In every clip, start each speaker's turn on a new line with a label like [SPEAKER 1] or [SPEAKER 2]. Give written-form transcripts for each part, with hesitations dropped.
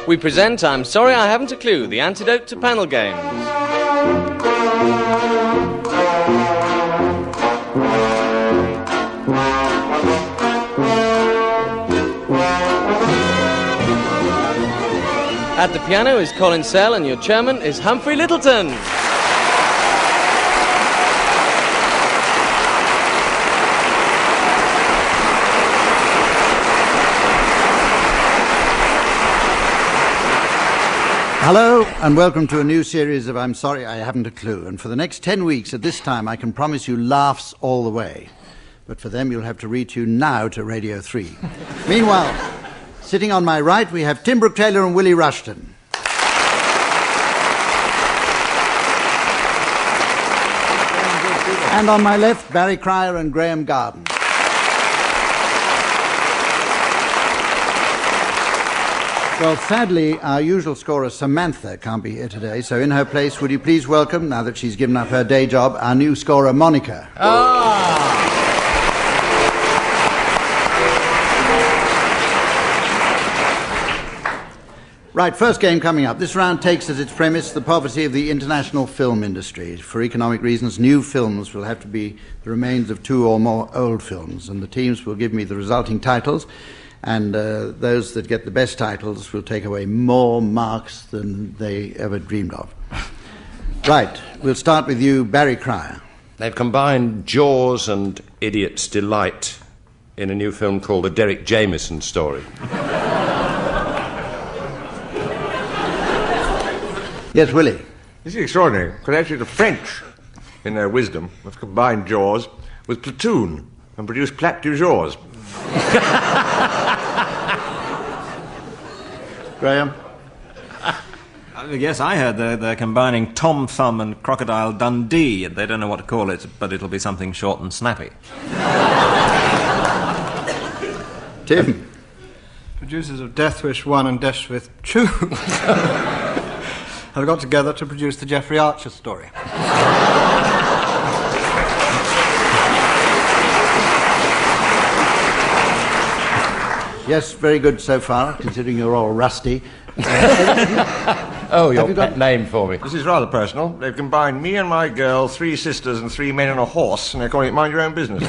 [SPEAKER 1] We present I'm Sorry I Haven't a Clue, the antidote to panel games. At the piano is Colin and your chairman is Humphrey Lyttleton.
[SPEAKER 2] Hello and welcome to a new series of I'm Sorry I Haven't a Clue. And for the next 10 weeks at this time I can promise you laughs all the way. But for them you'll have to retune now to Radio 3. Meanwhile, sitting on my right we have Brooke-Taylor and Willie Rushton. And on my left, Barry Cryer and Graeme Garden. Well, sadly, our usual scorer, Samantha, can't be here today, so in her place, would you please welcome, now that she's given up her day job, our new scorer, Monica. Right, first game coming up. This round takes as its premise the poverty of the international film industry. For economic reasons, new films will have to be the remains of 2 or more old films, and the teams will give me the resulting titles, and those that get the best titles will take away more marks than they ever dreamed of. Right, we'll start with you, Barry Cryer.
[SPEAKER 3] They've combined Jaws and Idiot's Delight in a new film called The Derek Jameson Story.
[SPEAKER 2] Yes, Willie.
[SPEAKER 4] This is extraordinary, because actually the French, in their wisdom, have combined Jaws with Platoon and produced Plat du Jaws.
[SPEAKER 2] Graeme?
[SPEAKER 5] Yes, I heard they're combining Tom Thumb and Crocodile Dundee, and they don't know what to call it, but it'll be something short and snappy.
[SPEAKER 2] Tim?
[SPEAKER 6] Producers of Death Wish 1 and Death Wish 2 have got together to produce the Jeffrey Archer story.
[SPEAKER 2] Yes, very good so far, considering you're all rusty.
[SPEAKER 3] Oh, your pet name for me.
[SPEAKER 4] This is rather personal. They've combined me and my girl, 3 sisters and 3 men and a horse, and they're calling it Mind Your Own Business.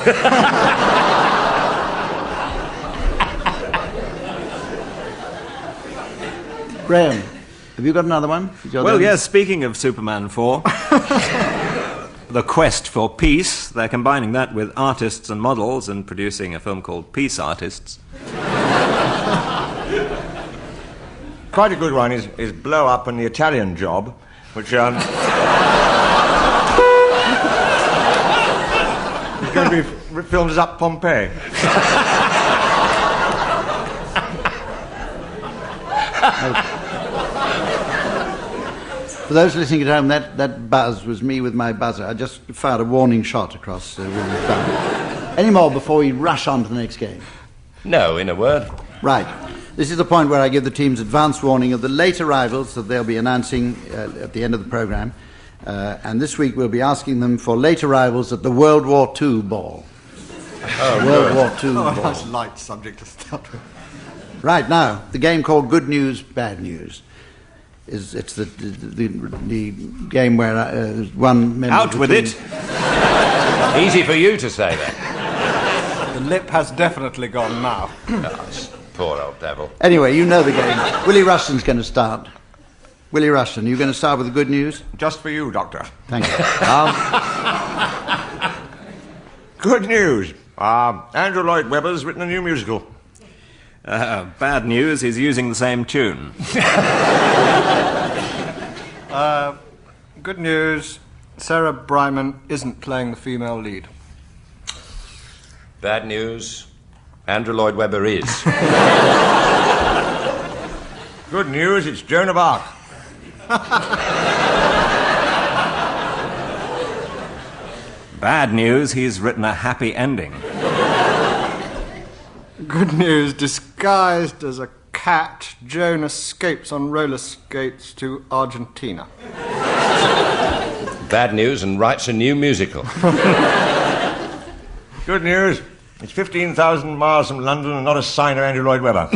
[SPEAKER 2] Graeme, have you got another one?
[SPEAKER 5] Well, yes, speaking of Superman 4, The Quest for Peace, they're combining that with artists and models and producing a film called Peace Artists.
[SPEAKER 4] Quite a good one is Blow Up and the Italian Job, which is going to be filmed as Up Pompeii.
[SPEAKER 2] For those listening at home, that buzz was me with my buzzer. I just fired a warning shot across Willie's boundary. Any more before we rush on to the next game?
[SPEAKER 3] No, in a word.
[SPEAKER 2] Right. This is the point where I give the teams advance warning of the late arrivals that they'll be announcing at the end of the programme. And this week we'll be asking them for late arrivals at the World War II ball. World War II ball.
[SPEAKER 6] Nice light subject to start with.
[SPEAKER 2] Right, now, the game called Good News, Bad News. It's the game where one member...
[SPEAKER 5] Out with it!
[SPEAKER 3] Easy for you to say that.
[SPEAKER 6] The lip has definitely gone now.
[SPEAKER 3] Oh, poor old devil.
[SPEAKER 2] Anyway, you know the game. Willie Rushton's going to start. Willie Rushton, are you going to start with the good news?
[SPEAKER 4] Just for you, Doctor.
[SPEAKER 2] Thank you.
[SPEAKER 4] Good news. Andrew Lloyd Webber's written a new musical.
[SPEAKER 5] Bad news, he's using the same tune.
[SPEAKER 6] Good news, Sarah Bryman isn't playing the female lead.
[SPEAKER 3] Bad news, Andrew Lloyd Webber is.
[SPEAKER 4] Good news, it's Joan of Arc.
[SPEAKER 5] Bad news, he's written a happy ending.
[SPEAKER 6] Good news, disguised as a cat, Joan escapes on roller skates to Argentina.
[SPEAKER 3] Bad news and writes a new musical.
[SPEAKER 4] Good news, it's 15,000 miles from London and not a sign of Andrew Lloyd Webber.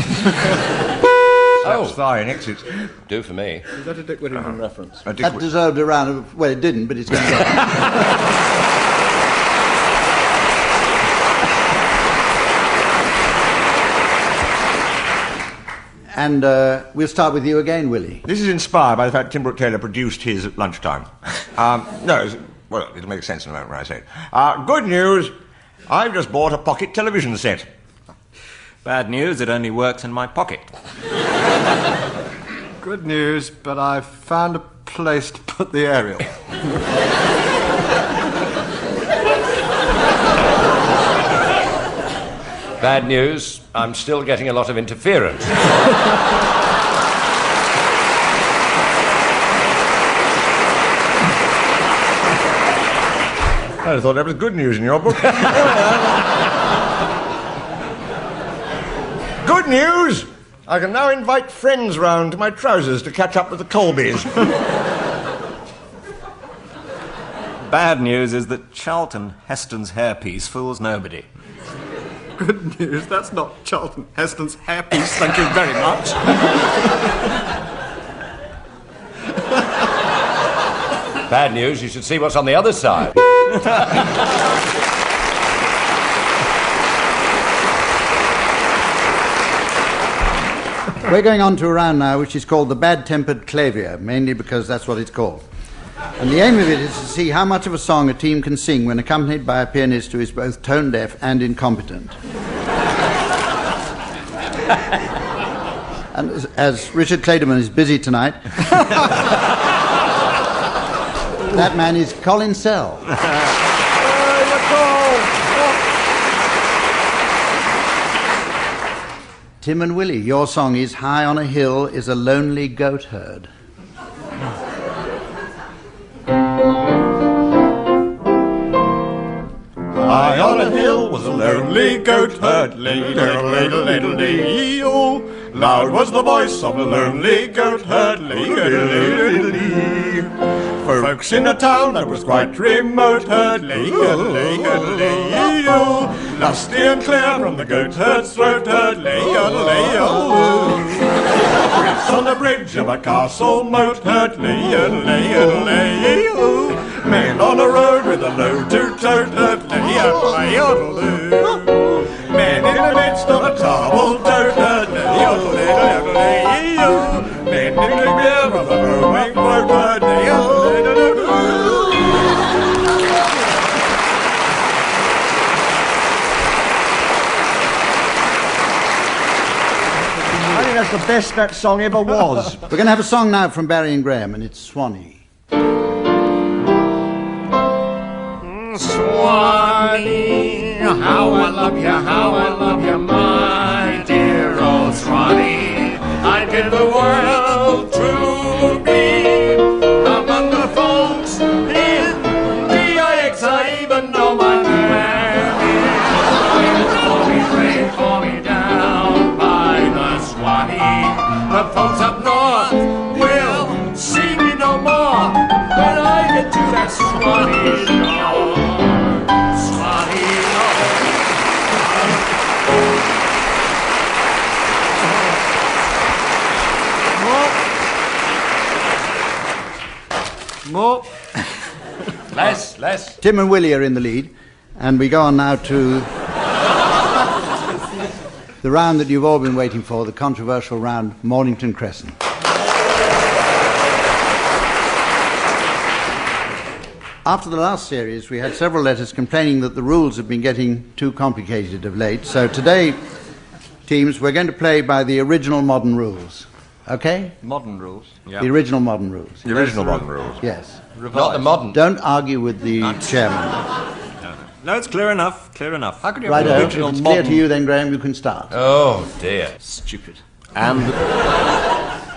[SPEAKER 4] Slaps thigh and exits.
[SPEAKER 3] Do for me.
[SPEAKER 6] Is that a Dick Whittington reference?
[SPEAKER 4] A Dick
[SPEAKER 2] That deserved a round of... Well, it didn't, but it's going to get... And we'll start with you again, Willie.
[SPEAKER 4] This is inspired by the fact Tim Brooke-Taylor produced his at lunchtime. Well, it'll make sense in a moment when I say it. Good news, I've just bought a pocket television set.
[SPEAKER 5] Bad news, it only works in my pocket.
[SPEAKER 6] Good news, but I've found a place to put the aerial.
[SPEAKER 3] Bad news, I'm still getting a lot of interference.
[SPEAKER 4] I thought that was good news in your book. Good news! I can now invite friends round to my trousers to catch up with the Colbys.
[SPEAKER 5] Bad news is that Charlton Heston's hairpiece fools nobody.
[SPEAKER 6] Good news, that's not Charlton Heston's hairpiece, thank you very much.
[SPEAKER 3] Bad news, you should see what's on the other side.
[SPEAKER 2] We're going on to a round now which is called the Bad-Tempered Clavier, mainly because that's what it's called. And the aim of it is to see how much of a song a team can sing when accompanied by a pianist who is both tone-deaf and incompetent. And as Richard Claderman is busy tonight, that man is Colin Sell. Tim and Willie, your song is High on a Hill is a Lonely Goat Herd.
[SPEAKER 7] High on a hill was a lonely goat herd, ladle-ladle-ladle-ladle-dee-oh. Loud was the voice of a lonely goat herd, ladle-ladle-dee. Folks in a town that was quite remote heard, ladle-ladle-ladle-dee-oh. Lusty and clear from the goat herd's throat heard, ladle-ladle-ladle. Grace on the bridge of a castle moat heard, ladle-ladle-ladle-dee-oh. Men on a road with a load to tote heard, ladle-ladle-ladle-dee-oh. Men in the midst of a table tote heard, ladle-ladle-ladle-dee-oh. Men drinking beer from the rowing boat heard, ladle-ladle-ladle-dee-oh.
[SPEAKER 8] I think that's the best that song ever was.
[SPEAKER 2] We're going to have a song now from Barry and Graeme, and it's Swanee.
[SPEAKER 7] Swanee, how I love you, my dear old Swanee. I'd give the world to be among the folks in DIX. I even know my mammy. Rain for me down by the Swanee. The folks up north will see me no more when I get to that Swanee shore.
[SPEAKER 6] More.
[SPEAKER 3] Less.
[SPEAKER 2] Tim and Willie are in the lead, and we go on now to the round that you've all been waiting for, the controversial round, Mornington Crescent. After the last series, we had several letters complaining that the rules have been getting too complicated of late. So today, teams, we're going to play by the original modern rules. Okay?
[SPEAKER 6] Modern rules.
[SPEAKER 2] The original modern rules.
[SPEAKER 4] The original modern rules.
[SPEAKER 2] Yes.
[SPEAKER 3] Not the modern.
[SPEAKER 2] Don't argue with the chairman.
[SPEAKER 5] No, it's clear enough. How could you
[SPEAKER 2] Right,
[SPEAKER 5] have
[SPEAKER 2] if it's clear to you, then, Graeme, you can start.
[SPEAKER 3] Oh, dear.
[SPEAKER 6] Stupid.
[SPEAKER 5] And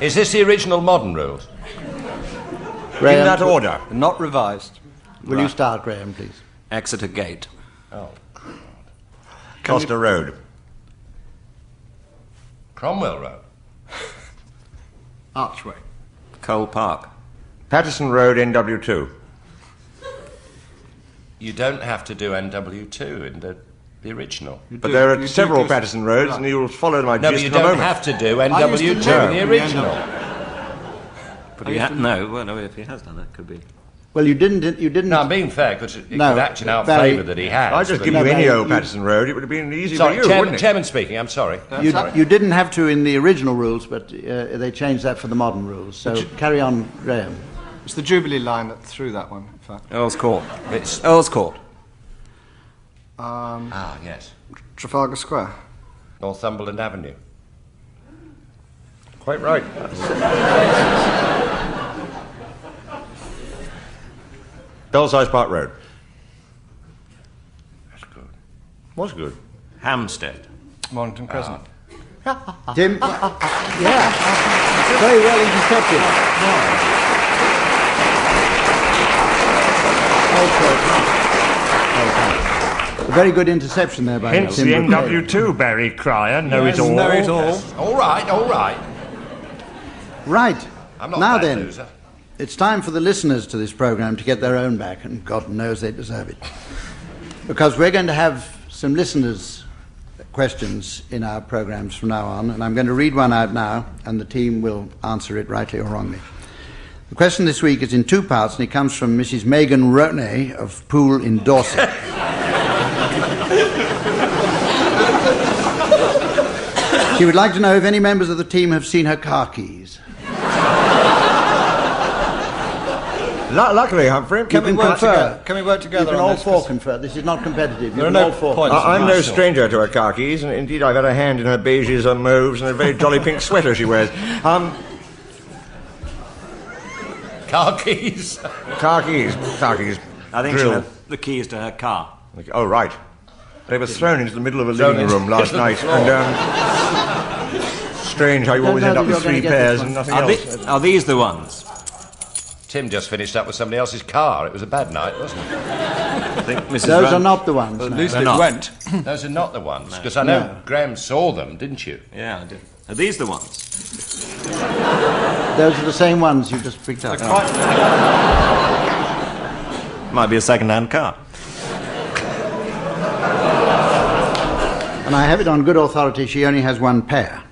[SPEAKER 3] Is this the original modern rules?
[SPEAKER 2] Graeme,
[SPEAKER 4] In that order.
[SPEAKER 6] Not revised.
[SPEAKER 2] will you start, Graeme, please?
[SPEAKER 5] Exeter Gate.
[SPEAKER 3] Oh.
[SPEAKER 4] Costa Road.
[SPEAKER 3] Cromwell Road.
[SPEAKER 6] Archway.
[SPEAKER 5] Cole Park.
[SPEAKER 4] Patterson Road, NW2.
[SPEAKER 3] You don't have to do NW2. The original.
[SPEAKER 4] But there are several Patterson Roads, and you'll follow my
[SPEAKER 3] No, but
[SPEAKER 4] gist
[SPEAKER 3] you
[SPEAKER 4] in a
[SPEAKER 3] don't
[SPEAKER 4] moment.
[SPEAKER 3] have to do NW2, the original.
[SPEAKER 5] But he no, if he has done it, could be.
[SPEAKER 2] Well, you didn't.
[SPEAKER 3] No, I'm being fair, because it
[SPEAKER 2] No,
[SPEAKER 3] could act in our
[SPEAKER 2] Barry,
[SPEAKER 3] favour that he has.
[SPEAKER 4] I'd just
[SPEAKER 3] but-
[SPEAKER 4] give you any
[SPEAKER 2] Barry,
[SPEAKER 4] old Patterson Road. It would have been easy
[SPEAKER 3] Sorry,
[SPEAKER 4] for you, wouldn't it?
[SPEAKER 3] Chairman speaking, I'm sorry.
[SPEAKER 2] You didn't have to in the original rules, but they changed that for the modern rules. So carry on, Graeme.
[SPEAKER 6] It's the Jubilee line that threw that one, in fact.
[SPEAKER 5] Earl's Court.
[SPEAKER 3] It's...
[SPEAKER 5] Earl's Court.
[SPEAKER 3] yes.
[SPEAKER 6] Trafalgar Square.
[SPEAKER 3] Northumberland Avenue. Quite right.
[SPEAKER 4] Belsize Park Road. That's good. What's good?
[SPEAKER 5] Hampstead.
[SPEAKER 6] Mornington Crescent.
[SPEAKER 2] Tim? Yeah. Very well intercepted. A very good interception there by
[SPEAKER 7] Hence
[SPEAKER 2] Tim
[SPEAKER 7] the
[SPEAKER 2] Brooke-Taylor.
[SPEAKER 7] NW2, Barry Cryer. Know it all.
[SPEAKER 6] Know it all.
[SPEAKER 3] All right, all right.
[SPEAKER 2] Right.
[SPEAKER 3] I'm not
[SPEAKER 2] Now
[SPEAKER 3] a bad
[SPEAKER 2] then,
[SPEAKER 3] loser.
[SPEAKER 2] it's time for the listeners to this programme to get their own back, and God knows they deserve it. Because we're going to have some listeners' questions in our programmes from now on, and I'm going to read one out now, and the team will answer it rightly or wrongly. The question this week is in two parts, and it comes from Mrs. Megan Roney of Poole in Dorset. She would like to know if any members of the team have seen her car keys.
[SPEAKER 4] Luckily, Humphrey,
[SPEAKER 2] You can confer.
[SPEAKER 6] Can we work together
[SPEAKER 2] You can
[SPEAKER 6] on
[SPEAKER 2] all
[SPEAKER 6] this?
[SPEAKER 2] four confer. This is not competitive. You
[SPEAKER 6] There are
[SPEAKER 2] can
[SPEAKER 6] no
[SPEAKER 2] all four
[SPEAKER 6] points.
[SPEAKER 2] confer.
[SPEAKER 4] I'm no stranger to her car keys, and indeed I've had a hand in her beiges and mauves and a very jolly pink sweater she wears.
[SPEAKER 3] Car keys.
[SPEAKER 4] Car keys.
[SPEAKER 5] I think she
[SPEAKER 4] Drill.
[SPEAKER 5] meant the keys to her car.
[SPEAKER 4] Oh, right. They were thrown into the middle of a living room last night, and strange how you always end up with three pairs and nothing else.
[SPEAKER 5] Are these the ones?
[SPEAKER 3] Tim just finished up with somebody else's car. It was a bad night, wasn't it?
[SPEAKER 5] I think Mrs.
[SPEAKER 2] Those
[SPEAKER 5] Rand-
[SPEAKER 2] are not the ones.
[SPEAKER 6] At
[SPEAKER 2] no.
[SPEAKER 6] least
[SPEAKER 5] They're
[SPEAKER 6] it
[SPEAKER 5] not.
[SPEAKER 6] went.
[SPEAKER 3] Those are not the ones, because I know Graeme saw them, didn't you?
[SPEAKER 5] Yeah, I did. Are these the ones?
[SPEAKER 2] Those are the same ones you just picked up.
[SPEAKER 5] Might be a second-hand car.
[SPEAKER 2] And I have it on good authority, she only has one pair.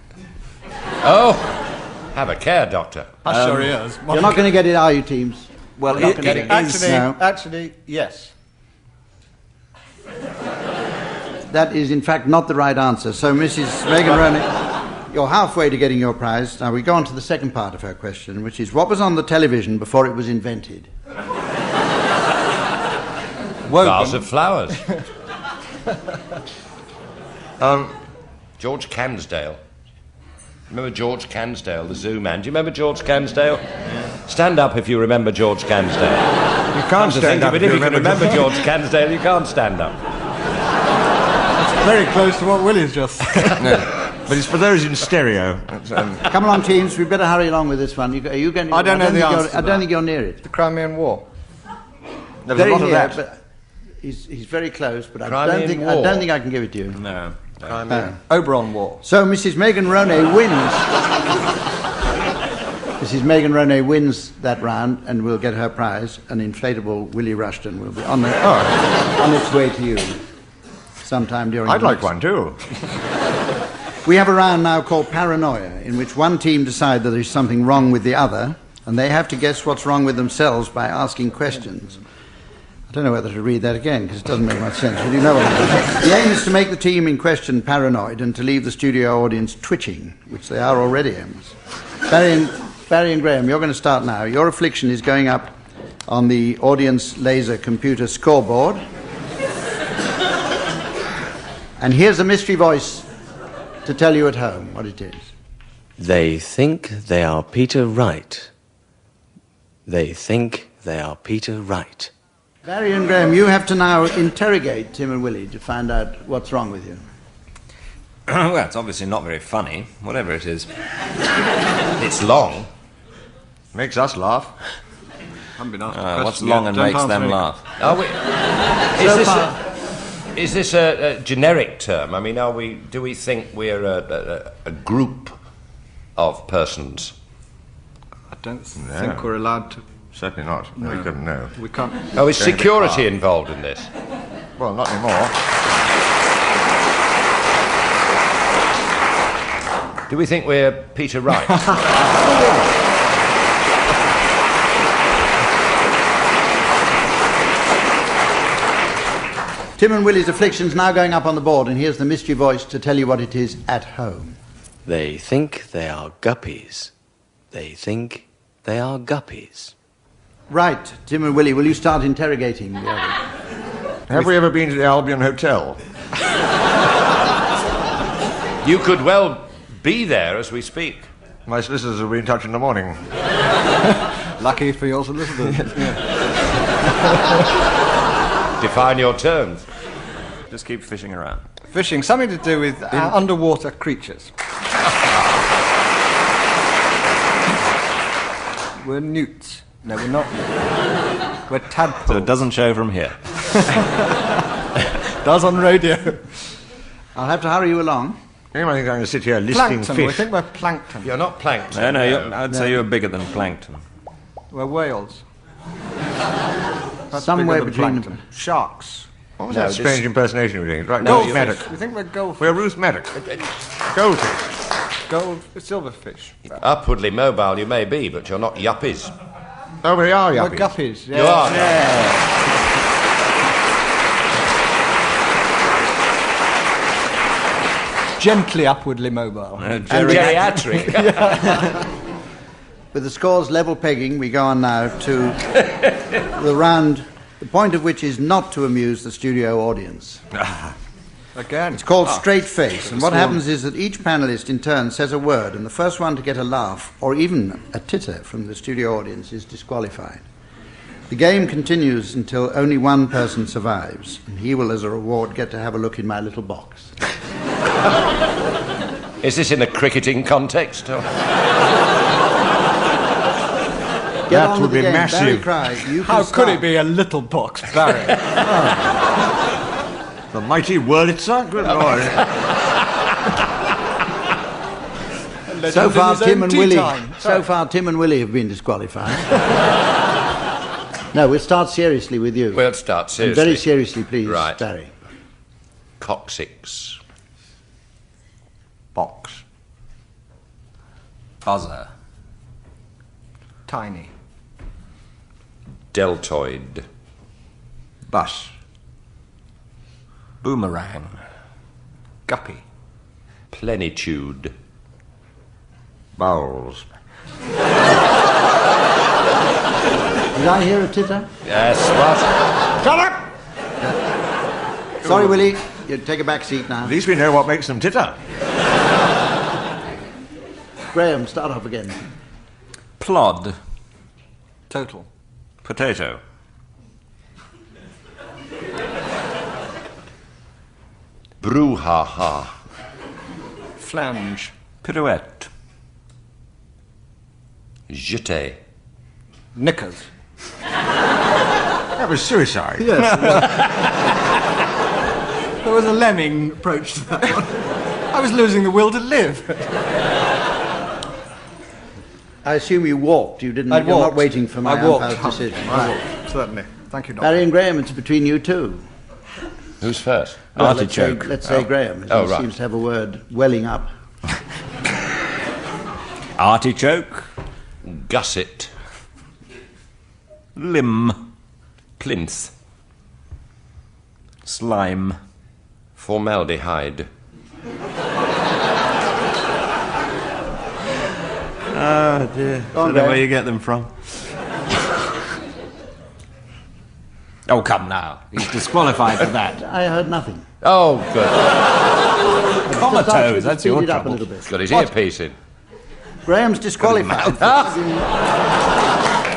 [SPEAKER 3] Oh, have a care, Doctor.
[SPEAKER 6] I sure he is.
[SPEAKER 2] You're not going to get it, are you, teams?
[SPEAKER 5] Well,
[SPEAKER 2] Not gonna get it. No.
[SPEAKER 6] Actually, yes.
[SPEAKER 2] That is, in fact, not the right answer. So, Mrs. Megan Roney, you're halfway to getting your prize. Now, we go on to the second part of her question, which is, what was on the television before it was invented?
[SPEAKER 3] Vase of flowers. George Cansdale. Remember George Cansdale, the zoo man? Do you remember George Cansdale? Yeah. Stand up if you remember George Cansdale.
[SPEAKER 4] You can't stand up
[SPEAKER 3] But if you can remember George Cansdale, you can't stand up.
[SPEAKER 6] It's very close to what Willie's just said.
[SPEAKER 4] But it's for those in stereo.
[SPEAKER 2] Come along, teams. We'd better hurry along with this one. Are you going to,
[SPEAKER 6] I don't know the answer to
[SPEAKER 2] I don't
[SPEAKER 6] that.
[SPEAKER 2] think you're near it.
[SPEAKER 6] The Crimean War.
[SPEAKER 4] There's
[SPEAKER 2] Very
[SPEAKER 4] a lot of
[SPEAKER 2] near,
[SPEAKER 4] that.
[SPEAKER 2] but he's very close, but I
[SPEAKER 3] Crimean
[SPEAKER 2] don't
[SPEAKER 3] War.
[SPEAKER 2] think I can give it to you.
[SPEAKER 5] No.
[SPEAKER 6] Oberon War.
[SPEAKER 2] So Mrs. Megan Roney wins. Mrs. Megan Roney wins that round and will get her prize. An inflatable Willie Rushton will be on its way to you sometime during
[SPEAKER 4] I'd
[SPEAKER 2] the
[SPEAKER 4] like
[SPEAKER 2] next-
[SPEAKER 4] one too.
[SPEAKER 2] We have a round now called Paranoia, in which one team decide that there's something wrong with the other, and they have to guess what's wrong with themselves by asking questions. I don't know whether to read that again, because it doesn't make much sense, but you know what I mean. The aim is to make the team in question paranoid and to leave the studio audience twitching, which they are already, Amos. Barry and Graeme, you're going to start now. Your affliction is going up on the audience laser computer scoreboard. And here's a mystery voice to tell you at home what it is.
[SPEAKER 9] They think they are Peter Wright. They think they are Peter Wright.
[SPEAKER 2] Barry and Graeme, you have to now interrogate Tim and Willie to find out what's wrong with you.
[SPEAKER 5] Well, it's obviously not very funny, whatever it is.
[SPEAKER 3] It's long.
[SPEAKER 4] Makes us laugh.
[SPEAKER 6] Haven't been asked a
[SPEAKER 5] What's
[SPEAKER 6] question
[SPEAKER 5] long
[SPEAKER 6] yet.
[SPEAKER 5] and
[SPEAKER 6] Don't
[SPEAKER 5] makes
[SPEAKER 6] answer
[SPEAKER 5] them
[SPEAKER 6] any-
[SPEAKER 5] laugh?
[SPEAKER 3] Are we... Is this a generic term? I mean, do we think we're a group of persons?
[SPEAKER 6] I don't think we're allowed to.
[SPEAKER 4] Certainly not. No. We couldn't know.
[SPEAKER 6] We can't.
[SPEAKER 3] Oh, is
[SPEAKER 4] Going a bit
[SPEAKER 3] security
[SPEAKER 4] far.
[SPEAKER 3] involved in this?
[SPEAKER 4] Well, not anymore.
[SPEAKER 3] Do we think we're Peter Wright?
[SPEAKER 2] Tim and Willie's Afflictions now going up on the board, and here's the mystery voice to tell you what it is at home.
[SPEAKER 9] They think they are guppies. They think they are guppies.
[SPEAKER 2] Right, Tim and Willie, will you start interrogating the others?
[SPEAKER 4] Have we ever been to the Albion Hotel?
[SPEAKER 3] You could well be there as we speak.
[SPEAKER 4] My solicitors will be in touch in the morning.
[SPEAKER 6] Lucky for your solicitors.
[SPEAKER 3] Define your terms.
[SPEAKER 5] Just keep fishing around.
[SPEAKER 6] Fishing, something to do with underwater creatures. We're newts. No, we're not. We're tadpoles.
[SPEAKER 5] So it doesn't show from here.
[SPEAKER 6] Does on radio.
[SPEAKER 2] I'll have to hurry you along.
[SPEAKER 4] You might think I'm going to sit here listing
[SPEAKER 6] Plankton.
[SPEAKER 4] fish.
[SPEAKER 6] We think we're plankton.
[SPEAKER 3] You're not plankton.
[SPEAKER 5] No, I'd say you're bigger than plankton.
[SPEAKER 6] We're whales. That's
[SPEAKER 2] Somewhere
[SPEAKER 6] bigger than
[SPEAKER 2] between
[SPEAKER 6] plankton. Sharks.
[SPEAKER 4] What was
[SPEAKER 3] No,
[SPEAKER 4] that
[SPEAKER 3] this-
[SPEAKER 4] strange impersonation you were doing? Right,
[SPEAKER 3] No,
[SPEAKER 4] Ruth Maddock.
[SPEAKER 6] We think we're goldfish.
[SPEAKER 4] We're Ruth Maddock. Goldfish.
[SPEAKER 6] Silverfish.
[SPEAKER 3] Upwardly mobile you may be, but you're not yuppies.
[SPEAKER 4] Oh, we are
[SPEAKER 6] We're
[SPEAKER 4] yuppies.
[SPEAKER 6] guppies. Yeah.
[SPEAKER 3] You are.
[SPEAKER 6] Gently upwardly mobile.
[SPEAKER 3] Geriatric.
[SPEAKER 2] With the scores level pegging, we go on now to the round, the point of which is not to amuse the studio audience.
[SPEAKER 6] Again.
[SPEAKER 2] It's called Straight Face, and what happens is that each panellist in turn says a word, and the first one to get a laugh, or even a titter from the studio audience, is disqualified. The game continues until only one person survives, and he will, as a reward, get to have a look in my little box.
[SPEAKER 3] Is this in a cricketing context? Or?
[SPEAKER 2] Get
[SPEAKER 4] That
[SPEAKER 2] on
[SPEAKER 4] would
[SPEAKER 2] with the
[SPEAKER 4] be
[SPEAKER 2] game.
[SPEAKER 4] massive.
[SPEAKER 2] Barry cries, you can
[SPEAKER 6] How could
[SPEAKER 2] start.
[SPEAKER 6] it be a little box, Barry?
[SPEAKER 4] The mighty Wurlitzer? Good Lord.
[SPEAKER 2] So far, Tim and Willie.
[SPEAKER 6] time.
[SPEAKER 2] So far, Tim and Willie have been disqualified. No, we'll start seriously with you.
[SPEAKER 3] We'll start
[SPEAKER 2] And
[SPEAKER 3] seriously.
[SPEAKER 2] very seriously, please,
[SPEAKER 3] Right.
[SPEAKER 2] Barry.
[SPEAKER 3] Coccyx.
[SPEAKER 4] Box.
[SPEAKER 5] Buzzer.
[SPEAKER 6] Tiny.
[SPEAKER 3] Deltoid.
[SPEAKER 4] Bus.
[SPEAKER 5] Boomerang.
[SPEAKER 6] Guppy.
[SPEAKER 3] Plenitude.
[SPEAKER 4] Bowels.
[SPEAKER 2] Did I hear a titter?
[SPEAKER 3] Yes, what?
[SPEAKER 4] Shut up!
[SPEAKER 2] Sorry, Willie. You take a back seat now.
[SPEAKER 4] At least we know what makes them titter.
[SPEAKER 2] Graeme, start off again.
[SPEAKER 5] Plod.
[SPEAKER 6] Total.
[SPEAKER 5] Potato.
[SPEAKER 3] Brouhaha.
[SPEAKER 6] Flange.
[SPEAKER 5] Pirouette.
[SPEAKER 3] Jeté.
[SPEAKER 6] Knickers.
[SPEAKER 4] That was suicide.
[SPEAKER 6] Yes. There was a lemming approach to that one. I was losing the will to live.
[SPEAKER 2] I assume you walked. You didn't. You're not waiting for my umpire's decision.
[SPEAKER 6] I
[SPEAKER 2] Right.
[SPEAKER 6] walked, certainly. Thank you, Doctor.
[SPEAKER 2] Barry and Graeme, it's between you two.
[SPEAKER 3] Who's first?
[SPEAKER 2] Well,
[SPEAKER 5] Artichoke.
[SPEAKER 2] Let's say Graeme.
[SPEAKER 3] Oh,
[SPEAKER 2] He
[SPEAKER 3] right.
[SPEAKER 2] seems to have a word welling up.
[SPEAKER 5] Artichoke.
[SPEAKER 3] Gusset.
[SPEAKER 5] Limb.
[SPEAKER 3] Plinth.
[SPEAKER 5] Slime.
[SPEAKER 3] Formaldehyde.
[SPEAKER 5] Oh dear.
[SPEAKER 2] Go on,
[SPEAKER 5] Don't know where
[SPEAKER 2] Graeme.
[SPEAKER 5] you get them from. Oh, come now. He's disqualified for that.
[SPEAKER 2] I heard nothing.
[SPEAKER 3] Oh, good.
[SPEAKER 2] Just ask you
[SPEAKER 5] Comatose,
[SPEAKER 2] to
[SPEAKER 5] that's
[SPEAKER 2] speed
[SPEAKER 5] your
[SPEAKER 2] it up a
[SPEAKER 5] trouble.
[SPEAKER 2] little bit.
[SPEAKER 3] Got his earpiece in.
[SPEAKER 2] Graham's disqualified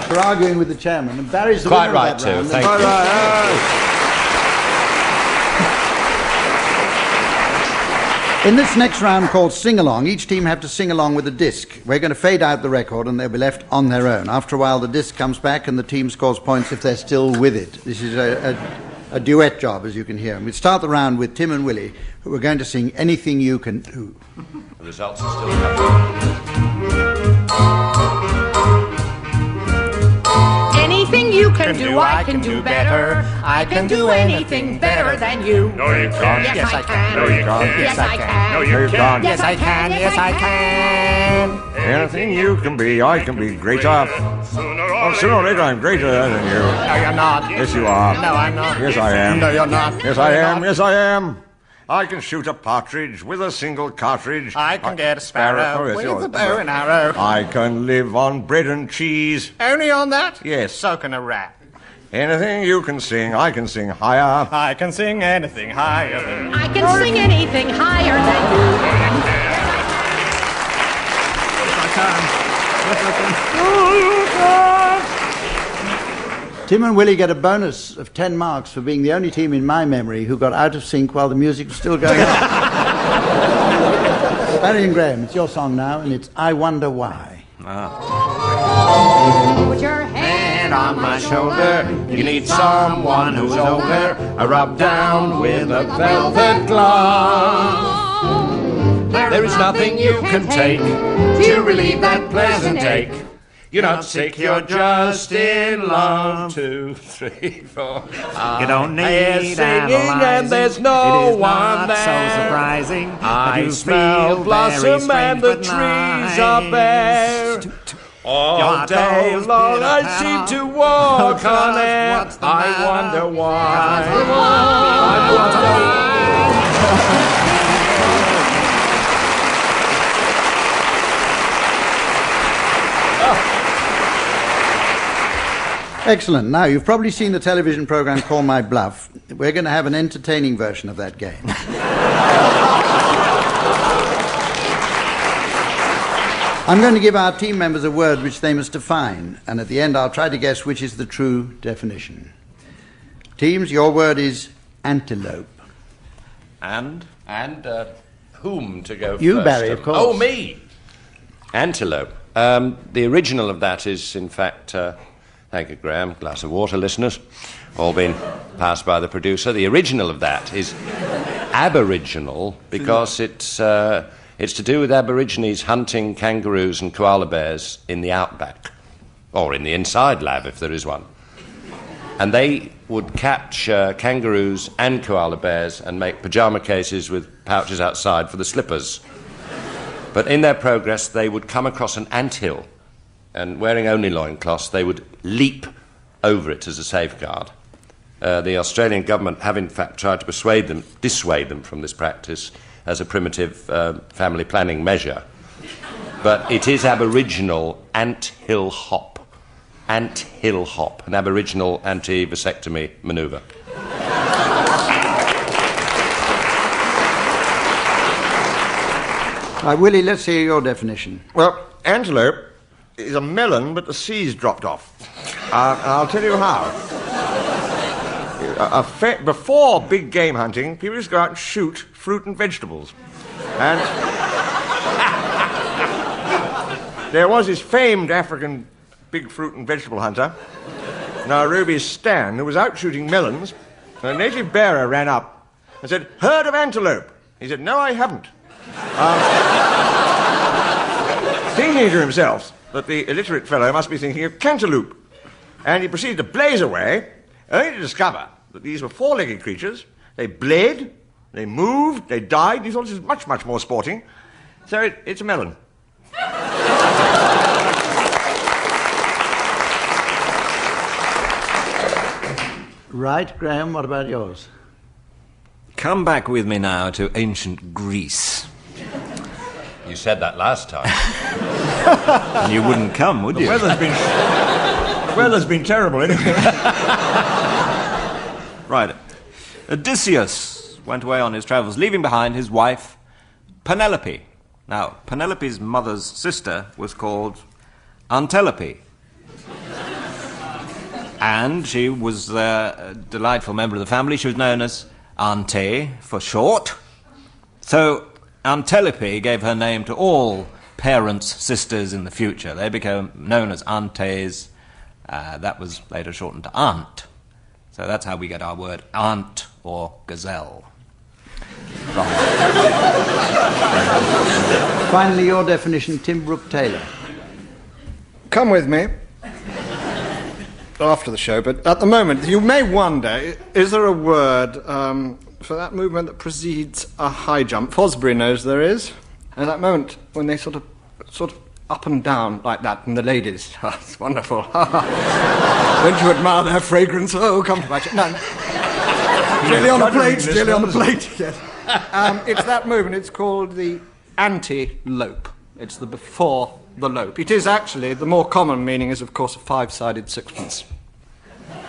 [SPEAKER 2] for arguing with the chairman, and Barry's the
[SPEAKER 3] Quite
[SPEAKER 2] winner of
[SPEAKER 3] right,
[SPEAKER 2] that
[SPEAKER 3] too.
[SPEAKER 2] round.
[SPEAKER 3] Thank
[SPEAKER 2] And-
[SPEAKER 3] you.
[SPEAKER 2] In this next round called Sing Along, each team have to sing along with a disc. We're going to fade out the record and they'll be left on their own. After a while, the disc comes back and the team scores points if they're still with it. This is a duet job, as you can hear. And we start the round with Tim and Willie, who are going to sing Anything You Can Do.
[SPEAKER 3] The results are still coming.
[SPEAKER 10] Anything
[SPEAKER 7] Anything you can do, I can do better. I can do anything better than you.
[SPEAKER 4] No, you can't.
[SPEAKER 7] Yes, I can.
[SPEAKER 4] No, you can't.
[SPEAKER 7] Yes, I can.
[SPEAKER 4] No, you can't.
[SPEAKER 7] Yes, I can. Yes, I can.
[SPEAKER 4] Anything you can be, I can be greater. Sooner or later, I'm greater than you.
[SPEAKER 6] No, you're not.
[SPEAKER 4] Yes, you are.
[SPEAKER 6] No, I'm not.
[SPEAKER 4] Yes, I am.
[SPEAKER 6] No, you're not.
[SPEAKER 4] Yes, I am. Yes, I am. I can shoot a partridge with a single cartridge.
[SPEAKER 6] I can get a sparrow
[SPEAKER 4] Oh, yes,
[SPEAKER 6] with
[SPEAKER 4] yours.
[SPEAKER 6] a bow and arrow.
[SPEAKER 4] I can live on bread and cheese.
[SPEAKER 6] Only on that?
[SPEAKER 4] Yes.
[SPEAKER 6] So can a rat.
[SPEAKER 4] Anything you can sing, I can sing higher.
[SPEAKER 6] I can sing anything higher than...
[SPEAKER 7] I can sing anything higher than you.
[SPEAKER 2] Tim and Willie get a bonus of 10 marks for being the only team in my memory who got out of sync while the music was still going on. Barry and Graeme, it's your song now, and it's I Wonder Why.
[SPEAKER 7] Put your hand
[SPEAKER 8] on my shoulder. You need someone who's older. I rub down with a velvet glove. There is nothing you can take to relieve that pleasant ache. You're not sick, you're just in love. 2, 3, 4.
[SPEAKER 5] You don't need
[SPEAKER 8] singing and there's no one there.
[SPEAKER 5] So surprising.
[SPEAKER 8] I smell blossom and the trees are bare. All day long I seem to walk on air. I wonder why. I wonder why.
[SPEAKER 2] Excellent. Now, you've probably seen the television program Call My Bluff. We're going to have an entertaining version of that game. I'm going to give our team members a word which they must define, and at the end I'll try to guess which is the true definition. Teams, your word is antelope.
[SPEAKER 3] And whom to go
[SPEAKER 2] You,
[SPEAKER 3] first?
[SPEAKER 2] Barry, of course.
[SPEAKER 3] Oh, me! Antelope. The original of that is, in fact... thank you, Graeme. Glass of water, listeners. All been passed by the producer. The original of that is aboriginal because it's to do with Aborigines hunting kangaroos and koala bears in the outback, or in the inside lab if there is one. And they would catch kangaroos and koala bears and make pyjama cases with pouches outside for the slippers. But in their progress, they would come across an anthill, and wearing only loincloths, they would leap over it as a safeguard. The Australian government have in fact tried to dissuade them from this practice as a primitive family planning measure. But it is Aboriginal ant-hill hop. Ant-hill hop, an Aboriginal anti-vasectomy manoeuvre.
[SPEAKER 2] Right, Willie, let's hear your definition.
[SPEAKER 4] Well, antelope is a melon, but the C's dropped off. And I'll tell you how. Before big game hunting, people used to go out and shoot fruit and vegetables. And there was this famed African big fruit and vegetable hunter, Nairobi Stan, who was out shooting melons, and a native bearer ran up and said, "Herd of antelope." He said, "No, I haven't." Thinking to himself that the illiterate fellow must be thinking of cantaloupe. And he proceeded to blaze away, only to discover that these were four-legged creatures. They bled, they moved, they died. He thought this was much, much more sporting. So it's a melon.
[SPEAKER 2] Right, Graeme, what about yours?
[SPEAKER 5] Come back with me now to ancient Greece.
[SPEAKER 3] You said that last time.
[SPEAKER 5] And you wouldn't come, would you?
[SPEAKER 4] The weather's been terrible anyway.
[SPEAKER 5] Right. Odysseus went away on his travels, leaving behind his wife, Penelope. Now, Penelope's mother's sister was called Antelope. And she was a delightful member of the family. She was known as Ante for short. So Antelope gave her name to all parents' sisters in the future. They became known as Antes. That was later shortened to aunt. So that's how we get our word aunt or gazelle.
[SPEAKER 2] Finally, your definition, Tim Brooke-Taylor.
[SPEAKER 6] Come with me. after the show, but at the moment, you may wonder, is there a word for that movement that precedes a high jump? Fosbury knows there is. And at that moment, when they sort of up and down like that, and the ladies, it's wonderful. Don't you admire their fragrance? Oh, come to my chair. No. Jelly on the plate, jelly on the plate, yes. It's that movement, it's called the anti-lope. It's the before the lope. It is actually, the more common meaning is, of course, a five-sided sixpence.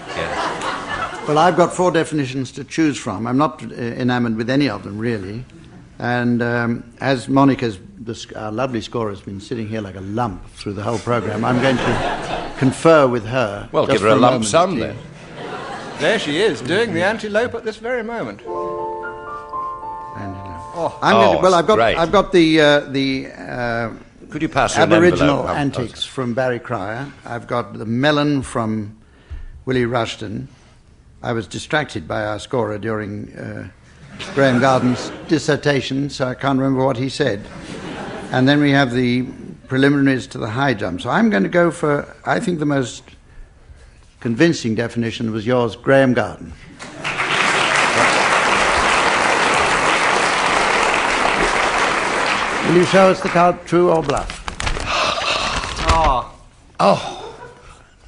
[SPEAKER 3] Yeah.
[SPEAKER 2] Well, I've got 4 definitions to choose from. I'm not enamoured with any of them, really. And as Monica's, our lovely scorer, has been sitting here like a lump through the whole programme, I'm going to confer with her.
[SPEAKER 3] Well, give her a lump sum, then.
[SPEAKER 6] There she is, doing the antelope at this very moment.
[SPEAKER 2] I've got the
[SPEAKER 3] could you pass
[SPEAKER 2] Aboriginal antics from Barry Cryer. I've got the melon from Willie Rushton. I was distracted by our scorer during Graeme Garden's dissertation, so I can't remember what he said. And then we have the preliminaries to the high jump. So I'm going to go for, I think the most convincing definition was yours, Graeme Garden. Will you show us the card, true or bluff?
[SPEAKER 6] Oh.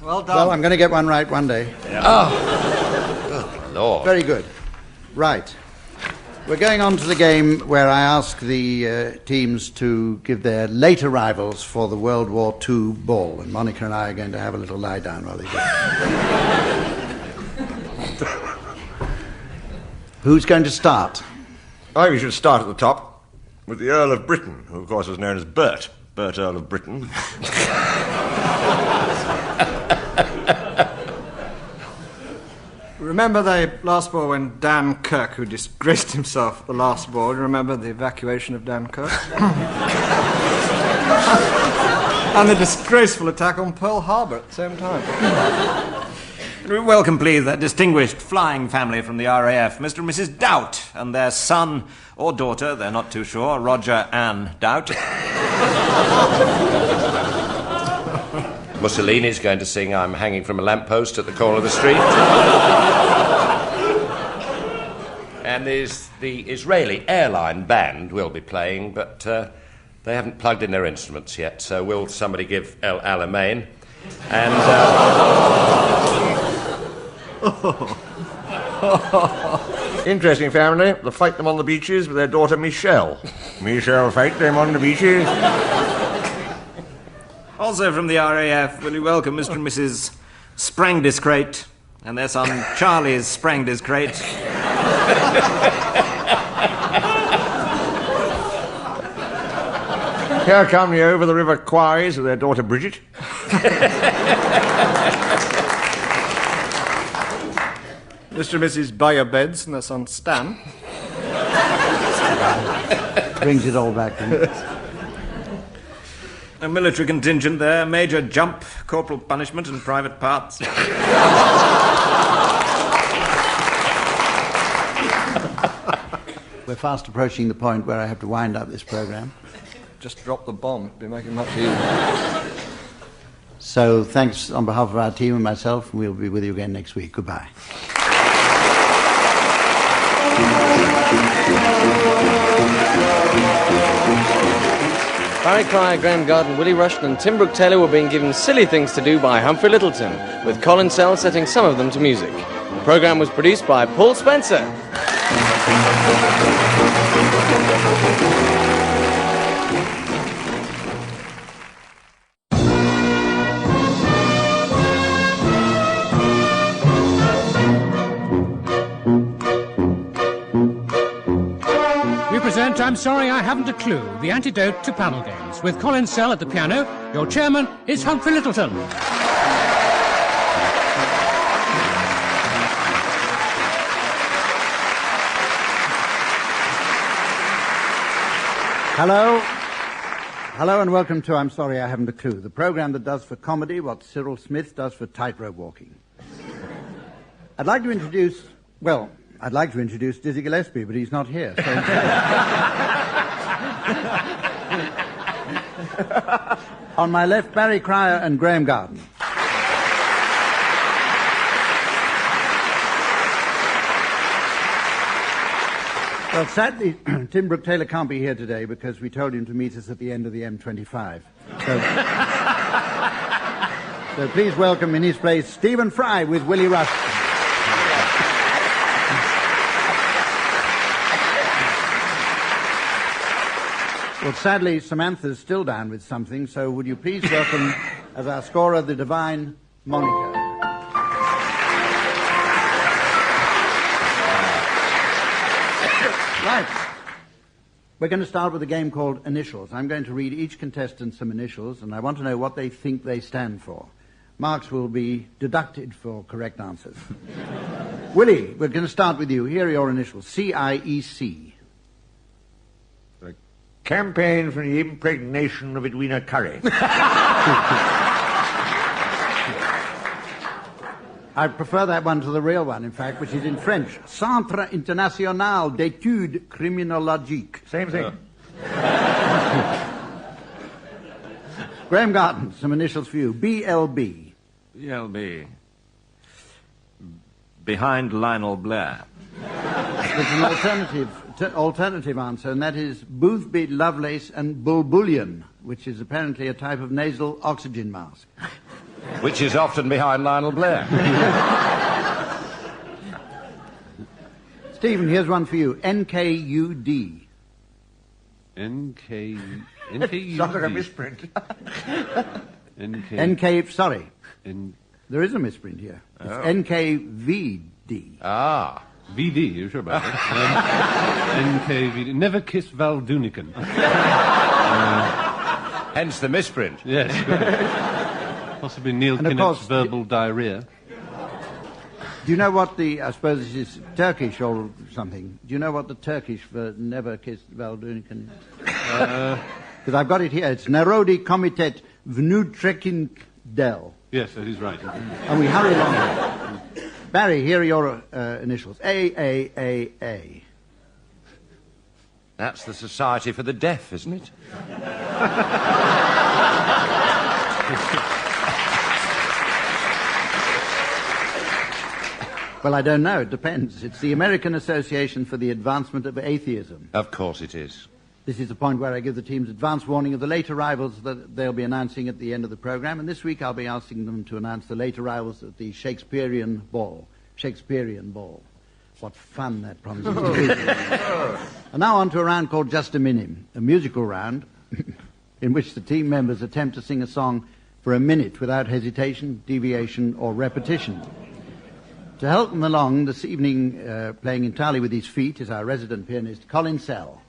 [SPEAKER 6] Well done.
[SPEAKER 2] Well, I'm going to get one right one day.
[SPEAKER 3] Yeah. Oh, Lord.
[SPEAKER 2] Very good. Right. We're going on to the game where I ask the teams to give their late arrivals for the World War II ball, and Monica and I are going to have a little lie down while they do. Who's going to start?
[SPEAKER 4] I think we should start at the top with the Earl of Britain, who of course was known as Bert Earl of Britain.
[SPEAKER 6] Remember the last ball when Dan Kirk, who disgraced himself at the last ball, remember the evacuation of Dan Kirk? And the disgraceful attack on Pearl Harbor at the same time.
[SPEAKER 5] We welcome, please, that distinguished flying family from the RAF, Mr. and Mrs. Doubt, and their son or daughter, they're not too sure, Roger Ann Doubt.
[SPEAKER 3] Mussolini's going to sing I'm Hanging from a Lamppost at the corner of the street. And there's the Israeli airline band will be playing, but they haven't plugged in their instruments yet, so will somebody give El Alamein? And...
[SPEAKER 4] Interesting family. They fight them on the beaches with their daughter Michelle. Michelle fight them on the beaches.
[SPEAKER 5] Also from the RAF, will you welcome Mr. and Mrs. Sprangdiscrate and their son Charlie's Sprangdiscrate.
[SPEAKER 4] Here come the over the river quarries with their daughter Bridget.
[SPEAKER 6] Mr. and Mrs. Bayer Beds and their son Stan.
[SPEAKER 2] Brings it all back to me.
[SPEAKER 5] A military contingent there, Major Jump, Corporal Punishment and Private Parts.
[SPEAKER 2] We're fast approaching the point where I have to wind up this programme.
[SPEAKER 6] Just drop the bomb. It'd be making it much easier.
[SPEAKER 2] So thanks on behalf of our team and myself, and we'll be with you again next week. Goodbye.
[SPEAKER 1] Barry Cryer, Graeme Garden, Willie Rushton and Tim Brooke-Taylor were being given silly things to do by Humphrey Lyttleton, with Colin setting some of them to music. The programme was produced by Paul Spencer.
[SPEAKER 10] I'm Sorry I Haven't a Clue, the antidote to panel games. With Colin at the piano, your chairman is Humphrey Lyttleton.
[SPEAKER 2] Hello and welcome to I'm Sorry I Haven't a Clue, the programme that does for comedy what Cyril Smith does for tightrope walking. I'd like to introduce Dizzy Gillespie, but he's not here. So on my left, Barry Cryer and Graeme Garden. Well, sadly, Tim Brooke-Taylor can't be here today because we told him to meet us at the end of the M25. So please welcome in his place Stephen Fry with Willie Rushton. Well, sadly, Samantha's still down with something, so would you please welcome as our scorer the divine Monica. Right. We're going to start with a game called Initials. I'm going to read each contestant some initials, and I want to know what they think they stand for. Marks will be deducted for correct answers. Willie, we're going to start with you. Here are your initials. CIEC.
[SPEAKER 4] The Campaign for the Impregnation of Edwina Curry.
[SPEAKER 2] I prefer that one to the real one, in fact, which is in French. Centre International d'Études Criminologiques.
[SPEAKER 4] Same thing.
[SPEAKER 2] Graeme Garton, some initials for you. BLB.
[SPEAKER 5] BLB. Behind Lionel Blair.
[SPEAKER 2] There's an alternative answer, and that is Boothby, Lovelace, and Bulbullion, which is apparently a type of nasal oxygen mask.
[SPEAKER 3] Which is often behind Lionel Blair.
[SPEAKER 2] Stephen, here's one for you. NKUD.
[SPEAKER 4] NKUD. Sounds like a misprint.
[SPEAKER 2] Sorry. There is a misprint here. It's NKVD.
[SPEAKER 3] Ah.
[SPEAKER 11] VD, you sure about that? NKVD. Never kiss Val Dunican.
[SPEAKER 3] Hence the misprint.
[SPEAKER 11] Yes. Possibly Neil Kinnock's verbal diarrhea.
[SPEAKER 2] Do you know what I suppose this is Turkish or something. Do you know what the Turkish for never kissed Val Dunican is? Because I've got it here. It's Narodi Komitet Vnutrekin Del.
[SPEAKER 11] Yes, that is right.
[SPEAKER 2] And we hurry along. Barry, here are your initials. AAAA.
[SPEAKER 3] That's the Society for the Deaf, isn't it?
[SPEAKER 2] Well, I don't know. It depends. It's the American Association for the Advancement of Atheism.
[SPEAKER 3] Of course it is.
[SPEAKER 2] This is the point where I give the teams advance warning of the late arrivals that they'll be announcing at the end of the programme. And this week I'll be asking them to announce the late arrivals at the Shakespearean Ball. Shakespearean Ball. What fun that promises to be. And now on to a round called Just a Minim, a musical round in which the team members attempt to sing a song for a minute without hesitation, deviation or repetition. To help them along this evening, playing entirely with his feet, is our resident pianist, Colin Sell.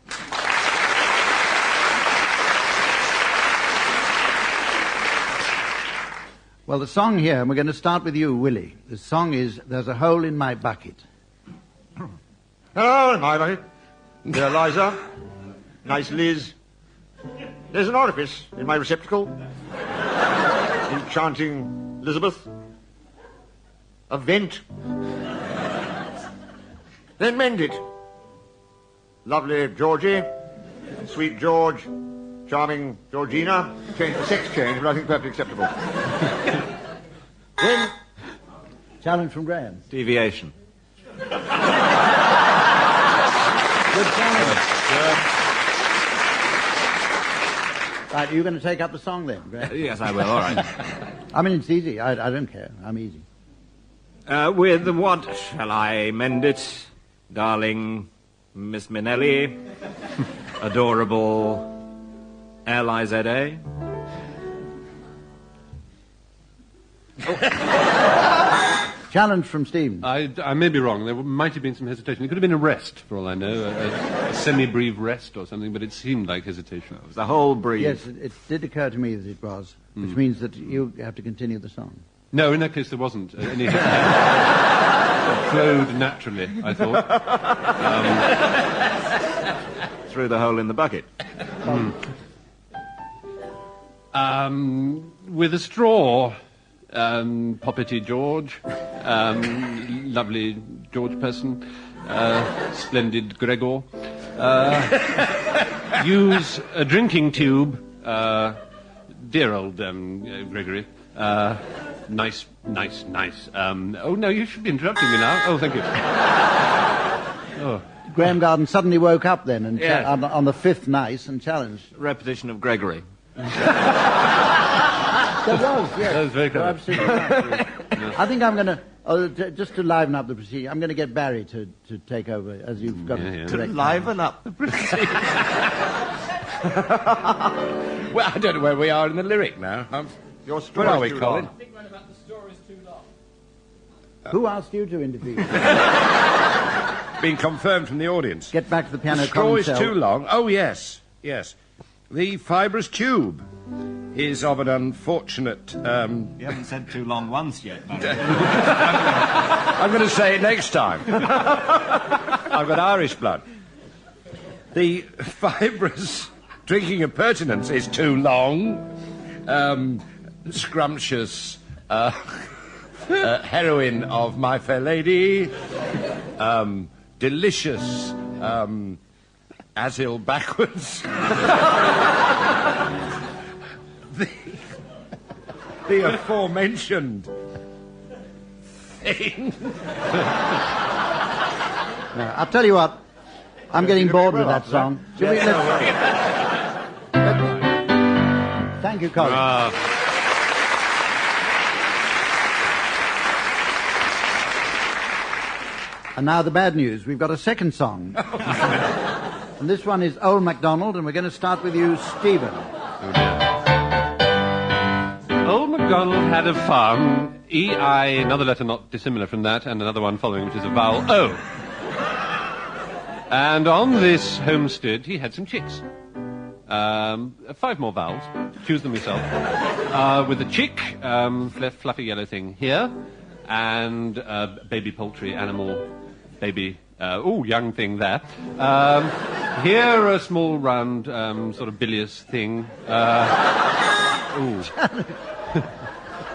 [SPEAKER 2] Well, the song here, and we're going to start with you, Willie. The song is There's a Hole in My Bucket.
[SPEAKER 4] Hello, in my bucket. Dear Liza. Nice Liz. There's an orifice in my receptacle. Enchanting Elizabeth. A vent. Then mend it. Lovely Georgie. Sweet George. Charming Georgina. Change for sex change, but I think perfectly acceptable. Then...
[SPEAKER 2] Challenge from Graeme.
[SPEAKER 5] Deviation.
[SPEAKER 2] Good challenge. Right, are you going to take up the song then, Graeme?
[SPEAKER 5] Yes, I will, all right.
[SPEAKER 2] I mean, it's easy. I don't care. I'm easy.
[SPEAKER 5] With what shall I mend it, darling Miss Minnelli, adorable L-I-Z-A?
[SPEAKER 2] Challenge from Stephen.
[SPEAKER 11] I may be wrong. There might have been some hesitation. It could have been a rest, for all I know, a semi-brief rest or something, but it seemed like hesitation.
[SPEAKER 5] It was the whole brief.
[SPEAKER 2] Yes, it did occur to me that it was, which means that you have to continue the song.
[SPEAKER 11] No, in that case there wasn't any. It flowed naturally, I thought.
[SPEAKER 5] Through the hole in the bucket.
[SPEAKER 11] With a straw, Poppety George, lovely George person, splendid Gregor. Use a drinking tube, dear old Gregory. Nice. Oh, no, you should be interrupting me now. Oh, thank you. Oh.
[SPEAKER 2] Graeme Garden suddenly woke up then and
[SPEAKER 5] Yes.
[SPEAKER 2] on the fifth night and challenged.
[SPEAKER 5] Repetition of Gregory.
[SPEAKER 2] There was, yes.
[SPEAKER 11] That was very clever.
[SPEAKER 2] You're absolutely right. I think I'm going to, just to liven up the proceeding, I'm going to get Barry to take over, as you've got
[SPEAKER 11] Yeah, yeah.
[SPEAKER 2] to correct.
[SPEAKER 5] Liven up the proceedings.
[SPEAKER 3] Well, I don't know where we are in the lyric now.
[SPEAKER 4] Your
[SPEAKER 3] Where
[SPEAKER 4] story's
[SPEAKER 3] are we,
[SPEAKER 4] too
[SPEAKER 3] Colin?
[SPEAKER 4] long.
[SPEAKER 2] Who asked you to intervene?
[SPEAKER 3] Been confirmed from the audience.
[SPEAKER 2] Get back to the piano.
[SPEAKER 3] The straw
[SPEAKER 2] Colin
[SPEAKER 3] is
[SPEAKER 2] Sell.
[SPEAKER 3] too long. Oh, yes, yes. The fibrous tube is of an unfortunate...
[SPEAKER 5] You haven't said too long once yet, Barry.
[SPEAKER 3] I'm going to say it next time. I've got Irish blood. The fibrous drinking appurtenance is too long. Scrumptious heroine of My Fair Lady. Delicious Asil backwards. the aforementioned thing.
[SPEAKER 2] I'll tell you what, I'm getting bored with that song. Shall we Thank you, Colin. And now the bad news. We've got a second song. And this one is Old MacDonald, and we're going to start with you, Stephen.
[SPEAKER 11] Old MacDonald had a farm, E-I, another letter not dissimilar from that, and another one following, which is a vowel O. And on this homestead, he had some chicks. 5 more vowels. Choose them yourself. With a chick, fluffy yellow thing here, and baby poultry animal, baby, young thing there. Here, a small round, sort of bilious thing.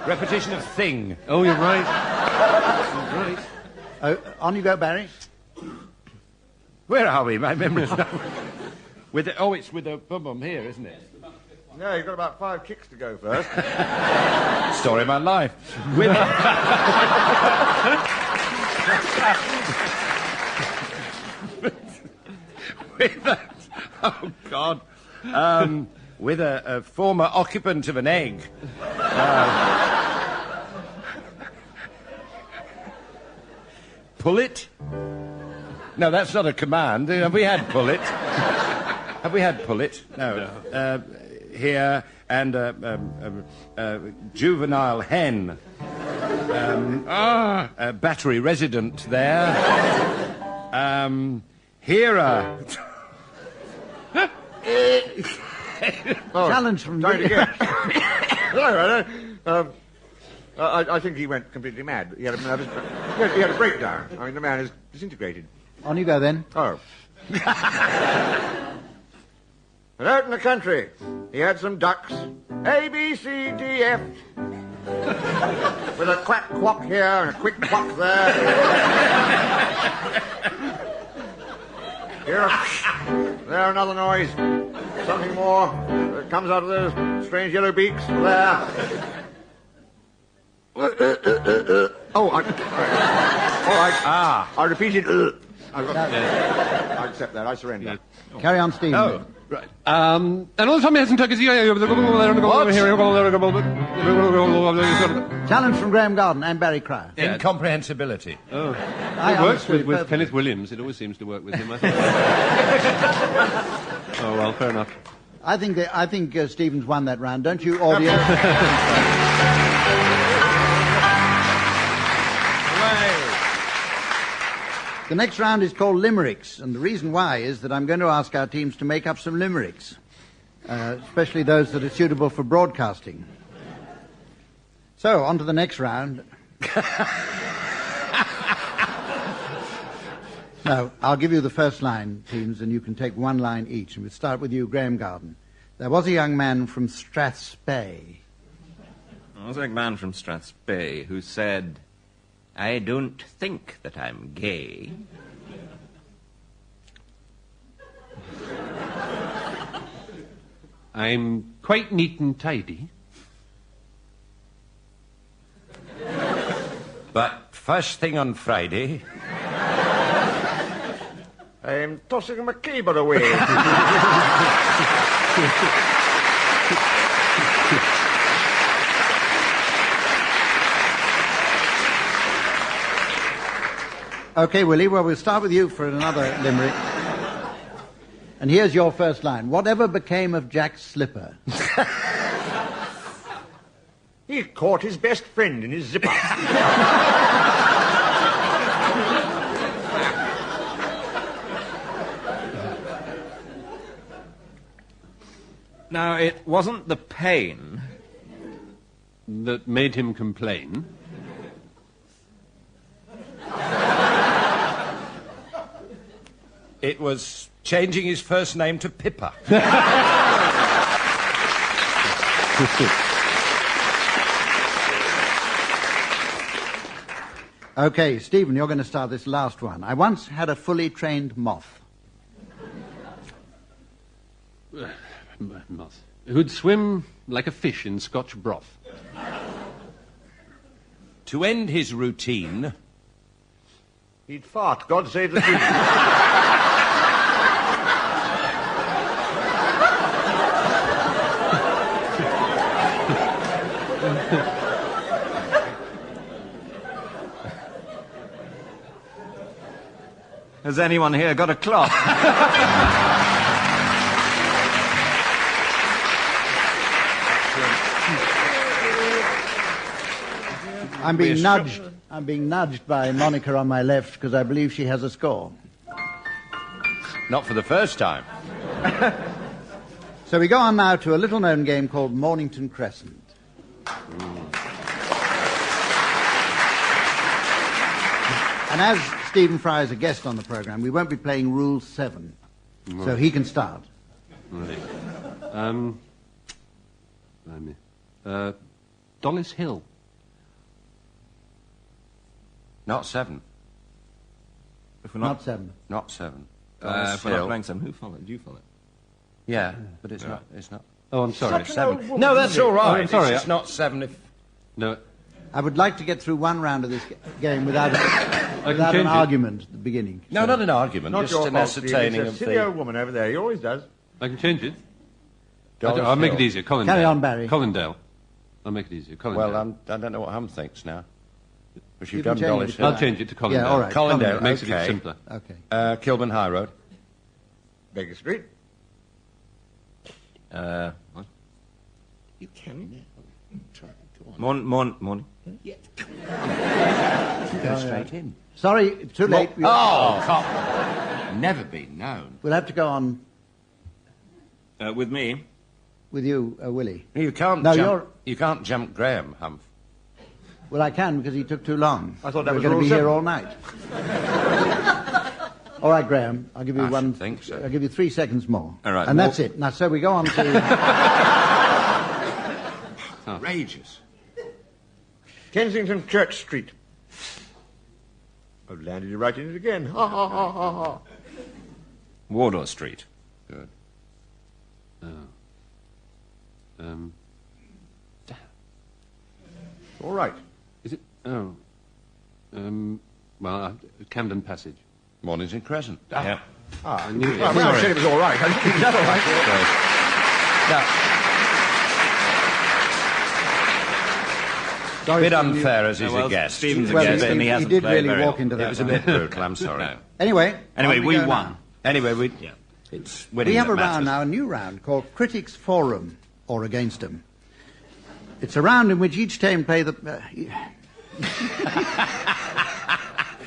[SPEAKER 3] Repetition of thing.
[SPEAKER 11] Oh, you're right. You're right.
[SPEAKER 2] On you go, Barry.
[SPEAKER 3] Where are we? My memory's not... it's with a bum here, isn't it?
[SPEAKER 4] No, you've got about 5 kicks to go first.
[SPEAKER 3] Story of my life. With oh God, with a former occupant of an egg. Pull it? No, that's not a command. Have we had pull it? Have we had pull it? No. Here, and juvenile hen. A battery resident there. Here
[SPEAKER 2] Challenge from
[SPEAKER 4] Trying to
[SPEAKER 2] you.
[SPEAKER 4] get. I think he went completely mad. He had a breakdown. I mean, the man is disintegrated.
[SPEAKER 2] On you go, then.
[SPEAKER 4] Oh. And out in the country, he had some ducks. A, B, C, D, F. With a quack quack here and a quick quack there. Here, there, another noise. Something more that comes out of those strange yellow beaks. There. All right. I repeated. I accept that. I surrender.
[SPEAKER 2] Carry on, Stephen.
[SPEAKER 3] Oh, right.
[SPEAKER 11] And all the time he had some turkeys.
[SPEAKER 2] Challenge from Graeme Garden and Barry Cryer.
[SPEAKER 3] Incomprehensibility.
[SPEAKER 11] Oh.
[SPEAKER 2] I
[SPEAKER 11] It works
[SPEAKER 2] understood
[SPEAKER 11] with
[SPEAKER 2] perfectly.
[SPEAKER 11] Kenneth Williams. It always seems to work with him, I think. Oh, well, fair enough.
[SPEAKER 2] I think Stephen's won that round, don't you, audience? The next round is called Limericks, and the reason why is that I'm going to ask our teams to make up some limericks, especially those that are suitable for broadcasting. So, on to the next round. No, I'll give you the first line, teams, and you can take one line each. And we'll start with you, Graeme Garden. There was a young man from Strathspey.
[SPEAKER 5] There was a young man from Strathspey who said, "I don't think that I'm gay."
[SPEAKER 11] I'm quite neat and tidy.
[SPEAKER 3] But first thing on Friday,
[SPEAKER 4] I'm tossing my cable away.
[SPEAKER 2] Okay, Willie, well, we'll start with you for another limerick. And here's your first line. Whatever became of Jack's slipper?
[SPEAKER 4] He caught his best friend in his zipper.
[SPEAKER 5] Now, it wasn't the pain
[SPEAKER 11] that made him complain.
[SPEAKER 3] It was changing his first name to Pippa.
[SPEAKER 2] Okay, Stephen, you're going to start this last one. I once had a fully trained moth.
[SPEAKER 11] Moth. Who'd swim like a fish in Scotch broth.
[SPEAKER 3] To end his routine,
[SPEAKER 4] He'd fart, God save the Queen.
[SPEAKER 5] Has anyone here got a clock?
[SPEAKER 2] I'm being nudged by Monica on my left because I believe she has a score.
[SPEAKER 3] not for the first time.
[SPEAKER 2] So we go on now to a little-known game called Mornington Crescent. And as Stephen Fry is a guest on the programme, we won't be playing Rule 7. So he can start.
[SPEAKER 11] Right. Dollis Hill.
[SPEAKER 3] Not 7.
[SPEAKER 5] If we're
[SPEAKER 2] Not 7.
[SPEAKER 3] Not 7.
[SPEAKER 5] if we're not playing 7, who followed? Do you follow?
[SPEAKER 3] Yeah, but it's not. It's not.
[SPEAKER 11] Oh, I'm sorry.
[SPEAKER 3] 7. No, that's all right.
[SPEAKER 11] Oh, I'm sorry.
[SPEAKER 3] It's not 7 if...
[SPEAKER 11] No.
[SPEAKER 2] I would like to get through one round of this game without an
[SPEAKER 11] change it.
[SPEAKER 2] argument at the beginning.
[SPEAKER 3] No, not an argument,
[SPEAKER 4] Not
[SPEAKER 3] just
[SPEAKER 4] your
[SPEAKER 3] an
[SPEAKER 4] fault, Steve.
[SPEAKER 3] ascertaining
[SPEAKER 4] It's
[SPEAKER 3] of
[SPEAKER 4] a silly
[SPEAKER 3] the...
[SPEAKER 4] old woman over there. He always does.
[SPEAKER 11] I can change it.
[SPEAKER 3] Dollis
[SPEAKER 11] I'll make
[SPEAKER 3] Hill.
[SPEAKER 11] it easier. Colindale.
[SPEAKER 2] Carry on, Barry.
[SPEAKER 11] Colindale. I'll make it easier. Colindale.
[SPEAKER 3] Well, I don't know what Hum thinks now. But
[SPEAKER 2] You
[SPEAKER 3] you've
[SPEAKER 2] can
[SPEAKER 3] done
[SPEAKER 2] change
[SPEAKER 3] Dollis
[SPEAKER 2] it.
[SPEAKER 3] Hill.
[SPEAKER 11] I'll change it to Colindale.
[SPEAKER 2] Yeah, all right.
[SPEAKER 3] Colindale,
[SPEAKER 11] Makes it
[SPEAKER 3] okay.
[SPEAKER 11] simpler.
[SPEAKER 2] Okay.
[SPEAKER 3] Kilburn High Road.
[SPEAKER 4] Baker Street.
[SPEAKER 5] What?
[SPEAKER 4] You can.
[SPEAKER 5] Morning.
[SPEAKER 3] Go straight in.
[SPEAKER 2] Sorry, too late.
[SPEAKER 3] Oh, come. Never been known.
[SPEAKER 2] We'll have to go on
[SPEAKER 5] With me?
[SPEAKER 2] with you, Willie.
[SPEAKER 3] You can't
[SPEAKER 2] No,
[SPEAKER 3] jump. You can't jump Graeme, Humph.
[SPEAKER 2] Well, I can because he took too long.
[SPEAKER 4] I thought that
[SPEAKER 2] We're
[SPEAKER 4] was
[SPEAKER 2] going to
[SPEAKER 4] Rule
[SPEAKER 2] be
[SPEAKER 4] 7.
[SPEAKER 2] here all night. All right, Graeme. I'll give you
[SPEAKER 3] I
[SPEAKER 2] one.
[SPEAKER 3] should think so.
[SPEAKER 2] I'll give you 3 seconds more.
[SPEAKER 5] All right,
[SPEAKER 2] and
[SPEAKER 5] well-
[SPEAKER 2] that's it. Now, so we go on to
[SPEAKER 3] Outrageous.
[SPEAKER 4] Kensington Church Street. I've landed you right in it again. Ha, ha, ha, ha, ha.
[SPEAKER 5] Wardour Street.
[SPEAKER 3] Good.
[SPEAKER 4] All right.
[SPEAKER 11] Is it? Oh. Camden Passage.
[SPEAKER 3] Mornington Crescent.
[SPEAKER 5] Yeah.
[SPEAKER 4] Ah,
[SPEAKER 11] I knew it.
[SPEAKER 4] well, when I said it was all right, I didn't think that all right.
[SPEAKER 3] A bit unfair as he's
[SPEAKER 5] well,
[SPEAKER 3] a guest.
[SPEAKER 5] Stephen's a
[SPEAKER 2] well,
[SPEAKER 5] guest,
[SPEAKER 2] he-
[SPEAKER 5] and he
[SPEAKER 2] he
[SPEAKER 5] hasn't
[SPEAKER 2] did
[SPEAKER 5] played
[SPEAKER 2] really
[SPEAKER 5] very
[SPEAKER 2] walk
[SPEAKER 5] often.
[SPEAKER 2] into that
[SPEAKER 3] It was a
[SPEAKER 2] one.
[SPEAKER 3] bit brutal, I'm sorry.
[SPEAKER 5] No.
[SPEAKER 2] Anyway,
[SPEAKER 5] Anyway,
[SPEAKER 2] on
[SPEAKER 5] we
[SPEAKER 2] go
[SPEAKER 5] won.
[SPEAKER 2] now.
[SPEAKER 3] Anyway,
[SPEAKER 5] Yeah.
[SPEAKER 3] it's winning
[SPEAKER 2] We have
[SPEAKER 3] that
[SPEAKER 2] a round
[SPEAKER 3] matters.
[SPEAKER 2] now, a new round called Critics Forum or Against Them. It's a round in which each team play the.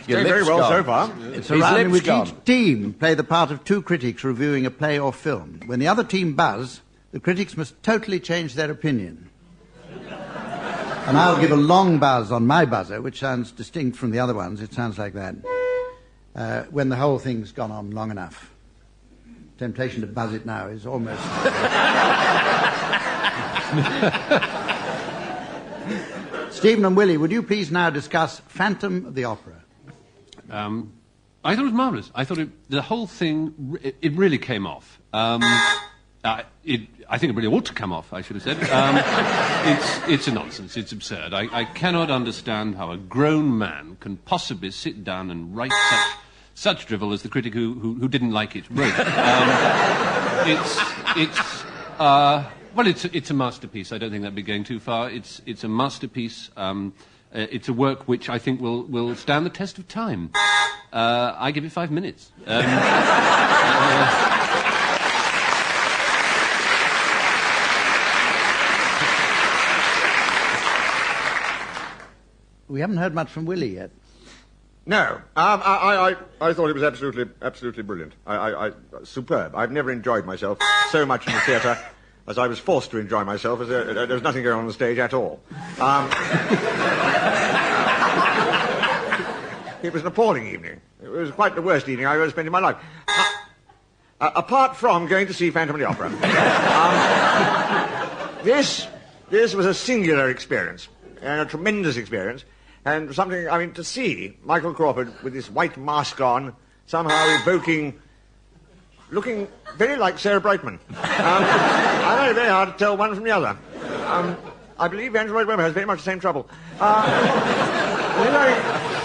[SPEAKER 3] Your
[SPEAKER 4] Doing very
[SPEAKER 3] lip's
[SPEAKER 4] well
[SPEAKER 3] gone.
[SPEAKER 4] so far.
[SPEAKER 2] It's a
[SPEAKER 3] His
[SPEAKER 2] round in
[SPEAKER 3] lip's
[SPEAKER 2] which
[SPEAKER 3] gone.
[SPEAKER 2] each team play the part of two critics reviewing a play or film. When the other team buzz, the critics must totally change their opinion. And I'll give a long buzz on my buzzer, which sounds distinct from the other ones. It sounds like that. When the whole thing's gone on long enough. Temptation to buzz it now is almost... Stephen and Willie, would you please now discuss Phantom of the Opera?
[SPEAKER 11] I thought it was marvellous. I thought the whole thing, it really came off. I think it really ought to come off, I should have said. It's a nonsense. It's absurd. I cannot understand how a grown man can possibly sit down and write such drivel as the critic who didn't like it wrote. It's a masterpiece. I don't think that'd be going too far. It's a masterpiece. It's a work which I think will stand the test of time. I give it 5 minutes.
[SPEAKER 2] We haven't heard much from Willie yet.
[SPEAKER 4] No, I thought it was absolutely brilliant. Superb. I've never enjoyed myself so much in the theatre as I was forced to enjoy myself. There was nothing going on the stage at all. It was an appalling evening. It was quite the worst evening I've ever spent in my life. Apart from going to see Phantom of the Opera. This was a singular experience, and a tremendous experience. And something, to see Michael Crawford with this white mask on, somehow looking very like Sarah Brightman. I find it very hard to tell one from the other. I believe Andrew Lloyd Webber has very much the same trouble.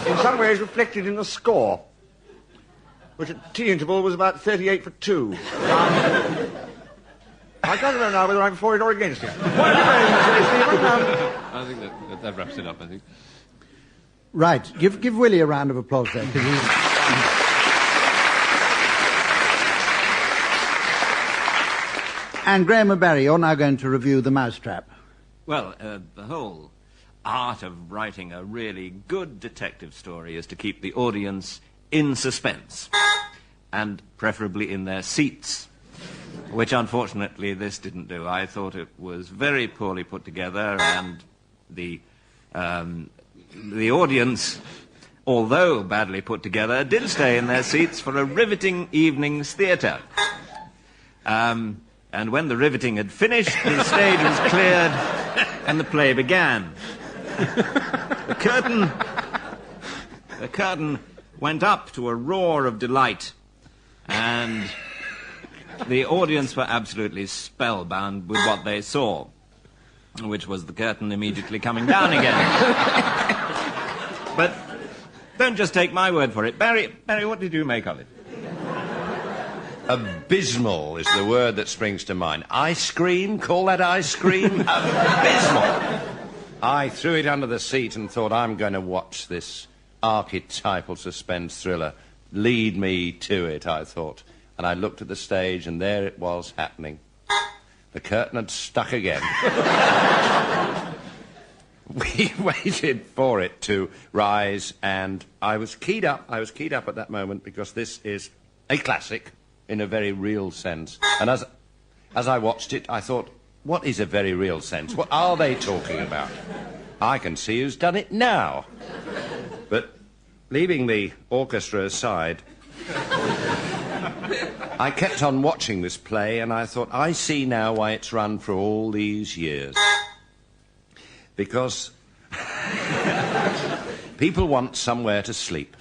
[SPEAKER 4] In some ways reflected in the score, which at tea interval was about 38 for 2. I can't remember now whether I'm for it or against it.
[SPEAKER 11] I think that wraps it up, I think.
[SPEAKER 2] Right. Give Willie a round of applause there. And Graeme and Barry, you're now going to review The Mousetrap.
[SPEAKER 5] Well, the whole art of writing a really good detective story is to keep the audience in suspense, and preferably in their seats, which unfortunately this didn't do. I thought it was very poorly put together, and the audience, although badly put together, did stay in their seats for a riveting evening's theatre. And when the riveting had finished, the stage was cleared and the play began. The curtain went up to a roar of delight, and the audience were absolutely spellbound with what they saw, which was the curtain immediately coming down again. But don't just take my word for it. Barry, what did you make of it?
[SPEAKER 3] Abysmal is the word that springs to mind. Ice cream? Call that ice cream? Abysmal! I threw it under the seat and thought, I'm going to watch this archetypal suspense thriller. Lead me to it, I thought. And I looked at the stage, and there it was happening. The curtain had stuck again. We waited for it to rise, and I was keyed up. I was keyed up at that moment because this is a classic in a very real sense. And as I watched it, I thought, what is a very real sense? What are they talking about? I can see who's done it now. But leaving the orchestra aside, I kept on watching this play, and I thought, I see now why it's run for all these years. Because people want somewhere to sleep.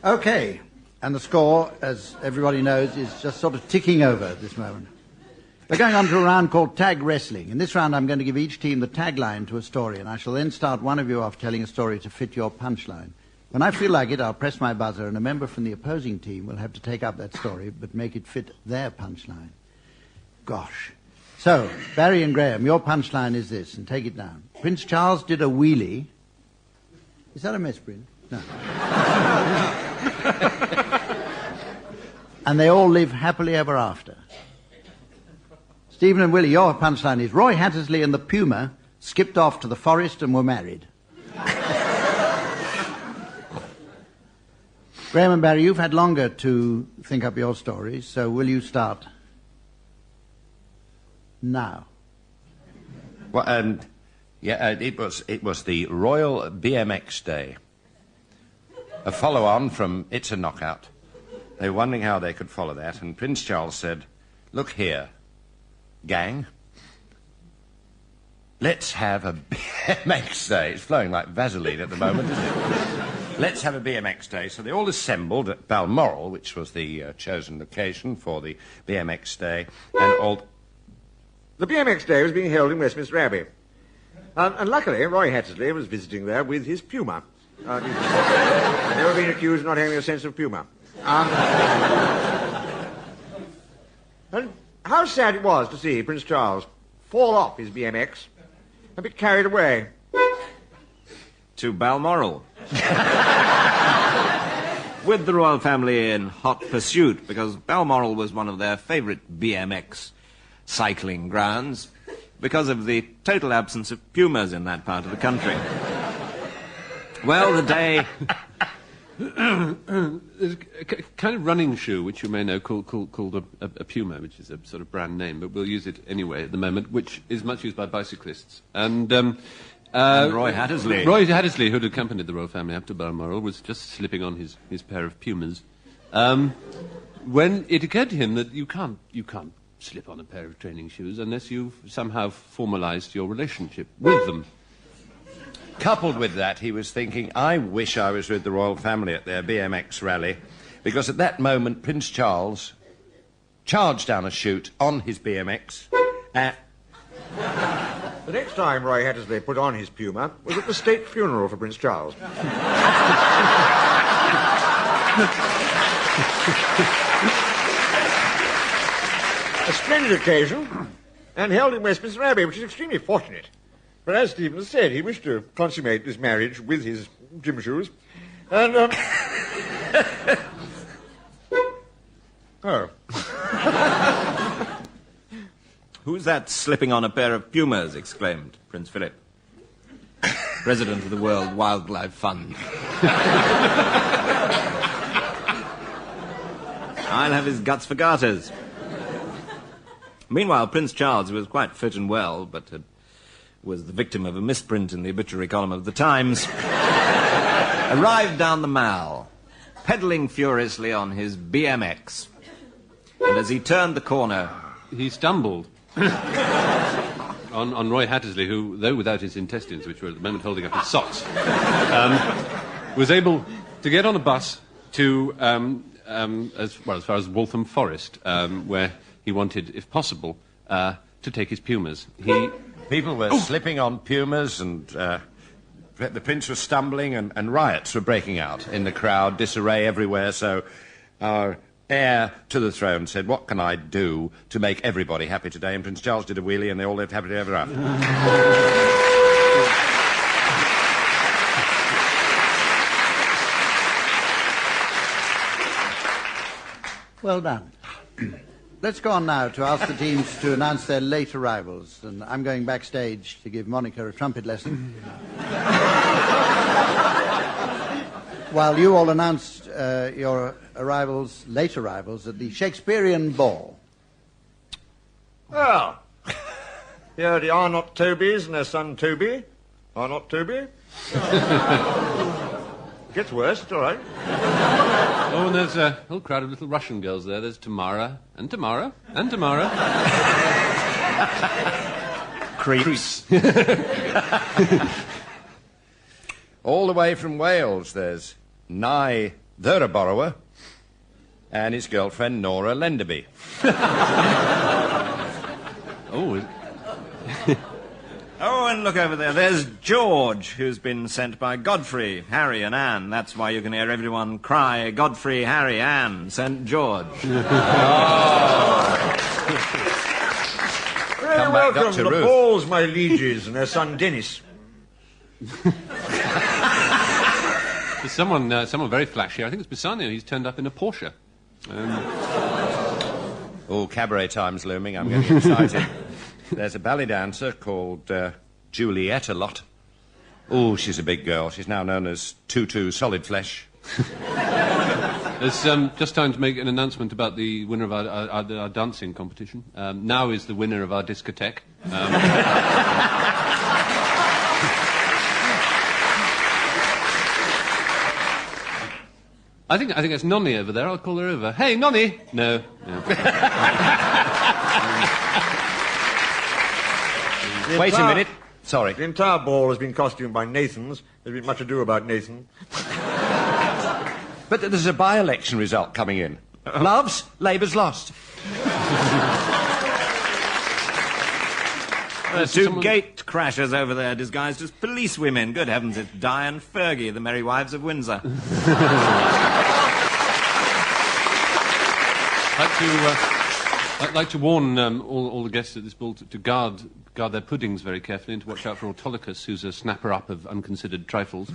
[SPEAKER 2] Okay, and the score, as everybody knows, is just sort of ticking over at this moment. We're going on to a round called Tag Wrestling. In this round, I'm going to give each team the tagline to a story, and I shall then start one of you off telling a story to fit your punchline. When I feel like it, I'll press my buzzer, and a member from the opposing team will have to take up that story, but make it fit their punchline. Gosh. So, Barry and Graeme, your punchline is this, and take it down. Prince Charles did a wheelie. Is that a misprint? No. And they all live happily ever after. Stephen and Willie, your punchline is Roy Hattersley and the Puma skipped off to the forest and were married. Graeme and Barry, you've had longer to think up your stories, so will you start now?
[SPEAKER 3] Well, it was the Royal BMX Day. A follow-on from It's a Knockout. They were wondering how they could follow that, and Prince Charles said, look here, gang, let's have a BMX Day. It's flowing like Vaseline at the moment, isn't it? let's have a BMX day. So they all assembled at Balmoral, which was the chosen location for the BMX day, and all...
[SPEAKER 4] The BMX day was being held in Westminster Abbey. And luckily, Roy Hattersley was visiting there with his puma. Never been accused of not having a sense of puma. And how sad it was to see Prince Charles fall off his BMX, a bit carried away.
[SPEAKER 5] To Balmoral. With the royal family in hot pursuit, because Balmoral was one of their favourite BMX cycling grounds, because of the total absence of pumas in that part of the country. Well, the day...
[SPEAKER 11] There's a kind of running shoe, which you may know, called a Puma, which is a sort of brand name, but we'll use it anyway at the moment, which is much used by bicyclists. And
[SPEAKER 5] Roy Hattersley.
[SPEAKER 11] Roy Hattersley, who'd accompanied the royal family up to Balmoral, was just slipping on his pair of Pumas. When it occurred to him that you can't slip on a pair of training shoes unless you've somehow formalised your relationship with them.
[SPEAKER 3] Coupled with that, he was thinking, I wish I was with the royal family at their BMX rally, because at that moment, Prince Charles charged down a chute on his BMX.
[SPEAKER 4] The next time Roy Hattersley put on his puma was at the state funeral for Prince Charles. A splendid occasion, and held in Westminster Abbey, which is extremely fortunate. But as Stephen has said, he wished to consummate this marriage with his gym shoes. And, Oh.
[SPEAKER 5] Who's that slipping on a pair of pumas? Exclaimed Prince Philip, President of the World Wildlife Fund. I'll have his guts for garters. Meanwhile, Prince Charles, who was quite fit and well, but was the victim of a misprint in the obituary column of the Times, arrived down the Mall, pedalling furiously on his BMX. And as he turned the corner,
[SPEAKER 11] he stumbled on Roy Hattersley, who, though without his intestines, which were at the moment holding up his socks, was able to get on a bus to as far as Waltham Forest, where he wanted, if possible, to take his pumas.
[SPEAKER 3] People were slipping on pumas, and the prince was stumbling, and riots were breaking out in the crowd, disarray everywhere. So our heir to the throne said, what can I do to make everybody happy today? And Prince Charles did a wheelie, and they all lived happily ever after.
[SPEAKER 2] Well done. Let's go on now to ask the teams to announce their late arrivals, and I'm going backstage to give Monica a trumpet lesson. While you all announced your late arrivals at the Shakespearean Ball.
[SPEAKER 4] Well, here are the Are-Not Tobys and their son Toby. Are-Not Toby? Gets worse, it's all right.
[SPEAKER 11] Oh, and there's a whole crowd of little Russian girls there. There's Tamara, and Tamara, and Tamara.
[SPEAKER 5] Creeps.
[SPEAKER 3] All the way from Wales, there's Nye the Borrower and his girlfriend Nora Lenderby.
[SPEAKER 11] Oh,
[SPEAKER 5] oh, and look over there. There's George, who's been sent by Godfrey, Harry, and Anne. That's why you can hear everyone cry, Godfrey, Harry, Anne, sent George.
[SPEAKER 4] Very welcome to the balls, my lieges, and their son Dennis.
[SPEAKER 11] There's someone very flashy. I think it's Bissano. He's turned up in a Porsche.
[SPEAKER 3] Oh, cabaret time's looming. I'm getting excited. There's a ballet dancer called Juliet a lot. Oh, she's a big girl. She's now known as Tutu Solid Flesh.
[SPEAKER 11] There's just time to make an announcement about the winner of our dancing competition. Now is the winner of our discotheque. I think it's Nonny over there. I'll call her over. Hey, Nonny! No.
[SPEAKER 3] Wait a minute. Sorry.
[SPEAKER 4] The entire ball has been costumed by Nathans. There's been much ado about Nathan.
[SPEAKER 3] But there's a by-election result coming in. Loves, Labour's lost.
[SPEAKER 5] Two gate crashers over there disguised as policewomen. Good heavens, it's Di and Fergie, the Merry Wives of Windsor.
[SPEAKER 11] I'd like to warn all the guests at this ball to guard their puddings very carefully and to watch out for Autolycus, who's a snapper-up of unconsidered trifles.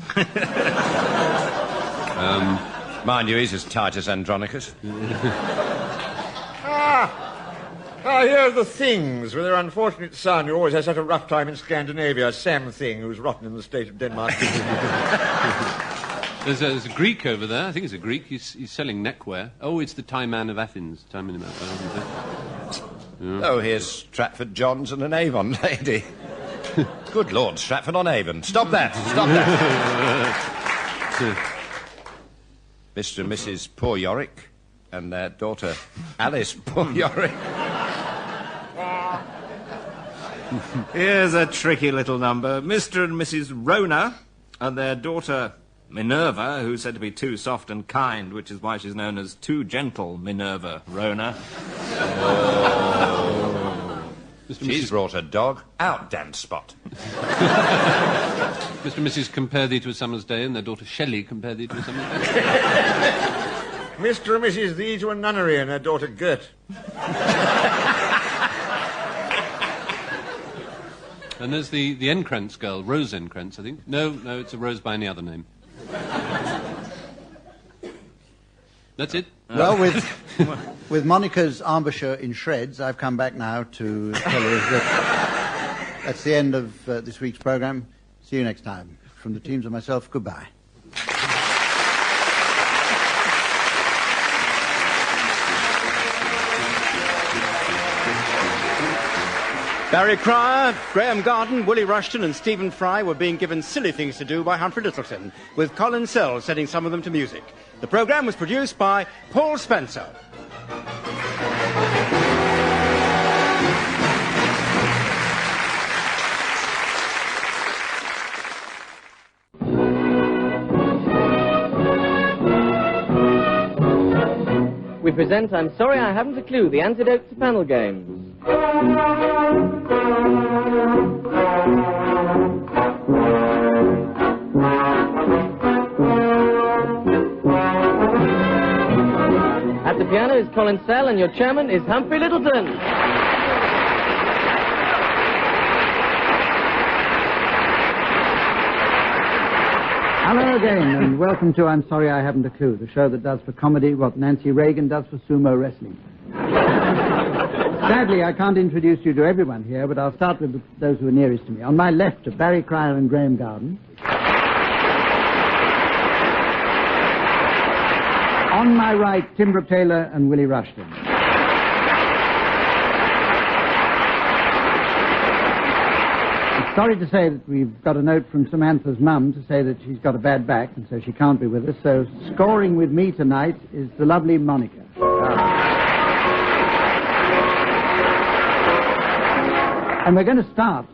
[SPEAKER 3] Mind you, he's as tight as Andronicus.
[SPEAKER 4] Here's the Things, with their unfortunate son, who always has such a rough time in Scandinavia, Sam Thing, who's rotten in the state of Denmark.
[SPEAKER 11] There's a Greek over there. I think it's a Greek. He's selling neckwear. Oh, it's the Tie Man of Athens.
[SPEAKER 3] Oh, here's Stratford Johns and an Avon lady. Good Lord, Stratford on Avon. Stop that. Stop that. Mr. and Mrs. Poor Yorick and their daughter Alice Poor Yorick.
[SPEAKER 5] Here's a tricky little number. Mr. and Mrs. Rona and their daughter Minerva, who's said to be too soft and kind, which is why she's known as Too Gentle Minerva Rona.
[SPEAKER 3] She's brought a dog. Out, damn spot.
[SPEAKER 11] Mr. and Mrs. Compare Thee to a Summer's Day, and their daughter Shelley Compare Thee to a Summer's Day.
[SPEAKER 4] Mr. and Mrs. Thee to a Nunnery and their daughter Gert.
[SPEAKER 11] And there's the Enkrantz girl, Rose Enkrantz, I think. No, it's a Rose by any other name. That's it.
[SPEAKER 2] Well, with Monica's embouchure in shreds, I've come back now to tell you that that's the end of this week's programme. See you next time. From the teams and myself, goodbye.
[SPEAKER 12] Barry Cryer, Graeme Garden, Willie Rushton and Stephen Fry were being given silly things to do by Humphrey Lyttleton, with Colin setting some of them to music. The programme was produced by Paul Spencer.
[SPEAKER 1] We present I'm Sorry I Haven't a Clue, the antidote to panel games. At the piano is Colin and your chairman is Humphrey Lyttleton.
[SPEAKER 2] Hello again, and welcome to I'm Sorry I Haven't a Clue, the show that does for comedy what Nancy Reagan does for sumo wrestling. Sadly, I can't introduce you to everyone here, but I'll start with those who are nearest to me. On my left are Barry Cryer and Graeme Garden. On my right, Brooke-Taylor and Willie Rushton. I'm sorry to say that we've got a note from Samantha's mum to say that she's got a bad back, and so she can't be with us. So scoring with me tonight is the lovely Monica. And we're going to start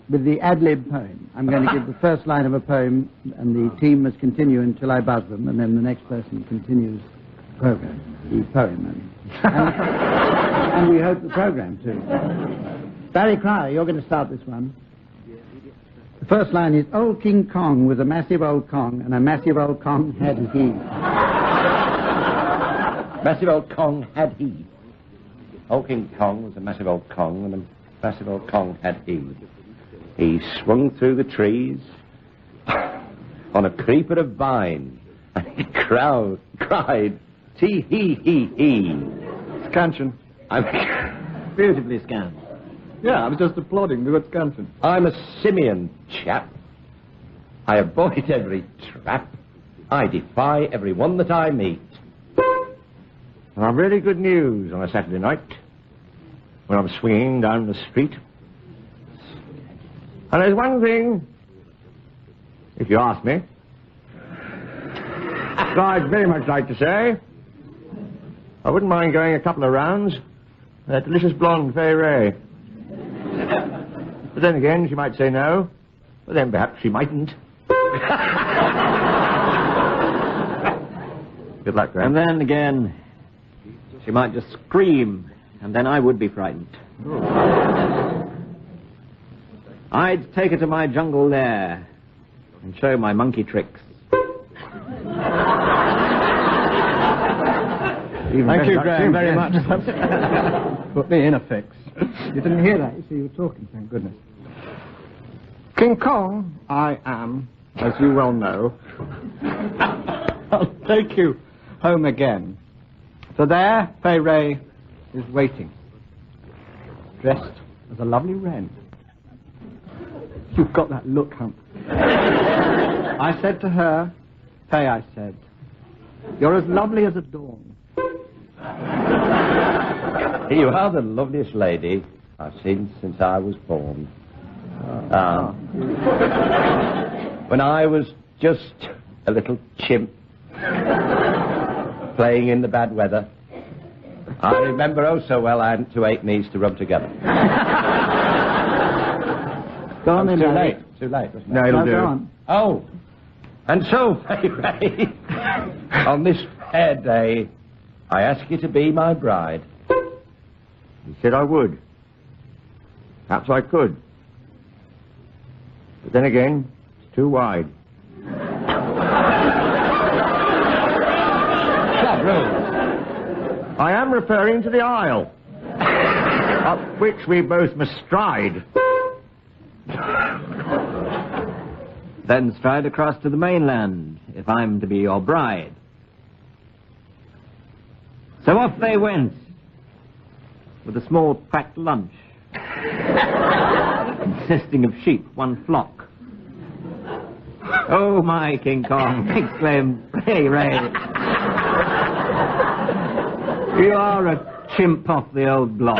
[SPEAKER 2] with the ad-lib poem. I'm going to give the first line of a poem, and the team must continue until I buzz them, and then the next person continues the program, the poem. And we hope the program, too. Barry Cryer, you're going to start this one. The first line is, Old King Kong was a massive old Kong, and a massive old Kong had he.
[SPEAKER 3] Massive old Kong had he. Old King Kong was a massive old Kong, and a massive old Kong had he. He swung through the trees on a creeper of vine, and he cried, tee-hee-hee-hee.
[SPEAKER 6] Scansion.
[SPEAKER 12] Beautifully scanned.
[SPEAKER 6] Yeah, I was just applauding the good scansion.
[SPEAKER 3] I'm a simian chap. I avoid every trap. I defy every one that I meet. I've really good news on a Saturday night when I'm swinging down the street. And there's one thing, if you ask me, that I'd very much like to say. I wouldn't mind going a couple of rounds with that delicious blonde Fay Ray. But then again, she might say no. But then perhaps she mightn't.
[SPEAKER 13] Good luck, Graeme.
[SPEAKER 14] And then again, she might just scream, and then I would be frightened. I'd take her to my jungle lair and show my monkey tricks.
[SPEAKER 13] Thank you, Graeme, very much.
[SPEAKER 6] Put me in a fix. You didn't hear that, you see, you were talking, thank goodness. King Kong, I am, as you well know. I'll take you home again. So there, Fay Ray is waiting, dressed as a lovely wren. You've got that look, Hump. I said to her, Fay, I said, you're as lovely as a dawn.
[SPEAKER 13] You are the loveliest lady I've seen since I was born. When I was just a little chimp playing in the bad weather, I remember oh so well I hadn't 2 8 knees to rub together.
[SPEAKER 14] Go on then,
[SPEAKER 13] too late, wasn't it?
[SPEAKER 6] No, it'll do.
[SPEAKER 14] Go on.
[SPEAKER 13] Oh, and so, Fay Ray, on this fair day, I ask you to be my bride.
[SPEAKER 14] You said I would. Perhaps I could. But then again, it's too wide. I am referring to the aisle, up which we both must stride. Then stride across to the mainland, if I'm to be your bride. So off they went, with a small packed lunch, consisting of sheep, 1 flock. Oh, my King Kong, exclaimed Fay Ray. You are a chimp off the old block.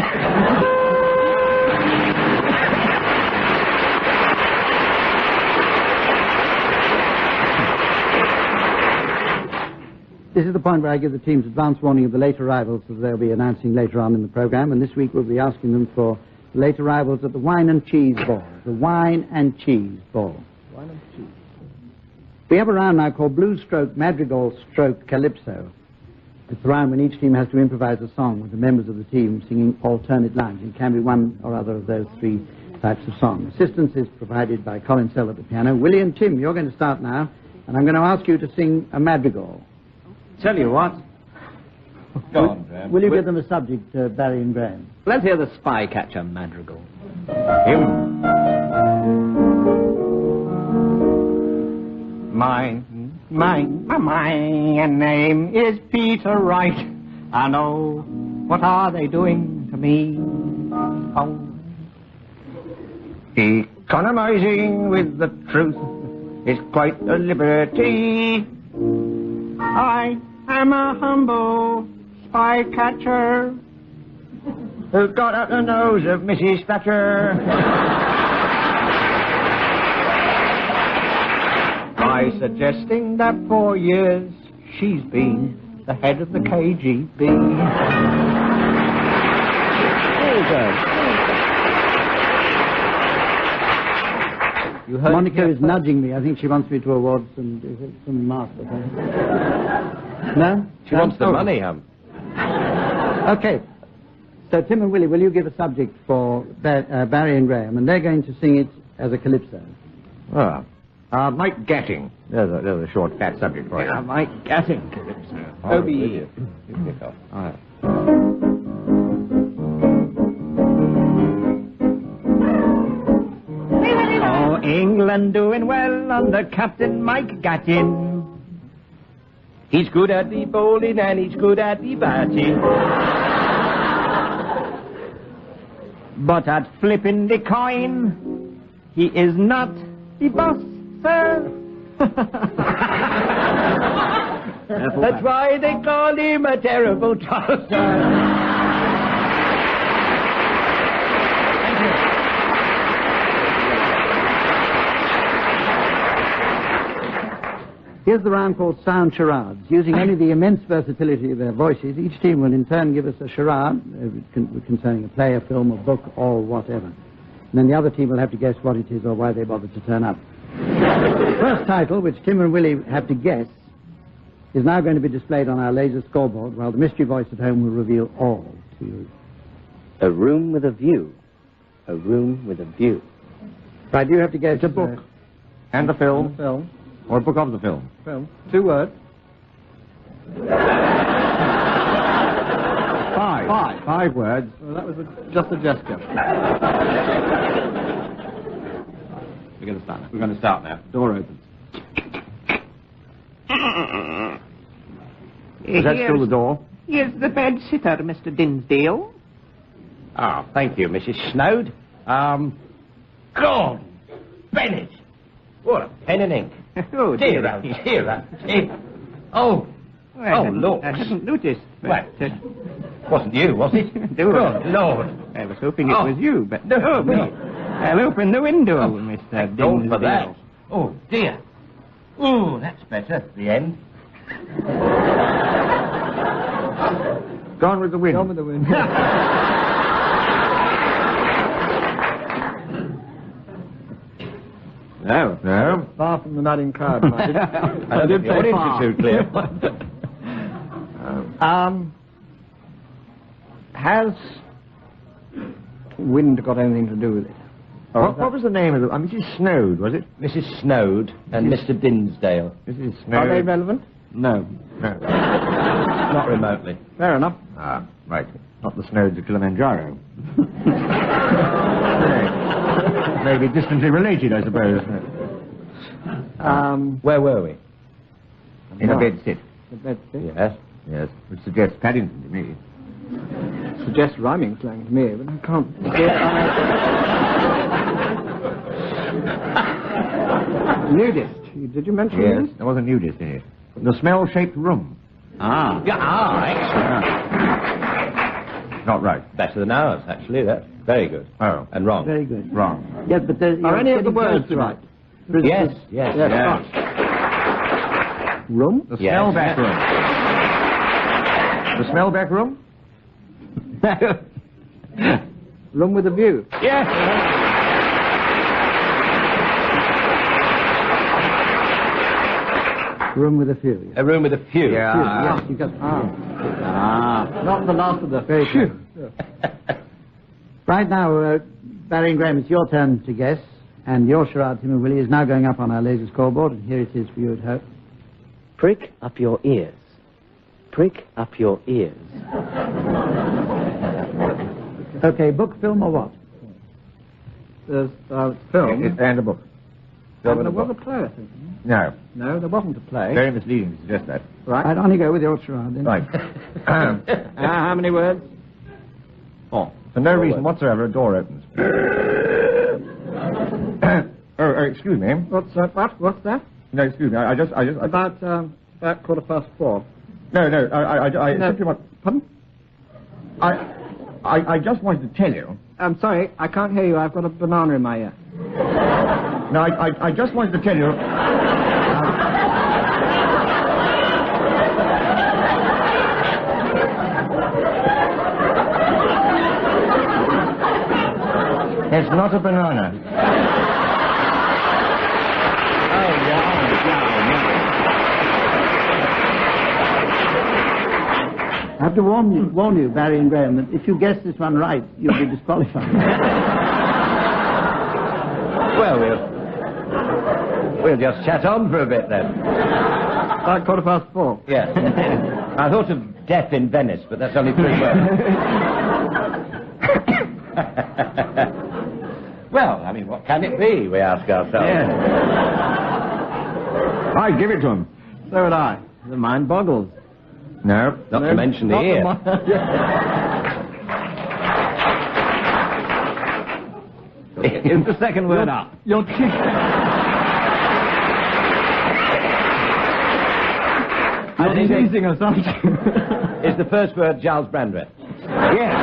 [SPEAKER 2] This is the point where I give the teams advance warning of the late arrivals that they'll be announcing later on in the programme, and this week we'll be asking them for late arrivals at the Wine and Cheese Ball. The Wine and Cheese Ball. Wine and Cheese. We have a round now called Blues Stroke, Madrigal Stroke, Calypso. It's the round when each team has to improvise a song with the members of the team singing alternate lines. It can be one or other of those 3 types of song. Assistance is provided by Colin Sell at the piano. Willie and Tim, you're going to start now, and I'm going to ask you to sing a madrigal.
[SPEAKER 14] Tell you what.
[SPEAKER 13] Go on, Graeme.
[SPEAKER 2] Will you give them a subject, Barry and Graeme?
[SPEAKER 14] Let's hear the Spycatcher madrigal.
[SPEAKER 6] My name is Peter Wright. I know, what are they doing to me? Oh. Economizing with the truth is quite a liberty. I am a humble spy-catcher who got up the nose of Mrs. Thatcher. By suggesting that for years she's been the head of the KGB.
[SPEAKER 2] You heard Monica is nudging me. I think she wants me to award some marks. No?
[SPEAKER 13] She wants the money,
[SPEAKER 2] Okay. So Tim and Willie, will you give a subject for Barry and Graeme? And they're going to sing it as a calypso.
[SPEAKER 14] Mike Gatting. There's a short, fat subject for you. Mike Gatting calypso.
[SPEAKER 13] Oh,
[SPEAKER 14] Oh, England doing well under Captain Mike Gatting. He's good at the bowling and he's good at the batting. But at flipping the coin, he is not the boss, sir. That's why they call him a terrible tosser.
[SPEAKER 2] Here's the round called Sound Charades. Using only the immense versatility of their voices, each team will in turn give us a charade concerning a play, a film, a book, or whatever. And then the other team will have to guess what it is or why they bothered to turn up. The first title, which Tim and Willie have to guess,
[SPEAKER 15] is now going to be displayed on our laser scoreboard, while the mystery voice at home will reveal all to you.
[SPEAKER 14] A room with a view. A room with a view.
[SPEAKER 15] Right, you have to guess...
[SPEAKER 16] It's a book. And a film.
[SPEAKER 15] And a film.
[SPEAKER 16] Or a book of the film.
[SPEAKER 15] Film. 2 words.
[SPEAKER 16] 5. 5 words.
[SPEAKER 15] Well, that was just a gesture.
[SPEAKER 16] We're going to start now. We're going to start now. Door opens. Is that still the door?
[SPEAKER 17] Here's the bed sitter, Mr. Dinsdale.
[SPEAKER 13] Ah, thank you, Mrs. Snowd. God, Bennett. What a pen and ink.
[SPEAKER 17] Oh, dear.
[SPEAKER 13] Dear. Oh, look.
[SPEAKER 17] I hadn't noticed.
[SPEAKER 13] Well, wasn't you, was it? Good Lord.
[SPEAKER 17] I was hoping it was you, but... No, me. I'll open the window, Mr.
[SPEAKER 13] Don't for
[SPEAKER 17] Dinsdale.
[SPEAKER 13] that. Oh, dear. Oh, that's better. The end.
[SPEAKER 16] Gone with the wind.
[SPEAKER 15] Gone with the wind.
[SPEAKER 16] No.
[SPEAKER 15] Far from the nodding crowd.
[SPEAKER 13] I did say far. Too clear.
[SPEAKER 15] Has wind got anything to do with it?
[SPEAKER 16] What was the name of the... Mrs. Snowd, was it?
[SPEAKER 13] Mrs. Snowd and Mr. Dinsdale.
[SPEAKER 16] Mrs. Snowd.
[SPEAKER 15] Are they relevant?
[SPEAKER 16] No.
[SPEAKER 13] Not remotely.
[SPEAKER 15] Fair enough.
[SPEAKER 16] Ah, right. Not the Snowds of Kilimanjaro. Maybe distantly related, I suppose.
[SPEAKER 13] Where were we?
[SPEAKER 16] In a bedsit.
[SPEAKER 15] The bedsit?
[SPEAKER 16] Yes. Which suggests Paddington to me.
[SPEAKER 15] Suggests rhyming slang to me, but I can't. Nudist. Did you mention
[SPEAKER 16] Yes, there was a nudist in it. The smell-shaped room.
[SPEAKER 13] Excellent.
[SPEAKER 16] Not right.
[SPEAKER 13] Better than ours, actually. That's very good.
[SPEAKER 16] Oh.
[SPEAKER 13] And wrong.
[SPEAKER 15] Very good.
[SPEAKER 16] Wrong.
[SPEAKER 15] Yes, but are any of the words right?
[SPEAKER 13] Yes.
[SPEAKER 15] Room?
[SPEAKER 16] The smell-back room. The smell-back room?
[SPEAKER 15] Room with a view.
[SPEAKER 13] Yes.
[SPEAKER 15] Room with a view.
[SPEAKER 13] A room with a few.
[SPEAKER 15] Yes, you got... Not the last of the very few. Right now, Barry and Graeme, it's your turn to guess, and your charade, Tim and Willie, is now going up on our laser scoreboard, and here it is for you at home.
[SPEAKER 14] Prick up your ears. Prick up your ears.
[SPEAKER 15] Okay, book, film, or what? There's film.
[SPEAKER 16] And a book.
[SPEAKER 15] There was a play, I think.
[SPEAKER 16] No.
[SPEAKER 15] No, there wasn't a play.
[SPEAKER 16] Very misleading to suggest that.
[SPEAKER 15] Right, on you go with your charade, then.
[SPEAKER 16] Right.
[SPEAKER 15] How many words?
[SPEAKER 16] 4. For no reason whatsoever, a door opens. Excuse me.
[SPEAKER 15] What's that? What's that?
[SPEAKER 16] No, excuse me. I just...
[SPEAKER 15] About 4:15.
[SPEAKER 16] No, I simply want...
[SPEAKER 15] Pardon?
[SPEAKER 16] I just wanted to tell you...
[SPEAKER 15] I'm sorry, I can't hear you. I've got a banana in my ear.
[SPEAKER 16] No, I just wanted to tell you... It's not a banana.
[SPEAKER 15] I have to warn you, Barry and Graeme, that if you guess this one right, you'll be disqualified.
[SPEAKER 13] Well, we'll just chat on for a bit then.
[SPEAKER 15] About 4:15.
[SPEAKER 13] Yes. I thought of death in Venice, but that's only 3 words. Well, I mean, what can it be, we ask ourselves.
[SPEAKER 16] Yeah. I'd give it to him.
[SPEAKER 15] So would I. The mind boggles.
[SPEAKER 16] No.
[SPEAKER 13] Not to mention the ear.
[SPEAKER 14] Is the second word up?
[SPEAKER 15] Your teeth. I'm teasing us, aren't you?
[SPEAKER 13] Is the first word Giles Brandreth?
[SPEAKER 16] Yes.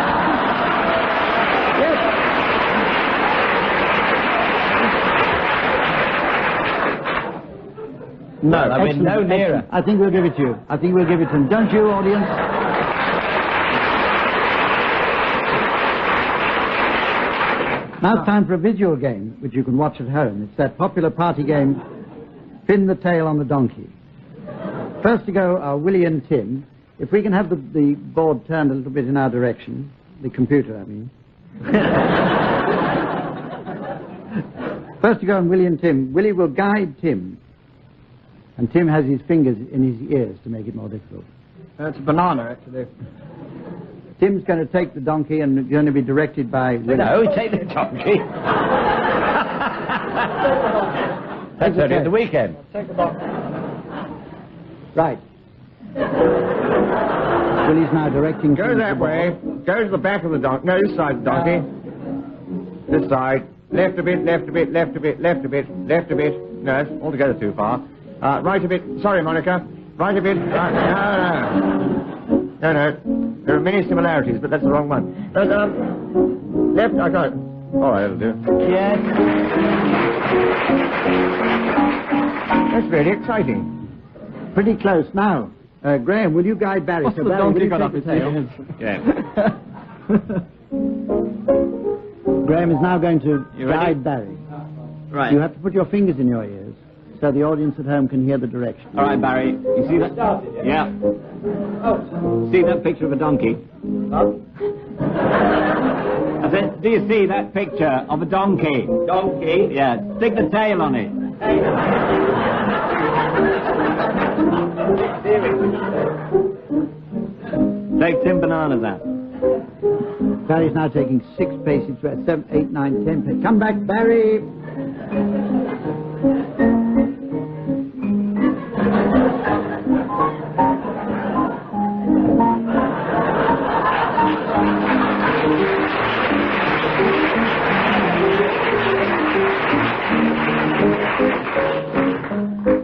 [SPEAKER 13] No, I mean, no nearer.
[SPEAKER 15] I think we'll give it to you. I think we'll give it to him. Don't you, audience? Now it's time for a visual game, which you can watch at home. It's that popular party game, Pin the Tail on the Donkey. First to go are Willie and Tim. If we can have the board turned a little bit in our direction, the computer, I mean. First to go on Willie and Tim. Willie will guide Tim. And Tim has his fingers in his ears to make it more difficult.
[SPEAKER 6] It's a banana, actually.
[SPEAKER 15] Tim's going to take the donkey and going to be directed by Willie.
[SPEAKER 14] No, take the donkey. That's only at the weekend.
[SPEAKER 6] Take the donkey.
[SPEAKER 15] Right. Willie's now directing...
[SPEAKER 4] Go that way. Go to the back of the donkey. No, this side of the donkey. This side. Left a bit, left a bit, left a bit, left a bit, left a bit. No, it's altogether too far. Right a bit. Sorry, Monica. Right a bit. Right. No. There are many similarities, but that's the wrong one. Left, I got it. All right, that'll do.
[SPEAKER 15] Yes.
[SPEAKER 4] That's really exciting.
[SPEAKER 15] Pretty close. Now, Graeme, will you guide Barry?
[SPEAKER 6] What's
[SPEAKER 15] so
[SPEAKER 6] the
[SPEAKER 15] Barry,
[SPEAKER 6] donkey
[SPEAKER 15] will you
[SPEAKER 6] got
[SPEAKER 15] take
[SPEAKER 6] up
[SPEAKER 15] the
[SPEAKER 6] his
[SPEAKER 15] tail?
[SPEAKER 6] tail?
[SPEAKER 15] Graeme is now going to
[SPEAKER 5] You ready?
[SPEAKER 15] guide Barry.
[SPEAKER 5] Right.
[SPEAKER 15] You have to put your fingers in your ears so the audience at home can hear the direction.
[SPEAKER 5] All right, Barry. You see that? Yeah. See that picture of a donkey? I said, do you see that picture of a donkey? Donkey? Yeah. Stick the tail on it. Take 10 bananas out.
[SPEAKER 15] Barry's now taking 6 paces, 7, 8, 9, 10 paces. Come back, Barry!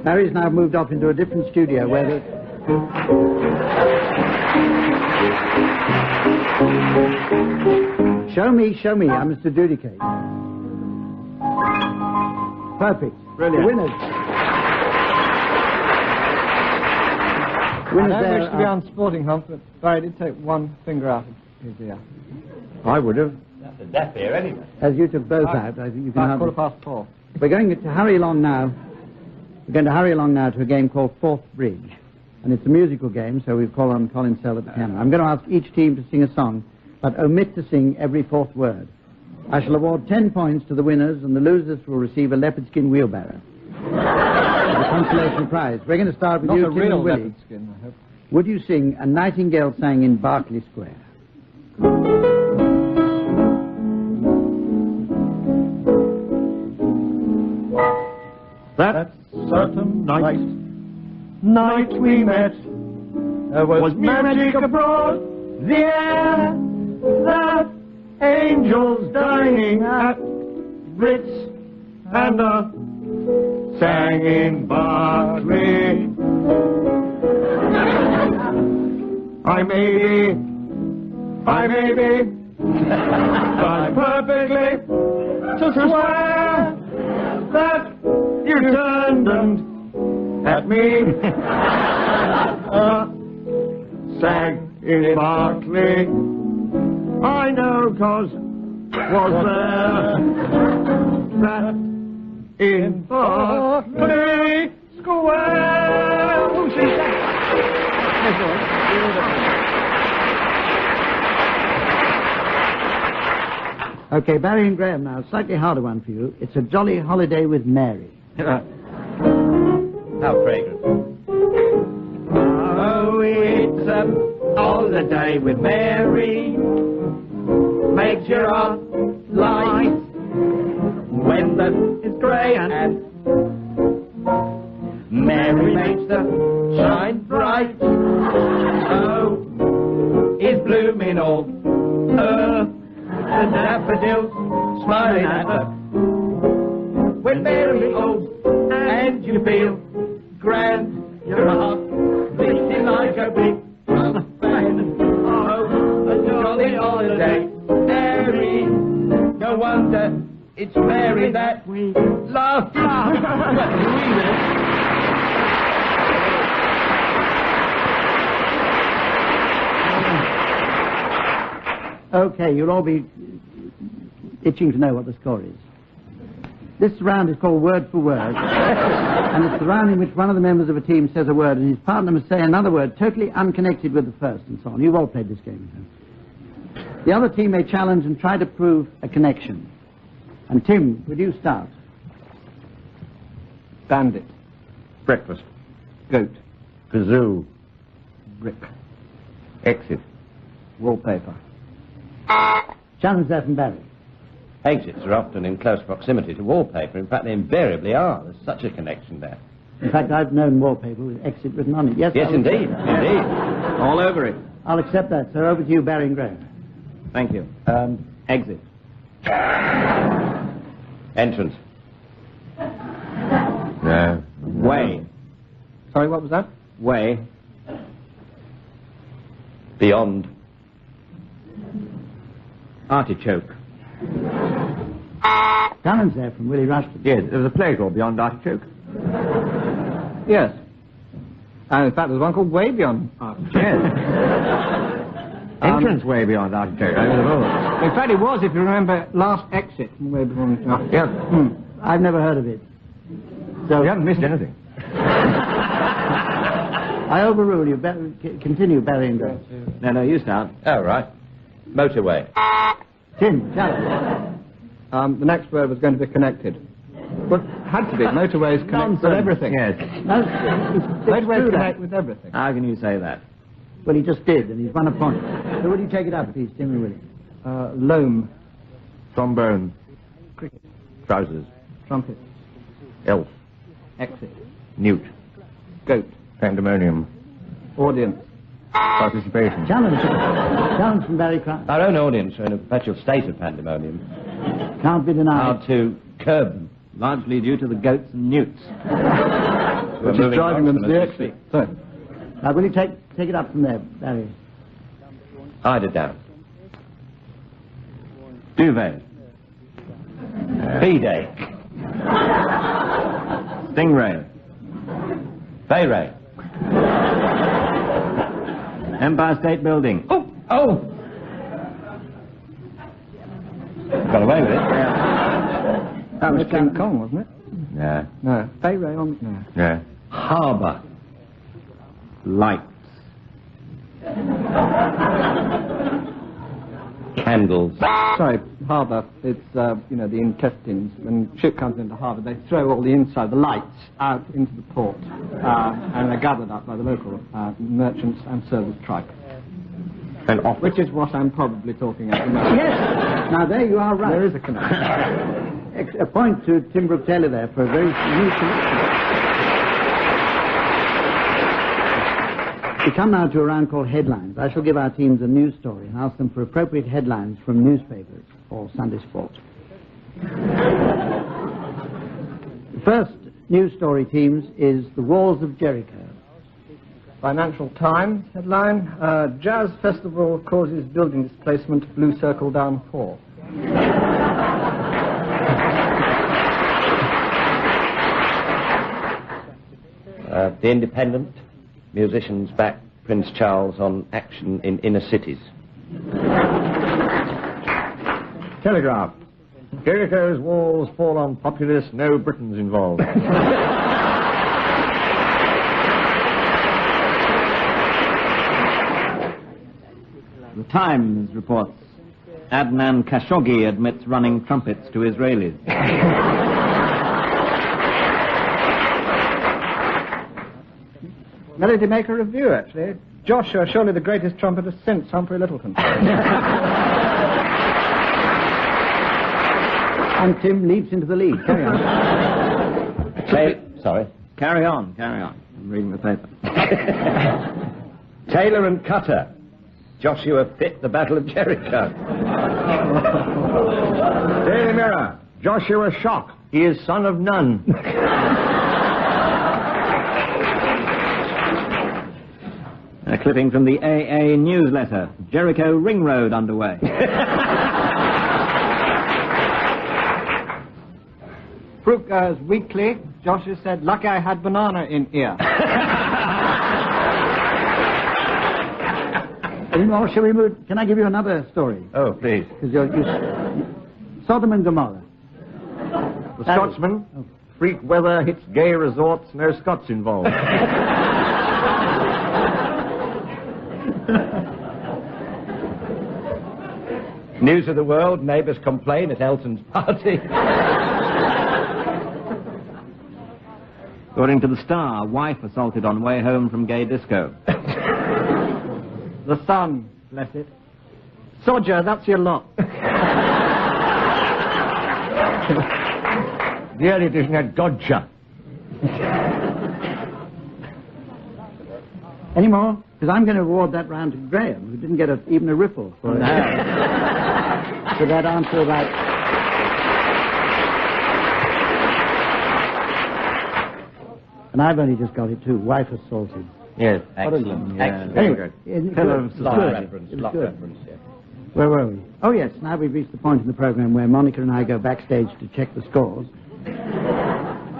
[SPEAKER 15] Barry's now moved off into a different studio where the... Show me, I must adjudicate. Perfect.
[SPEAKER 6] Brilliant.
[SPEAKER 15] The winners.
[SPEAKER 6] I don't wish to be unsporting, Hump, but Barry did take one finger out of his ear.
[SPEAKER 4] I would have.
[SPEAKER 14] That's a deaf ear, anyway.
[SPEAKER 15] As you took both out, I think you can
[SPEAKER 6] About
[SPEAKER 15] hardly...
[SPEAKER 6] 4:15.
[SPEAKER 15] We're going to hurry along now. We're going to hurry along now to a game called Fourth Bridge. And it's a musical game, so we'll call on Colin Sell at the piano. I'm going to ask each team to sing a song, but omit to sing every fourth word. I shall award 10 points to the winners, and the losers will receive a leopard skin wheelbarrow. The consolation prize. We're going to start with
[SPEAKER 6] Not
[SPEAKER 15] you,
[SPEAKER 6] a
[SPEAKER 15] Tim
[SPEAKER 6] real
[SPEAKER 15] and Willie.
[SPEAKER 6] leopard skin, I hope.
[SPEAKER 15] Would you sing A Nightingale Sang in Berkeley Square?
[SPEAKER 8] That certain night we met, was magic abroad, the air, the angels dining at Ritz, and sang in Berkeley. I may be, but perfectly to swear that you turned and at me, sang in Berkeley. I know, 'cause was there that in Berkeley Square. Oh, she
[SPEAKER 15] Okay, Barry and Graeme now. Slightly harder one for you. It's A Jolly Holiday with Mary.
[SPEAKER 14] How fragrant. Oh, it's a holiday with Mary. Makes your heart light when the is grey and Mary makes the shine bright. So is blooming all earth. The daffodils smiling at her. When Mary holds and you feel grand, your heart beating like a big fan. Oh, a jolly holiday, Mary. No wonder it's Mary that we love.
[SPEAKER 15] Okay, you'll all be itching to know what the score is. This round is called Word for Word. And it's the round in which one of the members of a team says a word and his partner must say another word totally unconnected with the first, and so on. You've all played this game. The other team may challenge and try to prove a connection. And Tim, would you start?
[SPEAKER 16] Bandit. Breakfast.
[SPEAKER 15] Goat.
[SPEAKER 16] Kazoo.
[SPEAKER 15] Brick.
[SPEAKER 16] Exit.
[SPEAKER 12] Wallpaper.
[SPEAKER 15] Challenge there from Barry.
[SPEAKER 3] Exits are often in close proximity to wallpaper. In fact, they invariably are. There's such a connection there.
[SPEAKER 15] In fact, I've known wallpaper with exit written on it. Yes,
[SPEAKER 3] Yes, indeed. Indeed.
[SPEAKER 12] All over it.
[SPEAKER 15] I'll accept that, sir. Over to you, Barry and Graeme.
[SPEAKER 12] Thank you. Exit.
[SPEAKER 3] Entrance.
[SPEAKER 16] No.
[SPEAKER 12] Way.
[SPEAKER 6] Sorry, what was that?
[SPEAKER 12] Way.
[SPEAKER 3] Beyond.
[SPEAKER 12] Artichoke.
[SPEAKER 15] Challenge there from Willie Rushton.
[SPEAKER 16] Yes, there was a play called Beyond Artichoke.
[SPEAKER 6] Yes. And in fact, there's one called Way Beyond Artichoke.
[SPEAKER 16] Yes. Entrance Way Beyond Artichoke. I would have thought.
[SPEAKER 6] In fact, it was, if you remember, last exit from Way Beyond Artichoke.
[SPEAKER 16] Yeah.
[SPEAKER 15] I've never heard of it. So
[SPEAKER 16] You haven't missed anything.
[SPEAKER 15] I overrule you. Continue, Barry and Graeme.
[SPEAKER 12] No, you start.
[SPEAKER 3] Oh, right. Motorway.
[SPEAKER 15] Tim, challenge.
[SPEAKER 6] The next word was going to be connected. But had to be. Motorways connect with everything.
[SPEAKER 16] Yes.
[SPEAKER 15] No,
[SPEAKER 6] Motorways connect with everything.
[SPEAKER 12] How can you say that?
[SPEAKER 15] Well, he just did, and he's won a point. So will you take it up, please, Tim and Willie?
[SPEAKER 6] Loam.
[SPEAKER 16] Trombone.
[SPEAKER 6] Cricket.
[SPEAKER 16] Trousers.
[SPEAKER 6] Trumpet.
[SPEAKER 16] Elf.
[SPEAKER 6] Exit.
[SPEAKER 16] Newt.
[SPEAKER 6] Goat.
[SPEAKER 16] Pandemonium.
[SPEAKER 6] Audience.
[SPEAKER 16] Participation.
[SPEAKER 15] Challenge. Challenge from Barry Crime.
[SPEAKER 3] Our own audience are in a perpetual state of pandemonium.
[SPEAKER 15] Can't be
[SPEAKER 3] How
[SPEAKER 15] denied.
[SPEAKER 3] to curb them.
[SPEAKER 12] Largely due to the goats and newts.
[SPEAKER 6] Which is driving them to the exit. So,
[SPEAKER 15] Now, will you take it up from there, Barry?
[SPEAKER 3] Eider down.
[SPEAKER 12] Duvet.
[SPEAKER 3] B-Day.
[SPEAKER 12] Stingray.
[SPEAKER 3] Bay Ray.
[SPEAKER 12] Empire State Building.
[SPEAKER 3] Oh! Got away with it.
[SPEAKER 6] that was King Kong, wasn't it?
[SPEAKER 3] Yeah.
[SPEAKER 6] No. Bay Ray on. No.
[SPEAKER 16] Yeah.
[SPEAKER 3] Harbour.
[SPEAKER 12] Lights.
[SPEAKER 3] Candles.
[SPEAKER 6] Sorry, harbour. It's, the intestines. When a ship comes into harbour, they throw all the inside, the lights, out into the port. And they're gathered up by the local merchants and service tribe.
[SPEAKER 16] And off.
[SPEAKER 6] Which is what I'm probably talking about.
[SPEAKER 15] Yes. Now, there you are right.
[SPEAKER 6] There is a connection.
[SPEAKER 15] A point to Tim Brooke-Taylor there for a very new connection. We come now to a round called Headlines. I shall give our teams a news story and ask them for appropriate headlines from newspapers or Sunday sport. The first news story, teams, is The Walls of Jericho.
[SPEAKER 6] Financial Times headline, Jazz Festival causes building displacement, Blue Circle down 4.
[SPEAKER 3] The Independent. Musicians back Prince Charles on action in inner cities.
[SPEAKER 16] Telegraph. Jericho's walls fall on populace, no Britons involved.
[SPEAKER 12] The Times reports Adnan Khashoggi admits running trumpets to Israelis.
[SPEAKER 6] Ready to make a review, actually. Joshua, surely the greatest trumpeter since Humphrey Lyttleton.
[SPEAKER 15] And Tim leaps into the lead. Carry on.
[SPEAKER 3] Sorry.
[SPEAKER 12] Carry on. I'm reading the paper.
[SPEAKER 3] Taylor and Cutter. Joshua fit the Battle of Jericho.
[SPEAKER 16] Daily Mirror. Joshua shock. He is son of none.
[SPEAKER 12] A clipping from the AA newsletter. Jericho Ring Road underway.
[SPEAKER 6] Brooke's Weekly. Joshua said, lucky I had banana in ear.
[SPEAKER 15] Shall we move? Can I give you another story?
[SPEAKER 16] Oh, please.
[SPEAKER 15] Because Sodom and Gomorrah.
[SPEAKER 16] The Scotsman. freak weather, hits gay resorts, no Scots involved.
[SPEAKER 13] News of the world, neighbours complain at Elton's party.
[SPEAKER 17] According to the Star, wife assaulted on way home from gay disco.
[SPEAKER 15] The Sun, bless it. Sodger, that's your lot.
[SPEAKER 16] The early edition had Dodger.
[SPEAKER 15] Any more? Because I'm going to award that round to Graeme, who didn't get even a ripple for it. So that answer about... And I've only just got it too. Wife assaulted.
[SPEAKER 16] Yes,
[SPEAKER 13] excellent.
[SPEAKER 16] Yeah.
[SPEAKER 13] Excellent.
[SPEAKER 15] Anyway,
[SPEAKER 13] Slot reference, yeah.
[SPEAKER 15] Where were we? Oh, yes, now we've reached the point in the programme where Monica and I go backstage to check the scores,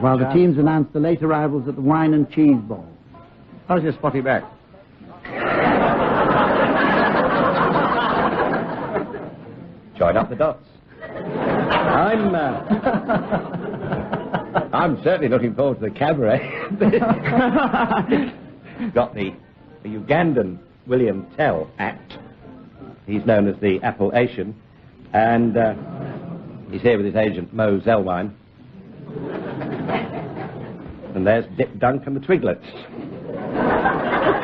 [SPEAKER 15] while the teams announce the late arrivals at the Wine and Cheese Ball.
[SPEAKER 16] How's your spotty back?
[SPEAKER 13] Join up the dots. I'm certainly looking forward to the cabaret. Got the Ugandan William Tell act. He's known as the Apple Asian, and he's here with his agent Mo Zellwine. And there's Dick Dunk and the Twiglets.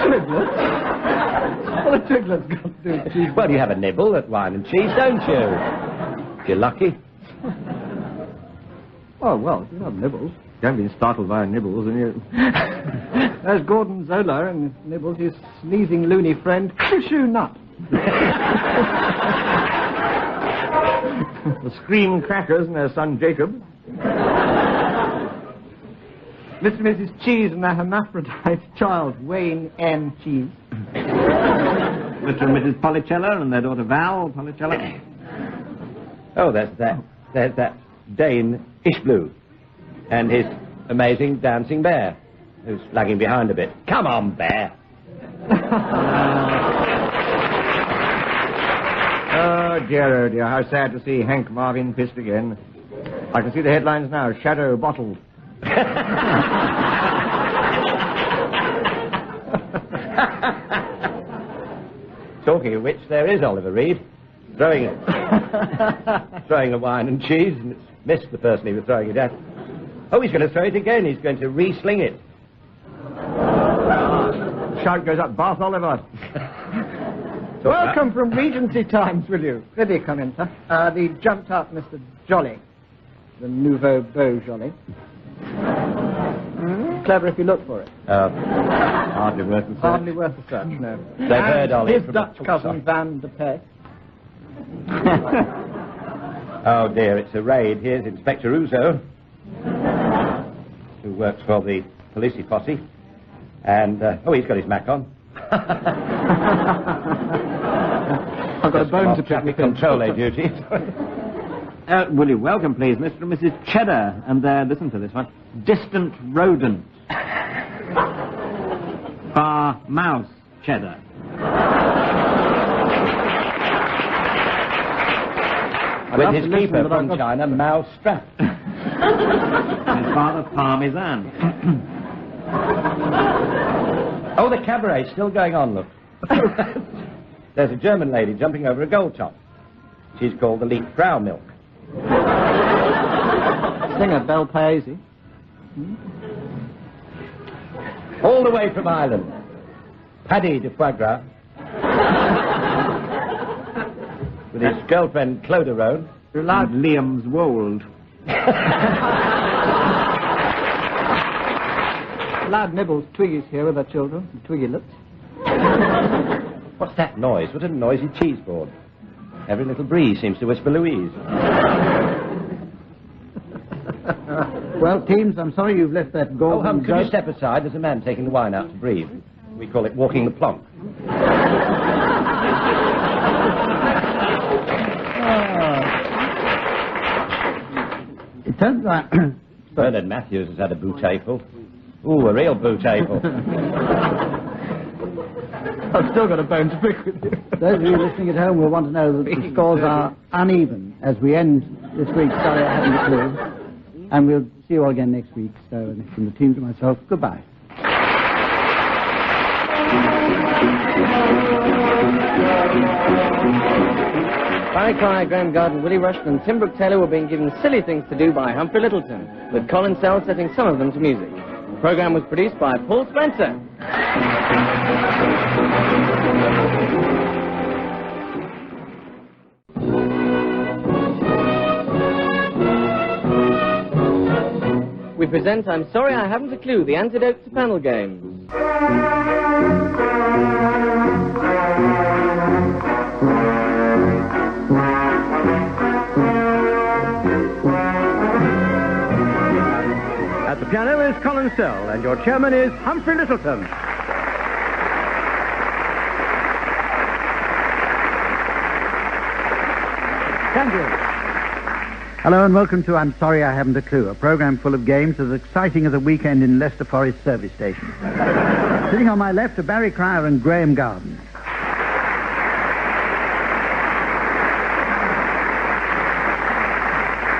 [SPEAKER 15] Twiglets? What have Twiglets got to do with cheese?
[SPEAKER 13] Well, you have a nibble at Wine and Cheese, don't you? If you're lucky.
[SPEAKER 6] Oh, well, if you have nibbles. You haven't been startled by nibbles, and you... There's Gordon Zola and Nibbles, his sneezing loony friend, Shoo Nut.
[SPEAKER 16] The Scream Crackers and their son Jacob.
[SPEAKER 6] Mr. and Mrs. Cheese and their hermaphrodite child, Wayne M. Cheese.
[SPEAKER 17] Mr. and Mrs. Policella and their daughter Val Policella.
[SPEAKER 13] Oh, there's that Dane Ishblue and his amazing dancing bear, who's lagging behind a bit. Come on, bear.
[SPEAKER 16] Oh, dear, how sad to see Hank Marvin pissed again. I can see the headlines now, Shadow Bottled.
[SPEAKER 13] Talking of which, there is Oliver Reed, throwing a Wine and Cheese, and it's missed the person he was throwing it at. Oh, he's going to throw it again. He's going to re-sling it.
[SPEAKER 16] Shout goes up, Bath Oliver.
[SPEAKER 6] Welcome from Regency Times, will you? Ready, come in, sir. The jumped-up Mr. Jolly. The nouveau beau Jolly. Clever if you look for it.
[SPEAKER 13] Hardly worth the search.
[SPEAKER 6] Hardly worth the search, no.
[SPEAKER 13] They've heard Ollie
[SPEAKER 6] his
[SPEAKER 13] from
[SPEAKER 6] Dutch
[SPEAKER 13] the
[SPEAKER 6] cousin,
[SPEAKER 13] outside.
[SPEAKER 6] Van de Pet.
[SPEAKER 13] Oh, dear, it's a raid. Here's Inspector Uzo, who works for the police posse. And, he's got his Mac on.
[SPEAKER 6] I've got a bone to pick
[SPEAKER 13] traffic
[SPEAKER 6] with him.
[SPEAKER 13] control duty.
[SPEAKER 17] Will you welcome, please, Mr. and Mrs. Cheddar, and listen to this one, Distant Rodent. Bar Mouse Cheddar.
[SPEAKER 13] With his keeper from China, Mao Strap.
[SPEAKER 17] His father, Parmesan.
[SPEAKER 13] Oh, the cabaret's still going on, look. There's a German lady jumping over a gold top. She's called the Leek Brow Milk.
[SPEAKER 6] Singer Bel Paese.
[SPEAKER 13] All the way from Ireland. Paddy de Foie Gras. With his girlfriend, Cloderone.
[SPEAKER 17] Liam's Wold.
[SPEAKER 6] Lad Nibbles, Twiggy's here with her children, Twiggylets.
[SPEAKER 13] What's that noise? What a noisy cheese board. Every little breeze seems to whisper Louise.
[SPEAKER 15] Well, teams, I'm sorry you've left that
[SPEAKER 13] Oh,
[SPEAKER 15] Gordon...
[SPEAKER 13] could you step aside? There's a man taking the wine out to breathe. We call it walking the plonk.
[SPEAKER 15] It turns out...
[SPEAKER 13] Bernard Matthews has had a bootayful. Ooh, a real bootayful.
[SPEAKER 6] I've still got a bone to pick with you.
[SPEAKER 15] Those of you listening at home will want to know that the scores are uneven as we end this week's Sorry I Haven't a Clue. And we'll see you all again next week. So, from the team to myself, goodbye.
[SPEAKER 1] Barry Cry, Graeme Garden, Willie Rushton and Tim Brooke-Taylor were being given silly things to do by Humphrey Lyttleton, with Colin setting some of them to music. The programme was produced by Paul Spencer. We present I'm Sorry I Haven't a Clue, the antidote to panel games.
[SPEAKER 12] At the piano is Colin Sell, and your chairman is Humphrey Lyttleton.
[SPEAKER 15] Thank you. Hello and welcome to I'm Sorry I Haven't a Clue, a programme full of games as exciting as a weekend in Leicester Forest service station. Sitting on my left are Barry Cryer and Graeme Garden.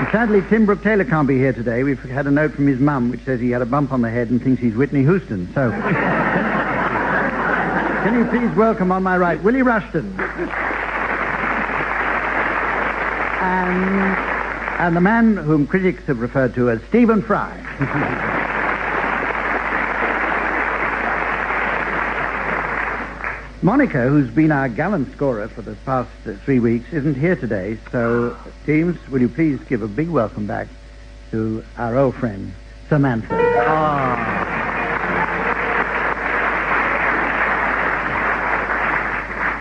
[SPEAKER 15] And sadly, Tim Brooke-Taylor can't be here today. We've had a note from his mum which says he had a bump on the head and thinks he's Whitney Houston. So, can you please welcome on my right Willie Rushton. And the man whom critics have referred to as Stephen Fry. Monica, who's been our gallant scorer for the past 3 weeks, isn't here today, so teams, will you please give a big welcome back to our old friend, Samantha.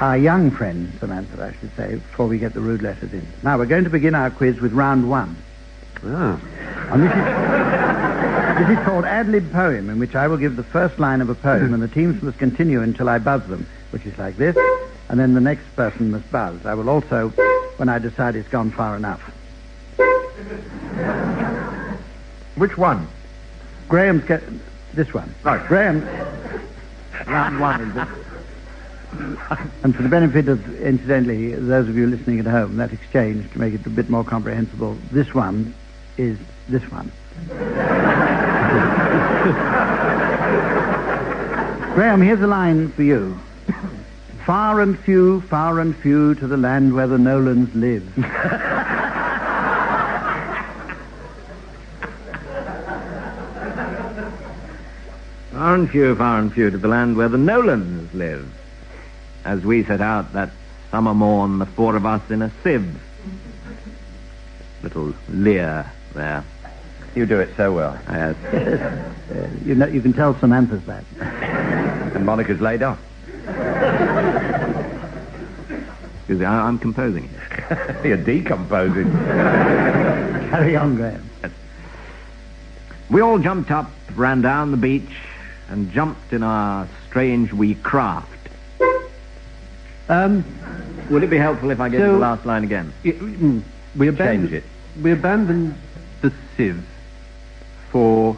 [SPEAKER 15] Our young friend, Samantha, I should say, before we get the rude letters in. Now, we're going to begin our quiz with round one. And this is called Ad-Lib Poem, in which I will give the first line of a poem, and the teams must continue until I buzz them, which is like this, and then the next person must buzz. I will also, when I decide it's gone far enough.
[SPEAKER 16] Which one?
[SPEAKER 15] Graham's this one.
[SPEAKER 16] Right.
[SPEAKER 15] Graeme.
[SPEAKER 16] Round one, is it?
[SPEAKER 15] And for the benefit of, incidentally, those of you listening at home, that exchange, to make it a bit more comprehensible, this one is this one. Graeme, here's a line for you. Far and few to the land where the Nolans live.
[SPEAKER 17] Far and few to the land where the Nolans live. As we set out that summer morn, the four of us in a sieve. Little leer there.
[SPEAKER 16] You do it so well.
[SPEAKER 17] Yes.
[SPEAKER 15] You know, you can tell Samantha's back.
[SPEAKER 16] And Monica's laid off.
[SPEAKER 17] Excuse me, I'm composing it.
[SPEAKER 16] You're decomposing.
[SPEAKER 15] Carry on, Graeme.
[SPEAKER 17] We all jumped up, ran down the beach, and jumped in our strange wee craft. Would it be helpful if I gave you the last line again?
[SPEAKER 11] We abandoned the sieve for...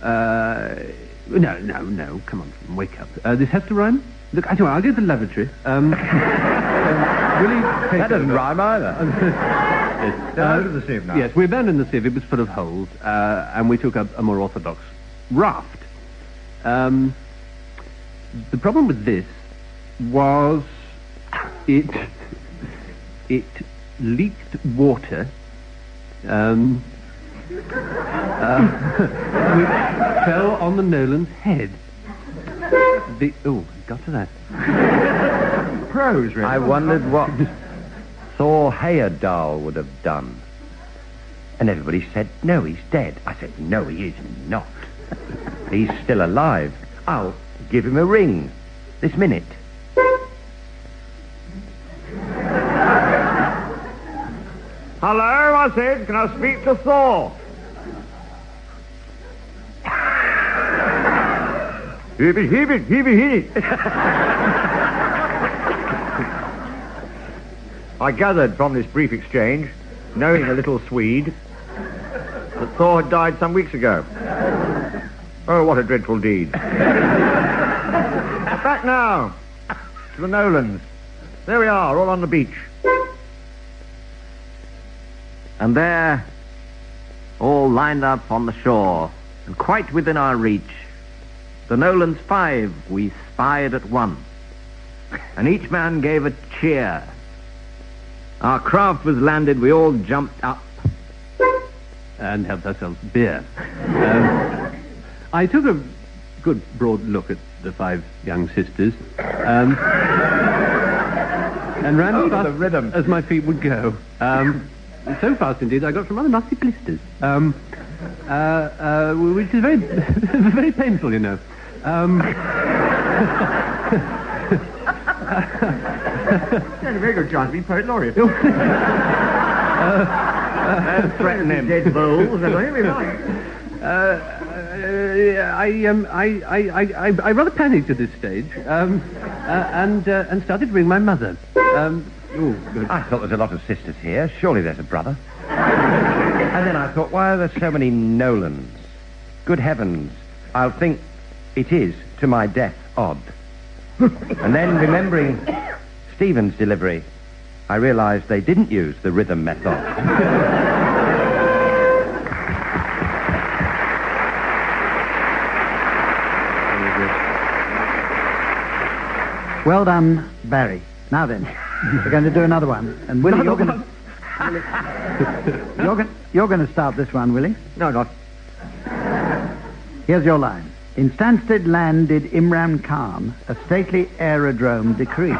[SPEAKER 11] No, come on, wake up. This has to rhyme? Look, I tell you what, I'll go to the lavatory. Willie,
[SPEAKER 16] that doesn't rhyme either. Out of the sieve now.
[SPEAKER 11] Yes, we abandoned the sieve. It was full of holes, and we took up a more orthodox raft. The problem with this was it leaked water, which fell on the Nolan's head. Got to that.
[SPEAKER 16] Prose, really. I wondered what Thor Heyerdahl would have done. And everybody said, no, he's dead. I said, no, he is not. He's still alive. I'll give him a ring this minute.
[SPEAKER 18] Hello, I said, can I speak to Thor? Heebie.
[SPEAKER 16] I gathered from this brief exchange, knowing a little Swede, that Thor had died some weeks ago. Oh, what a dreadful deed. Back now to the Nolans. There we are, all on the beach.
[SPEAKER 17] And there, all lined up on the shore, and quite within our reach. The Nolan's 5 we spied at once, and each man gave a cheer. Our craft was landed, we all jumped up
[SPEAKER 11] and helped ourselves beer. I took a good broad look at the 5 young sisters, and ran as fast as my feet would go. So fast indeed, I got some rather nasty blisters, which is very, very painful, you know.
[SPEAKER 18] That's a very good chance to be poet laureate.
[SPEAKER 17] Don't threaten him.
[SPEAKER 18] Dead bowls, and he'll be right.
[SPEAKER 11] I rather panicked at this stage, and started to ring my mother. Good.
[SPEAKER 13] I thought there's a lot of sisters here. Surely there's a brother. And then I thought, why are there so many Nolans? Good heavens, I'll think it is to my death odd. And then, remembering Stephen's delivery, I realised they didn't use the rhythm method.
[SPEAKER 15] Well done, Barry. Now then, we're going to do another one. And Willie, you're going to start this one, Willie.
[SPEAKER 18] No, not.
[SPEAKER 15] Here's your line. In Stansted land did Imran Khan a stately aerodrome decree.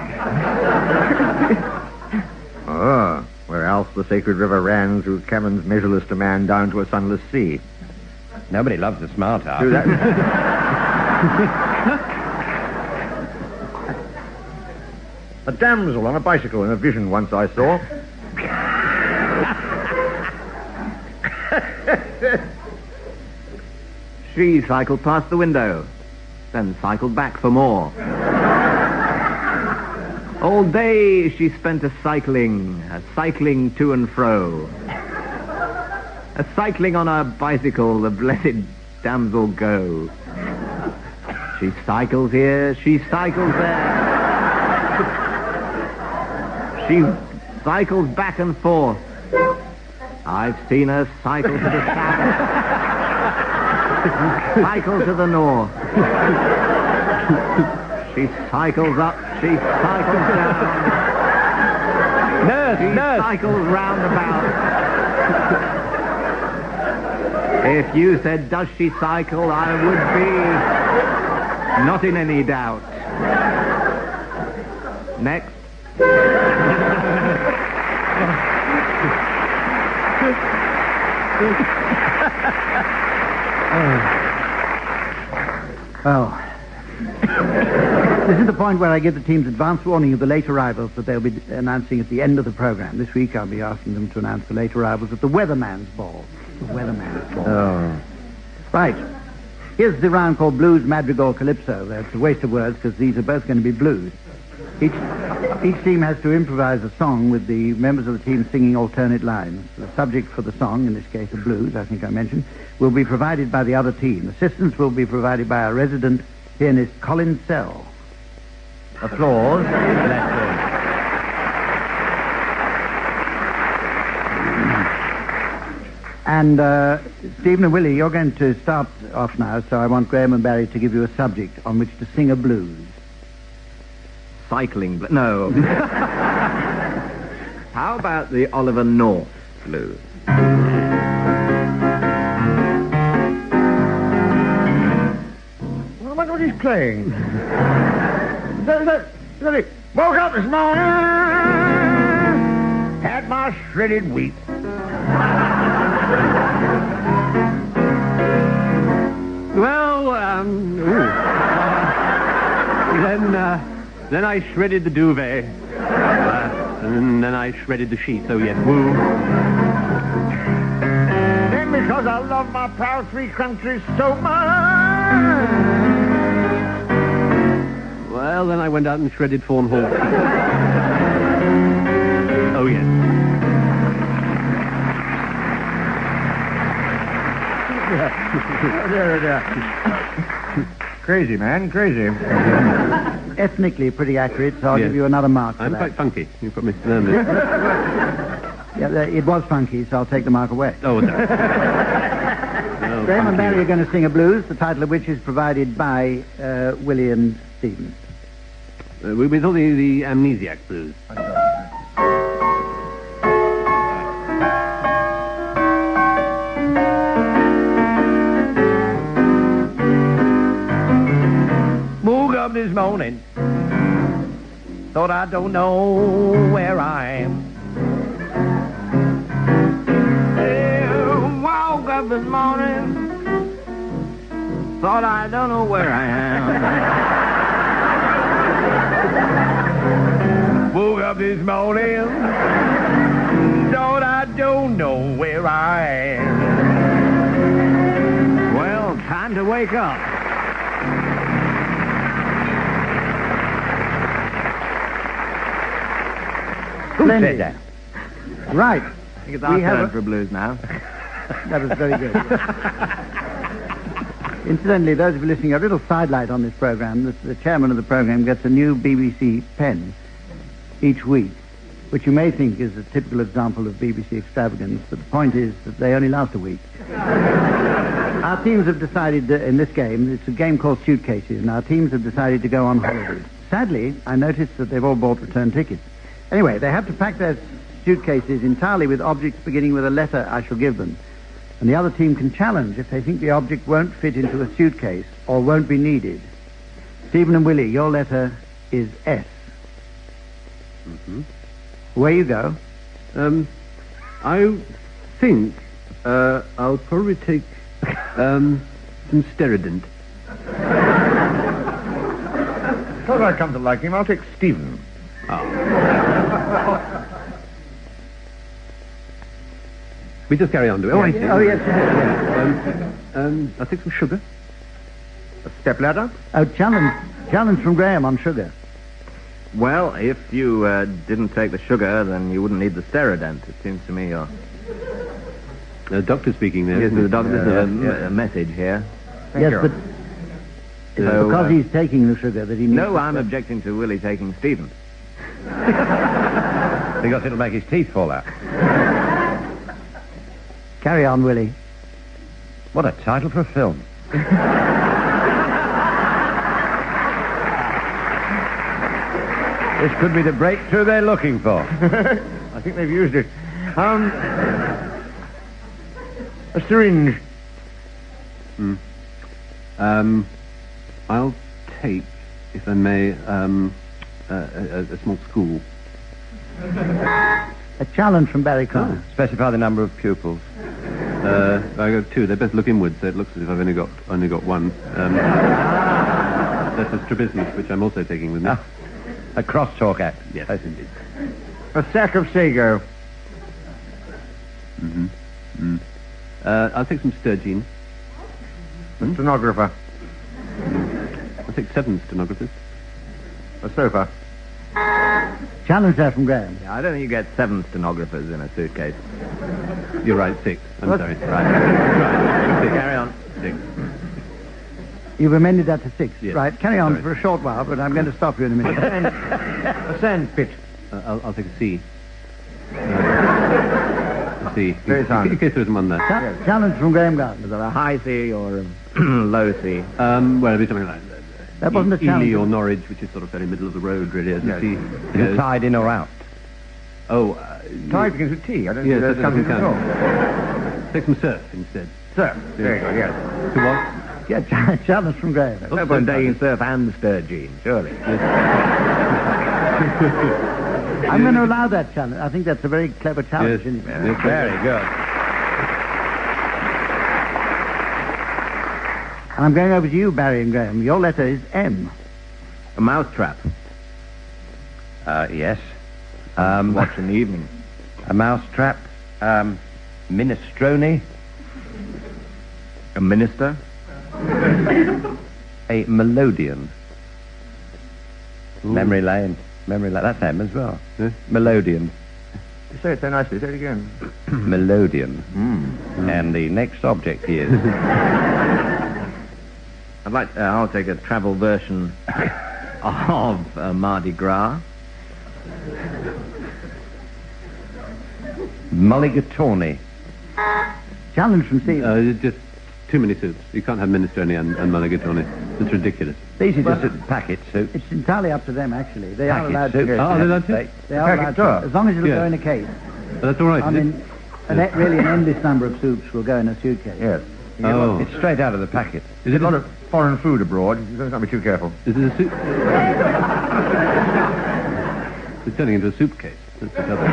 [SPEAKER 18] Oh, where else the sacred river ran through Kemen's measureless demand down to a sunless sea.
[SPEAKER 13] Nobody loves a smart ass.
[SPEAKER 18] Do that. A damsel on a bicycle in a vision once I saw.
[SPEAKER 17] She cycled past the window, then cycled back for more. All day she spent a-cycling to and fro. A-cycling on her bicycle, the blessed damsel go. She cycles here, she cycles there. She cycles back and forth. I've seen her cycle to the south. Cycle to the north. She cycles up, she cycles down. She cycles round about. If you said, does she cycle, I would be not in any doubt. Next.
[SPEAKER 15] Well, this is the point where I give the teams advance warning of the late arrivals that they'll be announcing at the end of the programme. This week I'll be asking them to announce the late arrivals at the Weatherman's Ball. The Weatherman's Ball.
[SPEAKER 18] Oh.
[SPEAKER 15] Right. Here's the round called Blues, Madrigal, Calypso. It's a waste of words because these are both going to be blues. Each team has to improvise a song with the members of the team singing alternate lines. The subject for the song, in this case of blues, I think I mentioned, will be provided by the other team. Assistance will be provided by our resident pianist, Colin Sell.
[SPEAKER 13] Applause. Bless him.
[SPEAKER 15] And Stephen and Willie, you're going to start off now, so I want Graeme and Barry to give you a subject on which to sing a blues.
[SPEAKER 17] Cycling, no. How about the Oliver North blues?
[SPEAKER 18] Well, I wonder what he's playing. Woke up this morning, had my shredded wheat.
[SPEAKER 11] Well, then I shredded the duvet, and then I shredded the sheets. Oh yes, woo.
[SPEAKER 18] Then because I love my proud free country so much.
[SPEAKER 11] Well, then I went out and shredded Fawn Hall. Oh yes.
[SPEAKER 18] Crazy, man, crazy.
[SPEAKER 15] Ethnically pretty accurate, so I'll give you another mark for
[SPEAKER 11] I'm
[SPEAKER 15] that.
[SPEAKER 11] quite funky. You put me down there.
[SPEAKER 15] Yeah, it was funky, so I'll take the mark away.
[SPEAKER 11] Oh, no.
[SPEAKER 15] Graeme and Barry are going to sing a blues, the title of which is provided by Willie and Stephen.
[SPEAKER 11] We thought the Amnesiac Blues.
[SPEAKER 14] Woke up this morning, thought I don't know where I am. Yeah, woke up this morning, thought I don't know where I am. Woke up this morning, thought I don't know where I am. Well, time to wake up.
[SPEAKER 15] Who said that? Right.
[SPEAKER 17] I think it's our turn for blues now.
[SPEAKER 15] That was very good. Incidentally, those of you listening, a little sidelight on this program. The chairman of the program gets a new BBC pen each week, which you may think is a typical example of BBC extravagance, but the point is that they only last a week. Our teams have decided in this game, it's a game called Suitcases, and our teams have decided to go on holiday. Sadly, I noticed that they've all bought return tickets. Anyway, they have to pack their suitcases entirely with objects beginning with a letter I shall give them. And the other team can challenge if they think the object won't fit into a suitcase or won't be needed. Stephen and Willie, your letter is S.
[SPEAKER 11] Mm-hmm.
[SPEAKER 15] Away you go.
[SPEAKER 11] I think I'll probably take some Sterident.
[SPEAKER 18] Because I come to like him, I'll take Stephen.
[SPEAKER 11] We just carry on, do we?
[SPEAKER 15] Oh, I see. Oh, yes.
[SPEAKER 11] I'll take some sugar.
[SPEAKER 18] A stepladder?
[SPEAKER 15] Oh, challenge from Graeme on sugar.
[SPEAKER 17] Well, if you didn't take the sugar, then you wouldn't need the Sterident. It seems to me you're...
[SPEAKER 11] The doctor speaking there.
[SPEAKER 17] Yes, the doctor. There's a message here.
[SPEAKER 15] Yes, but it's because he's taking the sugar that he needs.
[SPEAKER 17] No, I'm objecting to Willie taking Stephen.
[SPEAKER 18] Because it'll make his teeth fall out.
[SPEAKER 15] Carry on, Willie.
[SPEAKER 18] What a title for a film. This could be the breakthrough they're looking for. I think they've used it. A syringe.
[SPEAKER 11] I'll take, if I may, a small school.
[SPEAKER 15] A challenge from Barry Connor.
[SPEAKER 18] Specify the number of pupils.
[SPEAKER 11] I got two. They both look inwards, so it looks as if I've only got one. That's a strabismus, which I'm also taking with me.
[SPEAKER 18] A crosstalk act.
[SPEAKER 11] Yes, indeed.
[SPEAKER 18] A sack of sago.
[SPEAKER 11] I'll take some Sturgeon.
[SPEAKER 18] A stenographer.
[SPEAKER 11] I'll take 7 stenographers.
[SPEAKER 18] A sofa.
[SPEAKER 15] Challenge there from Graeme.
[SPEAKER 17] Yeah, I don't think you get 7 stenographers in a suitcase.
[SPEAKER 11] You're right, 6. I'm sorry.
[SPEAKER 17] Right. Carry on.
[SPEAKER 11] 6.
[SPEAKER 15] You've amended that to 6.
[SPEAKER 11] Yes.
[SPEAKER 15] Right, carry on
[SPEAKER 11] Sorry.
[SPEAKER 15] for a short while, but I'm going to stop you in a minute.
[SPEAKER 18] A sandpit.
[SPEAKER 11] I'll take a C. A C.
[SPEAKER 18] Very sound.
[SPEAKER 11] In case there isn't one there.
[SPEAKER 15] Challenge from Graeme Garden.
[SPEAKER 17] Is there a high C or a low C?
[SPEAKER 11] Well, it'll be something like
[SPEAKER 15] that. Wasn't a challenge.
[SPEAKER 11] Ely or Norwich, which is sort of very middle of the road, really, as you see.
[SPEAKER 18] Is it tied in or out?
[SPEAKER 11] Oh,
[SPEAKER 18] tied begins with T. I don't
[SPEAKER 11] yes,
[SPEAKER 18] think there's something at all.
[SPEAKER 11] Take some surf instead.
[SPEAKER 18] Surf. Very good, yes.
[SPEAKER 11] To what?
[SPEAKER 15] Yeah, challenge from Graeme.
[SPEAKER 17] No point taking surf and Sturgeon, surely.
[SPEAKER 15] I'm going to allow that challenge. I think that's a very clever challenge.
[SPEAKER 11] Yes.
[SPEAKER 15] Isn't it?
[SPEAKER 11] Yes,
[SPEAKER 18] very good.
[SPEAKER 15] And I'm going over to you, Barry and Graeme. Your letter is M.
[SPEAKER 17] A mousetrap.
[SPEAKER 18] Yes.
[SPEAKER 17] Watch in the evening.
[SPEAKER 18] A mousetrap. Minestrone.
[SPEAKER 17] A minister.
[SPEAKER 18] A melodeon. Memory lane. That's M as well.
[SPEAKER 11] Yes.
[SPEAKER 18] Melodeon.
[SPEAKER 19] You say it so nicely. Say it again.
[SPEAKER 18] Melodeon. And the next object is...
[SPEAKER 17] I'll take a travel version of Mardi Gras.
[SPEAKER 16] Mulligatawny.
[SPEAKER 15] Challenge from Steve.
[SPEAKER 11] Just too many soups. You can't have minestrone and mulligatawny. It's ridiculous.
[SPEAKER 16] These are just packet soup.
[SPEAKER 15] It's entirely up to them, actually. They are
[SPEAKER 16] Packet
[SPEAKER 15] allowed
[SPEAKER 16] soup.
[SPEAKER 15] to.
[SPEAKER 16] Oh,
[SPEAKER 11] they're allowed to?
[SPEAKER 15] They are allowed to. As long as it'll go in a case.
[SPEAKER 11] That's all right.
[SPEAKER 15] I mean, really an endless number of soups will go in a suitcase.
[SPEAKER 18] Yes.
[SPEAKER 11] Oh.
[SPEAKER 16] It's straight out of the packet.
[SPEAKER 18] There's a lot of foreign food abroad. You've got to be too careful.
[SPEAKER 11] Is it a soup? It's turning into a soup case. That's the trouble.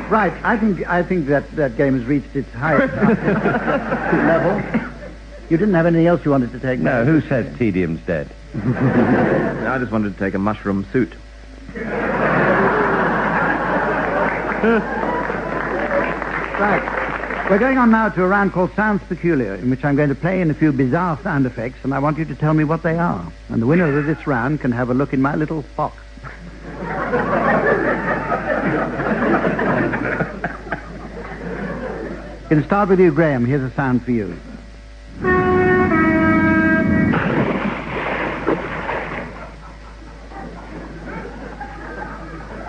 [SPEAKER 15] Right, I think that game has reached its highest level. You didn't have anything else you wanted to take?
[SPEAKER 16] No, who says tedium's dead? I just wanted to take a mushroom suit.
[SPEAKER 15] Right. We're going on now to a round called Sounds Peculiar, in which I'm going to play in a few bizarre sound effects, and I want you to tell me what they are. And the winner of this round can have a look in my little box. Going to start with you, Graeme. Here's a sound for you.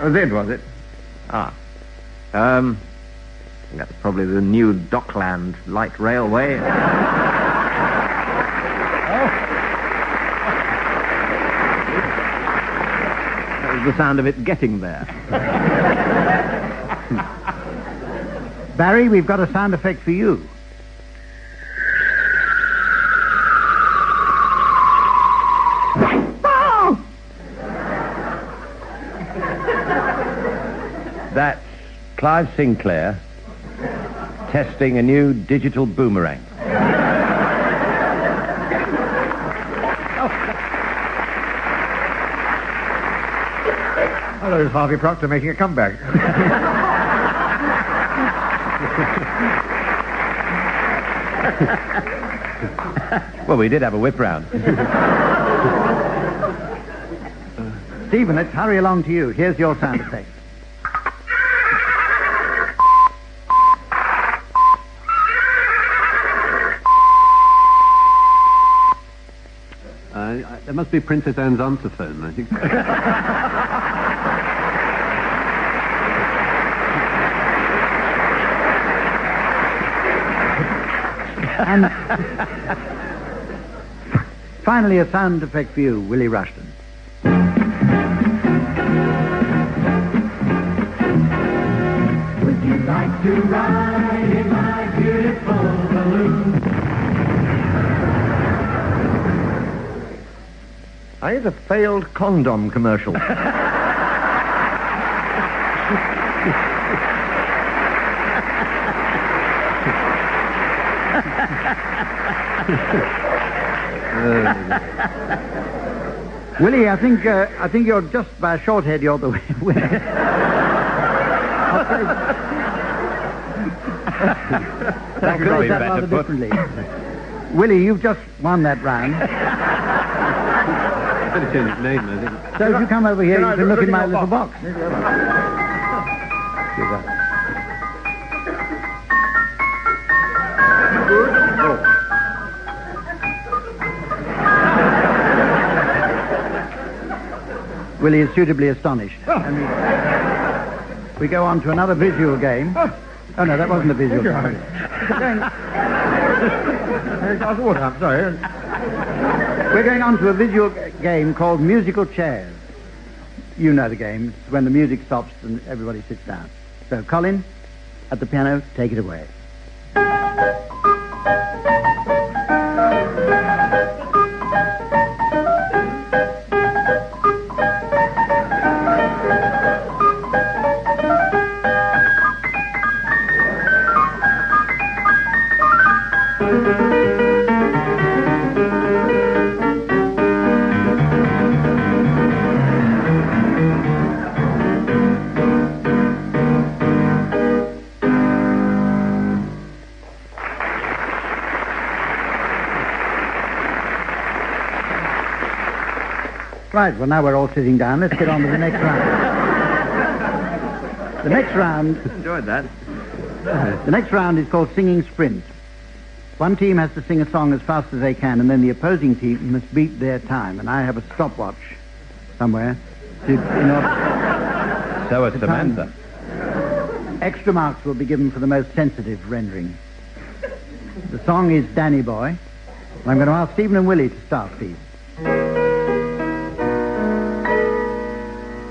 [SPEAKER 16] Was it? Ah. That's probably the new Dockland light railway. That was the sound of it getting there.
[SPEAKER 15] Barry, we've got a sound effect for you.
[SPEAKER 16] That's Clive Sinclair testing a new digital boomerang.
[SPEAKER 18] Oh, there's Harvey Proctor making a comeback.
[SPEAKER 16] Well, we did have a whip round.
[SPEAKER 15] Stephen, let's hurry along to you. Here's your sound effect.
[SPEAKER 11] There must be Princess Anne's answer phone, I think.
[SPEAKER 15] And finally, a sound effect for you, Willie Rushton.
[SPEAKER 7] Would you like to ride in my beautiful balloon?
[SPEAKER 16] I had a failed condom commercial.
[SPEAKER 15] Willie, I think you're just by a short head. You're the winner. That could be better put. Willie, you've just won that round.
[SPEAKER 11] Better change his name, I think.
[SPEAKER 15] So if you come over here, you can look in my little box. Willie is suitably astonished. And we go on to another visual game. Oh, no, that wasn't a visual game.
[SPEAKER 18] I'm sorry.
[SPEAKER 15] We're going on to a visual game called musical chairs. You know the game. It's when the music stops and everybody sits down. So, Colin, at the piano, take it away. Right, well, now we're all sitting down. Let's get on to the next round. The next round...
[SPEAKER 16] Enjoyed that.
[SPEAKER 15] The next round is called Singing Sprint. One team has to sing a song as fast as they can, and then the opposing team must beat their time. And I have a stopwatch somewhere. in order...
[SPEAKER 16] So is Samantha.
[SPEAKER 15] Extra marks will be given for the most sensitive rendering. The song is Danny Boy. I'm going to ask Stephen and Willie to start, please.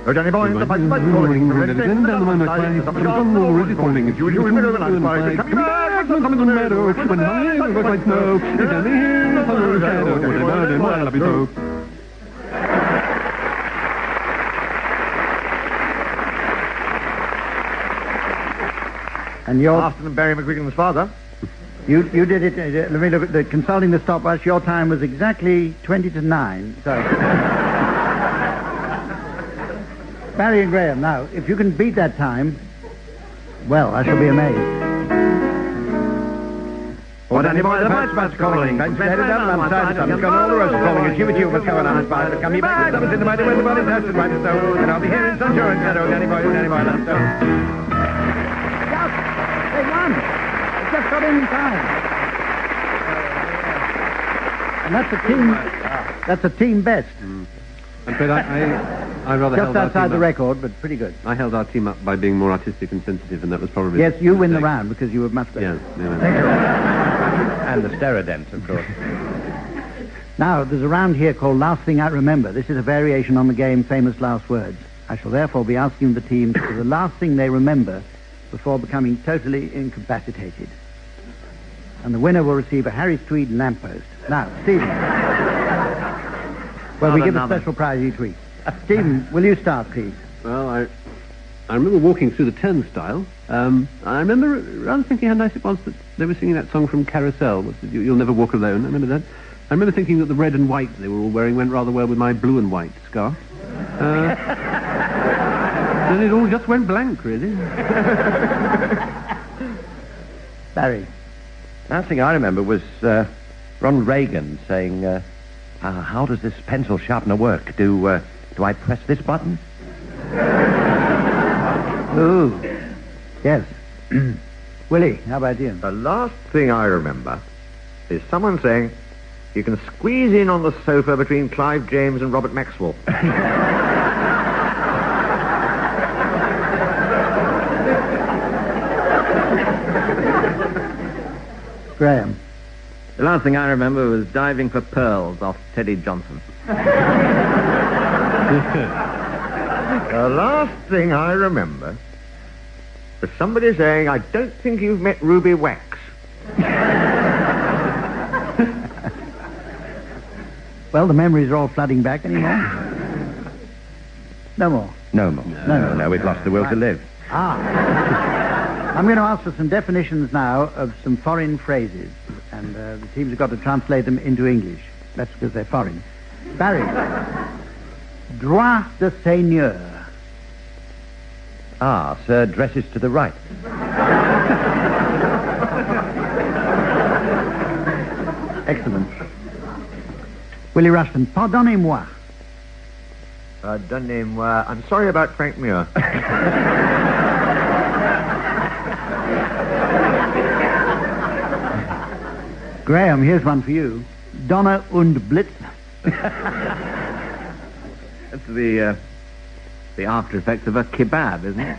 [SPEAKER 18] Oh, Danny Boy, the pipe calling.
[SPEAKER 15] And you're...
[SPEAKER 18] After Barry McGuigan's father.
[SPEAKER 15] You did it, let me look at the, consulting the stopwatch, your time was exactly 20 to 9, so... Barry and Graeme, now, if you can beat that time, well, I shall be amazed.
[SPEAKER 18] Oh, Danny Boy, the pipe's calling. Thanks, let it up, I'm tired, I've got all the rest calling, and you must come on, but come me back, in the mighty way, the body's tested, right, so, and I'll be here in sunshine, shadow, Danny Boy, that's so.
[SPEAKER 15] They won! Just got in time. And that's a team best.
[SPEAKER 11] I'm afraid I rather
[SPEAKER 15] just
[SPEAKER 11] held our
[SPEAKER 15] outside
[SPEAKER 11] team
[SPEAKER 15] the
[SPEAKER 11] up.
[SPEAKER 15] record, but pretty good.
[SPEAKER 11] I held our team up by being more artistic and sensitive, and that was probably...
[SPEAKER 15] Yes, you win the round because you were much better.
[SPEAKER 11] Yes.
[SPEAKER 15] Thank you.
[SPEAKER 16] And the Steradent, of course.
[SPEAKER 15] Now, there's a round here called Last Thing I Remember. This is a variation on the game Famous Last Words. I shall therefore be asking the team for the last thing they remember before becoming totally incapacitated. And the winner will receive a Harry's Tweed lamppost. Now, Stephen. Well, we give a special prize each week. Stephen, will you start, please?
[SPEAKER 11] Well, I remember walking through the turnstile. I remember rather thinking how nice it was that they were singing that song from Carousel. What's it, You'll Never Walk Alone. I remember that. I remember thinking that the red and white they were all wearing went rather well with my blue and white scarf. Then it all just went blank, really.
[SPEAKER 15] Barry.
[SPEAKER 16] Last thing I remember was Ronald Reagan saying, how does this pencil sharpener work? Do I press this button?
[SPEAKER 15] Ooh. Yes. Willie, how about you?
[SPEAKER 18] The last thing I remember is someone saying, you can squeeze in on the sofa between Clive James and Robert Maxwell.
[SPEAKER 15] Graeme.
[SPEAKER 17] The last thing I remember was diving for pearls off Teddy Johnson.
[SPEAKER 18] The last thing I remember was somebody saying, I don't think you've met Ruby Wax.
[SPEAKER 15] Well, the memories are all flooding back anymore. No more.
[SPEAKER 16] No more. No, we've lost the will to live.
[SPEAKER 15] I'm going to ask for some definitions now of some foreign phrases, and the teams have got to translate them into English. That's because they're foreign. Barry. Droit de seigneur.
[SPEAKER 16] Sir dresses to the right.
[SPEAKER 15] Excellent. Willie Rushton. Pardonnez-moi.
[SPEAKER 18] Pardonnez-moi. I'm sorry about Frank Muir.
[SPEAKER 15] Graeme, here's one for you. Donner und Blitz.
[SPEAKER 17] That's the after effects of a kebab, isn't it?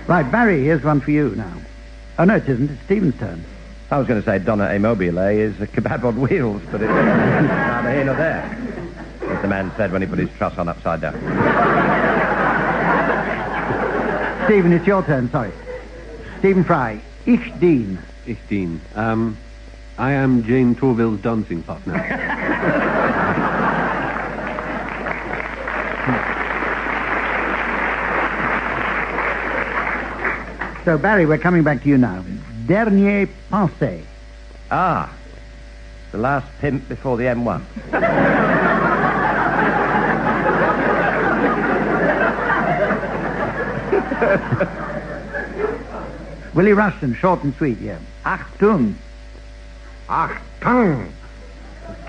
[SPEAKER 15] Right, Barry, here's one for you now. Oh, no, it isn't. It's Stephen's turn.
[SPEAKER 16] I was going to say Donna Immobile is a kebab on wheels, but it's neither here nor there. As the man said when he put his truss on upside down.
[SPEAKER 15] Stephen, it's your turn, sorry. Stephen Fry. Ich dien.
[SPEAKER 11] Ich dien. I am Jane Torville's dancing partner.
[SPEAKER 15] So, Barry, we're coming back to you now. Dernier pensée.
[SPEAKER 16] The last pimp before the M1.
[SPEAKER 15] Willie Rushton, short and sweet, yeah. Achtung.
[SPEAKER 18] Achtung.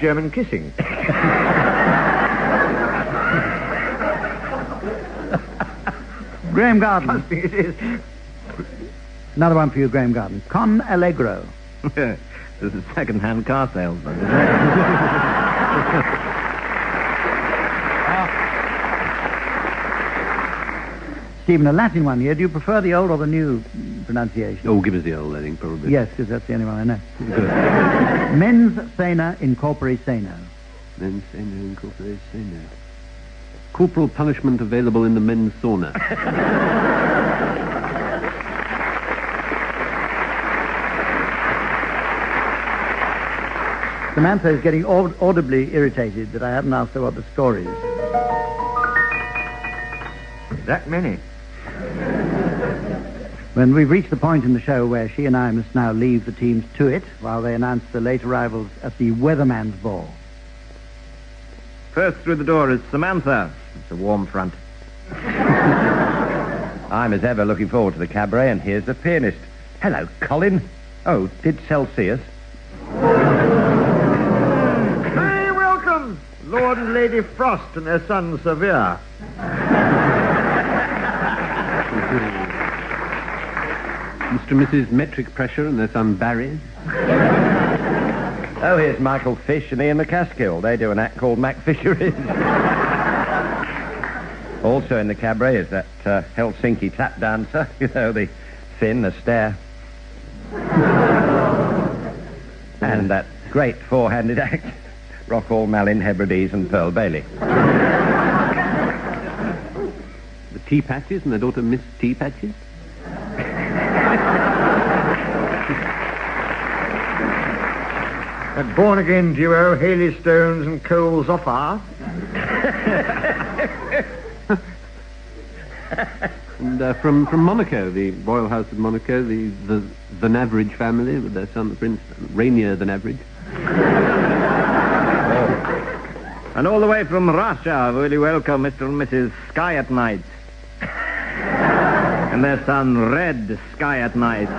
[SPEAKER 18] German kissing.
[SPEAKER 15] Graeme Garden.
[SPEAKER 18] I think it is.
[SPEAKER 15] Another one for you, Graeme Garden. Con allegro.
[SPEAKER 17] as a second-hand car salesman.
[SPEAKER 15] Stephen, a Latin one here. Do you prefer the old or the new pronunciation?
[SPEAKER 11] Oh, give us the old, I think, probably.
[SPEAKER 15] Yes, because that's the only one I know.
[SPEAKER 11] Good.
[SPEAKER 15] Mens sana in corpore sano.
[SPEAKER 11] Mens sana in corpore sano. Corporal punishment available in the men's sauna.
[SPEAKER 15] Samantha is getting audibly irritated that I haven't asked her what the score is.
[SPEAKER 19] That many.
[SPEAKER 15] When we've reached the point in the show where she and I must now leave the teams to it while they announce the late arrivals at the Weatherman's Ball.
[SPEAKER 17] First through the door is Samantha. It's a warm front.
[SPEAKER 16] I'm as ever looking forward to the cabaret, and here's the pianist. Hello, Colin. Oh, did Sel see us?
[SPEAKER 18] Hey, welcome, Lord and Lady Frost and their son Severe.
[SPEAKER 11] Mr. and Mrs. Metric Pressure and their son Barry.
[SPEAKER 16] Oh, here's Michael Fish and Ian McCaskill. They do an act called Mac Fisheries. Also in the cabaret is that Helsinki tap dancer, you know, the thin, the stare. And that great four-handed act, Rockall, Malin, Hebrides and Pearl Bailey.
[SPEAKER 11] The Tea Patches and their daughter Miss Tea Patches.
[SPEAKER 18] That born-again duo, Haley Stones and Cole Zoffar.
[SPEAKER 11] And from Monaco, the Royal House of Monaco, the Navrage family with their son, the Prince Rainier the Navrage.
[SPEAKER 17] And all the way from Russia, really welcome Mr. and Mrs. Sky at Night. And their son, Red Sky at Night.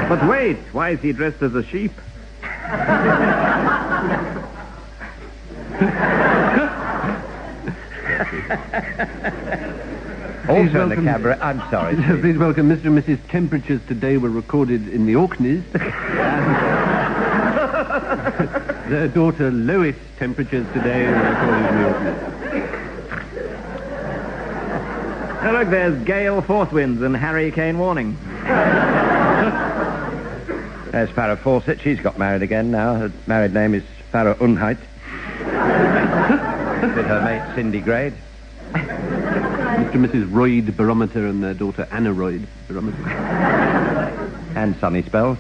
[SPEAKER 17] But wait, why is he dressed as a sheep?
[SPEAKER 16] Also in the cabaret, I'm sorry.
[SPEAKER 11] Please welcome Mr. and Mrs. Temperatures today were recorded in the Orkneys. And their daughter Lois Temperatures today were recorded in the Orkneys.
[SPEAKER 17] Oh, look, there's Gale Forthwinds and Harry Kane Warning.
[SPEAKER 16] There's Farrah Fawcett. She's got married again now. Her married name is Farrah Unheit. With her mate Cindy Grade.
[SPEAKER 11] Mr. and Mrs. Royd Barometer and their daughter Anna Royd Barometer.
[SPEAKER 16] And Sunny Spells.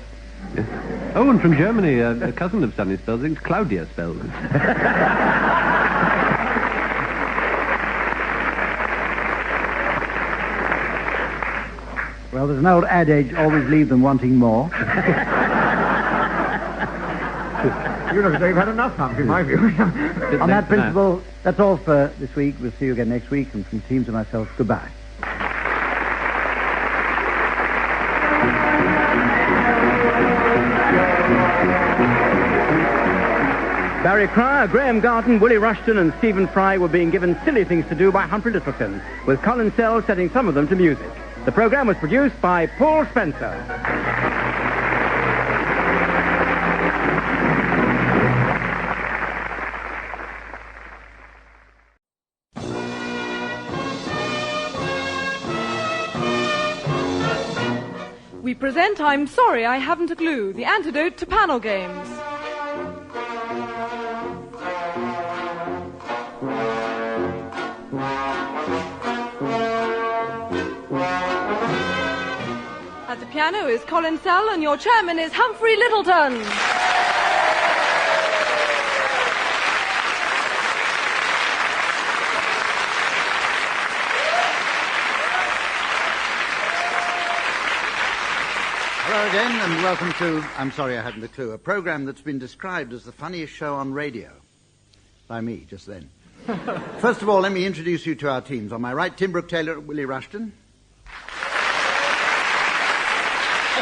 [SPEAKER 11] Yes. Oh, and from Germany, a cousin of Sunny Spells, I think it's Claudia Spells.
[SPEAKER 15] Well, there's an old adage, always leave them wanting more.
[SPEAKER 18] You look as though you've had enough, Humphrey, in my view.
[SPEAKER 15] On that principle, that's all for this week. We'll see you again next week. And from teams and myself, goodbye. Barry Cryer, Graeme Garden, Willie Rushton and Stephen Fry were being given silly things to do by Humphrey Lyttleton, with Colin Sell setting some of them to music. The programme was produced by Paul Spencer.
[SPEAKER 20] We present I'm Sorry I Haven't a Clue, the antidote to panel games. At the piano is Colin Sell and your chairman is Humphrey Lyttleton.
[SPEAKER 2] Hello again, and welcome to I'm Sorry I Hadn't a Clue, a programme that's been described as the funniest show on radio. By me, just then. First of all, let me introduce you to our teams. On my right, Tim Brooke-Taylor and Willie Rushton.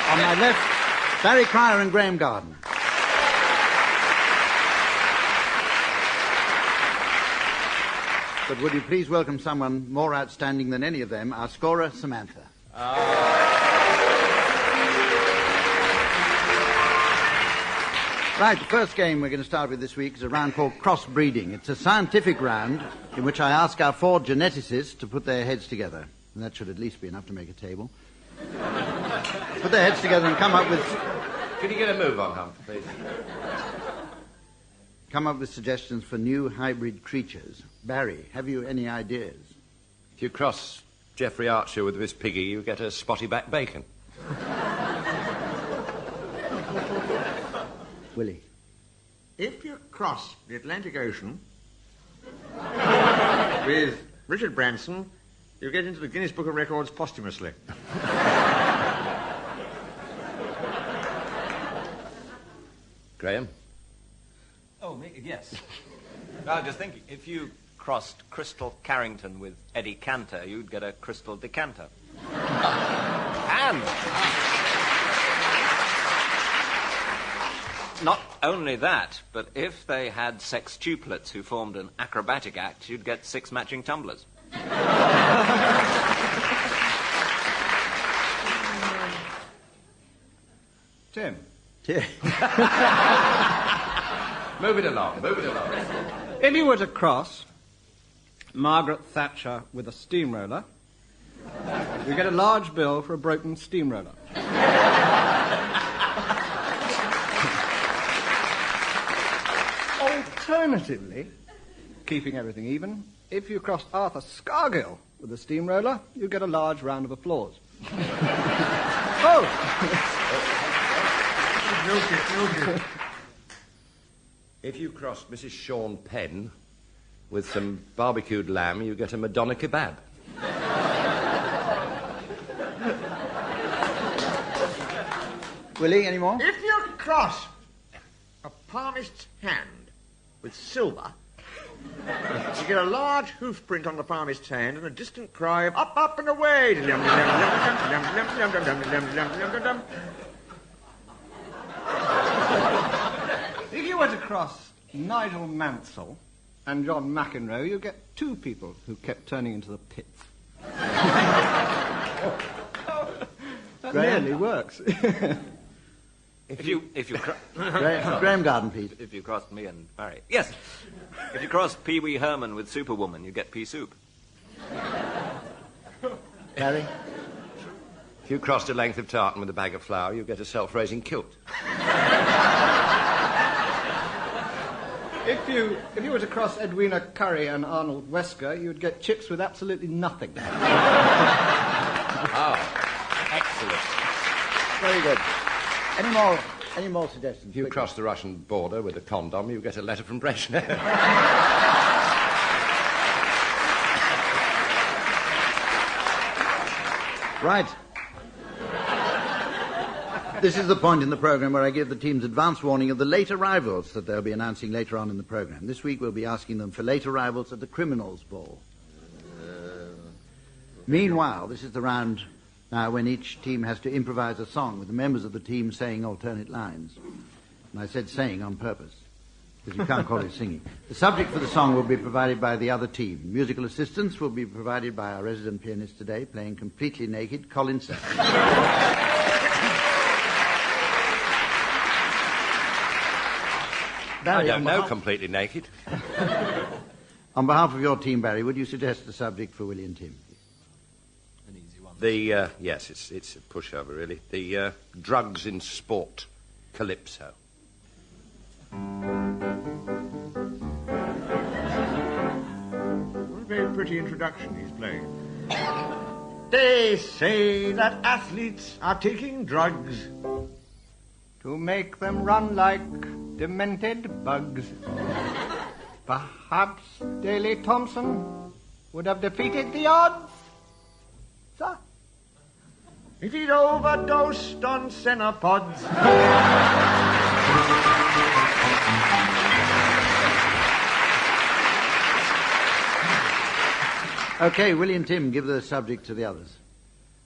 [SPEAKER 2] On my left, Barry Cryer and Graeme Garden. But would you please welcome someone more outstanding than any of them, our scorer, Samantha. Right, the first game we're going to start with this week is a round called crossbreeding. It's a scientific round in which I ask our 4 geneticists to put their heads together. And that should at least be enough to make a table. Put their heads together and come up with...
[SPEAKER 3] Can you get a move on, Humphrey, please?
[SPEAKER 2] Come up with suggestions for new hybrid creatures. Barry, have you any ideas?
[SPEAKER 3] If you cross Geoffrey Archer with this piggy, you get a spotty-back bacon.
[SPEAKER 2] Willie.
[SPEAKER 4] If you cross the Atlantic Ocean with Richard Branson, you get into the Guinness Book of Records posthumously.
[SPEAKER 3] Graeme?
[SPEAKER 5] Oh, me? Yes. I was just thinking, if you crossed Crystal Carrington with Eddie Cantor, you'd get a Crystal Decanter. And not only that, but if they had sextuplets who formed an acrobatic act, you'd get 6 matching tumblers.
[SPEAKER 6] Tim.
[SPEAKER 3] Move it along, move it along.
[SPEAKER 6] If you were to cross Margaret Thatcher with a steamroller, you get a large bill for a broken steamroller. Alternatively, keeping everything even, if you crossed Arthur Scargill with a steamroller, you get a large round of applause.
[SPEAKER 3] If you cross Mrs. Sean Penn with some barbecued lamb, you get a Madonna kebab.
[SPEAKER 2] Willie, any more?
[SPEAKER 4] If you cross a palmist's hand with silver, you get a large hoof print on the palmist's hand and a distant cry of up, up and away.
[SPEAKER 6] If you were to cross Nigel Mansell and John McEnroe, you get 2 people who kept turning into the pits. That nearly works.
[SPEAKER 2] Graeme Garden, please.
[SPEAKER 5] If you crossed me and Barry. Yes. If you crossed Pee Wee Herman with Superwoman, you get pea soup.
[SPEAKER 2] Barry?
[SPEAKER 3] If you crossed a length of tartan with a bag of flour, you get a self-raising kilt.
[SPEAKER 6] If you were to cross Edwina Curry and Arnold Wesker, you'd get chips with absolutely nothing.
[SPEAKER 3] Oh, excellent.
[SPEAKER 2] Very good. Any more suggestions?
[SPEAKER 3] If you cross the Russian border with a condom, you get a letter from Brezhnev.
[SPEAKER 2] Right. This is the point in the programme where I give the teams advance warning of the late arrivals that they'll be announcing later on in the programme. This week we'll be asking them for late arrivals at the Criminals' Ball. Meanwhile, this is the round now when each team has to improvise a song with the members of the team saying alternate lines. And I said saying on purpose, because you can't call it singing. The subject for the song will be provided by the other team. Musical assistance will be provided by our resident pianist today, playing completely naked, Colin.
[SPEAKER 3] Barry, I don't know completely naked.
[SPEAKER 2] On behalf of your team, Barry, would you suggest the subject for Willie and Tim?
[SPEAKER 5] An easy one.
[SPEAKER 3] Yes, it's a pushover, really. The drugs in sport, Calypso.
[SPEAKER 4] What a very pretty introduction he's playing. They say that athletes are taking drugs
[SPEAKER 6] to make them run like demented bugs. Perhaps Daley Thompson would have defeated the odds, sir,
[SPEAKER 4] if he'd overdosed on Cenopods.
[SPEAKER 2] Okay, Willie and Tim, give the subject to the others.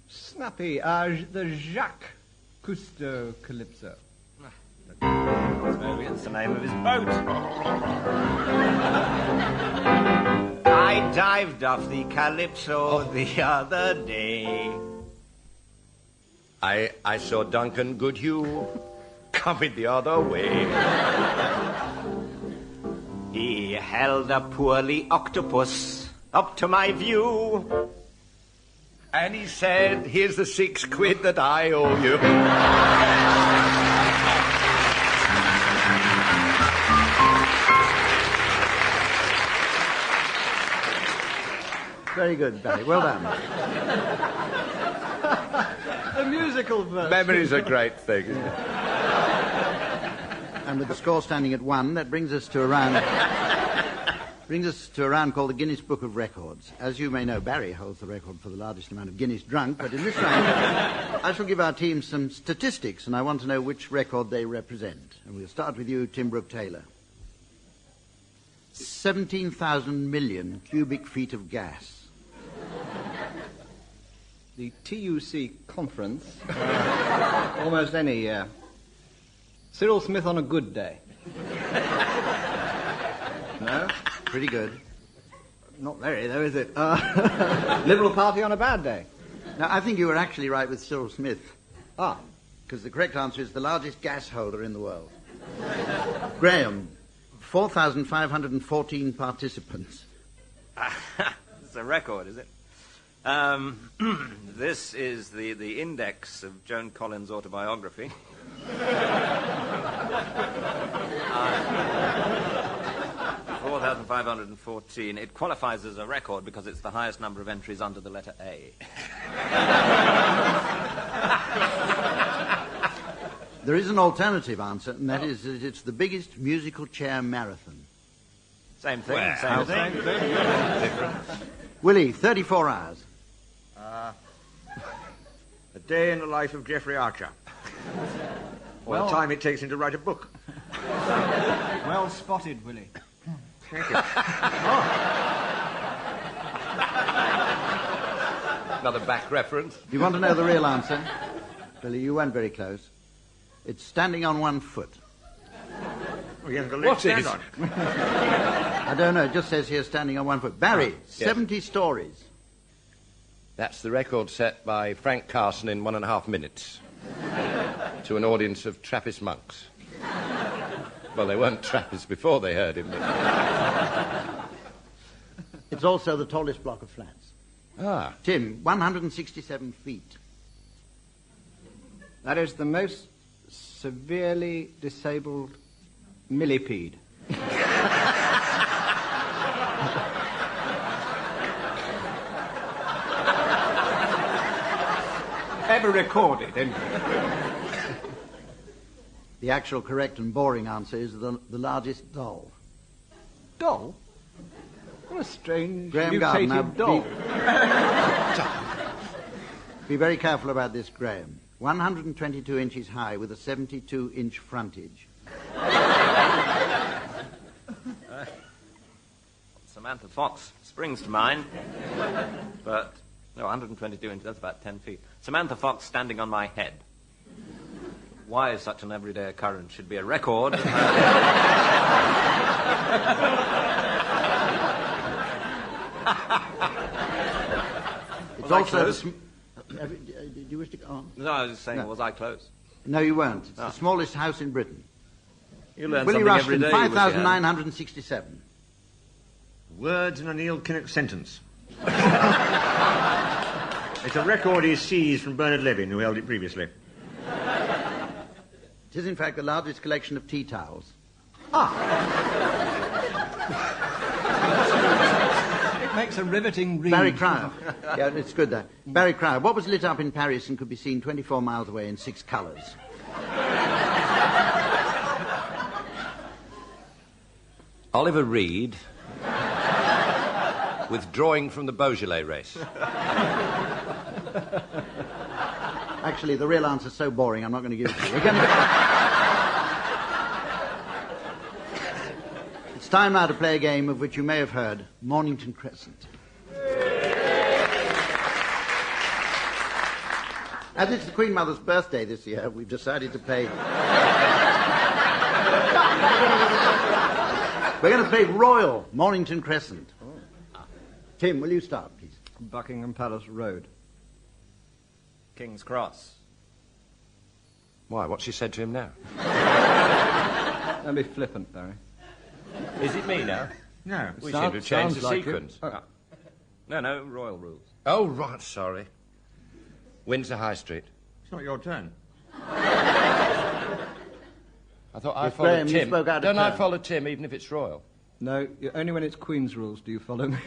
[SPEAKER 6] Snappy, the Jacques Cousteau Calypso.
[SPEAKER 5] It's the name of his boat. I dived off the Calypso the other day.
[SPEAKER 3] I saw Duncan Goodhue coming the other way.
[SPEAKER 5] He held a poorly octopus up to my view.
[SPEAKER 3] And he said, here's the £6 that I owe you.
[SPEAKER 2] Very good, Barry. Well done.
[SPEAKER 6] The musical version.
[SPEAKER 3] Memory's a great thing, isn't it?
[SPEAKER 2] And with the score standing at 1, that brings us to a round called the Guinness Book of Records. As you may know, Barry holds the record for the largest amount of Guinness drunk, but in this round, I shall give our team some statistics, and I want to know which record they represent. And we'll start with you, Tim Brooke-Taylor. 17,000 million cubic feet of gas.
[SPEAKER 6] The TUC conference. Almost any year. Cyril Smith on a good day. No?
[SPEAKER 2] Pretty good.
[SPEAKER 6] Not very, though, is it? Liberal Party on a bad day.
[SPEAKER 2] Now, I think you were actually right with Cyril Smith.
[SPEAKER 6] Ah.
[SPEAKER 2] Because the correct answer is the largest gas holder in the world. Graeme, 4,514 participants.
[SPEAKER 5] It's a record, is it? This is the index of Joan Collins' autobiography. 4,514. It qualifies as a record because it's the highest number of entries under the letter A.
[SPEAKER 2] There is an alternative answer, and that is that it's the biggest musical chair marathon.
[SPEAKER 5] Same thing.
[SPEAKER 2] Well,
[SPEAKER 5] same thing.
[SPEAKER 4] Different.
[SPEAKER 2] Willie, 34 hours.
[SPEAKER 4] A day in the life of Geoffrey Archer. Or the time it takes him to write a book.
[SPEAKER 6] Well spotted, Willie.
[SPEAKER 4] Thank you.
[SPEAKER 3] Another back reference.
[SPEAKER 2] Do you want to know the real answer? Billy, you weren't very close. It's standing on one foot.
[SPEAKER 4] Well, he hasn't got a leg to stand on.
[SPEAKER 2] I don't know, it just says here standing on one foot. Barry, 70 stories.
[SPEAKER 3] That's the record set by Frank Carson in 1.5 minutes to an audience of Trappist monks. Well, they weren't Trappists before they heard him. But...
[SPEAKER 2] It's also the tallest block of flats.
[SPEAKER 3] Ah.
[SPEAKER 2] Tim, 167 feet.
[SPEAKER 6] That is the most severely disabled millipede. Ever recorded, anyway.
[SPEAKER 2] The actual correct and boring answer is the largest doll.
[SPEAKER 6] Doll? What a strange
[SPEAKER 2] Graeme Garden,
[SPEAKER 6] mutated doll.
[SPEAKER 2] Be very careful about this, Graeme. 122 inches high with a 72-inch frontage.
[SPEAKER 5] Samantha Fox springs to mind, but no, 122 inches, that's about 10 feet. Samantha Fox standing on my head. Why such an everyday occurrence should be a record.
[SPEAKER 2] It's also... Did you wish to go on?
[SPEAKER 5] No, I was just saying, was I close?
[SPEAKER 2] No, you weren't. It's the smallest house in Britain.
[SPEAKER 5] You learn
[SPEAKER 2] Willie
[SPEAKER 5] something
[SPEAKER 2] Rushton,
[SPEAKER 5] every day.
[SPEAKER 2] 5,967.
[SPEAKER 4] Words in a Neil Kinnock sentence. It's a record he seized from Bernard Levin, who held it previously.
[SPEAKER 2] It is, in fact, the largest collection of tea towels.
[SPEAKER 6] It makes a riveting read.
[SPEAKER 2] Barry Cryer. Yeah, it's good, that. Barry Cryer. What was lit up in Paris and could be seen 24 miles away in 6 colours?
[SPEAKER 3] Oliver Reed withdrawing from the Beaujolais race.
[SPEAKER 2] Actually, the real answer's so boring, I'm not going to give it to you. It's time now to play a game of which you may have heard, Mornington Crescent. As it's the Queen Mother's birthday this year, we've decided to play... We're going to play Royal Mornington Crescent. Tim, will you start, please?
[SPEAKER 6] Buckingham Palace Road.
[SPEAKER 5] King's Cross.
[SPEAKER 3] Why? What's she said to him now?
[SPEAKER 6] Don't be flippant, Barry.
[SPEAKER 3] Is it me now?
[SPEAKER 4] No.
[SPEAKER 3] We seem to have changed the
[SPEAKER 6] like
[SPEAKER 3] sequence.
[SPEAKER 5] No, royal rules.
[SPEAKER 3] Oh, right, sorry. Windsor High Street.
[SPEAKER 4] It's not your turn.
[SPEAKER 3] I thought I
[SPEAKER 2] Yes,
[SPEAKER 3] followed
[SPEAKER 2] Graeme, you
[SPEAKER 3] Tim.
[SPEAKER 2] spoke out of
[SPEAKER 3] Don't I
[SPEAKER 2] turn.
[SPEAKER 3] follow Tim, even if it's royal?
[SPEAKER 6] No, only when it's Queen's rules do you follow me.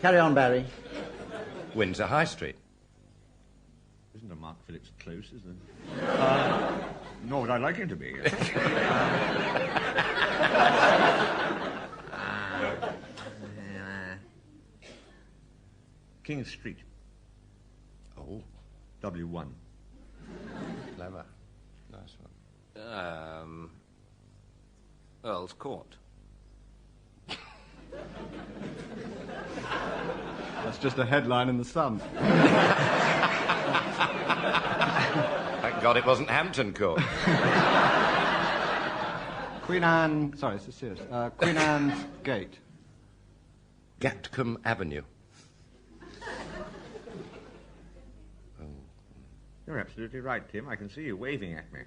[SPEAKER 2] Carry on, Barry.
[SPEAKER 3] Windsor High Street.
[SPEAKER 4] Isn't a Mark Phillips close, is there? Nor would I like him to be. King Street.
[SPEAKER 3] Oh.
[SPEAKER 4] W1.
[SPEAKER 3] Clever. Nice one.
[SPEAKER 5] Earl's Court.
[SPEAKER 6] That's just a headline in the Sun.
[SPEAKER 3] Thank God it wasn't Hampton Court.
[SPEAKER 6] Queen Anne... Sorry, this is serious. Queen Anne's Gate.
[SPEAKER 3] Gatcombe Avenue.
[SPEAKER 4] You're absolutely right, Tim. I can see you waving at me.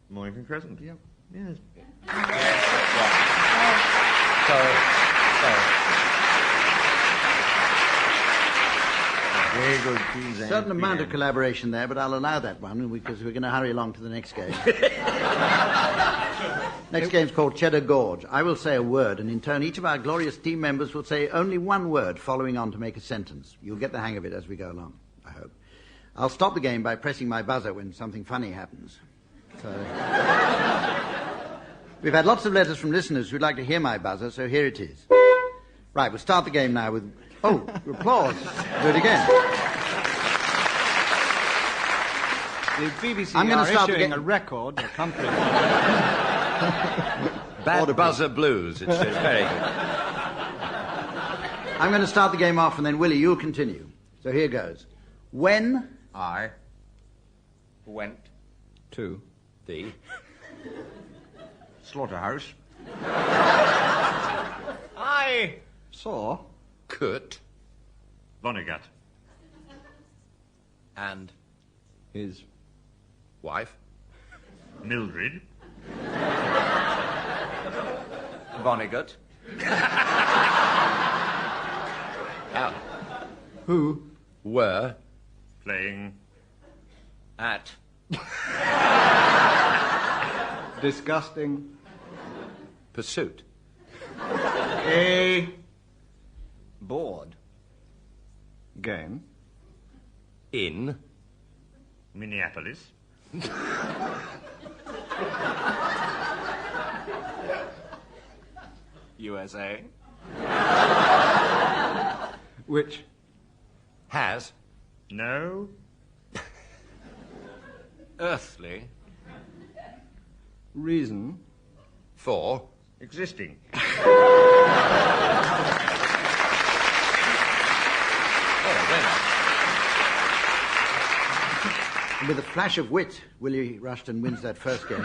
[SPEAKER 4] Mornington Crescent?
[SPEAKER 6] Yep.
[SPEAKER 4] Yes.
[SPEAKER 3] Sorry.
[SPEAKER 4] Very good, Queen's Anne.
[SPEAKER 2] Certain amount of collaboration there, but I'll allow that one because we're going to hurry along to the next game. Next game's called Cheddar Gorge. I will say a word, and in turn each of our glorious team members will say only one word following on to make a sentence. You'll get the hang of it as we go along, I hope. I'll stop the game by pressing my buzzer when something funny happens. So... We've had lots of letters from listeners who'd like to hear my buzzer, so here it is. Right, we'll start the game now with... Oh, applause. Do it again.
[SPEAKER 6] The BBC
[SPEAKER 2] I'm gonna start
[SPEAKER 6] issuing a record accompanying...
[SPEAKER 3] Bad buzzer blues. It's very good.
[SPEAKER 2] I'm going to start the game off, and then, Willie, you'll continue. So here goes. When...
[SPEAKER 4] I
[SPEAKER 5] went
[SPEAKER 6] to
[SPEAKER 3] the
[SPEAKER 4] slaughterhouse.
[SPEAKER 5] I
[SPEAKER 6] saw
[SPEAKER 3] Kurt
[SPEAKER 4] Vonnegut
[SPEAKER 5] and
[SPEAKER 6] his
[SPEAKER 3] wife
[SPEAKER 4] Mildred
[SPEAKER 5] Vonnegut.
[SPEAKER 6] Who
[SPEAKER 3] were
[SPEAKER 4] playing
[SPEAKER 5] at
[SPEAKER 6] disgusting
[SPEAKER 3] pursuit
[SPEAKER 6] a
[SPEAKER 5] board
[SPEAKER 6] game
[SPEAKER 3] in
[SPEAKER 4] Minneapolis.
[SPEAKER 5] USA.
[SPEAKER 6] Which
[SPEAKER 3] has
[SPEAKER 4] no
[SPEAKER 5] earthly
[SPEAKER 6] reason
[SPEAKER 3] for
[SPEAKER 4] existing.
[SPEAKER 2] With a flash of wit, Willie Rushton wins that first game.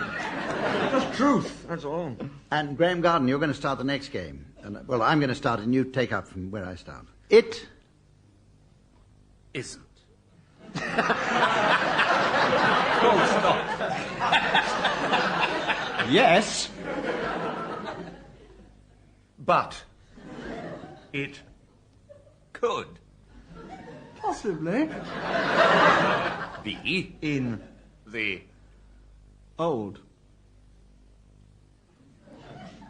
[SPEAKER 4] Just truth, that's all.
[SPEAKER 2] And Graeme Garden, you're going to start the next game. And, well, I'm going to start and you take up from where I start. It
[SPEAKER 5] isn't.
[SPEAKER 6] Yes.
[SPEAKER 3] But
[SPEAKER 4] it
[SPEAKER 5] could
[SPEAKER 6] possibly
[SPEAKER 3] be
[SPEAKER 5] in the
[SPEAKER 6] old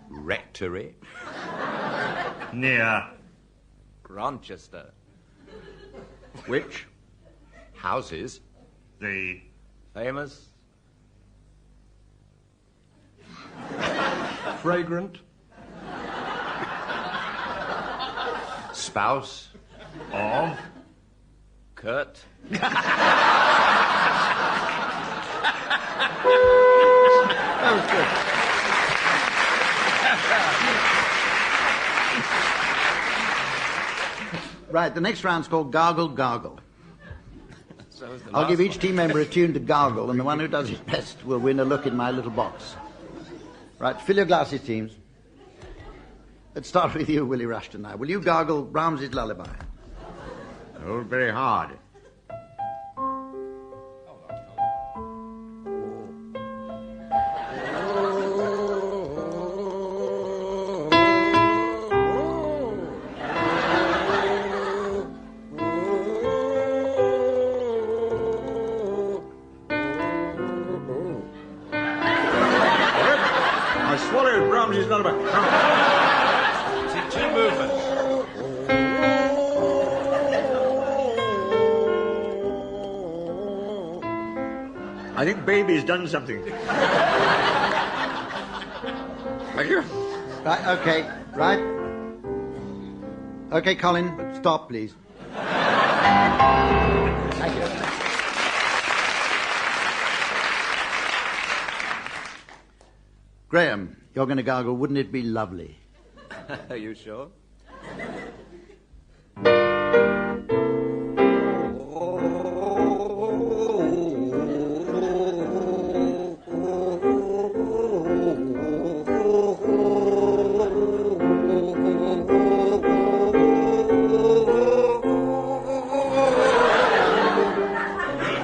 [SPEAKER 3] rectory
[SPEAKER 4] near
[SPEAKER 5] Grantchester,
[SPEAKER 6] which
[SPEAKER 3] houses
[SPEAKER 4] the
[SPEAKER 5] famous
[SPEAKER 6] fragrant
[SPEAKER 3] spouse
[SPEAKER 4] of
[SPEAKER 5] Kurt.
[SPEAKER 2] That was good. Right, the next round's called Gargle Gargle. I'll give each team member a tune to gargle, and the one who does it best will win a look in my little box. Right, fill your glasses, teams. Let's start with you, Willie Rushton, now. Will you gargle Brahms's lullaby?
[SPEAKER 4] Hold very hard. Swallowed Brahms's lullaby.
[SPEAKER 3] It's in 2 movements.
[SPEAKER 4] I think Baby's done something. Thank you.
[SPEAKER 2] Right, okay, right. Okay, Colin, stop, please. Thank you. Graeme, you're going to gargle, wouldn't it be lovely?
[SPEAKER 5] Are you sure?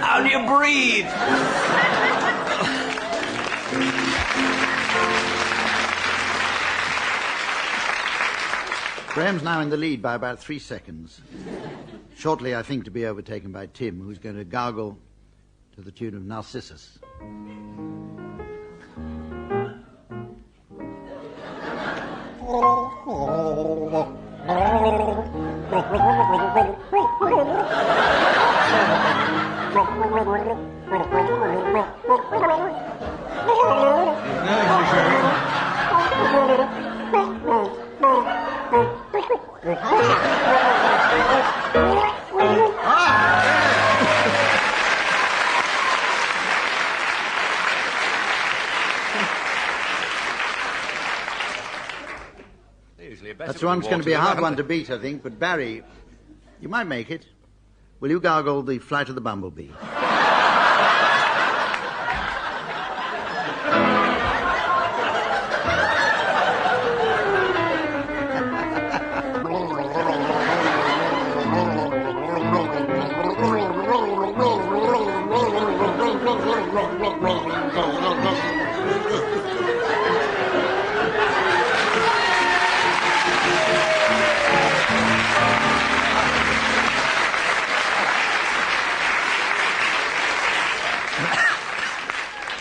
[SPEAKER 3] How do you breathe?
[SPEAKER 2] Graham's now in the lead by about 3 seconds. Shortly, I think, to be overtaken by Tim, who's going to gargle to the tune of Narcissus. That's one's going to be a hard one to beat, I think, but Barry, you might make it. Will you gargle the Flight of the Bumblebee?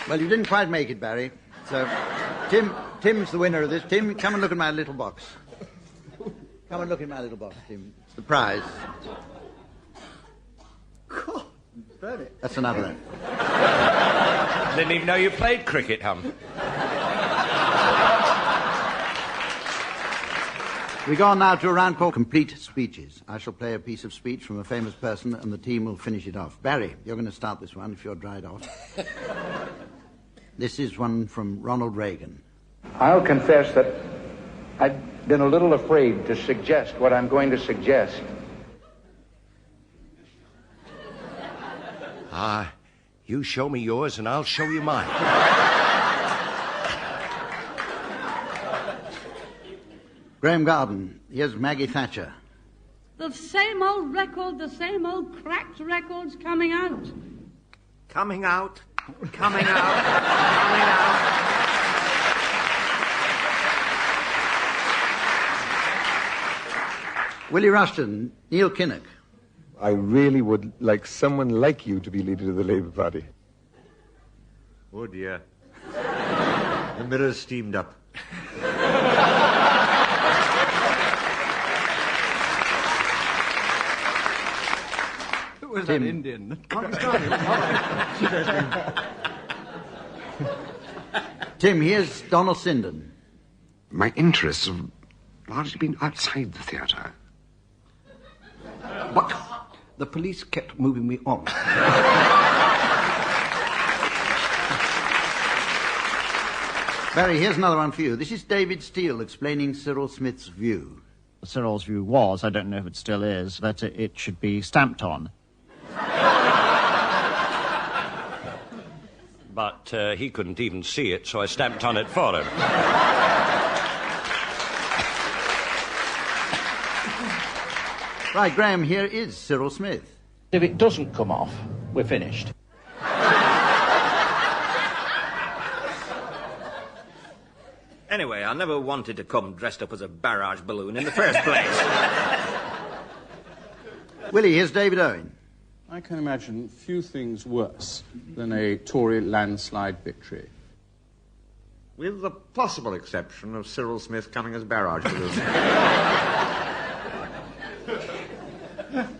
[SPEAKER 2] Well, you didn't quite make it, Barry. So, Tim's the winner of this. Tim, come and look at my little box. Come and look in my little box, Tim. It's the prize.
[SPEAKER 6] God, Barry.
[SPEAKER 2] That's another one.
[SPEAKER 3] Didn't even know you played cricket, Hum.
[SPEAKER 2] We go on now to a round called Complete Speeches. I shall play a piece of speech from a famous person, and the team will finish it off. Barry, you're going to start this one if you're dried off. This is one from Ronald Reagan.
[SPEAKER 21] I'll confess that I've been a little afraid to suggest what I'm going to suggest.
[SPEAKER 3] You show me yours and I'll show you mine.
[SPEAKER 2] Graeme Garden, here's Maggie Thatcher.
[SPEAKER 22] The same old record, the same old cracked records coming out.
[SPEAKER 5] Coming out. Coming out. Coming out.
[SPEAKER 2] Willie Rushton, Neil Kinnock.
[SPEAKER 23] I really would like someone like you to be leader of the Labour Party.
[SPEAKER 4] Oh, dear. The mirror's steamed up.
[SPEAKER 6] Who was
[SPEAKER 2] Tim.
[SPEAKER 6] that Indian?
[SPEAKER 2] Tim, here's Donald Sinden.
[SPEAKER 24] My interests have largely been outside the theatre.
[SPEAKER 6] But the police kept moving me on.
[SPEAKER 2] Barry, here's another one for you. This is David Steele explaining Cyril Smith's view.
[SPEAKER 25] Cyril's view was, I don't know if it still is, that it should be stamped on.
[SPEAKER 3] But he couldn't even see it, so I stamped on it for him.
[SPEAKER 2] Right, Graeme, here is Cyril Smith.
[SPEAKER 21] If it doesn't come off, we're finished.
[SPEAKER 5] Anyway, I never wanted to come dressed up as a barrage balloon in the first place.
[SPEAKER 2] Willie, here's David Owen.
[SPEAKER 1] I can imagine few things worse than a Tory landslide victory.
[SPEAKER 4] With the possible exception of Cyril Smith coming as barrage balloon.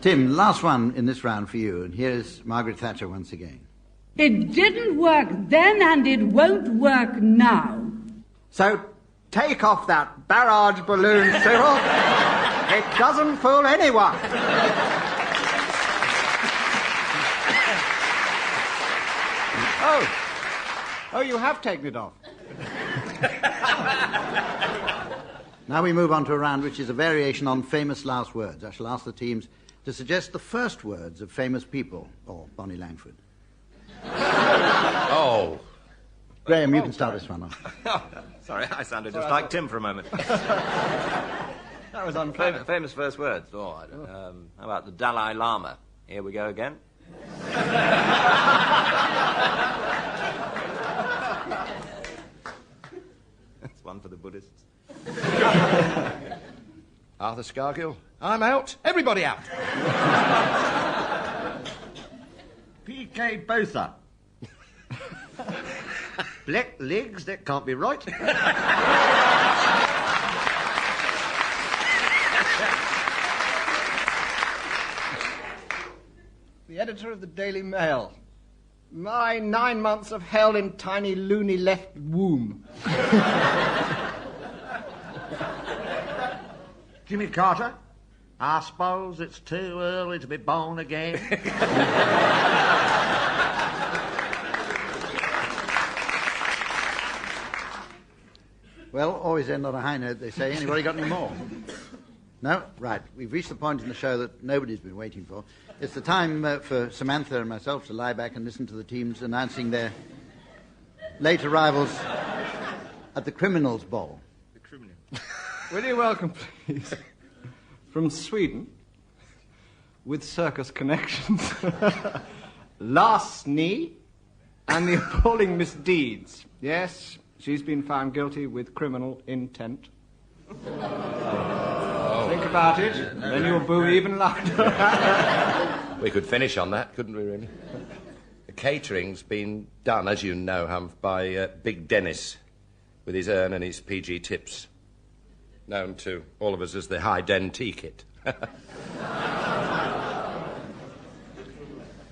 [SPEAKER 2] Tim, last one in this round for you, and here's Margaret Thatcher once again.
[SPEAKER 22] It didn't work then and it won't work now.
[SPEAKER 6] So, take off that barrage balloon, Cyril. It doesn't fool anyone. Oh, you have taken it off.
[SPEAKER 2] Now we move on to a round which is a variation on famous last words. I shall ask the teams to suggest the first words of famous people, or Bonnie Langford.
[SPEAKER 3] Oh.
[SPEAKER 2] Graeme, you can start this one off.
[SPEAKER 5] Sorry, I sounded just like Tim for a moment.
[SPEAKER 6] That was unfair.
[SPEAKER 5] Famous first words. Oh, I don't know. How about the Dalai Lama? Here we go again. That's one for the Buddhists.
[SPEAKER 3] Arthur Scargill, I'm out. Everybody out.
[SPEAKER 4] P.K. Botha. Black legs, that can't be right.
[SPEAKER 6] The editor of the Daily Mail. My 9 months of hell in tiny loony left womb.
[SPEAKER 4] Jimmy Carter. I suppose it's too early to be born again.
[SPEAKER 2] Well, always end on a high note, they say. Anybody got any more? No? Right. We've reached the point in the show that nobody's been waiting for. It's the time for Samantha and myself to lie back and listen to the teams announcing their late arrivals at the Criminals' Ball.
[SPEAKER 5] The criminal.
[SPEAKER 6] Will you welcome, please, from Sweden, with circus connections, Last Knee and the appalling misdeeds. Yes, she's been found guilty with criminal intent. Think about it, then you'll boo even louder.
[SPEAKER 3] We could finish on that, couldn't we, really? The catering's been done, as you know, Humph, by Big Dennis, with his urn and his PG tips, known to all of us as the High Den Tea Kit.
[SPEAKER 4] The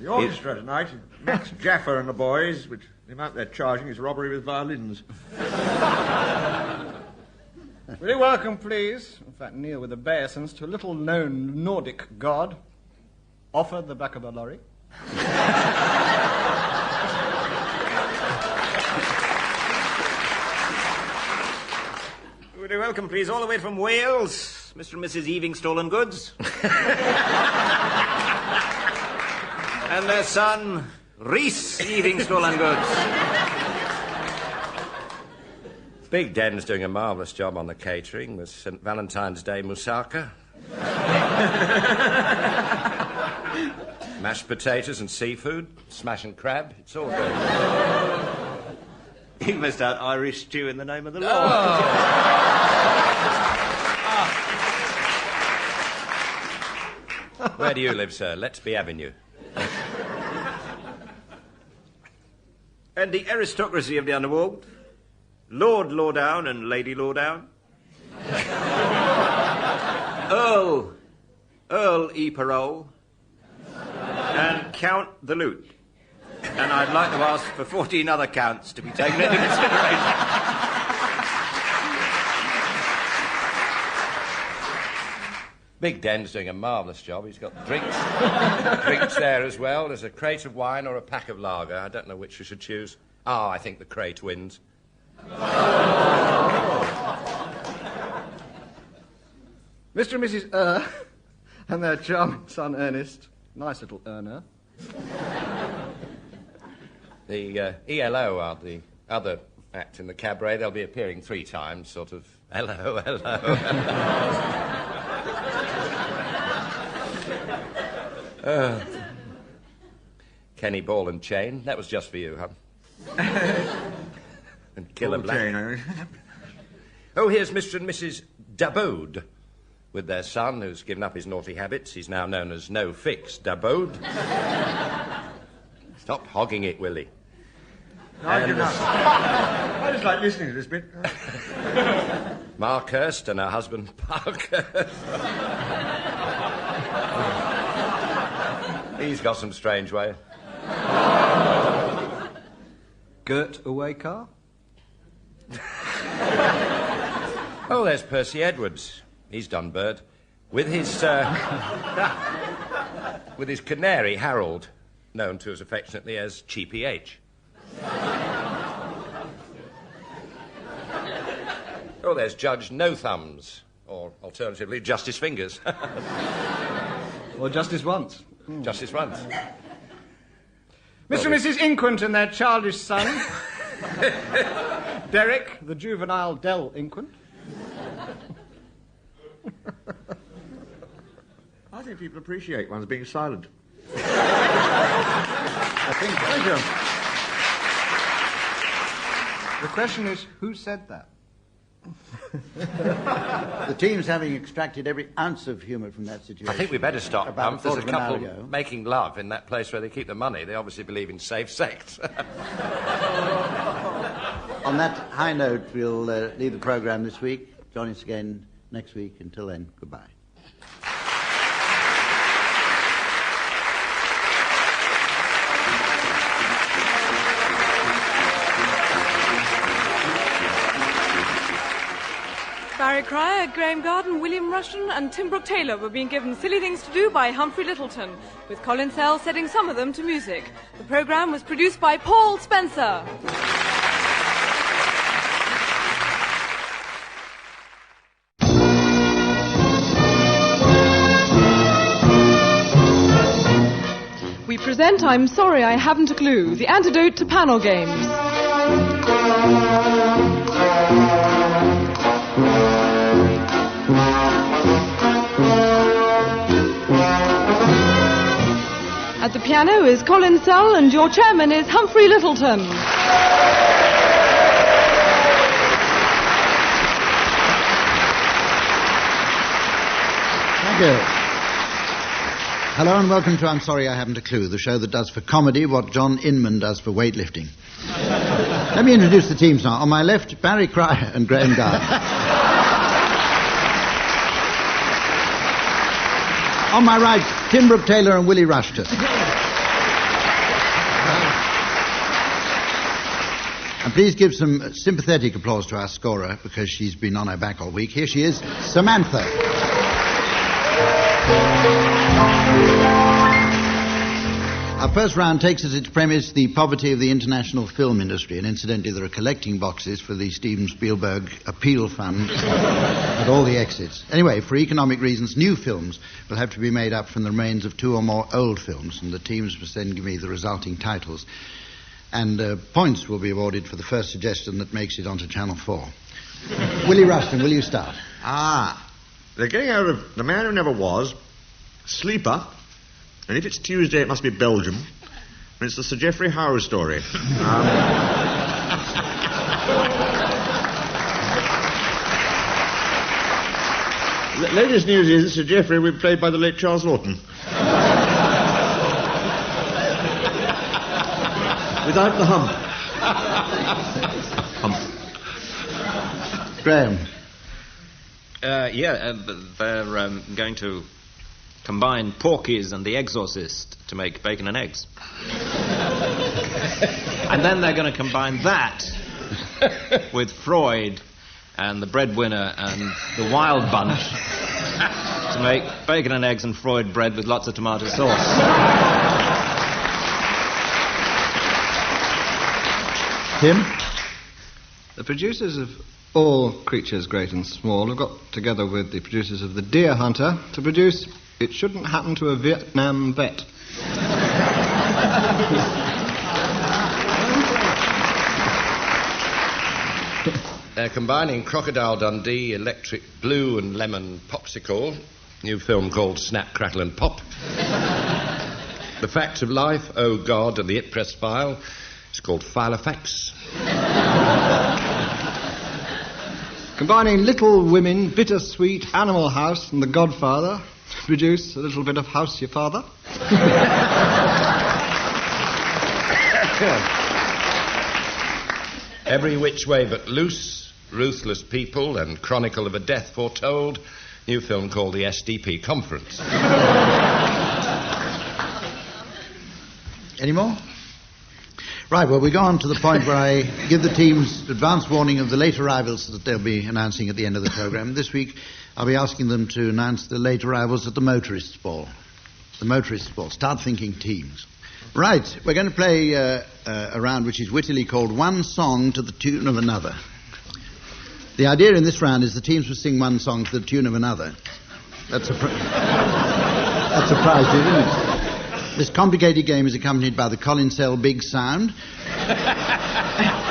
[SPEAKER 4] orchestra tonight, Max Jaffa and the boys, which the amount they're charging is robbery with violins.
[SPEAKER 6] Will you welcome, please, in fact, kneel with obeisance to a little-known Nordic god, Offer the back of the lorry.
[SPEAKER 5] Would you welcome, please, all the way from Wales, Mr. and Mrs. Eving Stolen Goods. And their son, Rhys Eving Stolen Goods.
[SPEAKER 3] Big Den's doing a marvellous job on the catering with St. Valentine's Day moussaka. Mashed potatoes and seafood, smash and crab, it's all good.
[SPEAKER 5] He missed out Irish stew in the name of the Lord.
[SPEAKER 3] Where do you live, sir? Let'sby Avenue.
[SPEAKER 5] And the aristocracy of the underworld, Lord Lawdown and Lady Lawdown. Earl E. Parole. And Count the Loot. And I'd like to ask for 14 other counts to be taken into consideration.
[SPEAKER 3] Big Den's doing a marvellous job. He's got drinks there as well. There's a crate of wine or a pack of lager. I don't know which we should choose. I think the crate wins.
[SPEAKER 6] Mr. and Mrs. and their charming son Ernest. Nice little earner.
[SPEAKER 3] The ELO are the other act in the cabaret. They'll be appearing 3 times, sort of, hello, hello, hello. Kenny Ball and Chain, that was just for you, huh? And Killer
[SPEAKER 4] Ball
[SPEAKER 3] Black.
[SPEAKER 4] Chain,
[SPEAKER 3] Oh, here's Mr. and Mrs. Dabode, with their son, who's given up his naughty habits. He's now known as No Fix Dabode. Stop hogging it, Willie.
[SPEAKER 4] I just like listening to this bit.
[SPEAKER 3] Mark Hurst and her husband, Parker. He's got some strange way.
[SPEAKER 5] Gert away car?
[SPEAKER 3] Oh, there's Percy Edwards. He's done bird. With his canary, Harold, known to us affectionately as Cheapy H. Oh, there's Judge No Thumbs, or alternatively, Justice Fingers.
[SPEAKER 6] Or Justice Once.
[SPEAKER 3] Justice Once.
[SPEAKER 6] Mr. and Mrs. Inquint and their childish son. Derek, the juvenile Del Inquint.
[SPEAKER 4] I think people appreciate one's being silent.
[SPEAKER 6] I think so.
[SPEAKER 4] Thank you.
[SPEAKER 6] The question is, who said that?
[SPEAKER 2] The team's having extracted every ounce of humour from that situation.
[SPEAKER 3] I think we better stop.
[SPEAKER 2] About
[SPEAKER 3] There's a
[SPEAKER 2] quarter of an hour
[SPEAKER 3] couple
[SPEAKER 2] ago.
[SPEAKER 3] making love in that place where they keep the money. They obviously believe in safe sex.
[SPEAKER 2] On that high note, we'll leave the programme this week. Join us again next week. Until then, goodbye.
[SPEAKER 20] Barry Cryer, Graeme Garden, William Rushton and Tim Brooke-Taylor were being given silly things to do by Humphrey Lyttleton, with Colin setting some of them to music. The programme was produced by Paul Spencer. We present I'm Sorry I Haven't a Clue, the antidote to panel games. At the piano is Colin Sell and your chairman is Humphrey Lyttleton.
[SPEAKER 2] Thank you. Hello and welcome to I'm Sorry I Haven't a Clue, the show that does for comedy what John Inman does for weightlifting. Let me introduce the teams now. On my left, Barry Cryer and Graeme Garden. On my right, Tim Brooke-Taylor and Willie Rushton. And please give some sympathetic applause to our scorer, because she's been on her back all week. Here she is, Samantha. Our first round takes as its premise the poverty of the international film industry, and incidentally there are collecting boxes for the Steven Spielberg Appeal Fund at all the exits. Anyway, for economic reasons, new films will have to be made up from the remains of 2 or more old films, and the teams must then give me the resulting titles. And points will be awarded for the first suggestion that makes it onto Channel 4. Willie Rushton, will you start?
[SPEAKER 4] They're getting out of The Man Who Never Was, Sleeper, and if it's Tuesday, it must be Belgium. And it's the Sir Geoffrey Howe story. Latest news is that Sir Geoffrey will be played by the late Charles Lawton. Without the hump.
[SPEAKER 2] Graeme.
[SPEAKER 5] They're going to combine Porky's and The Exorcist to make bacon and eggs. And then they're going to combine that with Freud and The Breadwinner and The Wild Bunch to make bacon and eggs and Freud bread with lots of tomato sauce.
[SPEAKER 2] Tim?
[SPEAKER 6] The producers of All Creatures Great and Small have got together with the producers of The Deer Hunter to produce It Shouldn't Happen to a Vietnam Vet.
[SPEAKER 3] They're combining Crocodile Dundee, Electric Blue and Lemon Popsicle, new film called Snap, Crackle and Pop, The Facts of Life, Oh God, and the It Press file. It's called File of Facts.
[SPEAKER 6] Combining Little Women, Bittersweet, Animal House, and The Godfather to produce a little bit of House Your Father.
[SPEAKER 3] Every Which Way But Loose, Ruthless People, and Chronicle of a Death Foretold. New film called the SDP Conference.
[SPEAKER 2] Any more? Right, well, we go on to the point where I give the teams advance warning of the late arrivals that they'll be announcing at the end of the programme. This week, I'll be asking them to announce the late arrivals at the Motorists' Ball. The Motorists' Ball. Start thinking teams. Right, we're going to play a round which is wittily called One Song to the Tune of Another. The idea in this round is the teams will sing one song to the tune of another. That's a prize, isn't it? This complicated game is accompanied by the Colin Cell Big Sound.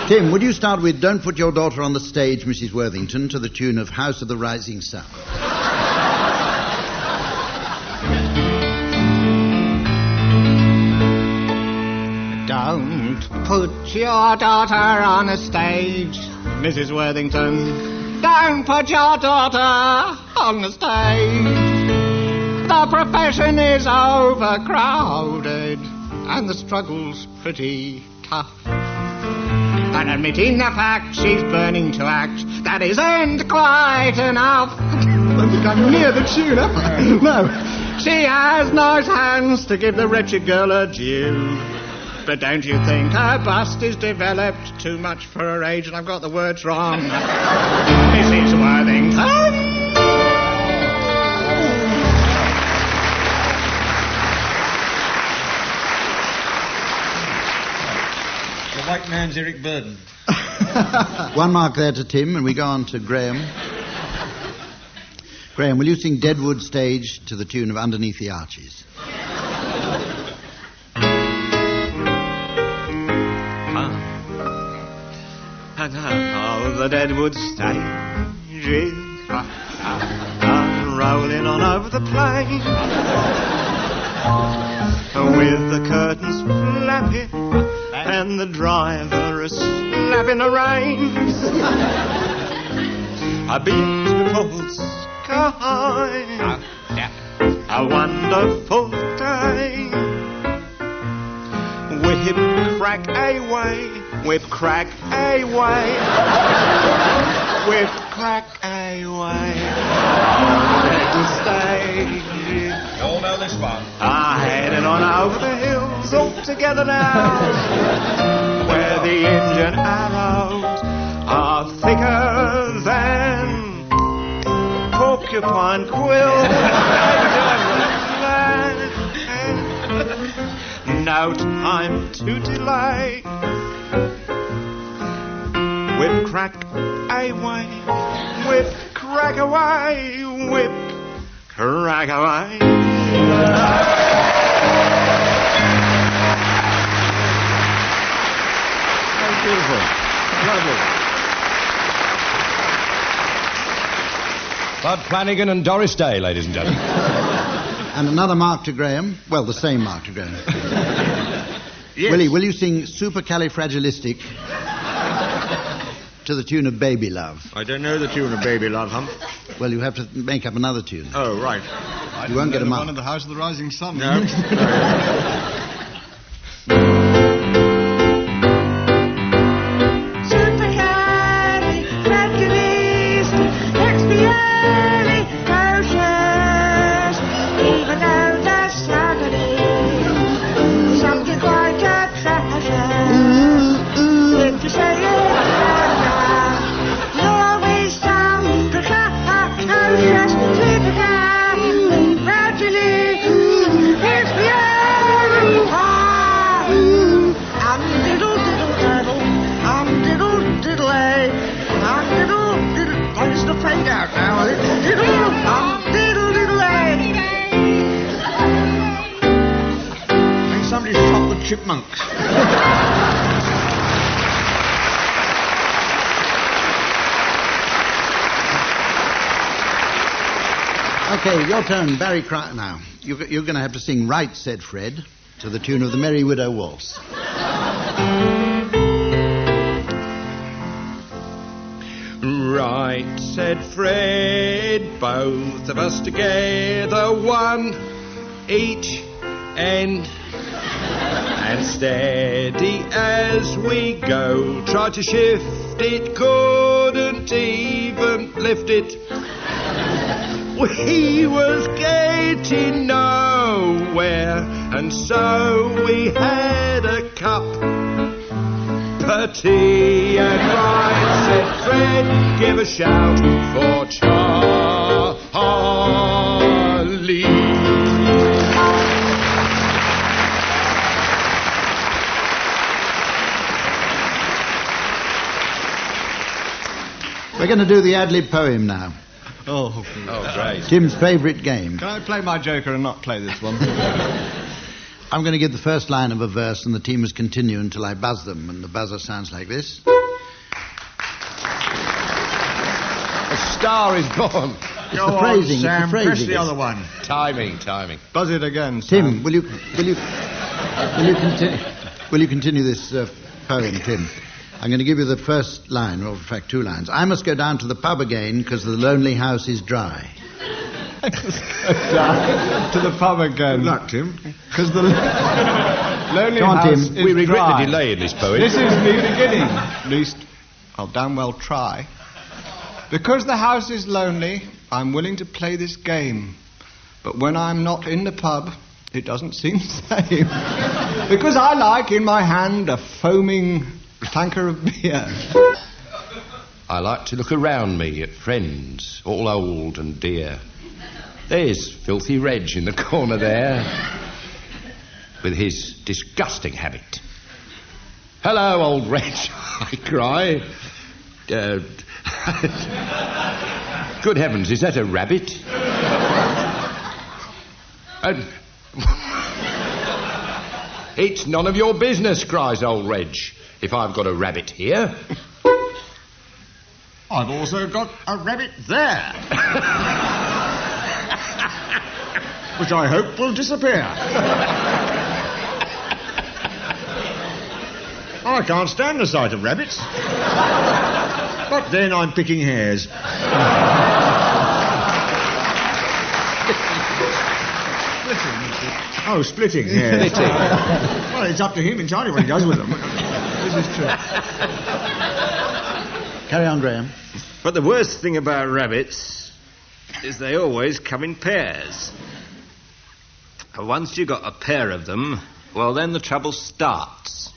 [SPEAKER 2] Tim, would you start with Don't Put Your Daughter on the Stage, Mrs. Worthington, to the tune of House of the Rising Sun?
[SPEAKER 8] Don't put your daughter on a stage, Mrs. Worthington. Don't put your daughter on the stage. The profession is overcrowded and the struggle's pretty tough. And admitting the fact she's burning to act, that isn't quite enough.
[SPEAKER 6] I think I'm near the tune, am I? No.
[SPEAKER 8] She has nice hands to give the wretched girl her due. But don't you think her bust is developed too much for her age? And I've got the words wrong. Mrs. Worthington.
[SPEAKER 9] The white man's Eric Burden.
[SPEAKER 2] One mark there to Tim, and we go on to Graeme. Graeme, will you sing Deadwood Stage to the tune of Underneath the Arches?
[SPEAKER 8] And how the Deadwood Stage is rolling on over the plain, with the curtains flapping and the driver is slapping the reins. A beautiful sky, a wonderful day. Whip crack away, whip crack away, whip crack away. Deadwood Stage.
[SPEAKER 9] You all know this one.
[SPEAKER 8] Heading on over the hills all together now, where the engine arrows are thicker than porcupine quills. No time to delay. Whip crack away, whip crack away, whip crack away.
[SPEAKER 2] Very beautiful. Lovely.
[SPEAKER 3] Bud Flanagan and Doris Day, ladies and gentlemen.
[SPEAKER 2] And another mark to Graeme. Well, the same mark to Graeme.
[SPEAKER 9] Yes.
[SPEAKER 2] Willie, will you sing Supercalifragilistic to the tune of Baby Love?
[SPEAKER 9] I don't know the tune of Baby Love, Hump.
[SPEAKER 2] Well, you have to make up another tune.
[SPEAKER 9] Oh, right.
[SPEAKER 2] You won't get a mark.
[SPEAKER 6] One of the House of the Rising Sun.
[SPEAKER 9] No. Chipmunks.
[SPEAKER 2] Okay, your turn, Barry Cry. Now, you're going to have to sing Right, Said Fred. to the tune of the Merry Widow Waltz.
[SPEAKER 7] Right, said Fred, both of us together, one each end. And steady as we go, tried to shift it, couldn't even lift it. We was getting nowhere, and so we had a cup of tea. And right, said Fred, give a shout for Charlie.
[SPEAKER 2] We're going to do the ad-lib poem now.
[SPEAKER 6] Oh,
[SPEAKER 7] great.
[SPEAKER 2] Tim's favourite game.
[SPEAKER 6] Can I play my Joker and not play this one?
[SPEAKER 2] I'm going to give the first line of a verse and the team must continue until I buzz them, and the buzzer sounds like this.
[SPEAKER 7] A star is born.
[SPEAKER 2] It's the phrasing,
[SPEAKER 9] Sam,
[SPEAKER 2] it's the phrasing.
[SPEAKER 9] press the other one.
[SPEAKER 7] Timing.
[SPEAKER 6] Buzz it again, Sam.
[SPEAKER 2] Tim, will you continue this poem, Tim? I'm going to give you the first line, or in fact 2 lines. I must go down to the pub again because the lonely house is dry.
[SPEAKER 6] To the pub again.
[SPEAKER 9] Good luck, Tim.
[SPEAKER 6] Because the lonely
[SPEAKER 2] Come on,
[SPEAKER 6] house
[SPEAKER 2] Tim.
[SPEAKER 6] is
[SPEAKER 7] We regret
[SPEAKER 6] dry.
[SPEAKER 7] the delay in this poem.
[SPEAKER 6] This is me beginning. At least I'll damn well try. Because the house is lonely, I'm willing to play this game. But when I'm not in the pub, it doesn't seem the same. Because I like in my hand a foaming tanker of beer.
[SPEAKER 7] I like to look around me at friends, all old and dear. There's filthy Reg in the corner there, with his disgusting habit. Hello, old Reg, I cry. Good heavens, is that a rabbit? It's none of your business, cries old Reg, if I've got a rabbit here.
[SPEAKER 9] I've also got a rabbit there. Which I hope will disappear. I can't stand the sight of rabbits. But then I'm picking hairs. Oh, splitting hairs. Well, it's up to him entirely what he does with them. This is true.
[SPEAKER 2] Carry on, Graeme.
[SPEAKER 10] But the worst thing about rabbits is they always come in pairs. And once you've got a pair of them, well, then the trouble starts.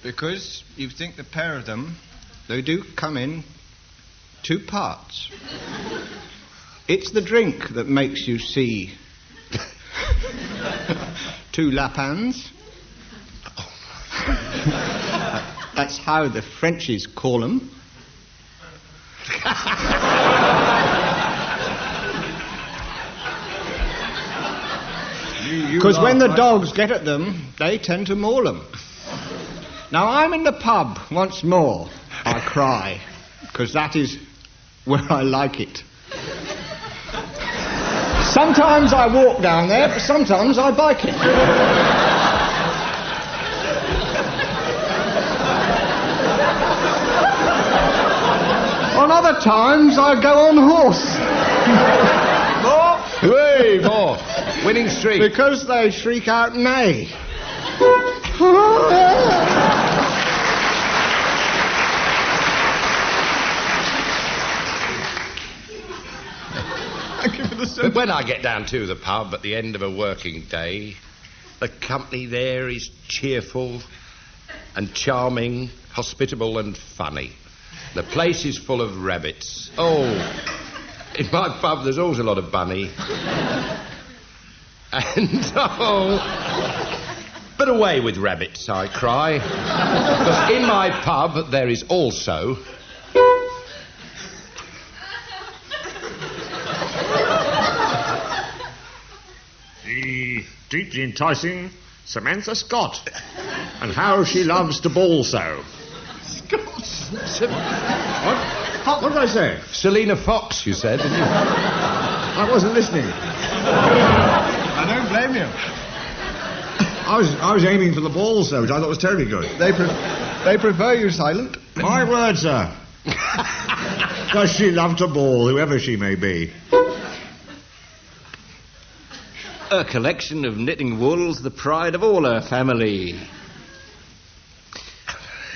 [SPEAKER 6] Because you think the pair of them, they do come in 2 parts. It's the drink that makes you see 2 lapans. That's how the Frenchies call them. Because when the dogs get at them, they tend to maul them. Now I'm in the pub once more, I cry, because that is where I like it. Sometimes I walk down there, but sometimes I bike it. On other times I go on horse.
[SPEAKER 7] Hey, more. Winning streak.
[SPEAKER 6] Because they shriek out nay.
[SPEAKER 7] But when I get down to the pub at the end of a working day, the company there is cheerful and charming, hospitable and funny. The place is full of rabbits. Oh, in my pub there's always a lot of bunny. And, but away with rabbits, I cry. Because in my pub there is also...
[SPEAKER 9] the deeply enticing Samantha Scott. And how she loves to bawl so.
[SPEAKER 7] Scott?
[SPEAKER 4] What did I say?
[SPEAKER 7] Selina Fox, you said, didn't you?
[SPEAKER 4] I wasn't listening.
[SPEAKER 9] I don't blame you.
[SPEAKER 4] I was aiming for the balls, though, which I thought was terribly good.
[SPEAKER 9] They prefer you silent.
[SPEAKER 4] My word, sir. Does she love to ball, whoever she may be?
[SPEAKER 10] A collection of knitting wools, the pride of all her family.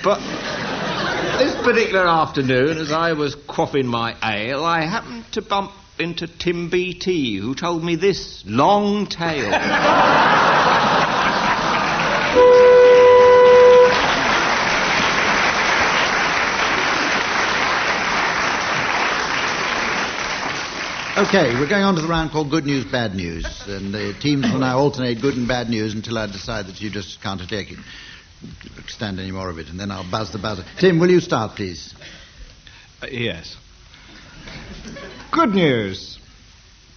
[SPEAKER 10] But this particular afternoon, as I was quaffing my ale, I happened to bump into Tim B.T., who told me this long tale.
[SPEAKER 2] Okay, we're going on to the round called Good News, Bad News, and the teams will now alternate good and bad news until I decide that you just can't take it, stand any more of it, and then I'll buzz the buzzer. Tim, will you start, please?
[SPEAKER 6] Yes. Good news.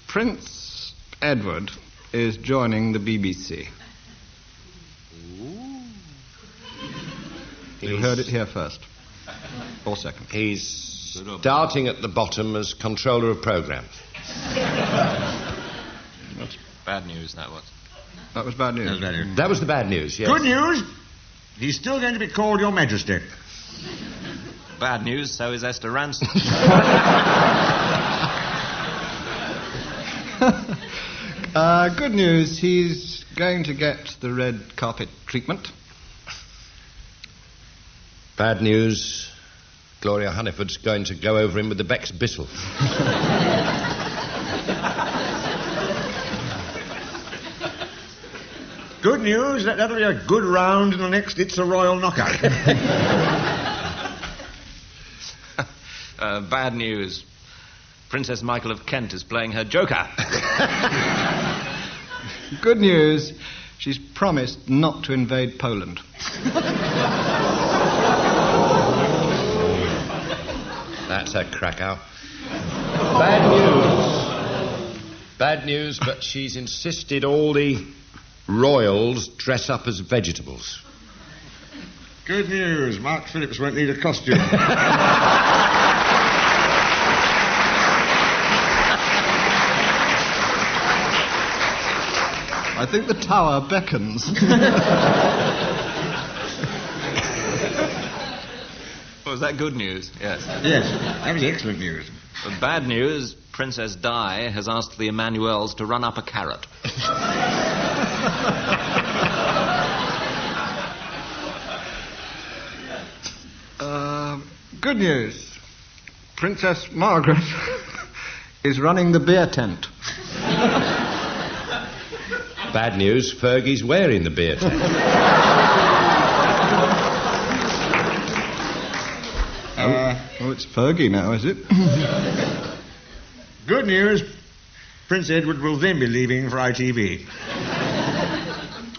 [SPEAKER 6] Prince Edward is joining the BBC. You heard it here first. Or second.
[SPEAKER 7] He's starting at the bottom as controller of programmes.
[SPEAKER 5] That's bad news, that was.
[SPEAKER 6] That was bad news.
[SPEAKER 7] That was the bad news, yes.
[SPEAKER 4] Good news. He's still going to be called Your Majesty.
[SPEAKER 5] Bad news, so is Esther Ransom.
[SPEAKER 6] Good news, he's going to get the red carpet treatment.
[SPEAKER 7] Bad news, Gloria Hunniford's going to go over him with the Beck's Bissell.
[SPEAKER 4] Good news, that'll be a good round in the next It's a Royal Knockout.
[SPEAKER 5] Bad news. Princess Michael of Kent is playing her Joker.
[SPEAKER 6] Good news, she's promised not to invade Poland.
[SPEAKER 7] That's a Krakow. Bad news. Bad news, but she's insisted all the royals dress up as vegetables.
[SPEAKER 4] Good news, Mark Phillips won't need a costume.
[SPEAKER 6] I think the tower beckons.
[SPEAKER 5] Was that good news? Yes.
[SPEAKER 4] Yes, that was excellent news.
[SPEAKER 5] But bad news, Princess Di has asked the Emmanuels to run up a carrot.
[SPEAKER 6] Good news. Princess Margaret is running the beer tent.
[SPEAKER 7] Bad news, Fergie's wearing the beer tent.
[SPEAKER 6] Oh, it's Fergie now, is it?
[SPEAKER 4] Good news, Prince Edward will then be leaving for ITV.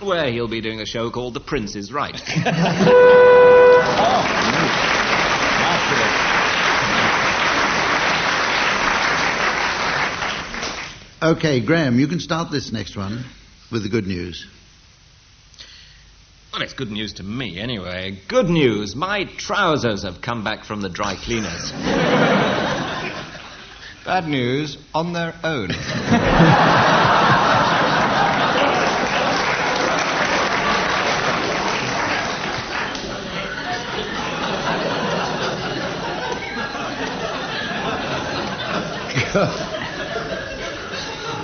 [SPEAKER 5] Where he'll be doing a show called The Prince is Right.
[SPEAKER 2] Okay, Graeme, you can start this next one with the good news.
[SPEAKER 5] Well, it's good news to me, anyway. Good news. My trousers have come back from the dry cleaners.
[SPEAKER 6] Bad news, on their own.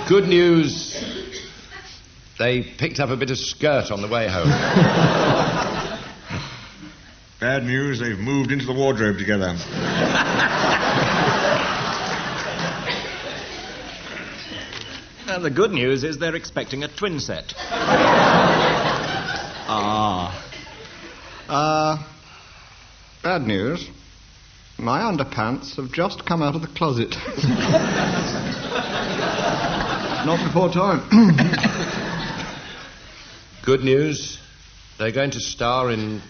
[SPEAKER 7] Good news, they picked up a bit of skirt on the way home.
[SPEAKER 4] Bad news, they've moved into the wardrobe together.
[SPEAKER 5] Now, the good news is they're expecting a twin set.
[SPEAKER 6] Bad news. My underpants have just come out of the closet. Not before time.
[SPEAKER 7] Good news, they're going to star in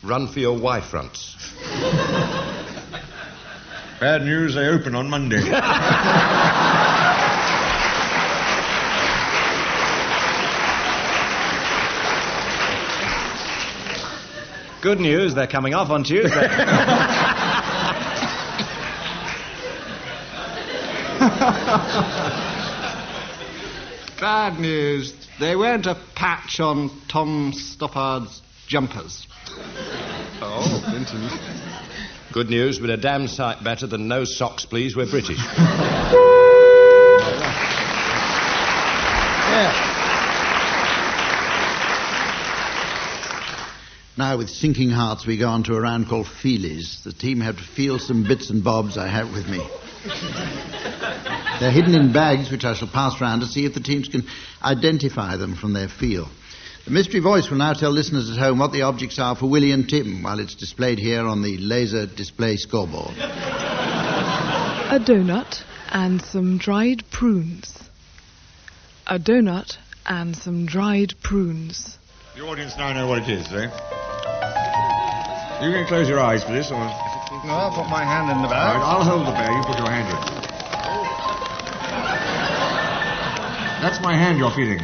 [SPEAKER 7] Run for Your Wife Fronts.
[SPEAKER 4] Bad news, they open on Monday.
[SPEAKER 5] Good news, they're coming off on Tuesday.
[SPEAKER 6] Bad news. They weren't a patch on Tom Stoppard's jumpers.
[SPEAKER 7] Oh, Clinton. Good news, but a damn sight better than no socks, please. We're British.
[SPEAKER 2] Now, with sinking hearts, we go on to a round called Feelies. The team have to feel some bits and bobs I have with me. They're hidden in bags, which I shall pass round to see if the teams can identify them from their feel. The mystery voice will now tell listeners at home what the objects are for Willie and Tim, while it's displayed here on the laser display scoreboard.
[SPEAKER 12] A donut and some dried prunes. A donut and some dried prunes.
[SPEAKER 4] The audience now know what it is, eh? You can close your eyes for this, or...
[SPEAKER 6] No, I'll put my hand in the bag.
[SPEAKER 4] Right, I'll hold the bag, you put your hand in. That's my hand you're feeling.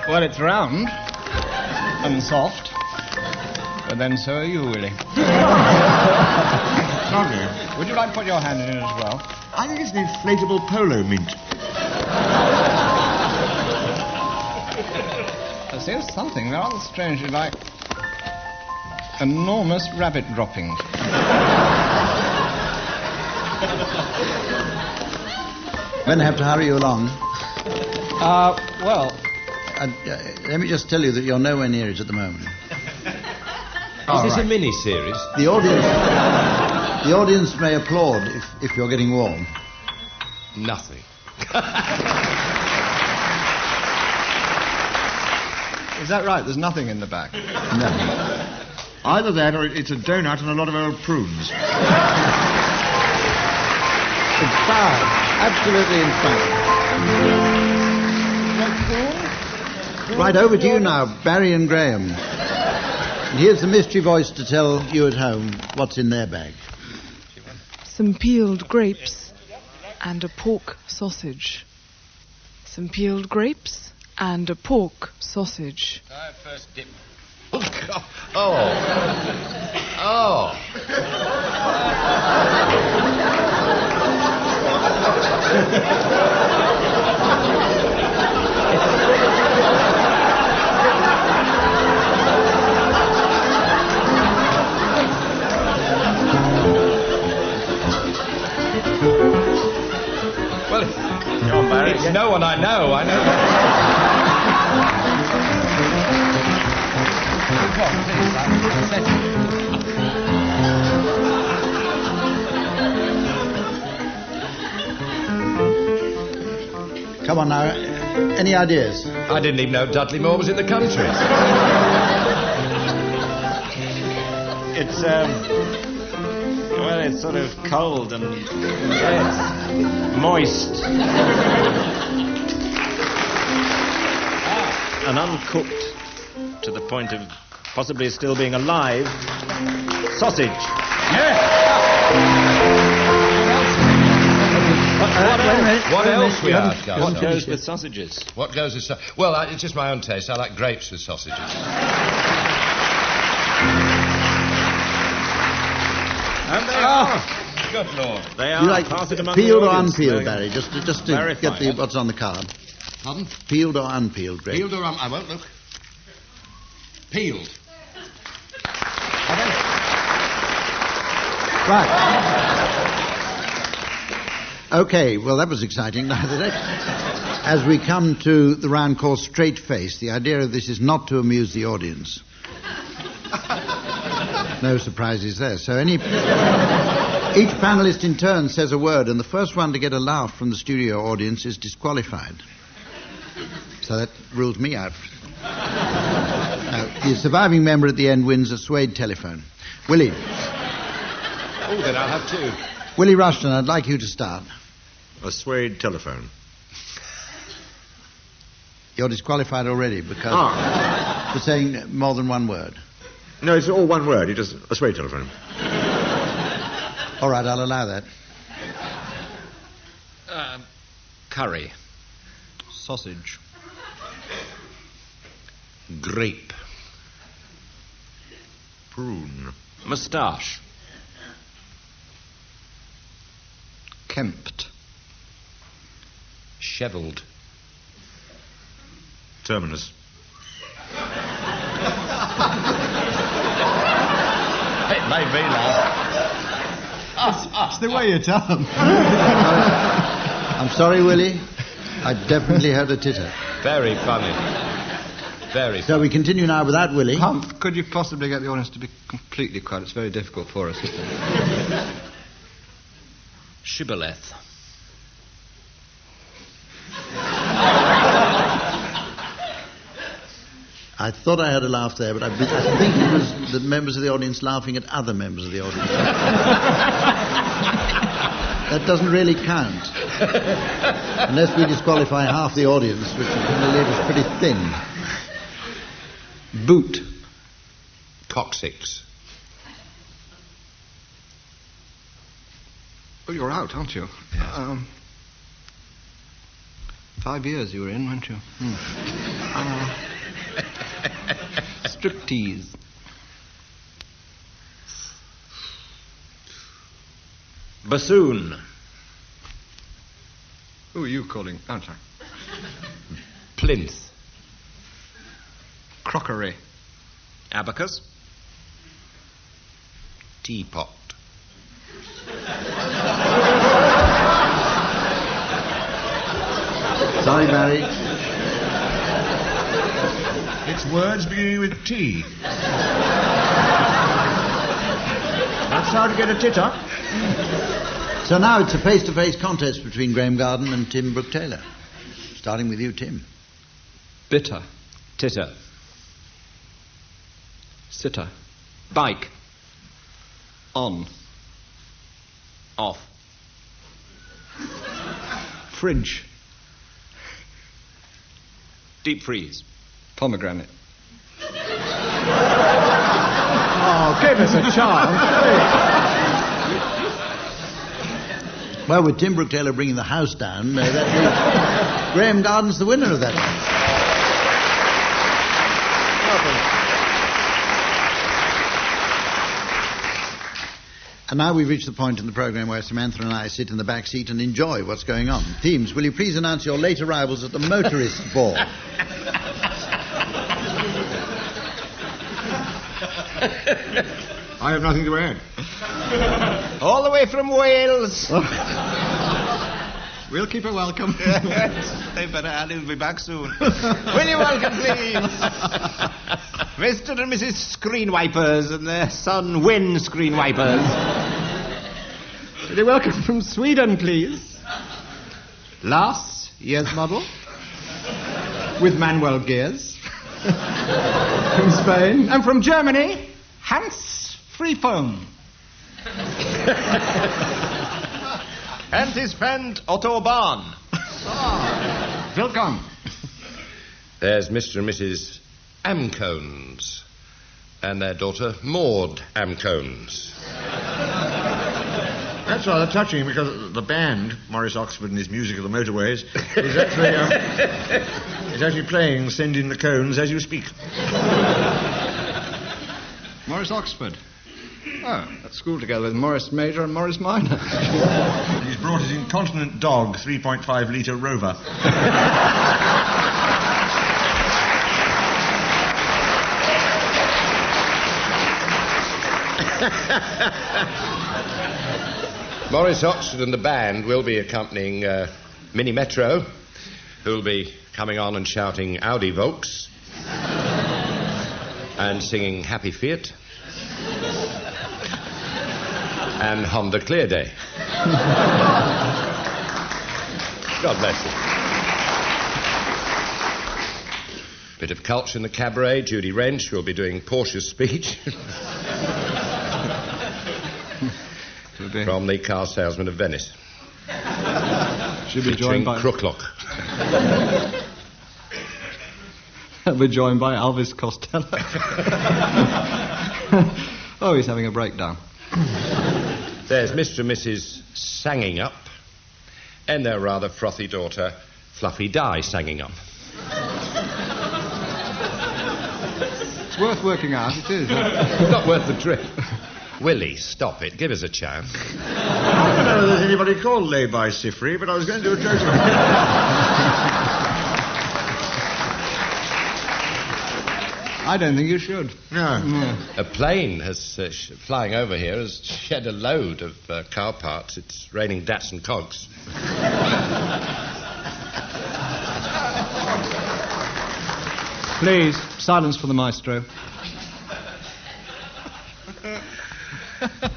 [SPEAKER 6] Well, it's round and soft, but then so are you, Willie.
[SPEAKER 4] Lovely.
[SPEAKER 6] Would you like to put your hand in it as well?
[SPEAKER 4] I think it's an inflatable polo mint.
[SPEAKER 6] There's something rather strangely like enormous rabbit droppings.
[SPEAKER 2] Going to have to hurry you along.
[SPEAKER 6] Well...
[SPEAKER 2] let me just tell you that you're nowhere near it at the moment.
[SPEAKER 7] Is this a mini-series?
[SPEAKER 2] The audience may applaud if you're getting warm.
[SPEAKER 7] Nothing.
[SPEAKER 6] Is that right? There's nothing in the bag?
[SPEAKER 2] No.
[SPEAKER 4] Either that or it's a donut and a lot of old prunes.
[SPEAKER 2] Inspired. Absolutely inspired. Right, over to you now, Barry and Graeme. And here's the mystery voice to tell you at home what's in their bag.
[SPEAKER 12] Some peeled grapes and a pork sausage. Some peeled grapes and a pork sausage.
[SPEAKER 7] First dip. Oh, God. Oh. Oh. Well, come on, Barry. It's no one I know. I know that.
[SPEAKER 2] Come on now. Any ideas?
[SPEAKER 7] I didn't even know Dudley Moore was in the country.
[SPEAKER 5] It's, well, it's sort of cold and, yes, moist. And uncooked to the point of possibly still being alive. Sausage.
[SPEAKER 7] Yeah. What else we ask?
[SPEAKER 5] What goes with sausages?
[SPEAKER 7] What goes with sausages? Well, it's just my own taste. I like grapes with sausages.
[SPEAKER 5] And they are.
[SPEAKER 7] Good Lord.
[SPEAKER 5] They are.
[SPEAKER 2] You like
[SPEAKER 5] pass it among
[SPEAKER 2] peeled
[SPEAKER 5] the
[SPEAKER 2] or
[SPEAKER 5] audience.
[SPEAKER 2] unpeeled, Barry? Just to get what's on the card.
[SPEAKER 7] Pardon?
[SPEAKER 2] Peeled or unpeeled, Greg?
[SPEAKER 7] Peeled or I won't look. Peeled.
[SPEAKER 2] Right. Okay, well, that was exciting. As we come to the round called Straight Face, the idea of this is not to amuse the audience. No surprises there. So each panellist in turn says a word, and the first one to get a laugh from the studio audience is disqualified. So that rules me out. Now, the surviving member at the end wins a suede telephone. Willie.
[SPEAKER 7] Oh, then I'll have two.
[SPEAKER 2] Willie Rushton, I'd like you to start.
[SPEAKER 4] A suede telephone.
[SPEAKER 2] You're disqualified already because for saying more than one word.
[SPEAKER 4] No, it's all one word. It's just a suede telephone.
[SPEAKER 2] All right, I'll allow that.
[SPEAKER 7] Curry.
[SPEAKER 6] Sausage.
[SPEAKER 7] Grape.
[SPEAKER 4] Prune.
[SPEAKER 7] Moustache.
[SPEAKER 6] Kempt.
[SPEAKER 7] Shevelled.
[SPEAKER 4] Terminus.
[SPEAKER 7] It made me laugh.
[SPEAKER 9] It's the way you tell them.
[SPEAKER 2] I'm sorry, Willie. I definitely heard a titter.
[SPEAKER 7] Very funny. Very
[SPEAKER 2] So we continue now without Willie.
[SPEAKER 6] Hump, could you possibly get the audience to be completely quiet? It's very difficult for us.
[SPEAKER 10] Shibboleth.
[SPEAKER 2] I thought I heard a laugh there, but I think it was the members of the audience laughing at other members of the audience. That doesn't really count. Unless we disqualify half the audience, which the lid is pretty thin.
[SPEAKER 6] Boot.
[SPEAKER 7] Coccyx.
[SPEAKER 6] Oh, you're out, aren't you?
[SPEAKER 7] Yes.
[SPEAKER 6] 5 years you were in, weren't you? Striptease.
[SPEAKER 10] Bassoon.
[SPEAKER 6] Who are you calling? Oh, sorry.
[SPEAKER 7] Plinth.
[SPEAKER 6] Crockery.
[SPEAKER 10] Abacus.
[SPEAKER 7] Teapot.
[SPEAKER 2] Sorry, Barry.
[SPEAKER 9] It's words beginning with T. That's how to get a titter.
[SPEAKER 2] So now it's a face-to-face contest between Graeme Garden and Tim Brooke-Taylor. Starting with you, Tim.
[SPEAKER 6] Bitter.
[SPEAKER 10] Titter.
[SPEAKER 6] Sitter.
[SPEAKER 10] Bike.
[SPEAKER 6] On.
[SPEAKER 10] Off.
[SPEAKER 6] Fridge.
[SPEAKER 10] Deep freeze.
[SPEAKER 6] Pomegranate.
[SPEAKER 9] Oh, give us a chance.
[SPEAKER 2] Well, with Tim Brooke-Taylor bringing the house down, Graeme Garden's the winner of that match. And now we've reached the point in the programme where Samantha and I sit in the back seat and enjoy what's going on. Teams, will you please announce your late arrivals at the motorist ball?
[SPEAKER 9] I have nothing to add.
[SPEAKER 10] All the way from Wales.
[SPEAKER 9] We'll keep her welcome.
[SPEAKER 10] They better add he'll be back soon. Will you welcome, please? Mr. and Mrs. Screen Wipers and their son, Win Screen Wipers.
[SPEAKER 9] Will you welcome from Sweden, please? Last year's model. With Manuel gears. From Spain. And from Germany, Hans Freefoam.
[SPEAKER 10] And his friend Otto Bahn.
[SPEAKER 9] Welcome.
[SPEAKER 7] There's Mr. and Mrs. Amcones and their daughter Maud Amcones.
[SPEAKER 9] That's rather touching because the band, Morris Oxford and his Music of the Motorways, is actually playing Send in the Cones as you speak.
[SPEAKER 6] Morris Oxford. Oh, at school together with Morris Major and Morris Minor.
[SPEAKER 9] He's brought his incontinent dog, 3.5-litre Rover.
[SPEAKER 7] Morris Oxford and the band will be accompanying Mini Metro, who'll be coming on and shouting Audi Volks and singing Happy Fiat and Honda Clear Day. God bless you. Bit of culture in the cabaret. Judy Wrench will be doing Portia's speech. From the car salesman of Venice.
[SPEAKER 6] She'll be joined by
[SPEAKER 7] Crooklock.
[SPEAKER 6] We're joined by Elvis Costello. Oh, he's having a breakdown.
[SPEAKER 7] There's Mr. and Mrs. Sanging Up and their rather frothy daughter, Fluffy Di, Sanging Up.
[SPEAKER 6] It's worth working out, it is.
[SPEAKER 7] Not worth the trip. Willie, stop it. Give us a chance.
[SPEAKER 4] know whether there's anybody called Lay-by Sifri, but I was going to do a joke about it.
[SPEAKER 9] I don't think you should.
[SPEAKER 4] No.
[SPEAKER 7] A plane flying over here has shed a load of car parts. It's raining dats and cogs.
[SPEAKER 9] Please, silence for the maestro.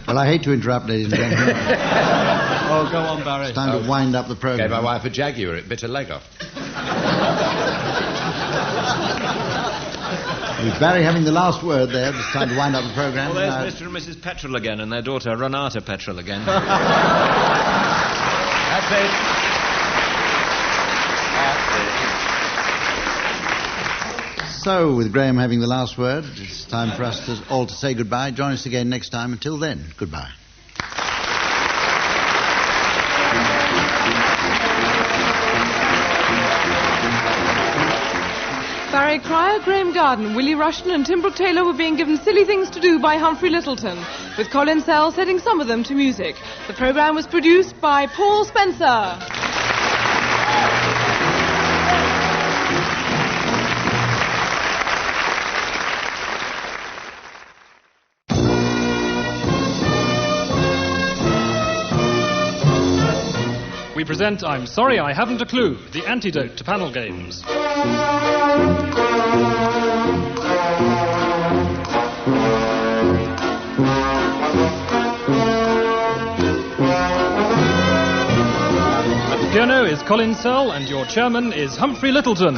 [SPEAKER 2] Well, I hate to interrupt, ladies and gentlemen.
[SPEAKER 9] Oh, go on, Barry.
[SPEAKER 2] It's time to wind up the programme.
[SPEAKER 7] Gave my wife a Jaguar. It bit her leg off.
[SPEAKER 2] With Barry having the last word there, it's time to wind up the programme.
[SPEAKER 5] Well, there's Mr. and Mrs. Petrol again, and their daughter run out of petrol again.
[SPEAKER 7] That's it.
[SPEAKER 2] So, with Graeme having the last word, it's time for us all to say goodbye. Join us again next time. Until then, goodbye.
[SPEAKER 20] Barry Cryer, Graeme Garden, Willie Rushton and Tim Brooke-Taylor were being given silly things to do by Humphrey Lyttleton, with Colin Sell setting some of them to music. The programme was produced by Paul Spencer.
[SPEAKER 13] We present I'm Sorry I Haven't a Clue, the antidote to panel games. At the piano is Colin Sell and your chairman is Humphrey Lyttleton.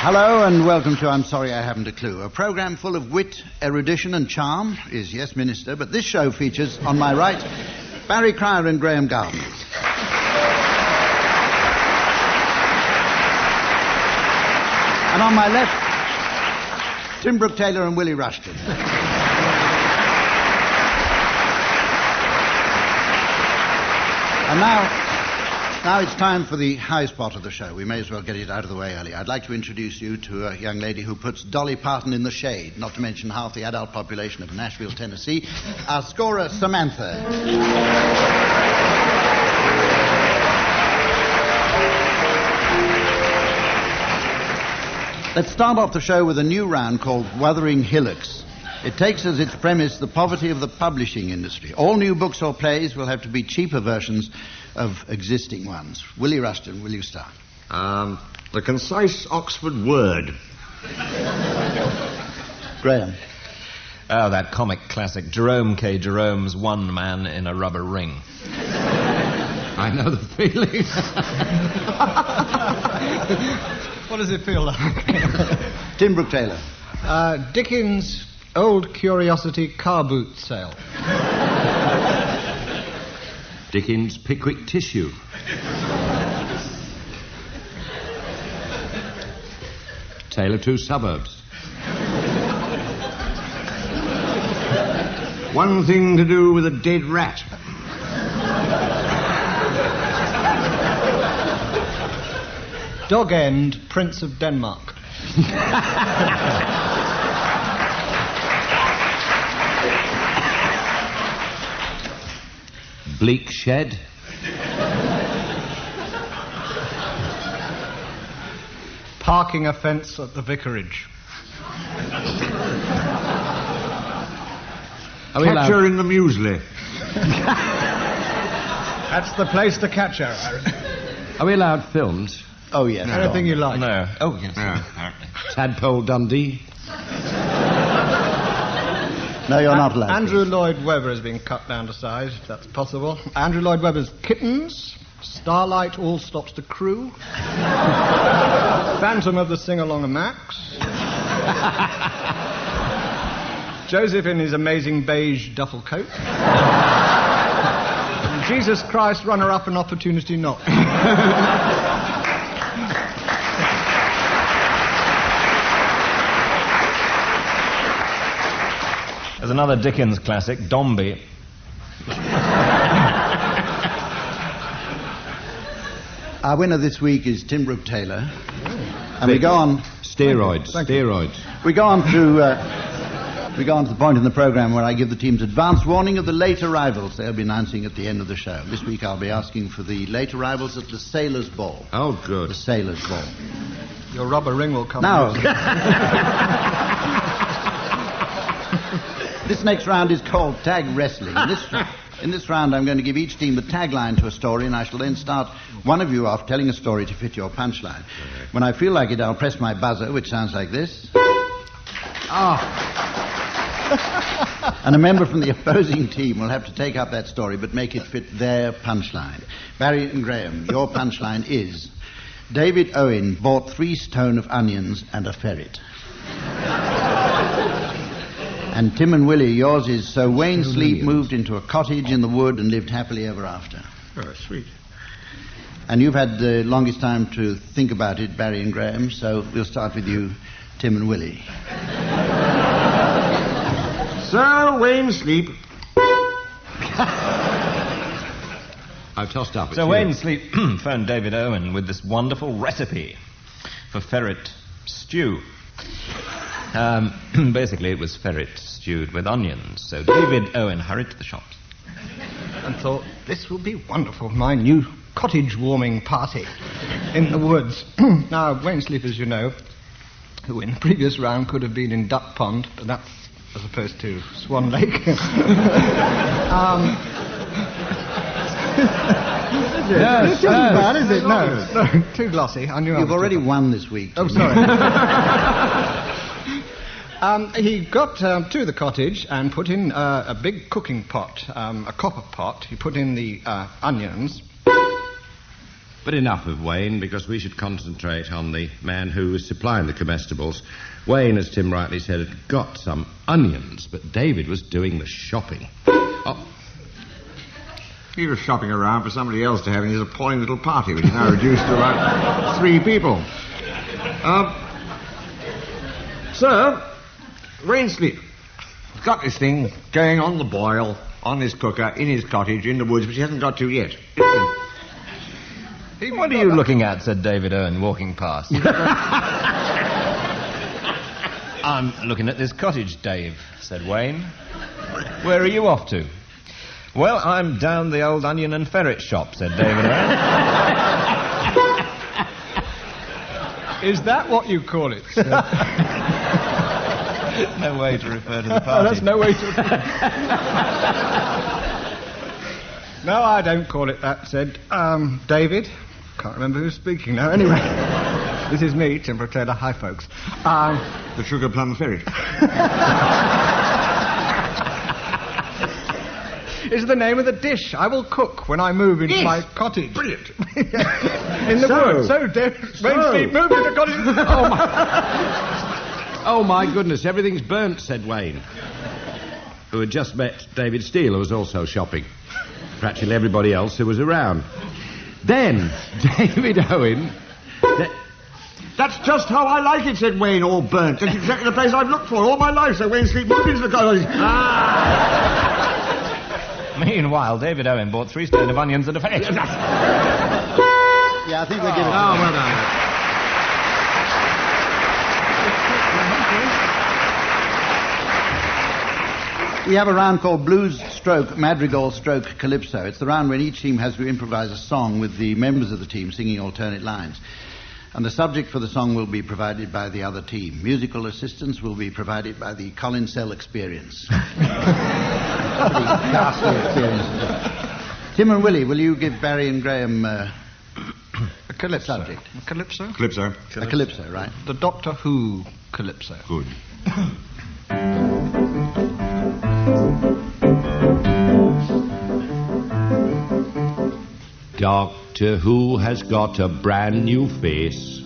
[SPEAKER 2] Hello and welcome to I'm Sorry I Haven't a Clue, a programme full of wit, erudition and charm is Yes Minister, but this show features, on my right, Barry Cryer and Graeme Garden. And on my left, Tim Brooke-Taylor and Willie Rushton. And now it's time for the high spot of the show. We may as well get it out of the way early. I'd like to introduce you to a young lady who puts Dolly Parton in the shade, not to mention half the adult population of Nashville, Tennessee, our scorer, Samantha. Let's start off the show with a new round called Wuthering Hillocks. It takes as its premise the poverty of the publishing industry. All new books or plays will have to be cheaper versions of existing ones. Willie Rushton, will you start?
[SPEAKER 4] The concise Oxford word.
[SPEAKER 2] Graeme.
[SPEAKER 5] Oh, that comic classic, Jerome K. Jerome's One Man in a Rubber Ring.
[SPEAKER 4] I know the feeling.
[SPEAKER 9] What does it feel like?
[SPEAKER 2] Tim Brooke-Taylor.
[SPEAKER 9] Dickens' Old Curiosity Car Boot Sale.
[SPEAKER 7] Dickens' Pickwick Tissue. Tale of Two Suburbs.
[SPEAKER 4] One thing to do with a dead rat.
[SPEAKER 9] Dog End, Prince of Denmark.
[SPEAKER 7] Bleak Shed.
[SPEAKER 9] Parking offence at the vicarage.
[SPEAKER 4] Catcher in the muesli.
[SPEAKER 9] That's the place to catch her.
[SPEAKER 7] Are we allowed films?
[SPEAKER 2] Oh, yes.
[SPEAKER 9] No. Anything you like.
[SPEAKER 5] No.
[SPEAKER 7] Oh, yes. Apparently. Tadpole Dundee.
[SPEAKER 2] No, you're not allowed.
[SPEAKER 9] Andrew Lloyd Webber has been cut down to size, if that's possible. Andrew Lloyd Webber's Kittens, Starlight All Stops to Crew, Phantom of the Sing-Along of Max, Joseph in his amazing beige duffel coat, and Jesus Christ, runner-up and opportunity not.
[SPEAKER 5] There's another Dickens classic, Dombey.
[SPEAKER 2] Our winner this week is Tim Brooke-Taylor. And we go on...
[SPEAKER 7] Steroids.
[SPEAKER 2] We go on to the point in the programme where I give the teams advance warning of the late arrivals they'll be announcing at the end of the show. This week I'll be asking for the late arrivals at the Sailors' Ball.
[SPEAKER 7] Oh, good.
[SPEAKER 2] The Sailors' Ball.
[SPEAKER 9] Your rubber ring will come.
[SPEAKER 2] Now, this next round is called Tag Wrestling. In this round, I'm going to give each team the tagline to a story, and I shall then start one of you off telling a story to fit your punchline. When I feel like it, I'll press my buzzer, which sounds like this. And a member from the opposing team will have to take up that story, but make it fit their punchline. Barry and Graeme, your punchline is... David Owen bought 3 stone of onions and a ferret. And Tim and Willie, yours is... So Wayne Sleep moved into a cottage in the wood and lived happily ever after.
[SPEAKER 4] Oh, sweet.
[SPEAKER 2] And you've had the longest time to think about it, Barry and Graeme, so we'll start with you, Tim and Willie.
[SPEAKER 4] Sir Wayne Sleep.
[SPEAKER 7] I've tossed up.
[SPEAKER 5] So Wayne Sleep phoned David Owen with this wonderful recipe for ferret stew. Basically, it was ferret stewed with onions. So David Owen hurried to the shops
[SPEAKER 9] and thought, this will be wonderful, my new cottage warming party in the woods. Now, Wayne Sleep, as you know, who in the previous round could have been in Duck Pond, but that's as opposed to Swan Lake.
[SPEAKER 2] Yes,
[SPEAKER 9] it isn't bad, is it? No, too glossy. I knew
[SPEAKER 2] You've already won this week.
[SPEAKER 9] Oh, sorry. He got to the cottage and put in a big cooking pot, a copper pot. He put in the onions.
[SPEAKER 7] But enough of Wayne, because we should concentrate on the man who was supplying the comestibles. Wayne, as Tim rightly said, had got some onions, but David was doing the shopping. Oh.
[SPEAKER 4] He was shopping around for somebody else to have in his appalling little party, which is now reduced to about 3 people. Sir, Wayne Sleep has got this thing going on the boil, on his cooker, in his cottage, in the woods, which he hasn't got to yet.
[SPEAKER 5] What are you looking at? Said David Owen, walking past. I'm looking at this cottage, Dave, said Wayne. Where are you off to? Well, I'm down the old onion and ferret shop, said David Owen.
[SPEAKER 9] Is that what you call it, sir?
[SPEAKER 5] No way to refer to the party.
[SPEAKER 9] Oh, that's no way to refer. No, I don't call it that, said David. Can't remember who's speaking now. Anyway, this is me, Tim Brooke-Taylor. Hi, folks.
[SPEAKER 4] The sugar plum ferret.
[SPEAKER 9] Is the name of the dish I will cook when I move into my cottage.
[SPEAKER 4] Brilliant.
[SPEAKER 9] In the woods. So, Wayne Sleep moved into cottage.
[SPEAKER 7] Oh, my... Oh, my goodness, everything's burnt, said Wayne, who had just met David Steele, who was also shopping. Practically everybody else who was around. Then, David Owen...
[SPEAKER 4] That's just how I like it, said Wayne, all burnt. That's exactly the place I've looked for all my life, so Wayne Sleep moved into the cottage.
[SPEAKER 5] Meanwhile, David Owen bought 3 stone of onions and a ferret.
[SPEAKER 2] Yeah, I think we'll give it...
[SPEAKER 4] Oh, well done.
[SPEAKER 2] We have a round called Blues Stroke, Madrigal Stroke, Calypso. It's the round when each team has to improvise a song with the members of the team singing alternate lines. And the subject for the song will be provided by the other team. Musical assistance will be provided by the Colin Cell Experience. Ghastly experience. Tim and Willie, will you give Barry and Graeme
[SPEAKER 9] a calypso
[SPEAKER 2] subject?
[SPEAKER 9] A calypso?
[SPEAKER 4] Calypso.
[SPEAKER 2] A calypso, right.
[SPEAKER 9] The Doctor Who calypso.
[SPEAKER 4] Good.
[SPEAKER 7] Doctor Who has got a brand new face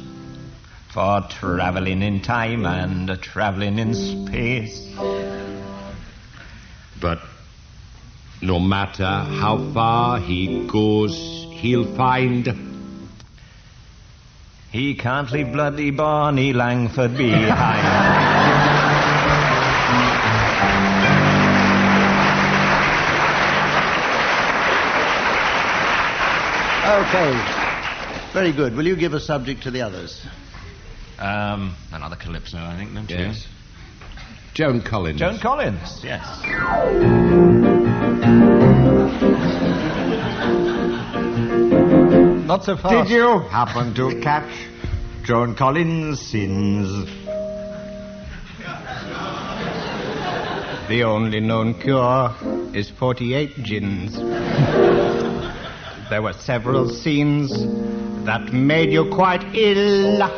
[SPEAKER 5] for travelling in time and travelling in space.
[SPEAKER 7] But no matter how far he goes, he'll find
[SPEAKER 5] he can't leave bloody Bonnie Langford behind.
[SPEAKER 2] Okay. Very good. Will you give a subject to the others?
[SPEAKER 10] Another calypso, I think, don't you?
[SPEAKER 7] Yes. Joan Collins.
[SPEAKER 10] Joan Collins, yes.
[SPEAKER 9] Not so fast.
[SPEAKER 4] Did you happen to catch Joan Collins' sins?
[SPEAKER 9] The only known cure is 48 gins. There were several scenes that made you quite ill.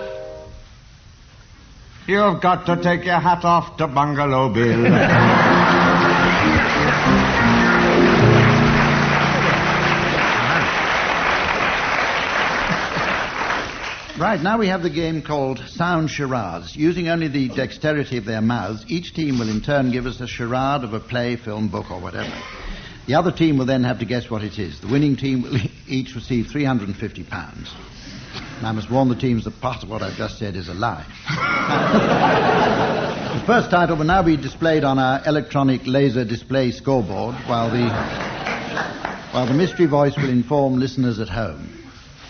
[SPEAKER 4] You've got to take your hat off to Bungalow Bill.
[SPEAKER 2] Right, now we have the game called Sound Charades. Using only the dexterity of their mouths, each team will in turn give us a charade of a play, film, book, or whatever. The other team will then have to guess what it is. The winning team will each receive £350. And I must warn the teams that part of what I've just said is a lie. The first title will now be displayed on our electronic laser display scoreboard, while the mystery voice will inform listeners at home.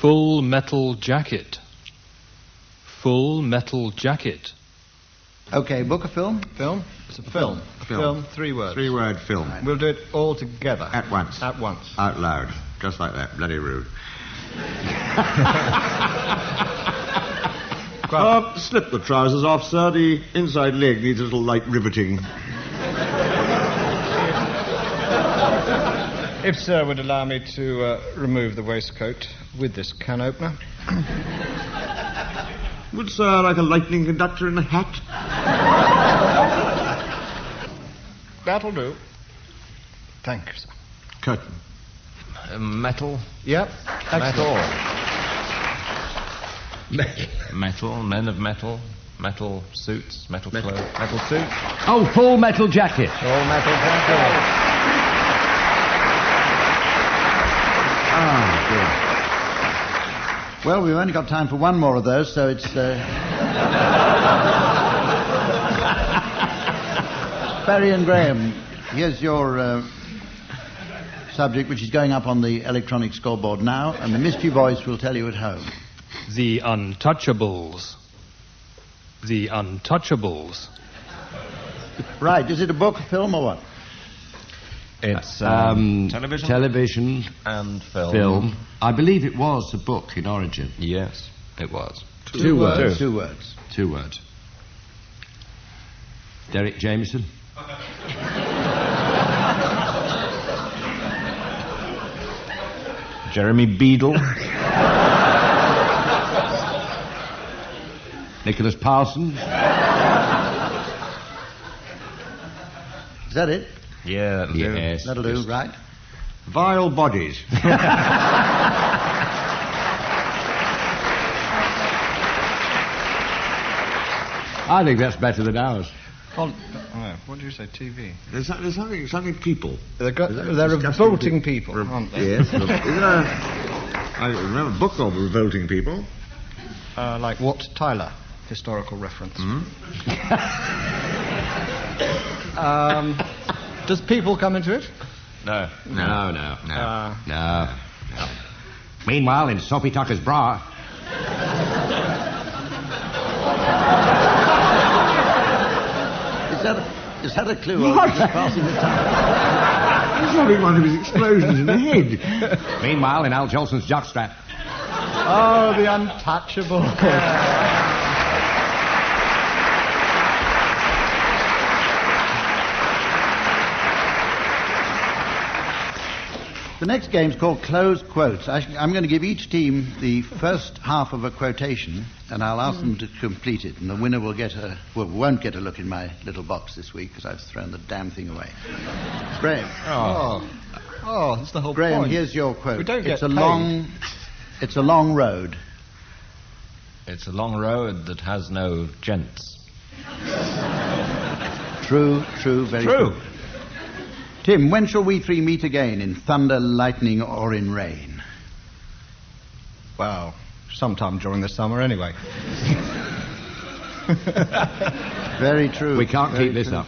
[SPEAKER 13] Full Metal Jacket. Full Metal Jacket.
[SPEAKER 2] Okay, book or film?
[SPEAKER 9] Film? It's a film.
[SPEAKER 4] Film.
[SPEAKER 9] 3 words.
[SPEAKER 4] 3-word film.
[SPEAKER 9] We'll do it all together.
[SPEAKER 4] At once.
[SPEAKER 9] At once.
[SPEAKER 4] Out loud. Just like that. Bloody rude. Slip the trousers off, sir. The inside leg needs a little light riveting.
[SPEAKER 9] If sir would allow me to remove the waistcoat with this can opener.
[SPEAKER 4] Would sir like a lightning conductor in a hat?
[SPEAKER 9] That'll do. Thank you, sir.
[SPEAKER 4] Curtain.
[SPEAKER 10] Metal?
[SPEAKER 9] Yep.
[SPEAKER 10] Metal. Metal, men of metal, metal suits, metal clothes, metal suits.
[SPEAKER 7] Oh, Full Metal Jacket.
[SPEAKER 9] Full Metal Jacket.
[SPEAKER 2] Oh, dear. Well, we've only got time for one more of those, so it's... Barry and Graeme, here's your subject, which is going up on the electronic scoreboard now, and the mystery voice will tell you at home.
[SPEAKER 13] The Untouchables. The Untouchables.
[SPEAKER 2] Right, is it a book, a film, or what?
[SPEAKER 10] It's television?
[SPEAKER 7] Television
[SPEAKER 10] and film.
[SPEAKER 7] Film. I believe it was a book in origin.
[SPEAKER 10] Yes, it was.
[SPEAKER 7] Two words.
[SPEAKER 2] 2 words.
[SPEAKER 7] 2 words. Derek Jameson.
[SPEAKER 10] Jeremy Beadle.
[SPEAKER 7] Nicholas Parsons.
[SPEAKER 2] Is that it?
[SPEAKER 10] Yeah, that'll do.
[SPEAKER 7] Yes.
[SPEAKER 2] That'll do, right.
[SPEAKER 4] Vile bodies.
[SPEAKER 7] I think that's better than ours.
[SPEAKER 9] Oh, what did you say, TV?
[SPEAKER 4] There's something people.
[SPEAKER 9] They're revolting people, aren't they?
[SPEAKER 4] Yes. Isn't there... I remember a book called Revolting People.
[SPEAKER 9] Like Wat Tyler, historical reference. Does people come into it?
[SPEAKER 10] No.
[SPEAKER 7] No. Meanwhile, in Soapy Tucker's bra.
[SPEAKER 2] Is that a clue?
[SPEAKER 4] What?
[SPEAKER 2] Just passing the time.
[SPEAKER 4] He's having one of his explosions in the head.
[SPEAKER 7] Meanwhile, in Al Jolson's jockstrap.
[SPEAKER 9] Oh, the Untouchable.
[SPEAKER 2] The next game's called Closed Quotes. I'm going to give each team the first half of a quotation, and I'll ask them to complete it, and the winner will won't get a look in my little box this week because I've thrown the damn thing away. Graeme.
[SPEAKER 9] Oh, that's the whole
[SPEAKER 2] Graeme,
[SPEAKER 9] point.
[SPEAKER 2] here's your quote.
[SPEAKER 9] We don't get
[SPEAKER 2] it's a
[SPEAKER 9] paid.
[SPEAKER 2] long road.
[SPEAKER 10] It's a long road that has no gents.
[SPEAKER 2] True, very true. Tim, when shall we three meet again, in thunder, lightning, or in rain?
[SPEAKER 9] Well, sometime during the summer, anyway.
[SPEAKER 2] Very true.
[SPEAKER 7] We can't keep this up.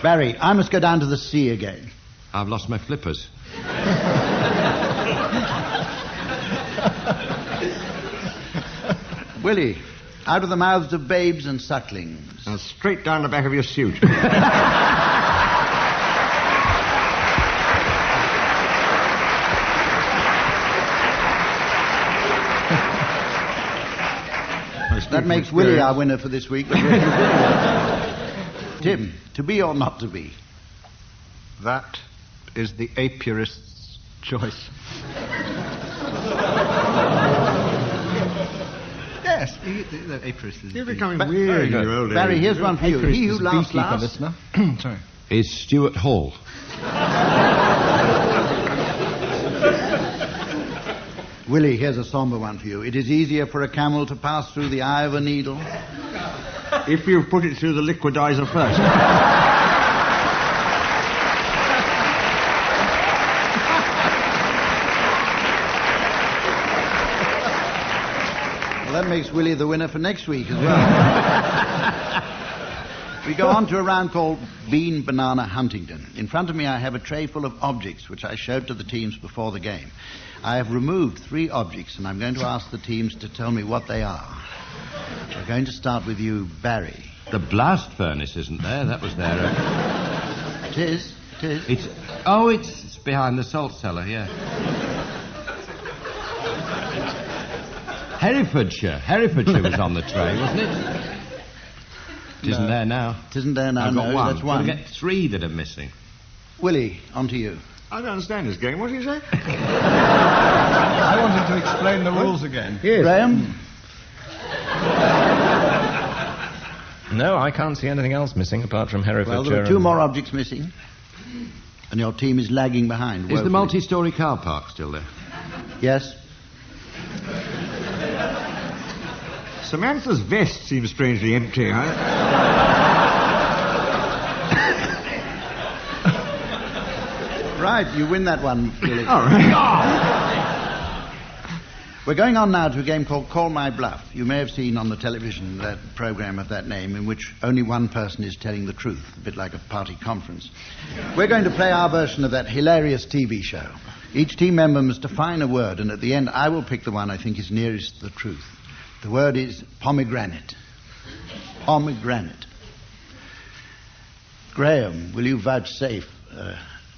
[SPEAKER 2] Barry, I must go down to the sea again.
[SPEAKER 7] I've lost my flippers.
[SPEAKER 2] Willie, Out of the mouths of babes and sucklings.
[SPEAKER 4] And straight down the back of your suit.
[SPEAKER 2] That makes Willie our winner for this week. Tim, to be or not to be?
[SPEAKER 9] That is the apiarist's choice. Yes, the apiarist is...
[SPEAKER 4] You're becoming weird in your old age.
[SPEAKER 2] Barry, here's one for you. He who laughs last...
[SPEAKER 9] Listener. Sorry.
[SPEAKER 7] Is Stuart Hall.
[SPEAKER 2] Willie, here's a somber one for you. It is easier for a camel to pass through the eye of a needle.
[SPEAKER 4] If you put it through the liquidizer first.
[SPEAKER 2] Well, that makes Willie the winner for next week as well. We go on to a round called Bean Banana Huntington. In front of me I have a tray full of objects which I showed to the teams before the game. I have removed 3 objects and I'm going to ask the teams to tell me what they are. We're going to start with you, Barry.
[SPEAKER 7] The blast furnace isn't there. That was there.
[SPEAKER 2] It is.
[SPEAKER 7] It's behind the salt cellar, yeah. Herefordshire was on the tray, wasn't it? It isn't there now.
[SPEAKER 2] It isn't there now.
[SPEAKER 7] I've got one.
[SPEAKER 2] That's one.
[SPEAKER 7] We'll get 3 that are missing.
[SPEAKER 2] Willie, on to you.
[SPEAKER 4] I don't understand this game. What did you say?
[SPEAKER 9] I wanted to explain the rules again.
[SPEAKER 2] Yes. Graeme?
[SPEAKER 5] No, I can't see anything else missing apart from Herefordshire.
[SPEAKER 2] Well, there are 2 more objects missing. And your team is lagging behind.
[SPEAKER 7] Is the multi-storey car park still there?
[SPEAKER 2] Yes.
[SPEAKER 4] Samantha's vest seems strangely empty,
[SPEAKER 2] Right, you win that one, Willie.
[SPEAKER 4] All right.
[SPEAKER 2] We're going on now to a game called Call My Bluff. You may have seen on the television that program of that name in which only one person is telling the truth, a bit like a party conference. We're going to play our version of that hilarious TV show. Each team member must define a word, and at the end I will pick the one I think is nearest the truth. The word is pomegranate. Pomegranate. Graeme, will you vouchsafe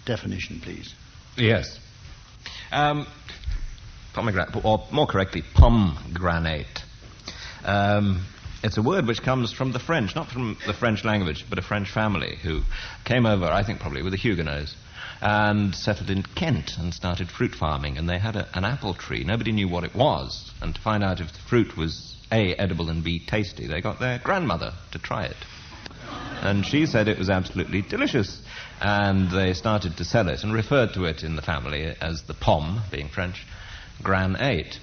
[SPEAKER 2] definition, please?
[SPEAKER 5] Yes. Pomegranate, or more correctly, pomegranate. It's a word which comes from the French, not from the French language, but a French family who came over, I think probably with the Huguenots, and settled in Kent and started fruit farming, and they had an apple tree. Nobody knew what it was, and to find out if the fruit was A, edible, and B, tasty, they got their grandmother to try it. And she said it was absolutely delicious, and they started to sell it and referred to it in the family as the pomme, being French, granate.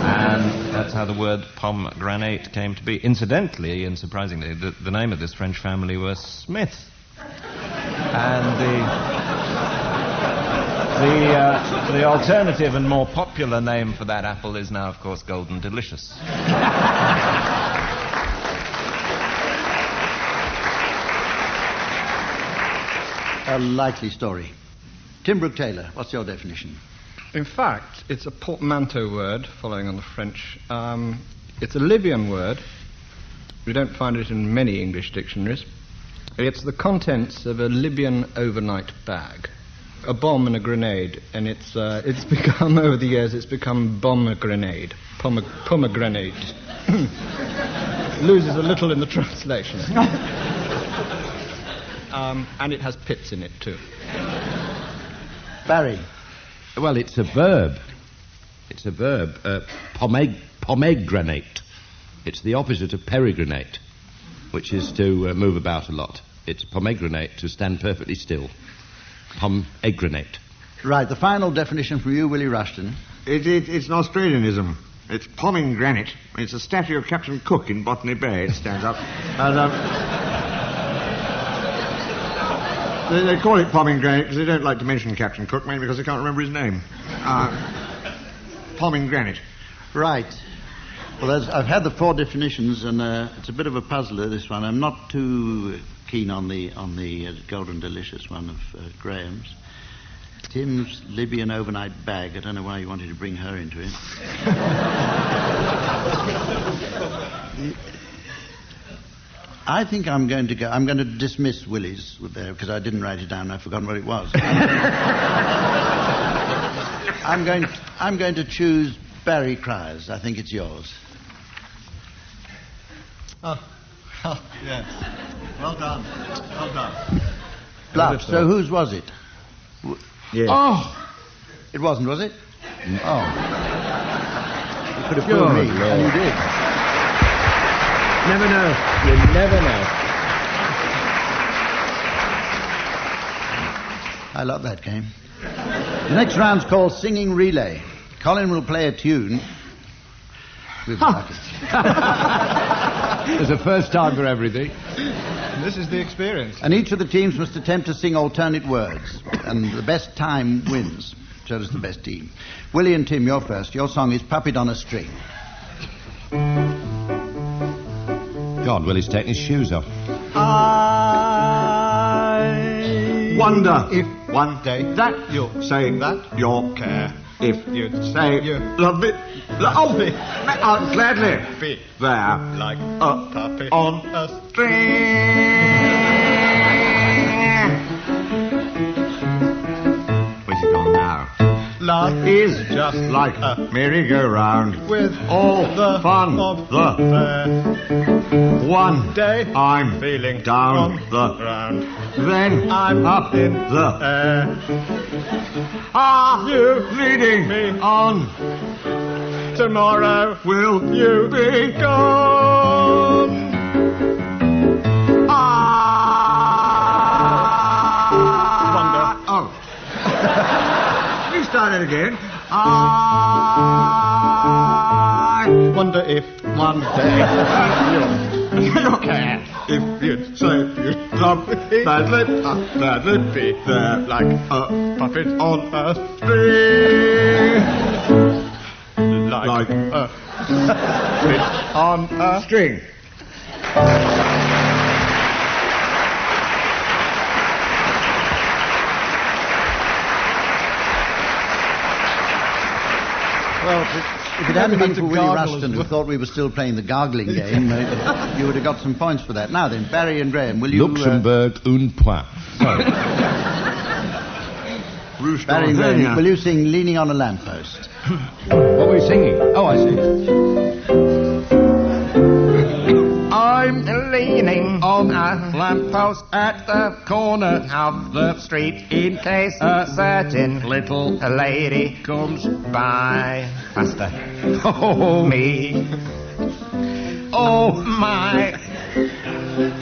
[SPEAKER 5] And that's how the word pomegranate came to be. Incidentally and surprisingly, the name of this French family was Smith. And the alternative and more popular name for that apple is now, of course, Golden Delicious.
[SPEAKER 2] A likely story. Tim Brooke-Taylor, what's your definition?
[SPEAKER 9] In fact, it's a portmanteau word, following on the French. It's a Libyan word. We don't find it in many English dictionaries. It's the contents of a Libyan overnight bag. A bomb and a grenade, and it's become, over the years, it's become bomb-a-grenade. Pomegranate. Loses a little in the translation. And it has pits in it, too.
[SPEAKER 2] Barry?
[SPEAKER 7] Well, it's a verb. It's a verb. Pomegranate. It's the opposite of peregrinate, which is to move about a lot. It's pomegranate, to stand perfectly still. Pomegranate.
[SPEAKER 2] Right, the final definition from you, Willie Rushton.
[SPEAKER 4] It's an Australianism. It's pomegranate. It's a statue of Captain Cook in Botany Bay. It stands up. And, they call it pomegranate because they don't like to mention Captain Cook, mainly because they can't remember his name. Pomegranate.
[SPEAKER 2] Right. Well, I've had the 4 definitions, and it's a bit of a puzzler, this one. I'm not too keen on the Golden Delicious one of Graham's. Tim's Libyan overnight bag. I don't know why you wanted to bring her into it. I think I'm going to go. I'm going to dismiss Willie's there because I didn't write it down. I've forgotten what it was. I'm going to choose Barry Cries. I think it's yours.
[SPEAKER 6] Oh, yes. Well done. Well done.
[SPEAKER 2] Bluff. So whose was it?
[SPEAKER 6] Yes.
[SPEAKER 2] Oh! It wasn't, was it? Oh. You could have fooled me, and you did.
[SPEAKER 10] Never know. You never know.
[SPEAKER 2] I love that game. The next round's called Singing Relay. Colin will play a tune. With
[SPEAKER 11] There's a first time for everything.
[SPEAKER 6] This is the experience.
[SPEAKER 2] And each of the teams must attempt to sing alternate words. And the best time wins. So does the best team. Willie and Tim, you're first. Your song is Puppet on a String.
[SPEAKER 3] God, Willie's taking his shoes off.
[SPEAKER 4] I wonder if one day that you'll say that you'll care. If you'd say you love me, I'll gladly be there like a puppet on a string. Where's he gone now? Love is just like a merry-go-round with all the fun of the fair. One day I'm feeling down the ground, then I'm up in the air. Are you leading me on? Tomorrow will you be gone? You start it again. I wonder if one day you'll care. If you'd say you love me, that'd be there like a puppet on a string. Like a puppet on a string.
[SPEAKER 2] Well, if it hadn't been for Willie Rushton, who thought we were still playing the gargling game, you would have got some points for that. Now then, Barry and Graeme, will you...
[SPEAKER 3] Luxembourg, un point. Sorry.
[SPEAKER 2] Barry and Graeme, will you sing Leaning on a Lamppost?
[SPEAKER 11] What were we singing? Oh, I see.
[SPEAKER 8] I'm leaning on a lamppost at the corner of the street in case a certain little lady comes by. Faster. Oh, me. Oh, my.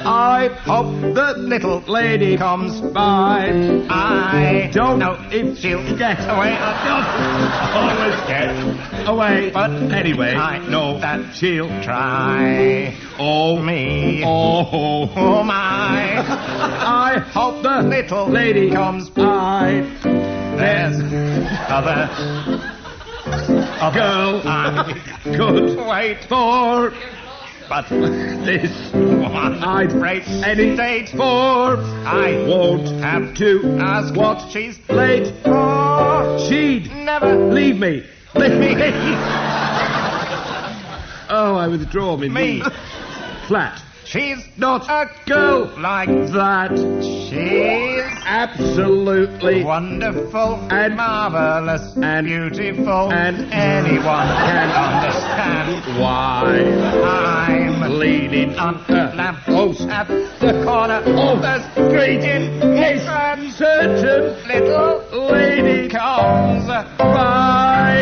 [SPEAKER 8] I hope the little lady comes by. I don't know if she'll get away. Always get away. But anyway, I know that she'll try. Oh, me. Oh, my. I hope the little lady comes by. There's a girl I could wait for. But this one I'd break any date for. I won't have to ask what she's late for. She'd never leave me. Oh, I withdraw me. Flat. She's not a girl like that. She's absolutely wonderful and marvelous and beautiful, and anyone can understand why I'm leaning on a lamppost at the corner of the street in case a certain little lady comes by.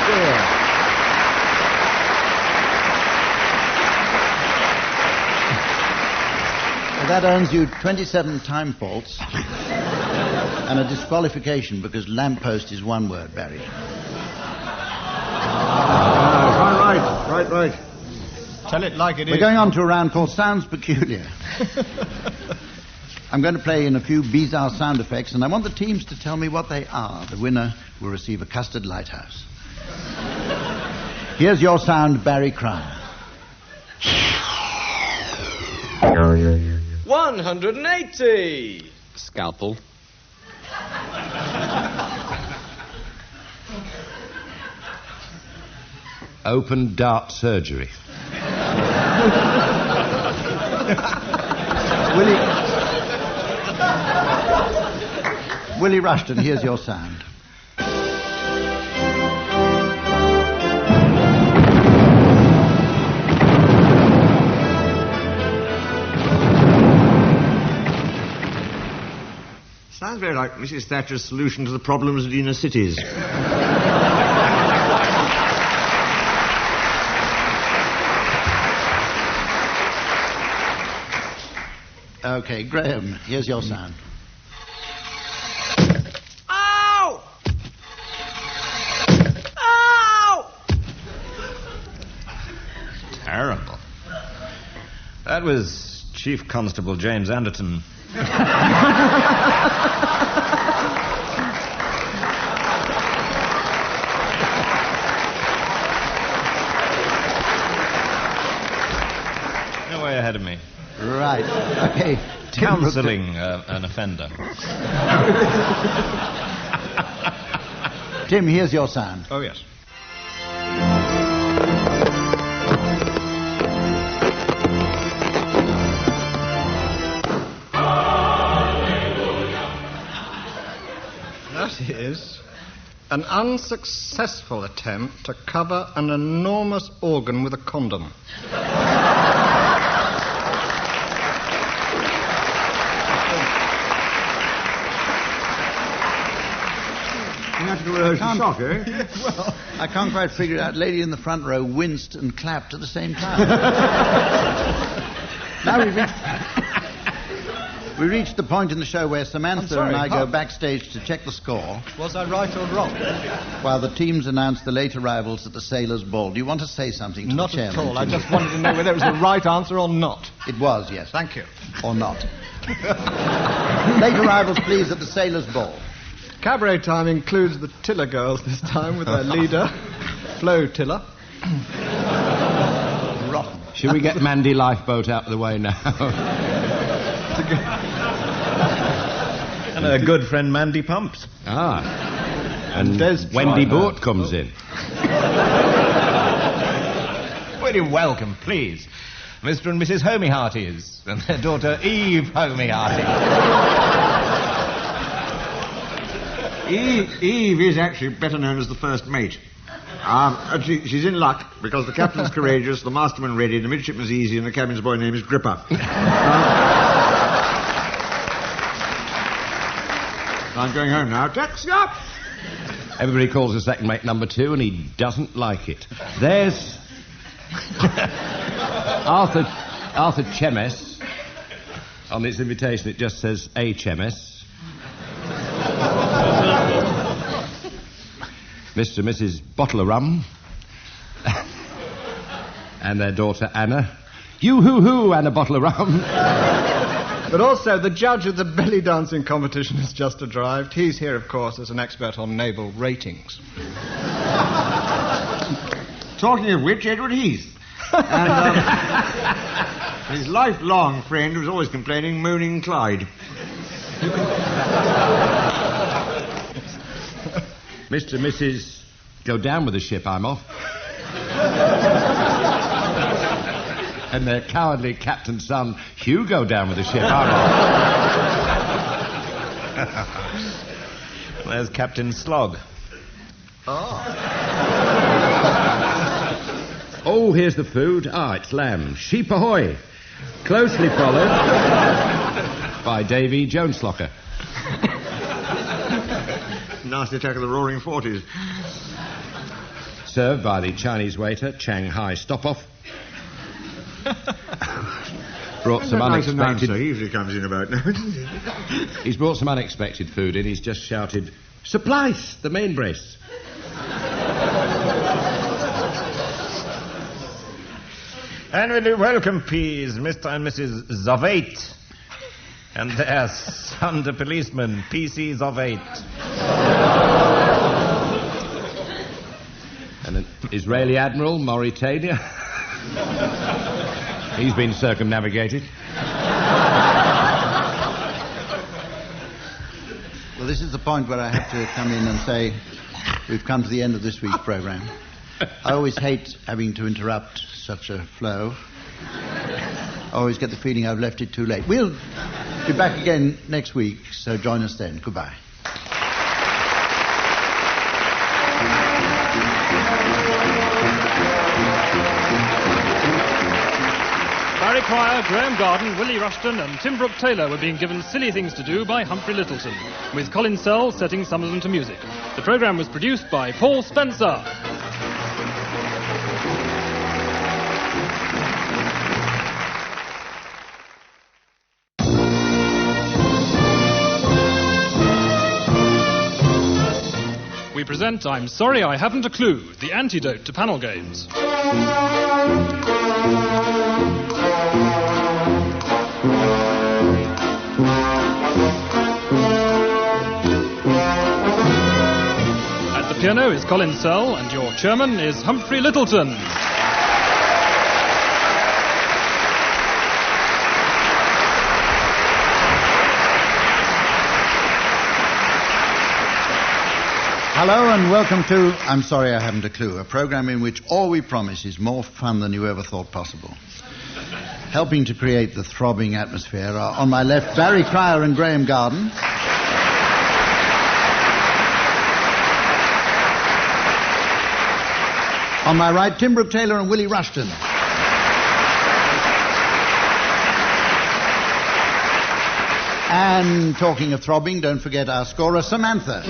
[SPEAKER 8] Yeah.
[SPEAKER 2] That earns you 27 time faults and a disqualification because lamppost is one word, Barry.
[SPEAKER 4] Right.
[SPEAKER 6] Tell it like it is.
[SPEAKER 2] We're going on to a round called Sounds Peculiar. I'm going to play in a few bizarre sound effects, and I want the teams to tell me what they are. The winner will receive a custard lighthouse. Here's your sound, Barry Cryer.
[SPEAKER 14] 180. Scalpel.
[SPEAKER 7] Open dart surgery.
[SPEAKER 2] Willie Rushton, here's your sound.
[SPEAKER 4] Sounds very like Mrs. Thatcher's solution to the problems of inner cities.
[SPEAKER 2] Okay, Graeme, here's your sound.
[SPEAKER 4] Ow! Ow!
[SPEAKER 5] Terrible. That was Chief Constable James Anderton. No way ahead of me.
[SPEAKER 2] Right. Okay.
[SPEAKER 5] Counselling an offender.
[SPEAKER 2] Tim, here's your sound.
[SPEAKER 6] Oh, yes. That is an unsuccessful attempt to cover an enormous organ with a condom.
[SPEAKER 4] Shock, eh?
[SPEAKER 2] Well, I can't quite figure it out. Lady in the front row winced and clapped at the same time. Now we reached the point in the show where Samantha and I go backstage to check the score.
[SPEAKER 9] Was I right or wrong?
[SPEAKER 2] While the teams announce the late arrivals at the Sailors' Ball. Do you want to say something to
[SPEAKER 9] Not
[SPEAKER 2] the chairman?
[SPEAKER 9] at all. I just wanted to know whether it was the right answer or not.
[SPEAKER 2] It was, yes.
[SPEAKER 9] Thank you.
[SPEAKER 2] Or not. Late arrivals, please, at the Sailors' Ball.
[SPEAKER 6] Cabaret time includes the Tiller girls this time with their leader, Flo Tiller.
[SPEAKER 2] Rotten.
[SPEAKER 7] Shall we get Mandy Lifeboat out of the way now?
[SPEAKER 5] And her good friend Mandy Pumps.
[SPEAKER 7] Ah. And Wendy Boort comes in.
[SPEAKER 5] Very welcome, please. Mr. and Mrs. Homey Hearties and their daughter Eve Homey Hearty.
[SPEAKER 4] Eve is actually better known as the first mate. She's in luck because the captain's courageous, the masterman ready, the midshipman's easy, and the cabin's boy name is Gripper. I'm going home now. Taxi up!
[SPEAKER 7] Everybody calls the second mate number 2, and he doesn't like it. There's Arthur Chemes. On its invitation, it just says A. Chemes. Mr. and Mrs. Bottle of Rum. And their daughter, Anna. You-hoo-hoo, and a bottle of rum.
[SPEAKER 6] But also, the judge of the belly dancing competition has just arrived. He's here, of course, as an expert on naval ratings.
[SPEAKER 4] Talking of which, Edward Heath. And his lifelong friend who's always complaining, Moaning Clyde.
[SPEAKER 7] Mr. and Mrs. Go down with the ship, I'm off. And their cowardly captain's son, Hugh, go down with the ship, I'm off.
[SPEAKER 5] There's Captain Slog.
[SPEAKER 7] Oh, here's the food. It's lamb. Sheep ahoy. Closely followed by Davy Joneslocker.
[SPEAKER 4] Nasty attack of the Roaring Forties.
[SPEAKER 7] Served by the Chinese waiter, Shanghai Stop-Off. Brought some unexpected...
[SPEAKER 4] He usually comes in about now.
[SPEAKER 7] He's brought some unexpected food in. He's just shouted, "Supplies, the main brace."
[SPEAKER 5] And will you welcome, please, Mr. and Mrs. Zovate and their son, the policeman, PC Zovate.
[SPEAKER 7] And an Israeli Admiral, Mauritania. He's been circumnavigated.
[SPEAKER 2] Well, this is the point where I have to come in and say we've come to the end of this week's programme. I always hate having to interrupt such a flow. I always get the feeling I've left it too late. We'll be back again next week, so join us then. Goodbye.
[SPEAKER 13] Barry Cryer, Graeme Garden, Willie Rushton and Tim Brooke-Taylor were being given Silly Things to Do by Humphrey Lyttleton, with Colin Sell setting some of them to music. The programme was produced by Paul Spencer. We present I'm Sorry I Haven't a Clue, the antidote to panel games. At the piano is Colin Sell, and your chairman is Humphrey Lyttleton.
[SPEAKER 2] Hello and welcome to I'm Sorry I Haven't a Clue, a programme in which all we promise is more fun than you ever thought possible. Helping to create the throbbing atmosphere are on my left Barry Cryer and Graeme Garden. On my right, Tim Brooke-Taylor and Willie Rushton. And talking of throbbing, don't forget our scorer, Samantha.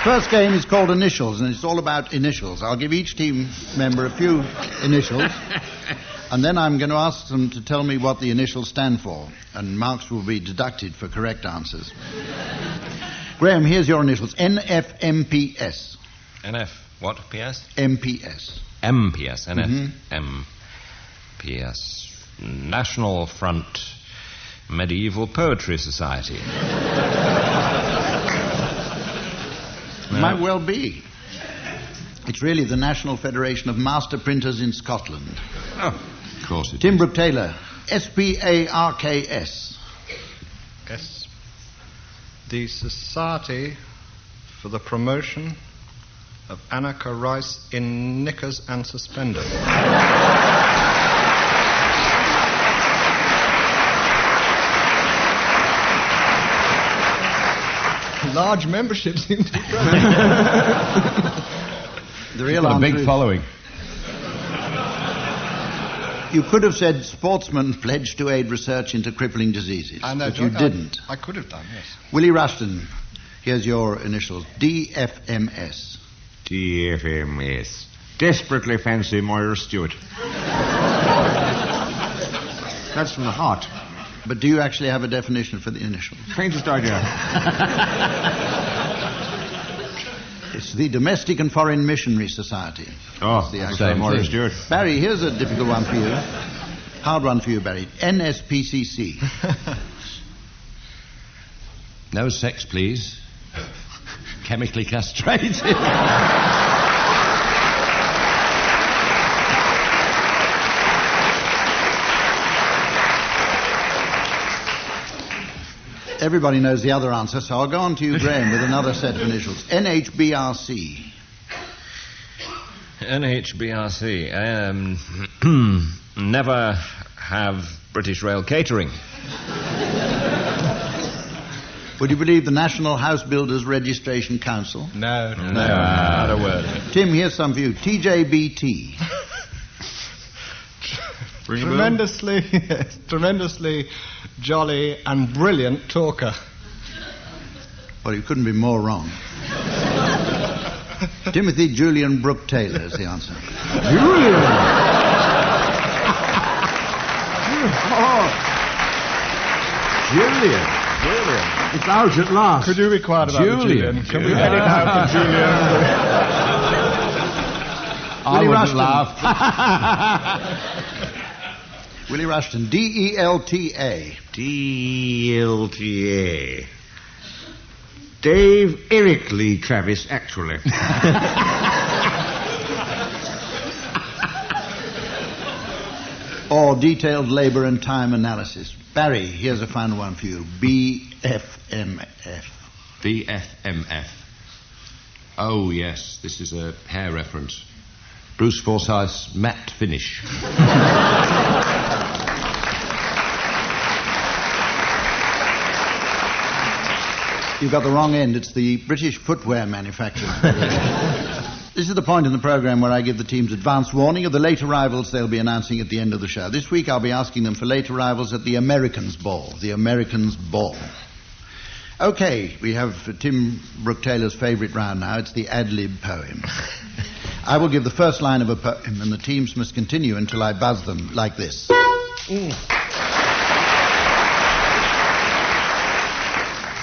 [SPEAKER 2] First game is called Initials, and it's all about initials. I'll give each team member a few initials, and then I'm going to ask them to tell me what the initials stand for, and marks will be deducted for correct answers. Graeme, here's your initials. NFMPS.
[SPEAKER 3] NF, what? PS?
[SPEAKER 2] MPS.
[SPEAKER 3] MPS, NF, MPS. National Front Medieval Poetry Society.
[SPEAKER 2] Might well be. It's really the National Federation of Master Printers in Scotland.
[SPEAKER 3] Oh, of course it
[SPEAKER 2] Tim
[SPEAKER 3] is.
[SPEAKER 2] Brooke-Taylor. SPARKS.
[SPEAKER 9] Yes. The Society for the Promotion of Annika Rice in Knickers and Suspenders. Large membership seems to be
[SPEAKER 2] The real
[SPEAKER 11] a
[SPEAKER 2] answer
[SPEAKER 11] big
[SPEAKER 2] is-
[SPEAKER 11] following.
[SPEAKER 2] You could have said sportsmen pledged to aid research into crippling diseases, but you didn't.
[SPEAKER 9] I could have done, yes.
[SPEAKER 2] Willie Rushton, here's your initials. DFMS.
[SPEAKER 4] DFMS. Desperately fancy Moira Stewart. That's from the heart.
[SPEAKER 2] But do you actually have a definition for the initials?
[SPEAKER 4] Faintest idea.
[SPEAKER 2] It's the Domestic and Foreign Missionary Society.
[SPEAKER 4] Oh,
[SPEAKER 2] That's the
[SPEAKER 4] that's
[SPEAKER 2] actual
[SPEAKER 4] the Moira
[SPEAKER 2] thing.
[SPEAKER 4] Stewart.
[SPEAKER 2] Barry, here's a difficult one for you. Hard one for you, Barry. NSPCC.
[SPEAKER 3] No sex, please. Chemically castrated.
[SPEAKER 2] Everybody knows the other answer, so I'll go on to you, Graeme, with another set of initials. NHBRC.
[SPEAKER 3] NHBRC. Never have British Rail catering.
[SPEAKER 2] Would you believe the National House Builders Registration Council?
[SPEAKER 9] No.
[SPEAKER 3] Not a word.
[SPEAKER 2] Tim, here's some for you. TJBT.
[SPEAKER 9] Tremendously jolly and brilliant talker.
[SPEAKER 2] Well, you couldn't be more wrong. Timothy Julian Brooke-Taylor is the answer.
[SPEAKER 23] Julian! Julian. It's out at last.
[SPEAKER 9] Could you be quiet about
[SPEAKER 23] Julian.
[SPEAKER 9] the Julian? Can we edit out the Julian?
[SPEAKER 23] I
[SPEAKER 2] Willie
[SPEAKER 23] wouldn't
[SPEAKER 2] Rushton.
[SPEAKER 23] laugh.
[SPEAKER 2] Willie Rushton. DELTA.
[SPEAKER 4] DLTA. Dave Eric Lee Travis, actually.
[SPEAKER 2] Or Detailed Labour and Time Analysis. Barry, here's a final one for you. BFMF.
[SPEAKER 7] BFMF. Oh, yes, this is a hair reference. Bruce Forsyth's matte finish.
[SPEAKER 2] You got the wrong end. It's the British footwear manufacturers. This is the point in the programme where I give the teams advance warning of the late arrivals they'll be announcing at the end of the show. This week I'll be asking them for late arrivals at the Americans' Ball. The Americans' Ball. OK, we have Tim Brooke-Taylor's favourite round now. It's the ad-lib poem. I will give the first line of a poem, and the teams must continue until I buzz them like this.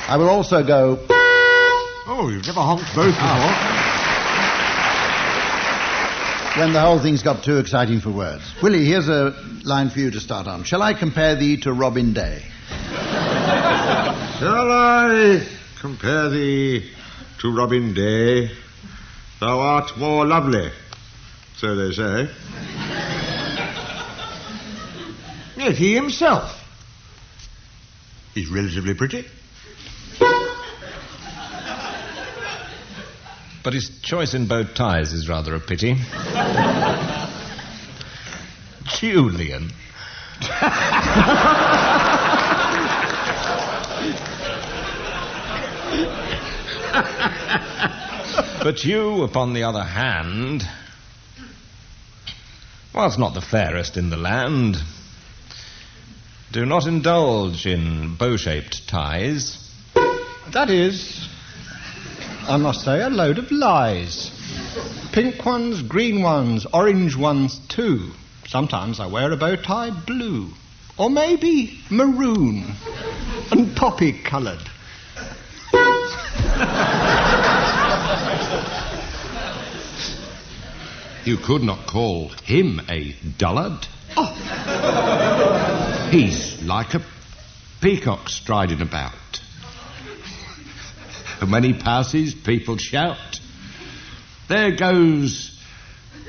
[SPEAKER 2] I will also go...
[SPEAKER 4] Oh, you've never honked both before.
[SPEAKER 2] When the whole thing's got too exciting for words. Willie, here's a line for you to start on. Shall I compare thee to Robin Day?
[SPEAKER 4] Shall I compare thee to Robin Day? Thou art more lovely, so they say. Yet he himself is relatively pretty.
[SPEAKER 10] But his choice in bow ties is rather a pity. Julian. But you, upon the other hand, whilst not the fairest in the land, do not indulge in bow-shaped ties.
[SPEAKER 9] That is, I must say, a load of lies. Pink ones, green ones, orange ones too. Sometimes I wear a bow tie blue, or maybe maroon and poppy-coloured.
[SPEAKER 7] You could not call him a dullard.
[SPEAKER 9] Oh.
[SPEAKER 7] He's like a peacock striding about. And when he passes, people shout, "There goes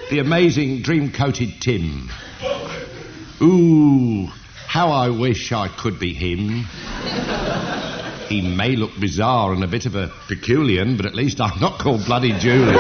[SPEAKER 7] the amazing dream-coated Tim. Ooh, how I wish I could be him." He may look bizarre and a bit of a peculiar, but at least I'm not called Bloody Julian.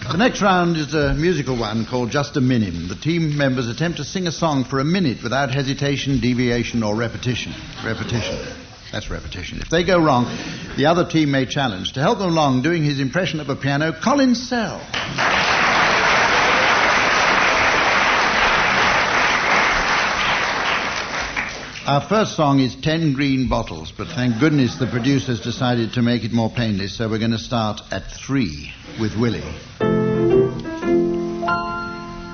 [SPEAKER 2] The next round is a musical one called Just a Minim. The team members attempt to sing a song for a minute without hesitation, deviation, or repetition. That's repetition. If they go wrong, the other team may challenge. To help them along, doing his impression of a piano, Colin Sell. Our first song is 10 Green Bottles, but thank goodness the producers decided to make it more painless, so we're going to start at 3 with Willie.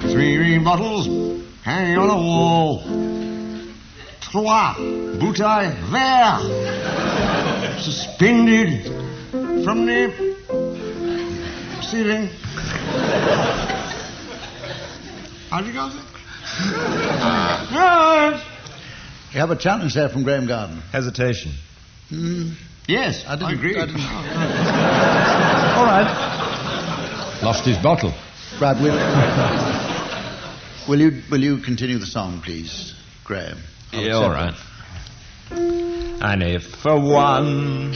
[SPEAKER 4] 3 green bottles hanging on a wall. 3 bouteilles verts suspended from the ceiling. How'd you go there? Good.
[SPEAKER 2] You have a challenge there from Graeme Garden.
[SPEAKER 5] Hesitation.
[SPEAKER 4] Yes,
[SPEAKER 2] I
[SPEAKER 4] agree.
[SPEAKER 2] All right.
[SPEAKER 7] Lost his bottle.
[SPEAKER 2] Right, will you continue the song, please, Graeme?
[SPEAKER 5] Yeah, all right. And if for one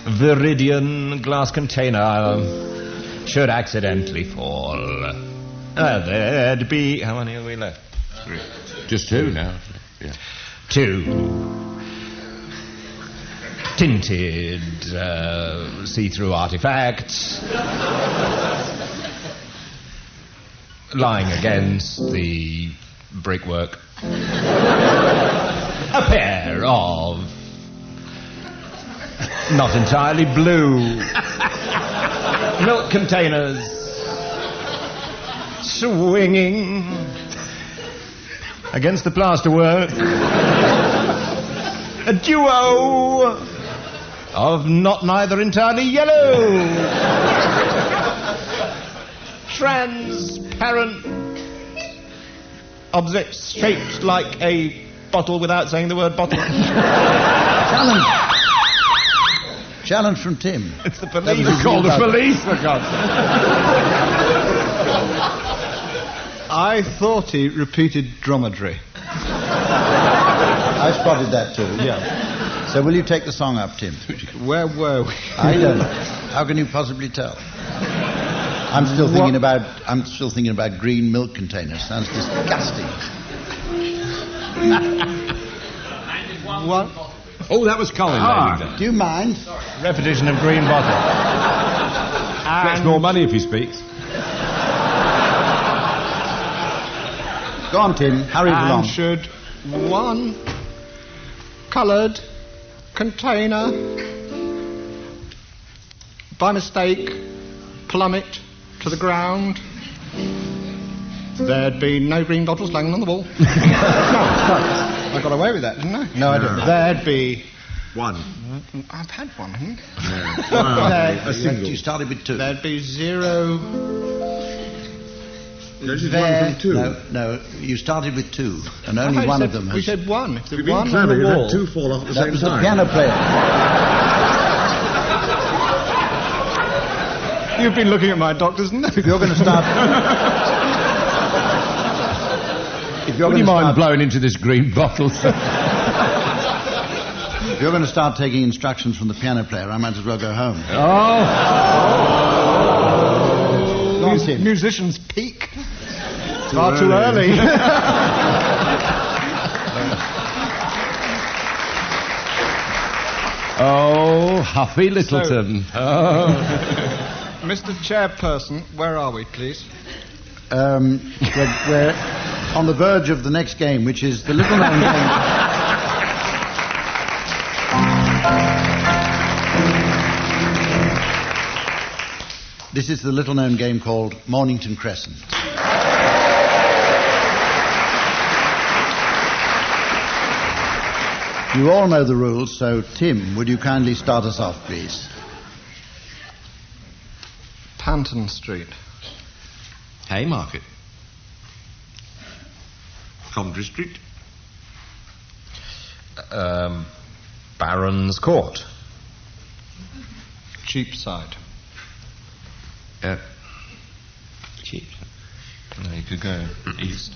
[SPEAKER 5] viridian glass container should accidentally fall, there'd be... How many are we left?
[SPEAKER 7] 3. Just 2 now. Yeah.
[SPEAKER 5] 2 tinted see-through artifacts lying against the brickwork. A pair of not entirely blue milk containers swinging against the plasterwork. A duo of not neither entirely yellow, transparent
[SPEAKER 14] objects shaped like a bottle without saying the word bottle.
[SPEAKER 2] Challenge. Challenge from Tim.
[SPEAKER 14] It's the police.
[SPEAKER 11] Call the police, for God's sake.
[SPEAKER 9] I thought he repeated dromedary.
[SPEAKER 2] I spotted that too.
[SPEAKER 9] Yeah.
[SPEAKER 2] So will you take the song up, Tim?
[SPEAKER 9] Where were we?
[SPEAKER 2] I don't know. How can you possibly tell? I'm still thinking about green milk containers. Sounds disgusting.
[SPEAKER 9] What?
[SPEAKER 11] Oh, that was Colin.
[SPEAKER 2] Do you mind?
[SPEAKER 14] Repetition of green bottle.
[SPEAKER 11] Gets more money if he speaks.
[SPEAKER 2] Go on, Tim. Hurry along.
[SPEAKER 9] And should one coloured container by mistake plummet to the ground, there'd be no green bottles lying on the wall. No, I got away with that, didn't I?
[SPEAKER 2] No, I didn't.
[SPEAKER 9] There'd be
[SPEAKER 14] one.
[SPEAKER 9] I've had one, haven't
[SPEAKER 14] A single.
[SPEAKER 2] You started with two.
[SPEAKER 9] There'd be zero.
[SPEAKER 14] This is one from two.
[SPEAKER 2] No, you started with two, and only one of them has...
[SPEAKER 9] We said one. If
[SPEAKER 14] You've
[SPEAKER 9] there's one
[SPEAKER 14] been clever.
[SPEAKER 9] on the
[SPEAKER 14] You
[SPEAKER 9] wall,
[SPEAKER 14] had two fall off at the
[SPEAKER 2] That
[SPEAKER 14] same
[SPEAKER 2] was
[SPEAKER 14] time.
[SPEAKER 2] the piano player.
[SPEAKER 9] You've been looking at my doctor's note.
[SPEAKER 2] If you're going to start...
[SPEAKER 11] Would you mind blowing into this green bottle, sir?
[SPEAKER 2] If you're going to start taking instructions from the piano player, I might as well go home.
[SPEAKER 9] Musicians peak. Far too early.
[SPEAKER 11] Oh, Humphrey Lyttleton.
[SPEAKER 9] Mr. Chairperson, where are we, please?
[SPEAKER 2] We're on the verge of the next game, which is the little-known game. This is the little-known game called Mornington Crescent. You all know the rules, so Tim, would you kindly start us off, please?
[SPEAKER 9] Panton Street.
[SPEAKER 14] Haymarket. Coventry Street.
[SPEAKER 10] Baron's Court.
[SPEAKER 9] Cheapside.
[SPEAKER 14] Cheap.
[SPEAKER 10] No, you could go east.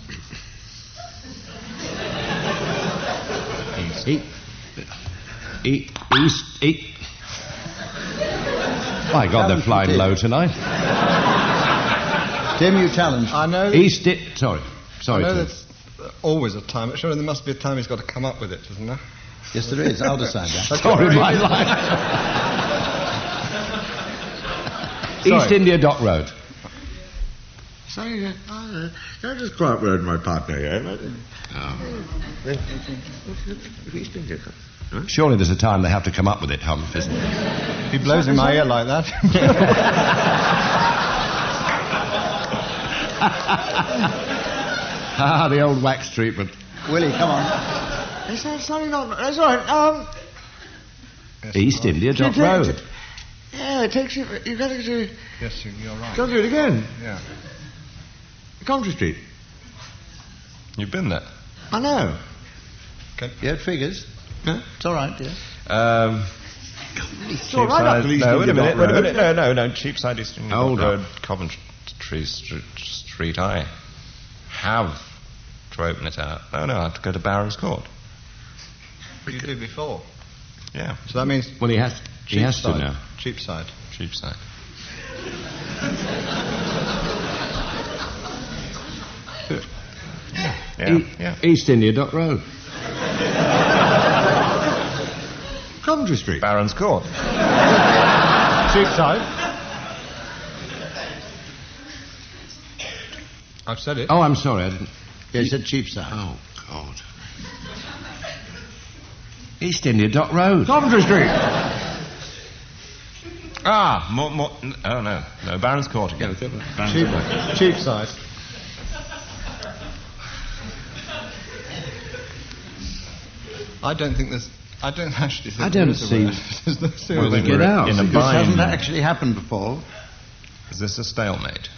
[SPEAKER 11] East. My God, they're flying low tonight.
[SPEAKER 2] Tim, you challenge.
[SPEAKER 9] I know.
[SPEAKER 2] Sorry.
[SPEAKER 9] I know there's always a time, but surely there must be a time he's got to come up with it, isn't there?
[SPEAKER 2] Yes, there is. I'll decide that.
[SPEAKER 11] Story of my life. East India Dock Road.
[SPEAKER 14] Sorry, I just quite word my partner here.
[SPEAKER 11] Surely there's a time they have to come up with it, Humph, isn't there?
[SPEAKER 9] He blows in my ear like that.
[SPEAKER 11] The old wax treatment.
[SPEAKER 2] Willie, come on.
[SPEAKER 14] That's all right.
[SPEAKER 11] East India Dock Road.
[SPEAKER 14] Yeah, it takes you. You've got to do.
[SPEAKER 9] Yes, you're right.
[SPEAKER 14] Got to do it again.
[SPEAKER 9] Yeah.
[SPEAKER 14] Coventry Street.
[SPEAKER 10] You've been there?
[SPEAKER 14] I know.
[SPEAKER 2] Okay. Yeah, it figures.
[SPEAKER 14] Yeah.
[SPEAKER 2] It's all right, yeah.
[SPEAKER 14] It's all right up to East
[SPEAKER 10] No, wait a
[SPEAKER 14] India
[SPEAKER 10] minute.
[SPEAKER 14] Dock Road.
[SPEAKER 10] No. Cheapside, East India
[SPEAKER 11] Hold
[SPEAKER 10] Dock
[SPEAKER 11] up.
[SPEAKER 10] Road, Coventry Street. I have to open it out. No, I have to go to Baron's Court.
[SPEAKER 9] You did before.
[SPEAKER 10] Yeah.
[SPEAKER 9] So that means.
[SPEAKER 11] Well, he has to now.
[SPEAKER 9] Cheapside.
[SPEAKER 10] Yeah.
[SPEAKER 11] East India Dock Road.
[SPEAKER 14] Coventry Street.
[SPEAKER 10] Baron's Court.
[SPEAKER 9] Cheapside. I've said it.
[SPEAKER 11] Oh, I'm sorry, I didn't...
[SPEAKER 2] Yeah, he said Cheapside.
[SPEAKER 11] Oh, God. East India Dock Road.
[SPEAKER 14] Coventry Street.
[SPEAKER 10] More. Oh, no, Baron's Court again.
[SPEAKER 9] Cheapside. I don't actually think
[SPEAKER 11] I don't
[SPEAKER 9] there is a
[SPEAKER 11] see...
[SPEAKER 9] word. There's no serious
[SPEAKER 11] Well, then
[SPEAKER 9] word.
[SPEAKER 11] get out.
[SPEAKER 10] In a
[SPEAKER 2] This
[SPEAKER 10] bind.
[SPEAKER 2] hasn't actually happened before.
[SPEAKER 10] Is this a stalemate?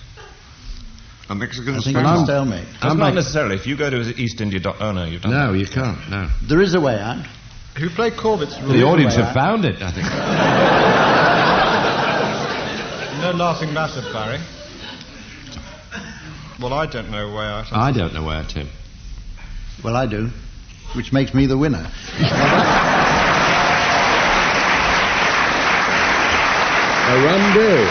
[SPEAKER 14] A Mexican
[SPEAKER 2] I think it's a stalemate.
[SPEAKER 10] Not necessarily. If you go to East India... Oh, no, you've done
[SPEAKER 14] No,
[SPEAKER 10] that.
[SPEAKER 14] you can't, no.
[SPEAKER 2] There is a way out.
[SPEAKER 9] If you play Corbett's rule...
[SPEAKER 11] The audience have found it, I think.
[SPEAKER 9] No laughing matter, Barry. Well, I don't know way out.
[SPEAKER 11] I don't know where, Tim.
[SPEAKER 2] Well, I do, which makes me the winner.
[SPEAKER 14] A run deal.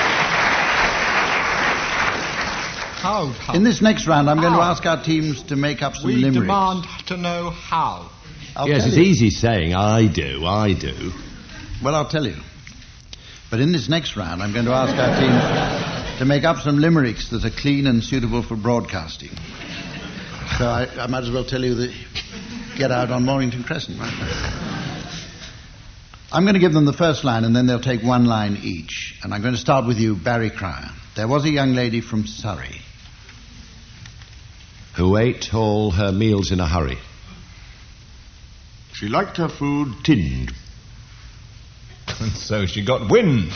[SPEAKER 9] How?
[SPEAKER 2] In this next round, I'm going to ask our teams to make up some
[SPEAKER 9] We
[SPEAKER 2] limericks.
[SPEAKER 9] demand to know how.
[SPEAKER 11] Yes, it's easy saying, I do.
[SPEAKER 2] Well, I'll tell you. But in this next round, I'm going to ask our teams to make up some limericks that are clean and suitable for broadcasting. So I might as well tell you that get out on Mornington Crescent, right? I'm going to give them the first line, and then they'll take one line each. And I'm going to start with you, Barry Cryer. There was a young lady from Surrey.
[SPEAKER 11] Who ate all her meals in a hurry.
[SPEAKER 14] She liked her food tinned.
[SPEAKER 10] And so she got wind.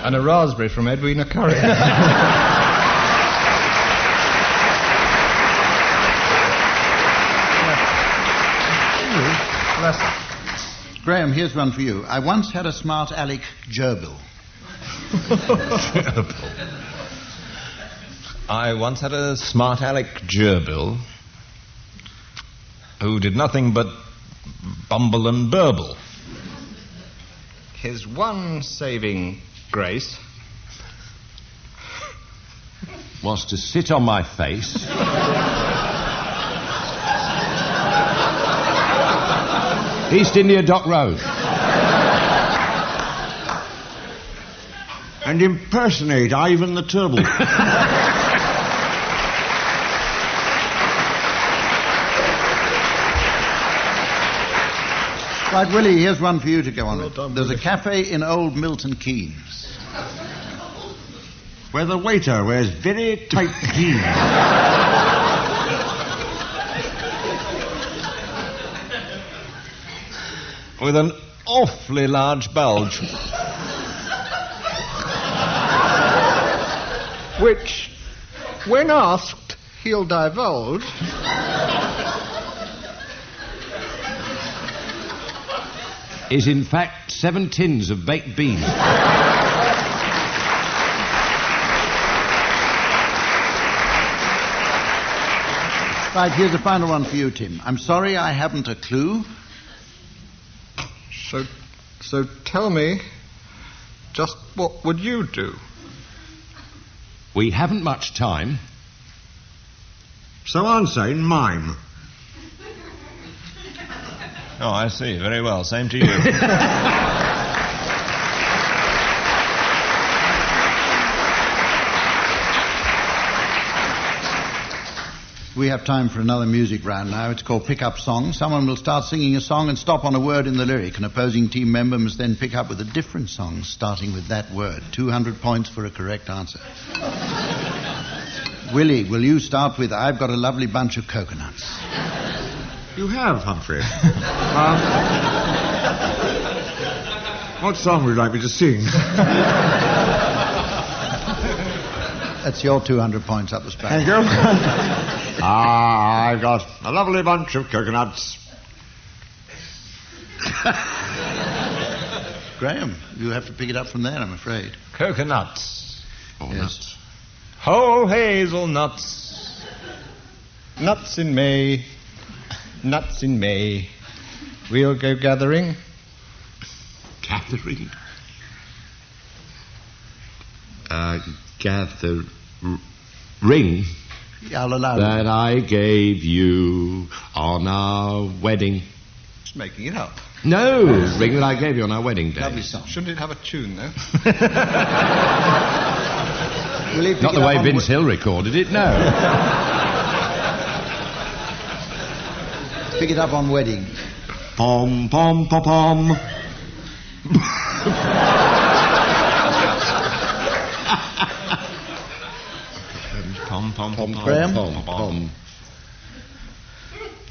[SPEAKER 9] And a raspberry from Edwina Curry.
[SPEAKER 2] Graeme, here's one for you. I once had a smart aleck gerbil.
[SPEAKER 10] I once had a smart aleck gerbil who did nothing but bumble and burble.
[SPEAKER 9] His one saving grace
[SPEAKER 11] Was to sit on my face. East India Dock Road.
[SPEAKER 14] And impersonate Ivan the Turtle.
[SPEAKER 2] Right, Willie, here's one for you to go on with. There's a cafe in Old Milton Keynes.
[SPEAKER 14] Where the waiter wears very tight jeans.
[SPEAKER 10] With an awfully large bulge.
[SPEAKER 9] which, when asked, he'll divulge.
[SPEAKER 11] Is in fact 7 tins of baked beans.
[SPEAKER 2] Right, here's the final one for you, Tim. I'm sorry I haven't a clue.
[SPEAKER 9] So tell me, just what would you do?
[SPEAKER 11] We haven't much time.
[SPEAKER 14] So I'm saying mime.
[SPEAKER 10] Oh, I see. Very well. Same to you.
[SPEAKER 2] We have time for another music round now. It's called Pick Up Song. Someone will start singing a song and stop on a word in the lyric. An opposing team member must then pick up with a different song starting with that word. 200 points for a correct answer. Willie, will you start with I've got a lovely bunch of coconuts?
[SPEAKER 14] You have, Humphrey. What song would you like me to sing?
[SPEAKER 2] That's your 200 points up the spout.
[SPEAKER 14] Thank you. I've got a lovely bunch of coconuts.
[SPEAKER 2] Graeme, you have to pick it up from there, I'm afraid.
[SPEAKER 10] Coconuts.
[SPEAKER 2] Oh, yes.
[SPEAKER 10] Whole hazelnuts.
[SPEAKER 9] Nuts in May. Nuts in May. We'll go gathering.
[SPEAKER 11] Gathering? Ring
[SPEAKER 2] I'll allow
[SPEAKER 11] that I gave you on our wedding.
[SPEAKER 9] Just making it up.
[SPEAKER 11] No, ring that I gave you on our wedding day.
[SPEAKER 9] Lovely song. Shouldn't it have a tune, though?
[SPEAKER 11] Not the way Vince Hill recorded it, no.
[SPEAKER 2] Pick it up on wedding.
[SPEAKER 14] Pom, pom, pom, pom.
[SPEAKER 10] Pom, pom, pom, pom.
[SPEAKER 2] Graeme?
[SPEAKER 11] Pom, pom.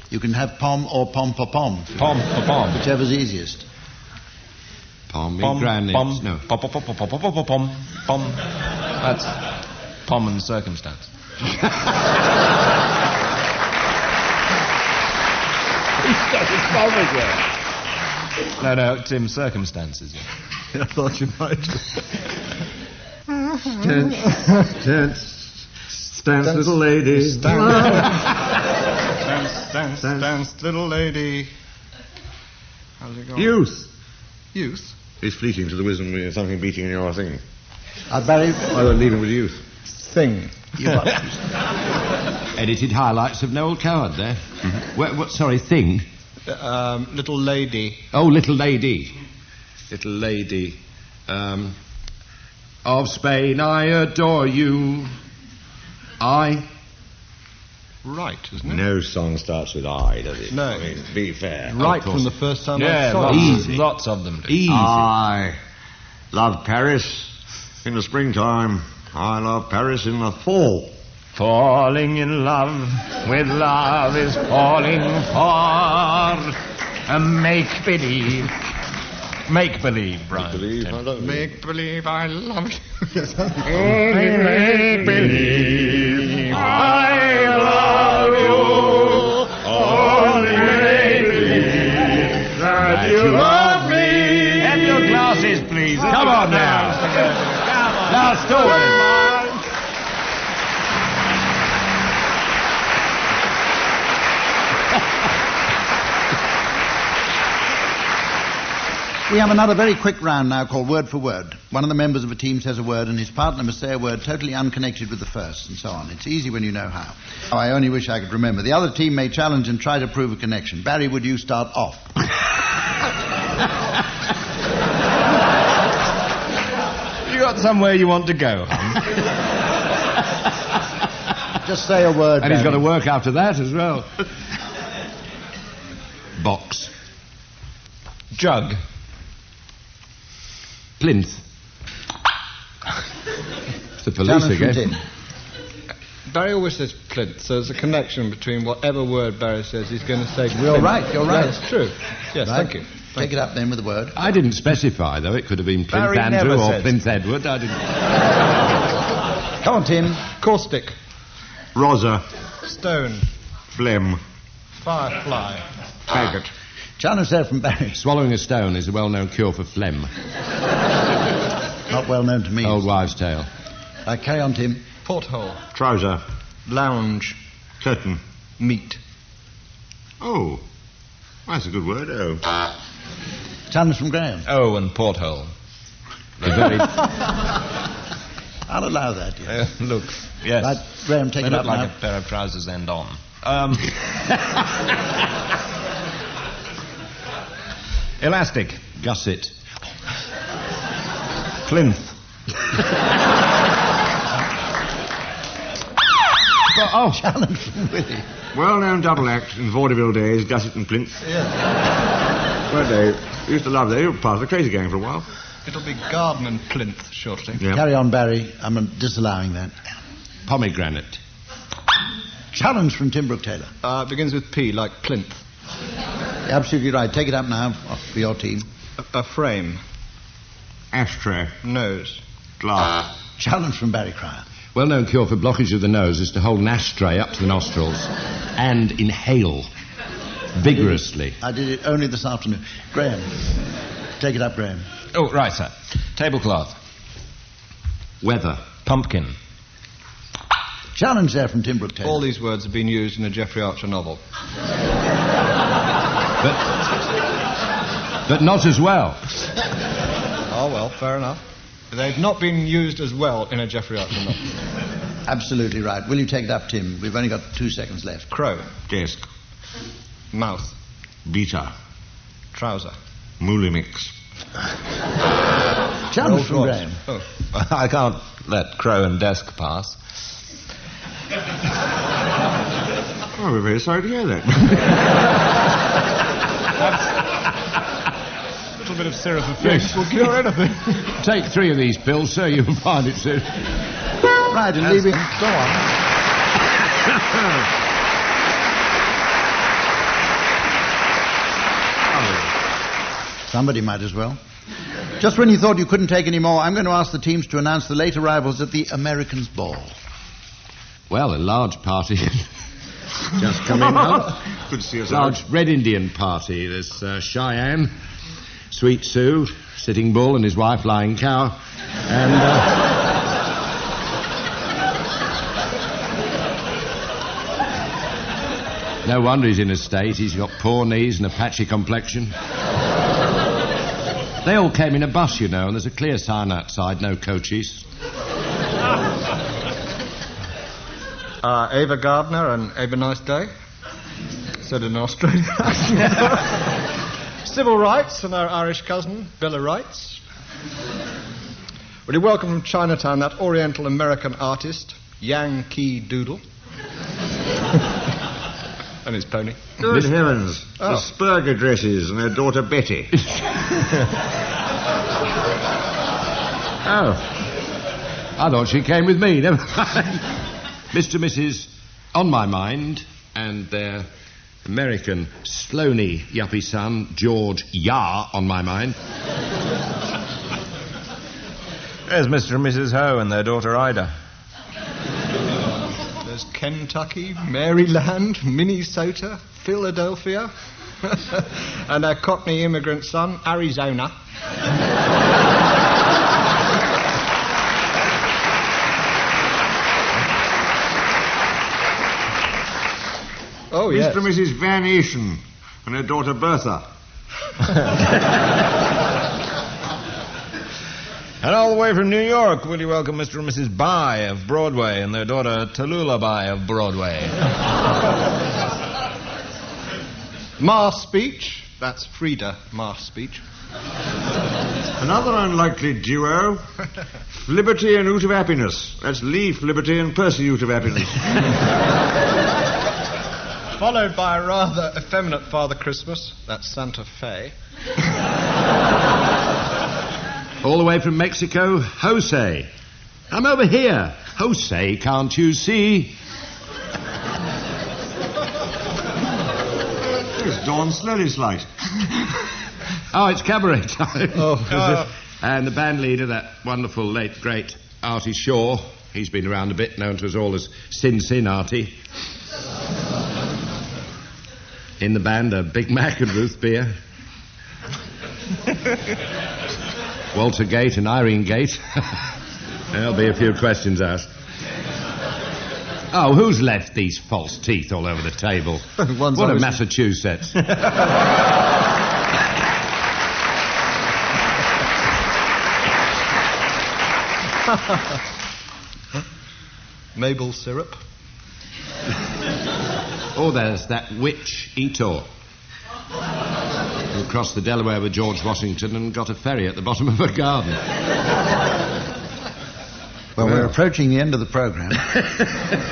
[SPEAKER 2] You can have pom or pom pom pom.
[SPEAKER 10] Pom, pom.
[SPEAKER 2] Whichever's easiest.
[SPEAKER 11] Pom in granite.
[SPEAKER 10] Pom,
[SPEAKER 11] No.
[SPEAKER 10] pom, pom, pom, pom, pom, pom, pom, pom. That's Pomp and circumstance.
[SPEAKER 11] He's got his bomb again.
[SPEAKER 10] No, Tim, circumstances. Yeah.
[SPEAKER 6] I thought you might.
[SPEAKER 14] Dance, little lady.
[SPEAKER 6] Dance, little lady. How's it going?
[SPEAKER 14] Youth.
[SPEAKER 6] Youth?
[SPEAKER 14] Is fleeting to the wisdom of something beating in your thing.
[SPEAKER 2] Barry.
[SPEAKER 14] Either leaving with youth.
[SPEAKER 6] Thing.
[SPEAKER 11] Edited highlights of Noel Coward there. What, sorry, thing?
[SPEAKER 6] Little lady.
[SPEAKER 11] Oh, little lady.
[SPEAKER 7] Little lady. Of Spain, I adore you.
[SPEAKER 6] Right, isn't it?
[SPEAKER 14] No song starts with I, does it?
[SPEAKER 6] No.
[SPEAKER 14] I mean, be fair.
[SPEAKER 6] Right from the first time I saw
[SPEAKER 11] Easy.
[SPEAKER 10] Lots of them do.
[SPEAKER 11] Easy.
[SPEAKER 14] I love Paris in the springtime. I love Paris in the fall.
[SPEAKER 10] Falling in love with love is falling for a make-believe. Make-believe, Brian.
[SPEAKER 6] Make-believe I love you.
[SPEAKER 10] Make-believe I love you. Only make-believe that you love me. Have your glasses, please.
[SPEAKER 11] Come on now. Now, story.
[SPEAKER 2] We have another very quick round now called Word for Word. One of the members of a team says a word and his partner must say a word totally unconnected with the first, and so on. It's easy when you know how. Oh, I only wish I could remember. The other team may challenge and try to prove a connection. Barry, would you start off?
[SPEAKER 11] You got somewhere you want to go,
[SPEAKER 2] Just say a word,
[SPEAKER 11] And
[SPEAKER 2] Barry.
[SPEAKER 11] he's got to work after that as well. Box.
[SPEAKER 10] Jug.
[SPEAKER 11] Plinth. It's the police
[SPEAKER 2] Challenge from
[SPEAKER 11] again.
[SPEAKER 2] Tim.
[SPEAKER 6] Barry always says plinth, so there's a connection between whatever word Barry says he's going to say.
[SPEAKER 2] You're right.
[SPEAKER 6] That's true. Yes,
[SPEAKER 2] Right.
[SPEAKER 6] thank you.
[SPEAKER 2] Take it up then with a word.
[SPEAKER 11] I didn't specify, though. It could have been Plinth
[SPEAKER 10] Barry
[SPEAKER 11] Andrew
[SPEAKER 10] never
[SPEAKER 11] or
[SPEAKER 10] says.
[SPEAKER 11] Plinth Edward. I didn't.
[SPEAKER 2] Come on, Tim.
[SPEAKER 6] Caustic.
[SPEAKER 14] Rosa.
[SPEAKER 6] Stone.
[SPEAKER 14] Phlegm.
[SPEAKER 6] Firefly.
[SPEAKER 14] Faggot.
[SPEAKER 2] Challenge there from Barry.
[SPEAKER 11] Swallowing a stone is a well-known cure for phlegm.
[SPEAKER 2] Not well known to me.
[SPEAKER 11] Old wives' tale.
[SPEAKER 2] Carry on, Tim.
[SPEAKER 6] Porthole.
[SPEAKER 14] Trouser.
[SPEAKER 6] Lounge.
[SPEAKER 14] Curtain.
[SPEAKER 6] Meat.
[SPEAKER 14] Oh. That's a good word, oh.
[SPEAKER 2] Challenge from Graeme.
[SPEAKER 10] Oh, and porthole.
[SPEAKER 11] The very...
[SPEAKER 2] I'll allow that, yes.
[SPEAKER 10] Look, yes.
[SPEAKER 2] Right, Graeme, take
[SPEAKER 10] They
[SPEAKER 2] it
[SPEAKER 10] look
[SPEAKER 2] up
[SPEAKER 10] like
[SPEAKER 2] now.
[SPEAKER 10] a pair of trousers end on. Elastic.
[SPEAKER 11] Gusset.
[SPEAKER 10] Plinth.
[SPEAKER 11] Oh,
[SPEAKER 2] Challenge from Willie.
[SPEAKER 14] Well-known double act in vaudeville days, Gusset and Plinth.
[SPEAKER 6] Yeah.
[SPEAKER 14] Well, they used to love. They were part of the Crazy Gang for a while.
[SPEAKER 6] It'll be garden and plinth shortly.
[SPEAKER 14] Yeah.
[SPEAKER 2] Carry on, Barry. I'm disallowing that.
[SPEAKER 11] pomegranate.
[SPEAKER 2] Challenge from Tim Brooke-Taylor.
[SPEAKER 6] Begins with P, like plinth.
[SPEAKER 2] Absolutely right. Take it up now for your team.
[SPEAKER 6] A frame.
[SPEAKER 14] Ashtray.
[SPEAKER 6] Nose.
[SPEAKER 14] Glass.
[SPEAKER 2] Challenge from Barry Cryer.
[SPEAKER 11] Well-known cure for blockage of the nose is to hold an ashtray up to the nostrils and inhale vigorously.
[SPEAKER 2] I did it only this afternoon. Graeme. Take it up, Graeme.
[SPEAKER 10] Oh, right, sir. Tablecloth.
[SPEAKER 11] Weather.
[SPEAKER 10] Pumpkin.
[SPEAKER 2] Challenge there from Tim Brooke-Taylor.
[SPEAKER 6] All these words have been used in a Geoffrey Archer novel.
[SPEAKER 11] But not as well.
[SPEAKER 6] Oh, well, fair enough. They've not been used as well in a Geoffrey Archer novel.
[SPEAKER 2] Absolutely right. Will you take it up, Tim? We've only got 2 seconds left.
[SPEAKER 6] Crow.
[SPEAKER 14] Desk.
[SPEAKER 6] Mouth.
[SPEAKER 14] Beta.
[SPEAKER 6] Trouser.
[SPEAKER 14] Mooly mix.
[SPEAKER 2] Challenge from Graeme.
[SPEAKER 6] Oh.
[SPEAKER 10] I can't let crow and desk pass.
[SPEAKER 14] Oh, we're very sorry to hear that.
[SPEAKER 6] A little bit of syrup of fish will cure anything.
[SPEAKER 11] Take 3 of these pills, sir. You'll find it soon.
[SPEAKER 2] Right, and leaving... Go on. Somebody might as well. Just when you thought you couldn't take any more, I'm going to ask the teams to announce the late arrivals at the Americans' Ball.
[SPEAKER 11] Well, a large party just come in now.
[SPEAKER 14] Good to see us.
[SPEAKER 11] Large Red Indian party. There's Cheyenne, Sweet Sue, Sitting Bull and his wife Lying Cow, and... No wonder he's in a state. He's got poor knees and a patchy complexion. They all came in a bus, you know, and there's a clear sign outside, no coaches.
[SPEAKER 6] Ava Gardner and Ava Nice Day, said in Australia. Civil Rights and our Irish cousin, Bill of Rights. Would you welcome from Chinatown that Oriental American artist, Yang Ki Doodle. And his pony.
[SPEAKER 14] Good heavens. The Spurger dresses and her daughter Betty.
[SPEAKER 11] Oh. I thought she came with me. Never mind. Mr. and Mrs. On My Mind and their American Sloaney yuppie son, George Yar On My Mind.
[SPEAKER 5] There's Mr. and Mrs. Ho and their daughter Ida.
[SPEAKER 6] There's Kentucky, Maryland, Minnesota, Philadelphia, and our Cockney immigrant son, Arizona. Oh, yes.
[SPEAKER 14] Mr. and Mrs. Van Eschen and her daughter Bertha.
[SPEAKER 5] And all the way from New York, will you welcome Mr. and Mrs. Bai of Broadway and their daughter Tallulah Bai of Broadway.
[SPEAKER 6] Ma's speech. That's Frida Ma's speech.
[SPEAKER 14] Another unlikely duo. Flibberty and Oot of Happiness. That's Lee Flibberty and Percy Oot of Happiness.
[SPEAKER 6] Followed by a rather effeminate Father Christmas. That's Santa Fe.
[SPEAKER 11] All the way from Mexico, Jose. I'm over here. Jose, can't you see?
[SPEAKER 14] It's dawn slowly slight.
[SPEAKER 11] Oh, it's cabaret time.
[SPEAKER 6] Oh.
[SPEAKER 11] And the band leader, that wonderful late, great Artie Shaw. He's been around a bit, known to us all as Sin Sin Artie. In the band are Big Mac and Ruth Beer. Walter Gate and Irene Gate. There'll be a few questions asked. Oh, who's left these false teeth all over the table? What a Massachusetts.
[SPEAKER 6] Maple syrup.
[SPEAKER 11] Oh, there's that witch Etor, who crossed the Delaware with George Washington and got a ferry at the bottom of a garden.
[SPEAKER 2] Well, we're approaching the end of the programme. The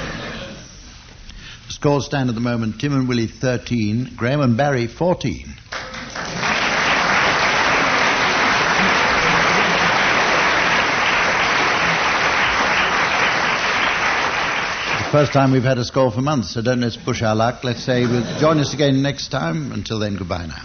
[SPEAKER 2] scores stand at the moment: Tim and Willie 13, Graeme and Barry 14. First time we've had a score for months, so don't let's push our luck. Let's say we'll join us again next time. Until then, goodbye now.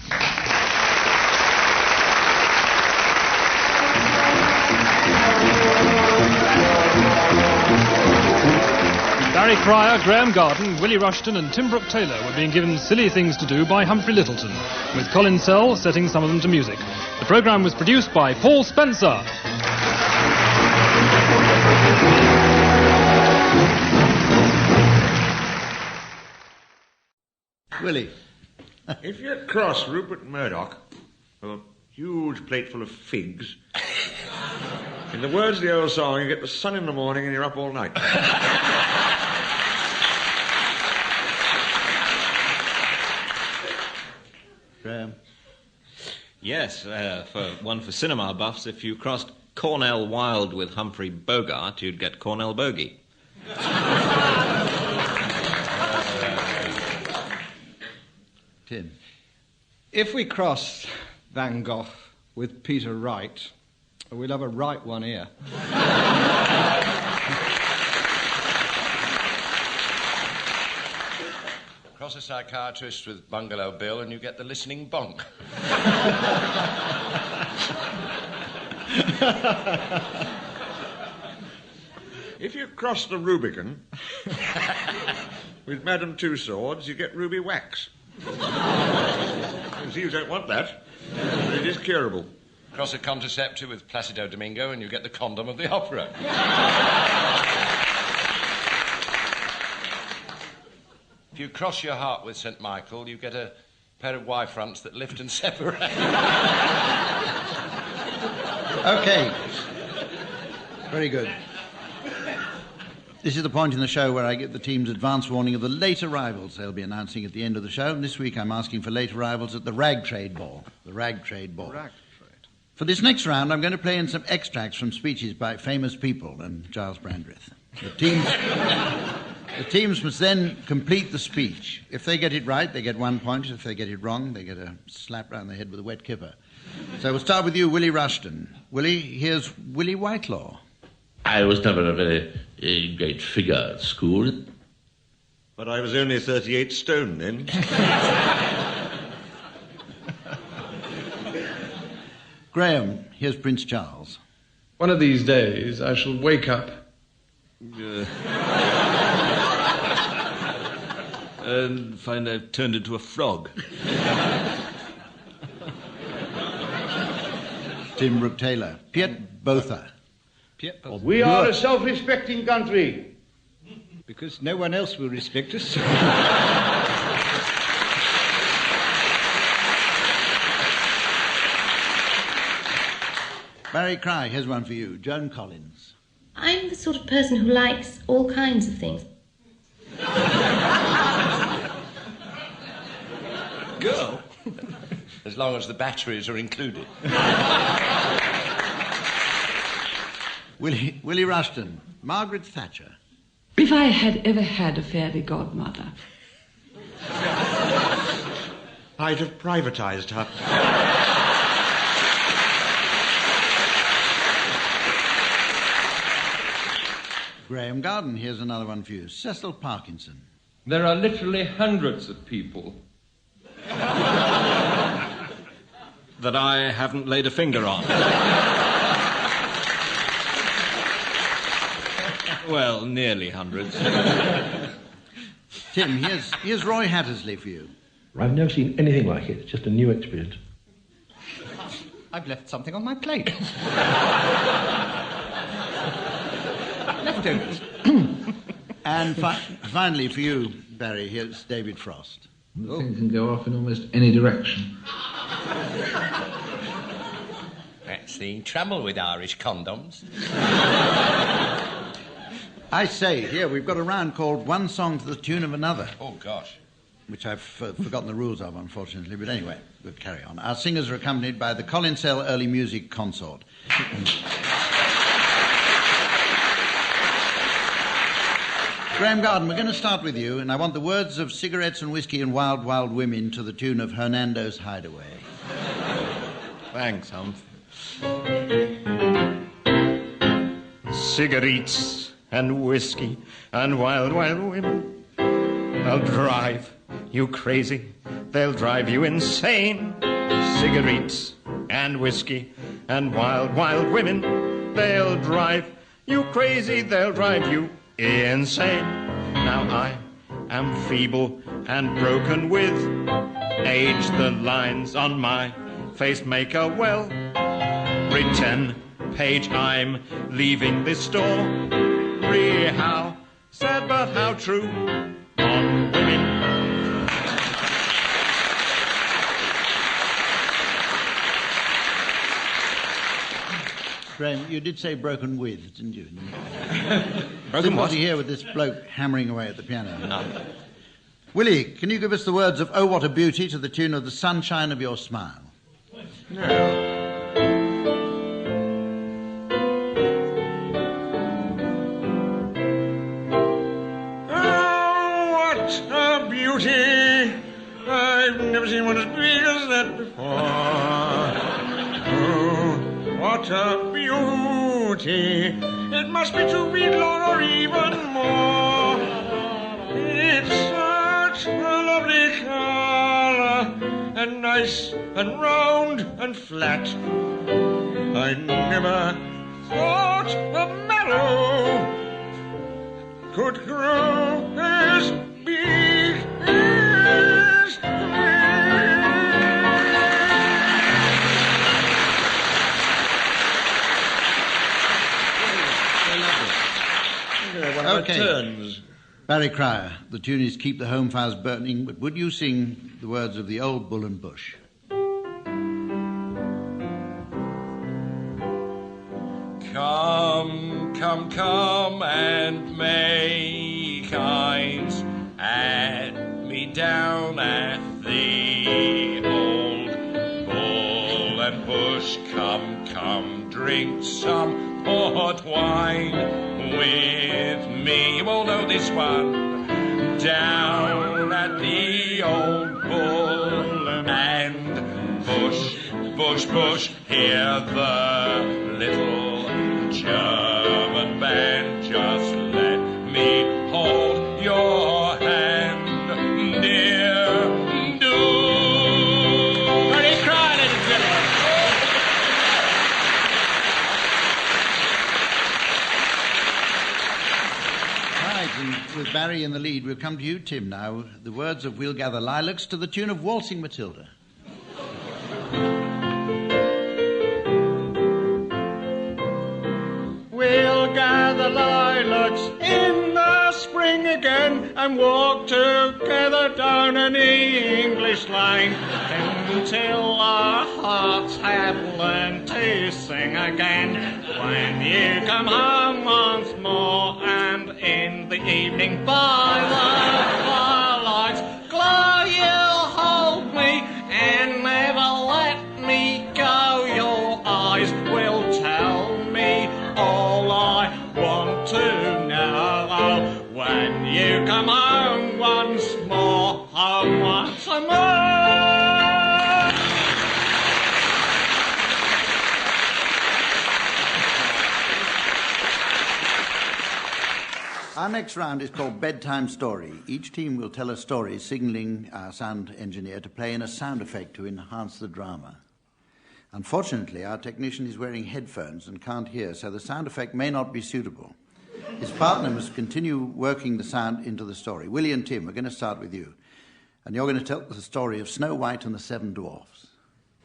[SPEAKER 13] Barry Cryer, Graeme Garden, Willie Rushton and Tim Brooke-Taylor were being given Silly Things to Do by Humphrey Lyttleton, with Colin Sell setting some of them to music. The programme was produced by Paul Spencer.
[SPEAKER 2] Willie.
[SPEAKER 14] If you cross Rupert Murdoch with a huge plateful of figs, in the words of the old song, you get the sun in the morning and you're up all night.
[SPEAKER 2] Graeme.
[SPEAKER 5] Yes, for cinema buffs, if you crossed Cornell Wilde with Humphrey Bogart, you'd get Cornell Bogey.
[SPEAKER 2] Tim.
[SPEAKER 6] If we cross Van Gogh with Peter Wright, we'll have a right one here.
[SPEAKER 3] Cross a psychiatrist with Bungalow Bill and you get the listening bonk.
[SPEAKER 14] If you cross the Rubicon with Madame Two Swords, you get ruby wax. You see, you don't want that, but it is curable.
[SPEAKER 3] Cross a contraceptive with Placido Domingo and you get the condom of the opera. If you cross your heart with St. Michael, you get a pair of Y-fronts that lift and separate.
[SPEAKER 2] OK. Very good. This is the point in the show where I give the teams advance warning of the late arrivals they'll be announcing at the end of the show. And this week I'm asking for late arrivals at the Rag Trade Ball. The Rag Trade Ball.
[SPEAKER 6] Rag Trade.
[SPEAKER 2] For this next round, I'm going to play in some extracts from speeches by famous people and Giles Brandreth. The teams must then complete the speech. If they get it right, they get 1 point. If they get it wrong, they get a slap round the head with a wet kipper. So we'll start with you, Willie Rushton. Willie, here's Willie Whitelaw.
[SPEAKER 15] I was never a very great figure at school.
[SPEAKER 14] But I was only 38 stone then.
[SPEAKER 2] Graeme, here's Prince Charles.
[SPEAKER 16] One of these days I shall wake up
[SPEAKER 10] and find I've turned into a frog.
[SPEAKER 2] Tim Brooke-Taylor. Piet Botha.
[SPEAKER 17] We are a self-respecting country.
[SPEAKER 9] Because no one else will respect us.
[SPEAKER 2] Barry Cry, here's one for you. Joan Collins.
[SPEAKER 18] I'm the sort of person who likes all kinds of things.
[SPEAKER 3] Girl? As long as the batteries are included.
[SPEAKER 2] Willie Rushton. Margaret Thatcher.
[SPEAKER 19] If I had ever had a fairy godmother.
[SPEAKER 14] I'd have privatised her.
[SPEAKER 2] Graham Garden, here's another one for you. Cecil Parkinson.
[SPEAKER 16] There are literally hundreds of people
[SPEAKER 5] that I haven't laid a finger on. Well, nearly hundreds.
[SPEAKER 2] Tim, here's Roy Hattersley for you.
[SPEAKER 17] I've never seen anything like it. It's just a new experience.
[SPEAKER 9] I've left something on my plate.
[SPEAKER 2] Leftovers. And finally for you, Barry, here's David Frost.
[SPEAKER 17] The thing can go off in almost any direction.
[SPEAKER 3] That's the trouble with Irish condoms.
[SPEAKER 2] I say, here, we've got a round called One Song to the Tune of Another.
[SPEAKER 3] Oh, gosh.
[SPEAKER 2] Which I've forgotten the rules of, unfortunately, but anyway, we'll carry on. Our singers are accompanied by the Colin Early Music Consort. Graeme Garden, we're going to start with you, and I want the words of Cigarettes and Whiskey and Wild, Wild Women to the tune of Hernando's Hideaway.
[SPEAKER 5] Thanks, Humphrey. Cigarettes and whiskey and wild, wild women. They'll drive you crazy. They'll drive you insane. Cigarettes and whiskey and wild, wild women. They'll drive you crazy. They'll drive you insane. Now I am feeble and broken with age. The lines on my face make a well written page. I'm leaving this story. How sad but how true on women.
[SPEAKER 2] Graeme, you did say broken with, didn't you?
[SPEAKER 5] Broken what?
[SPEAKER 2] Difficulty here with this bloke hammering away at the piano. No. Willie, can you give us the words of Oh What a Beauty to the tune of The Sunshine of Your Smile?
[SPEAKER 14] No. A beauty. I've never seen one as big as that before. Oh, what a beauty. It must be 2 feet long or even more. It's such a lovely color, and nice and round and flat. I never thought a mallow could grow as big as
[SPEAKER 2] Okay.
[SPEAKER 14] Turns.
[SPEAKER 2] Barry Cryer, the tune is Keep the Home Fires Burning, but would you sing the words of the old Bull and Bush?
[SPEAKER 3] Come, come, come and make eyes at me down at the old Bull and Bush. Come, come, drink some port wine with me. You all know this one. Down at the old Bull and Bush, Bush, Bush. Hear the little German band. Just let me hold your hand, dear. Do. Barry Cryer, ladies and gentlemen.
[SPEAKER 2] Right, and with Barry in the lead, we'll come to you, Tim, now. The words of We'll Gather Lilacs to the tune of Waltzing Matilda.
[SPEAKER 8] We'll gather lilacs in the spring again and walk together down an English lane until our hearts have learned to sing again. When you come home once more and in the evening by the firelight's glow you'll hold me and never let me go. Your eyes will tell me all I want to know. When you come home once more, home once more.
[SPEAKER 2] Our next round is called Bedtime Story. Each team will tell a story, signalling our sound engineer to play in a sound effect to enhance the drama. Unfortunately, our technician is wearing headphones and can't hear, so the sound effect may not be suitable. His partner must continue working the sound into the story. Willie and Tim, we're going to start with you. And you're going to tell the story of Snow White and the Seven Dwarfs.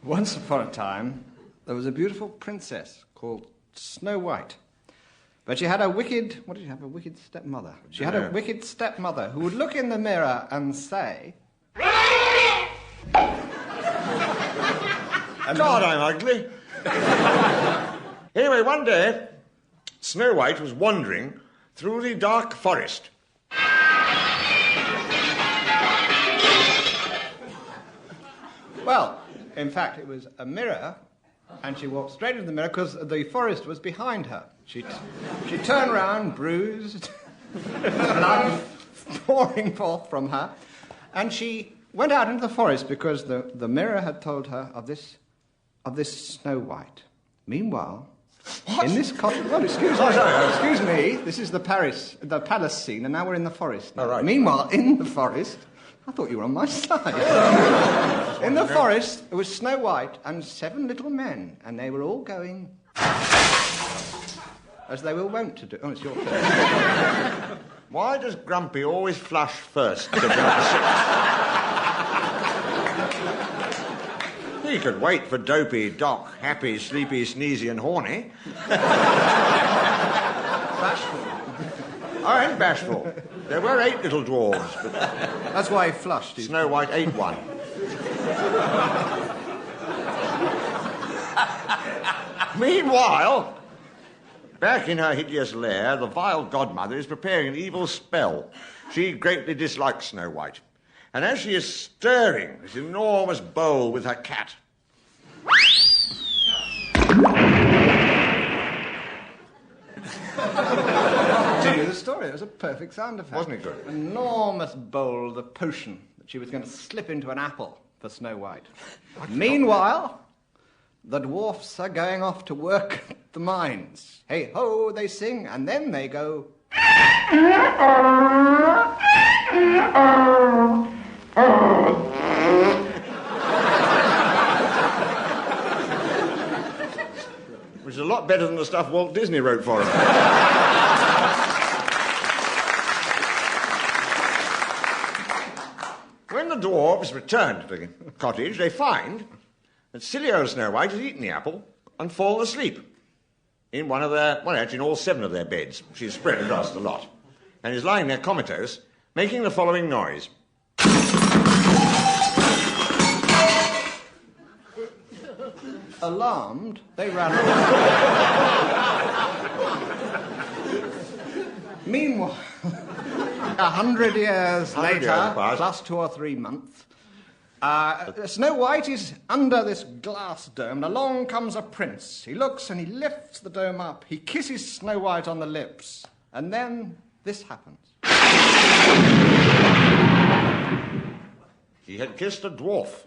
[SPEAKER 6] Once upon a time, there was a beautiful princess called Snow White. But she had a wicked... What did she have? A wicked stepmother. She had a wicked stepmother who would look in the mirror and say...
[SPEAKER 4] God, I'm ugly. Anyway, one day, Snow White was wandering through the dark forest.
[SPEAKER 6] Well, in fact, it was a mirror, and she walked straight into the mirror because the forest was behind her. She turned round, bruised, blood pouring forth from her, and she went out into the forest because the mirror had told her of this Snow White. Meanwhile, in this cottage... Well, excuse me. This is the palace scene, and now we're in the forest.
[SPEAKER 4] Oh, right.
[SPEAKER 6] Meanwhile, in the forest... I thought you were on my side. In the forest, it was Snow White and 7 little men, and they were all going... as they were wont to do. Oh, it's your turn.
[SPEAKER 4] Why does Grumpy always flush first? He could wait for Dopey, Doc, Happy, Sleepy, Sneezy and Horny.
[SPEAKER 6] Bashful.
[SPEAKER 4] I ain't bashful. There were 8 little dwarves, but...
[SPEAKER 6] That's why he flushed.
[SPEAKER 4] Snow White ate one. Meanwhile, back in her hideous lair, the vile godmother is preparing an evil spell. She greatly dislikes Snow White. And as she is stirring this enormous bowl with her cat...
[SPEAKER 6] Continue the story. It was a perfect sound effect.
[SPEAKER 4] Wasn't it good?
[SPEAKER 6] An enormous bowl of potion that she was going to slip into an apple for Snow White. Meanwhile, the dwarfs are going off to work the mines. Hey ho, they sing, and then they go...
[SPEAKER 4] It's a lot better than the stuff Walt Disney wrote for him. When the dwarves return to the cottage, they find that silly old Snow White has eaten the apple and fallen asleep in one of their, well, actually in all 7 of their beds. She's spread across the lot, and is lying there comatose, making the following noise.
[SPEAKER 6] Alarmed, they ran away. Meanwhile, 100 years
[SPEAKER 4] 100
[SPEAKER 6] later,
[SPEAKER 4] years past.
[SPEAKER 6] plus 2 or 3 months, Snow White is under this glass dome, and along comes a prince. He looks and he lifts the dome up. He kisses Snow White on the lips, and then this happens.
[SPEAKER 4] He had kissed a dwarf.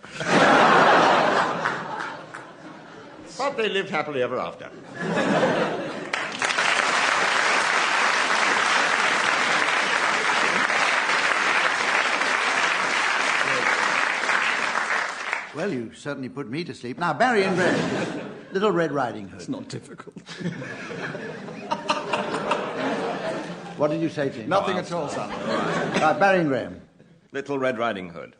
[SPEAKER 4] But they lived happily ever after.
[SPEAKER 2] Well, you certainly put me to sleep. Now, Barry and Graeme, Little Red Riding Hood.
[SPEAKER 6] It's not difficult.
[SPEAKER 2] What did you say to him?
[SPEAKER 6] Nothing at all, son.
[SPEAKER 2] Right, Barry and Graeme.
[SPEAKER 5] Little Red Riding Hood.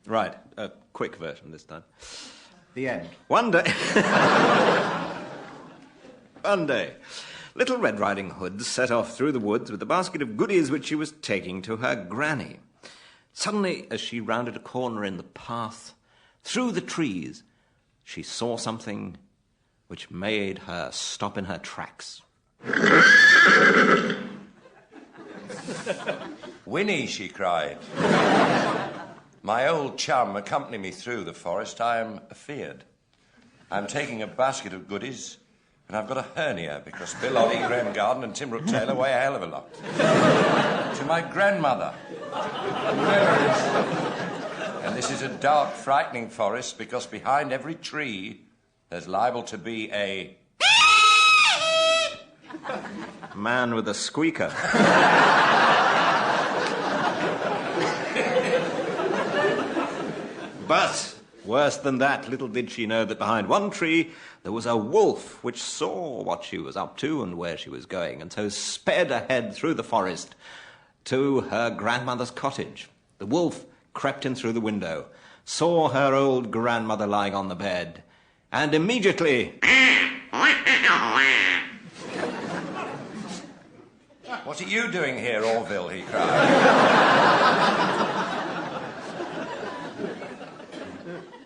[SPEAKER 5] Right, a quick version this time.
[SPEAKER 6] The end.
[SPEAKER 5] One day, Little Red Riding Hood set off through the woods with a basket of goodies which she was taking to her granny. Suddenly, as she rounded a corner in the path, through the trees, she saw something which made her stop in her tracks.
[SPEAKER 3] Winnie, she cried. My old chum, accompany me through the forest. I am afeard. I'm taking a basket of goodies, and I've got a hernia because Bill Oddie, Graeme Garden, and Tim Brooke-Taylor weigh a hell of a lot. To my grandmother. And this is a dark, frightening forest because behind every tree there's liable to be a
[SPEAKER 5] man with a squeaker. But, worse than that, little did she know that behind one tree there was a wolf which saw what she was up to and where she was going, and so sped ahead through the forest to her grandmother's cottage. The wolf crept in through the window, saw her old grandmother lying on the bed, and immediately...
[SPEAKER 3] What are you doing here, Orville? He cried.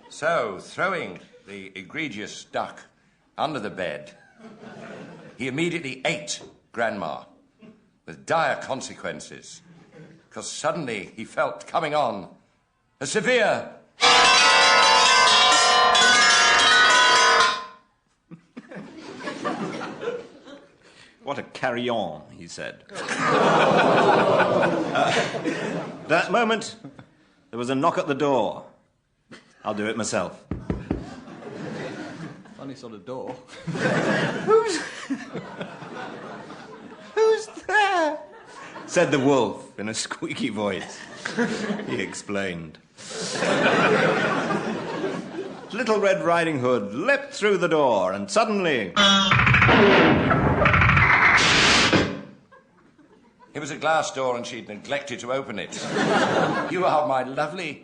[SPEAKER 3] So, throwing the egregious duck under the bed, he immediately ate Grandma, with dire consequences, because suddenly he felt coming on a severe...
[SPEAKER 5] What a carry-on, he said. That moment, there was a knock at the door. I'll do it myself.
[SPEAKER 6] Funny sort of door.
[SPEAKER 5] Who's there? Said the wolf in a squeaky voice. He explained. Little Red Riding Hood leapt through the door and suddenly...
[SPEAKER 3] It was a glass door and she'd neglected to open it. You are my lovely...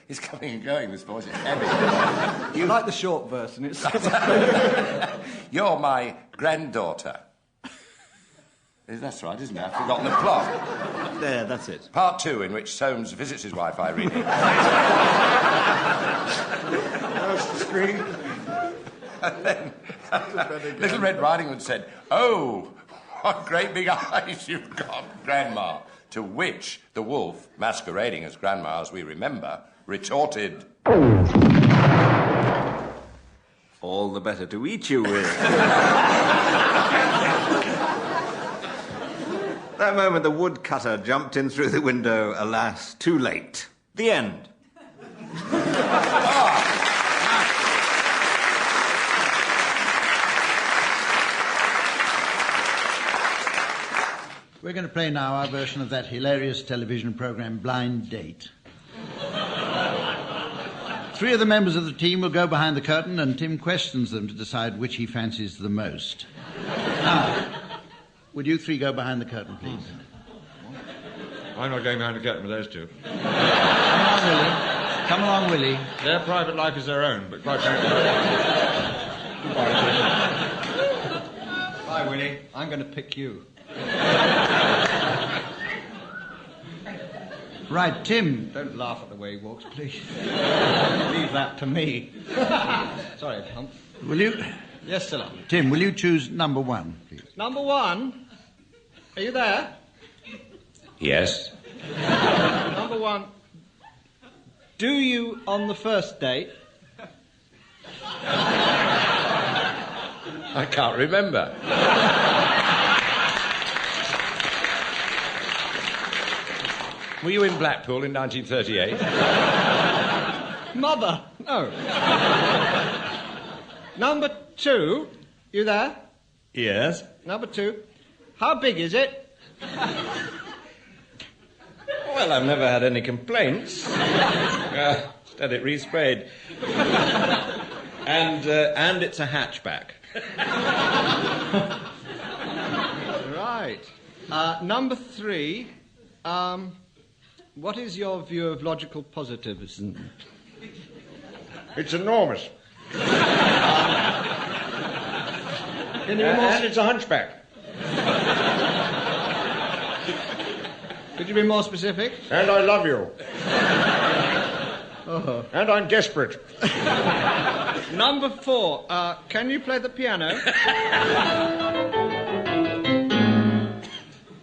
[SPEAKER 3] It's coming and going, this voice is heavy.
[SPEAKER 6] You like the short version, it's...
[SPEAKER 3] You're my granddaughter. That's right, isn't it? I've forgotten the plot.
[SPEAKER 5] There, that's it.
[SPEAKER 3] Part 2, in which Soames visits his wife, Irene.
[SPEAKER 4] That's the screen.
[SPEAKER 3] And then Little Red Riding Hood said, "Oh, what great big eyes you've got, Grandma." To which the wolf, masquerading as Grandma, as we remember, retorted,
[SPEAKER 5] "All the better to eat you with." That moment, the woodcutter jumped in through the window. Alas, too late. The end.
[SPEAKER 2] We're going to play now our version of that hilarious television program, Blind Date. Three of the members of the team will go behind the curtain and Tim questions them to decide which he fancies the most. Now, would you three go behind the curtain, please?
[SPEAKER 4] I'm not going behind the curtain with those two.
[SPEAKER 2] Come along, Willie.
[SPEAKER 4] Their private life is their own, but quite frankly...
[SPEAKER 9] Bye, Willie. I'm going to pick you.
[SPEAKER 2] Right, Tim.
[SPEAKER 9] Don't laugh at the way he walks, please. Leave that to me. Sorry, Hump.
[SPEAKER 2] Will you?
[SPEAKER 9] Yes, sir.
[SPEAKER 2] Tim, will you choose number one, please?
[SPEAKER 9] Number one? Are you there?
[SPEAKER 3] Yes.
[SPEAKER 9] Number one. Do you, on the first date...
[SPEAKER 3] I can't remember. Were you in Blackpool in 1938?
[SPEAKER 9] Mother, no. Number two, you there?
[SPEAKER 5] Yes.
[SPEAKER 9] Number two, how big is it?
[SPEAKER 5] Well, I've never had any complaints. Just had it resprayed. And it's a hatchback.
[SPEAKER 9] Right. Number three, what is your view of logical positivism?
[SPEAKER 4] It's enormous. And it's a hunchback.
[SPEAKER 9] Could you be more specific?
[SPEAKER 4] And I love you.
[SPEAKER 9] Oh.
[SPEAKER 4] And I'm desperate.
[SPEAKER 9] Number four, can you play the piano?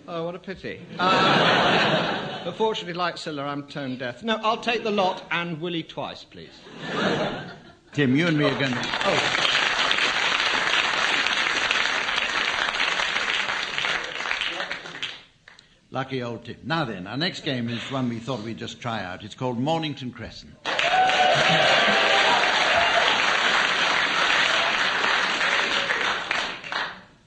[SPEAKER 9] Oh, what a pity. But fortunately, like Scylla, I'm tone deaf. No, I'll take the lot and Willie twice, please.
[SPEAKER 2] Tim, you and me are going to... Oh. Lucky old Tim. Now then, our next game is one we thought we'd just try out. It's called Mornington Crescent.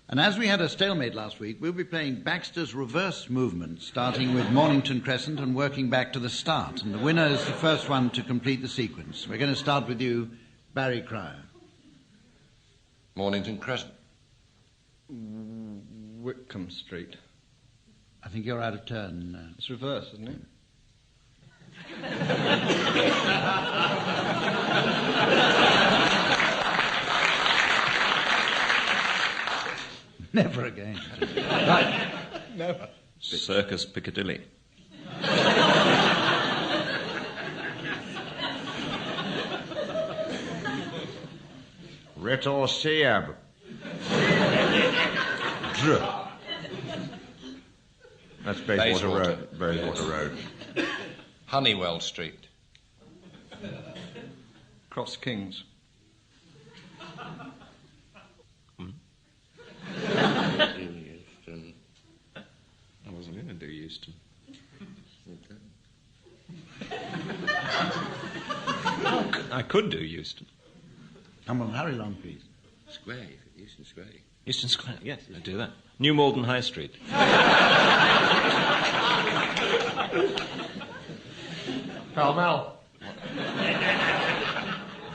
[SPEAKER 2] And as we had a stalemate last week, we'll be playing Baxter's reverse movement, starting with Mornington Crescent and working back to the start. And the winner is the first one to complete the sequence. We're going to start with you, Barry Cryer.
[SPEAKER 3] Mornington Crescent.
[SPEAKER 9] Whitcomb Street.
[SPEAKER 2] I think you're out of turn.
[SPEAKER 9] It's reverse, isn't it?
[SPEAKER 2] Never again. Right.
[SPEAKER 9] Never.
[SPEAKER 5] Circus Piccadilly.
[SPEAKER 4] Ritor Siab. That's Bayswater Road. Bayswater Road.
[SPEAKER 3] Honeywell Street.
[SPEAKER 9] Cross Kings.
[SPEAKER 5] Euston. I wasn't going to do Euston. I could do Euston.
[SPEAKER 2] Come on, hurry along, please.
[SPEAKER 3] Square, Euston Square.
[SPEAKER 5] Euston Square, yes, I'd do that. New Malden High Street.
[SPEAKER 4] Pall Mall.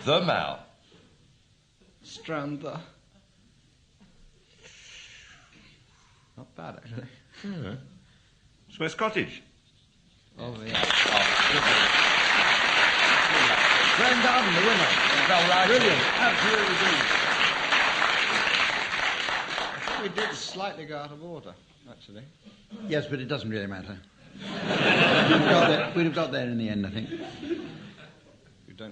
[SPEAKER 3] The Mall.
[SPEAKER 9] Strand. Not bad, actually.
[SPEAKER 4] Yeah. Swiss Cottage.
[SPEAKER 9] Oh, yeah.
[SPEAKER 2] Graeme Garden, the winner. Brilliant. Absolutely brilliant.
[SPEAKER 9] We did slightly go out of order, actually.
[SPEAKER 2] Yes, but it doesn't really matter. We'd have got there in the end, I think.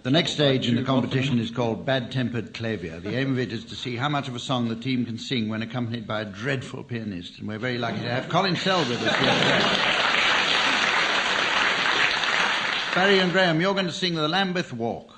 [SPEAKER 2] The next stage in the competition is called Bad-Tempered Clavier. The aim of it is to see how much of a song the team can sing when accompanied by a dreadful pianist. And we're very lucky to have Colin with us here today. Barry and Graeme, you're going to sing the Lambeth Walk.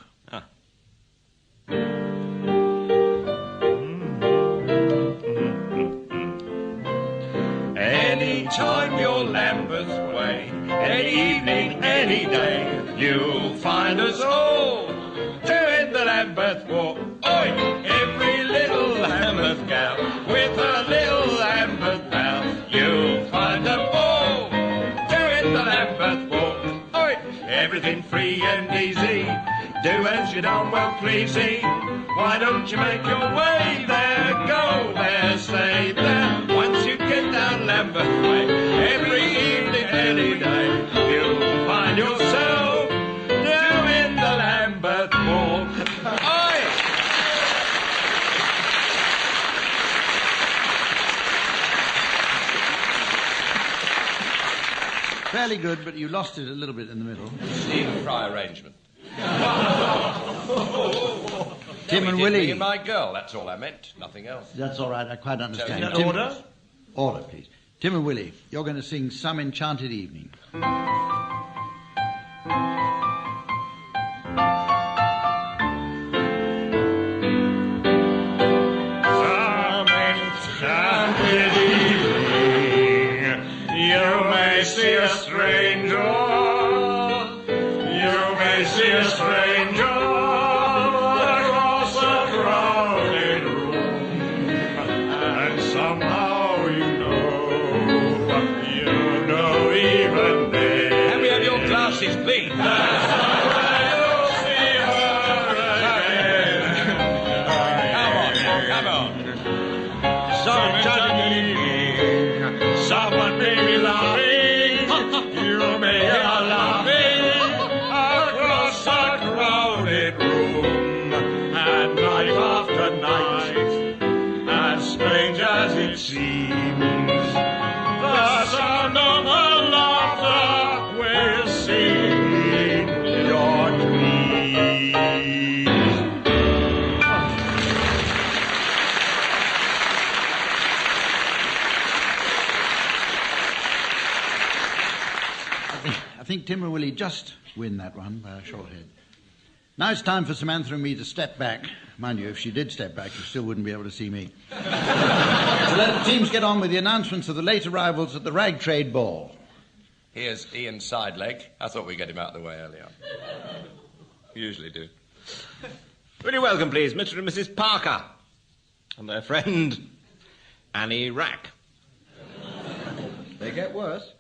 [SPEAKER 1] Any time you're Lambeth way, any evening, any day, you'll find us all doing the Lambeth Walk. Oi! Every little Lambeth gal with her little Lambeth pal, you'll find them all doing the Lambeth Walk. Oi! Everything free and easy, Do as you're done well pleasing. Why don't you make your way there? Go there, stay there. Once you get down Lambeth Way, every evening, any day, you'll find yourself doing the Lambeth Walk.
[SPEAKER 2] Fairly good, but you lost it a little bit in the middle.
[SPEAKER 3] Stephen Fry arrangement.
[SPEAKER 2] Tim and
[SPEAKER 3] Me
[SPEAKER 2] Willie.
[SPEAKER 3] and my girl, that's all I meant. Nothing else.
[SPEAKER 2] That's all right, I quite understand.
[SPEAKER 3] Is that
[SPEAKER 2] Tim-
[SPEAKER 3] order?
[SPEAKER 2] Order, please. Tim and Willie, you're going to sing Some Enchanted Evening.
[SPEAKER 1] Some enchanted evening, you may see a stranger. You may see a stranger across a crowded room, and somehow you know even then.
[SPEAKER 3] Can we have your glasses, please? Come on.
[SPEAKER 1] Some enchanted evening, someone may be laughing. You may hear laughing across a crowded room, and night after night, as strange as it seems, the sound of her laughter will sing your dreams.
[SPEAKER 2] I think Tim and Willie just win that one by a short head. Now it's time for Samantha and me to step back. Mind you, if she did step back, you still wouldn't be able to see me. So let the teams get on with the announcements of the late arrivals at the Rag Trade Ball.
[SPEAKER 3] Here's Ian Sideleg. I thought we'd get him out of the way earlier. We usually do.
[SPEAKER 5] Will you welcome, please, Mr. and Mrs. Parker and their friend, Annie Rack.
[SPEAKER 9] They get worse.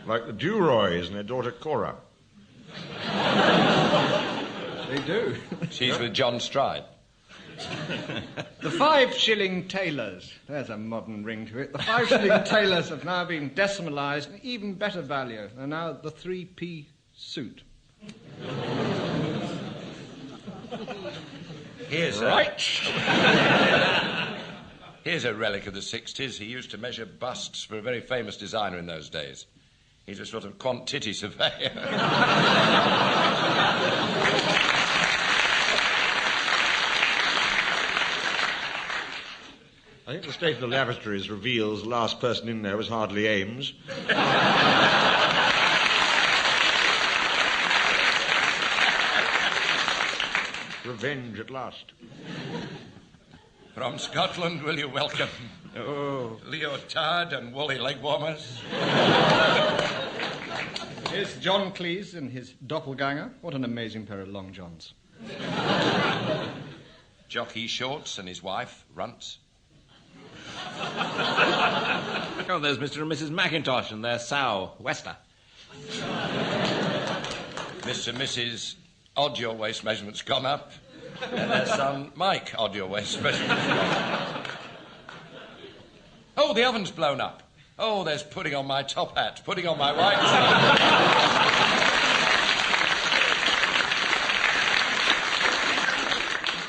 [SPEAKER 4] Like the Duroys and their daughter Cora.
[SPEAKER 9] They do.
[SPEAKER 3] She's with John Stride.
[SPEAKER 6] The 5-shilling tailors. There's a modern ring to it. The 5-shilling tailors have now been decimalised, even better value. They're now the 3p suit.
[SPEAKER 3] Here's
[SPEAKER 4] Right.
[SPEAKER 3] Here's a relic of the 60s. He used to measure busts for a very famous designer in those days. He's a sort of quantity surveyor.
[SPEAKER 4] I think the state of the lavatories reveals the last person in there was hardly Ames. Revenge at last.
[SPEAKER 3] From Scotland, will you welcome Leotard and woolly leg warmers?
[SPEAKER 6] Here's John Cleese and his doppelganger. What an amazing pair of long johns.
[SPEAKER 3] Jockey Shorts and his wife, Runts.
[SPEAKER 5] Oh, there's Mr. and Mrs. McIntosh and their sow, Wester.
[SPEAKER 3] Mr. and Mrs. Odd Your Waist Measurements Gone Up. And their son, Mike, Odd Your Waist Measurements Gone Up. Oh, the oven's blown up. Oh, there's pudding on my top hat, pudding on my white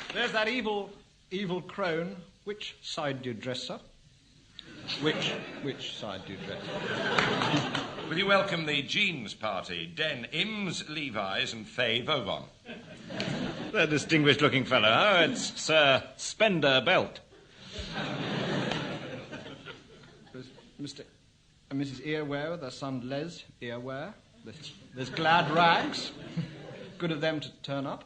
[SPEAKER 3] shirt.
[SPEAKER 6] There's that evil crone. Which side do you dress, sir? Which side do you dress?
[SPEAKER 3] Will you welcome the Jeans Party, Den Ims, Levi's and Faye Vauban?
[SPEAKER 5] A distinguished-looking fellow. Oh, it's Sir Spender Belt.
[SPEAKER 6] Mr. and Mrs. Earware with their son Les Earware. There's Glad Rags. Good of them to turn up.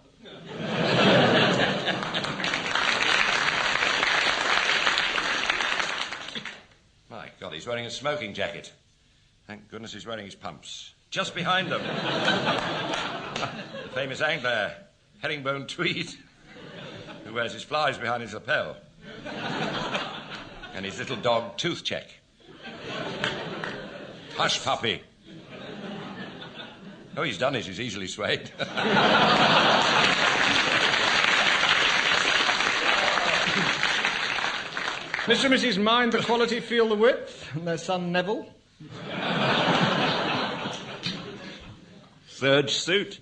[SPEAKER 3] My God, he's wearing a smoking jacket. Thank goodness he's wearing his pumps. Just behind them. The famous angler, Herringbone Tweed, who wears his flies behind his lapel. And his little dog, Toothcheck. Hush Puppy. Oh, he's done it. He's easily swayed.
[SPEAKER 6] Mr. and Mrs. Mind the quality, feel the width, and their son Neville.
[SPEAKER 5] Serge suit.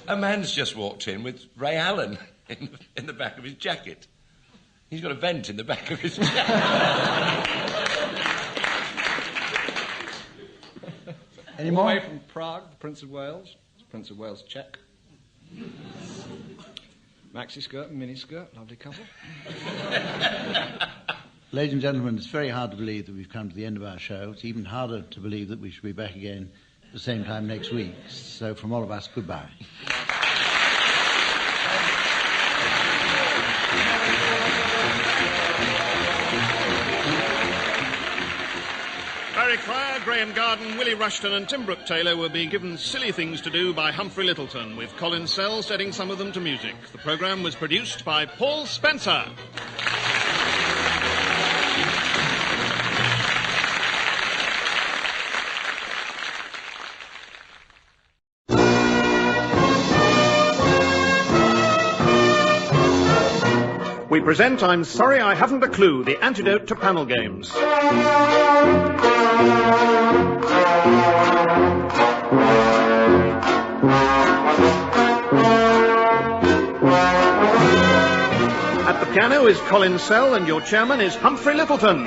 [SPEAKER 3] A man's just walked in with Ray Allen in the back of his jacket. He's got a vent in the back of his jacket.
[SPEAKER 6] Any more? Away from Prague, the Prince of Wales. Prince of Wales check. Maxi skirt and mini skirt, lovely couple.
[SPEAKER 2] Ladies and gentlemen, it's very hard to believe that we've come to the end of our show. It's even harder to believe that we shall be back again at the same time next week. So from all of us, goodbye.
[SPEAKER 12] Barry Cryer, Graeme Garden, Willie Rushton and Tim Brooke-Taylor were being given silly things to do by Humphrey Lyttleton, with Colin Sell setting some of them to music. The programme was produced by Paul Spencer. We present I'm Sorry I Haven't a Clue, the antidote to panel games. At the piano is Colin Sell and your chairman is Humphrey Lyttleton.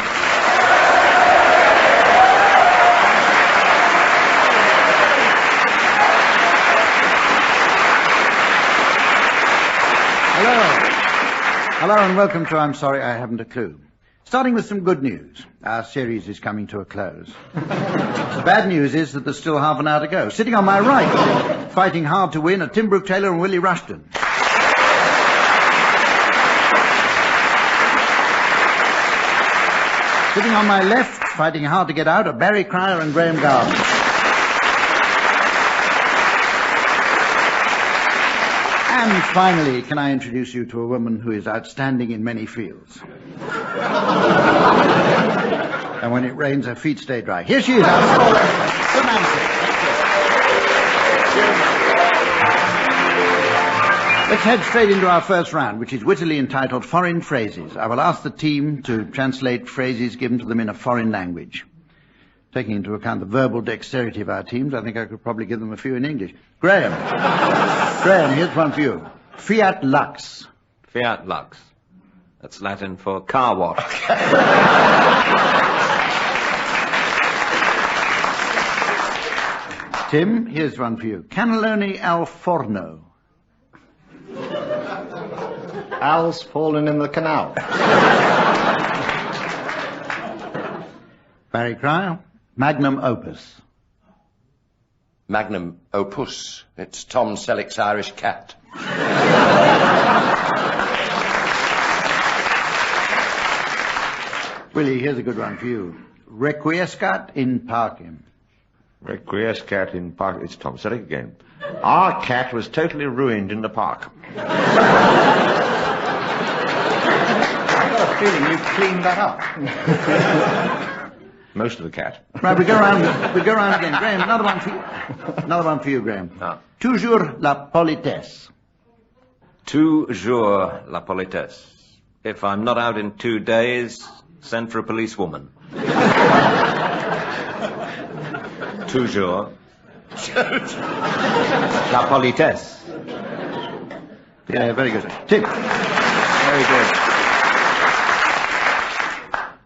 [SPEAKER 2] Hello and welcome to I'm Sorry I Haven't a Clue. Starting with some good news. Our series is coming to a close. The bad news is that there's still half an hour to go. Sitting on my right, fighting hard to win, are Tim Brooke-Taylor and Willie Rushton. Sitting on my left, fighting hard to get out, are Barry Cryer and Graeme Garden. And finally, can I introduce you to a woman who is outstanding in many fields? And when it rains, her feet stay dry. Here she is, Samantha. Let's head straight into our first round, which is wittily entitled Foreign Phrases. I will ask the team to translate phrases given to them in a foreign language. Taking into account the verbal dexterity of our teams, I think I could probably give them a few in English. Graeme, here's one for you. Fiat Lux.
[SPEAKER 5] Fiat Lux. That's Latin for car wash.
[SPEAKER 2] Tim, here's one for you. Cannelloni al forno.
[SPEAKER 9] Al's fallen in the canal.
[SPEAKER 2] Barry Cryer. Magnum opus.
[SPEAKER 3] Magnum opus. It's Tom Selleck's Irish cat.
[SPEAKER 2] Willie, here's a good one for you. Requiescat in pacem.
[SPEAKER 4] Requiescat in park. It's Tom Selleck again. Our cat was totally ruined in the park.
[SPEAKER 9] I've got a feeling you've cleaned that up.
[SPEAKER 4] Most of the cat.
[SPEAKER 2] Right, we go around again. Graeme, another one for you, Graeme.
[SPEAKER 5] Ah.
[SPEAKER 2] Toujours la politesse.
[SPEAKER 5] Toujours la politesse. If I'm not out in 2 days, send for a policewoman. Toujours la politesse.
[SPEAKER 2] Yeah, very good. Tim.
[SPEAKER 5] Very good.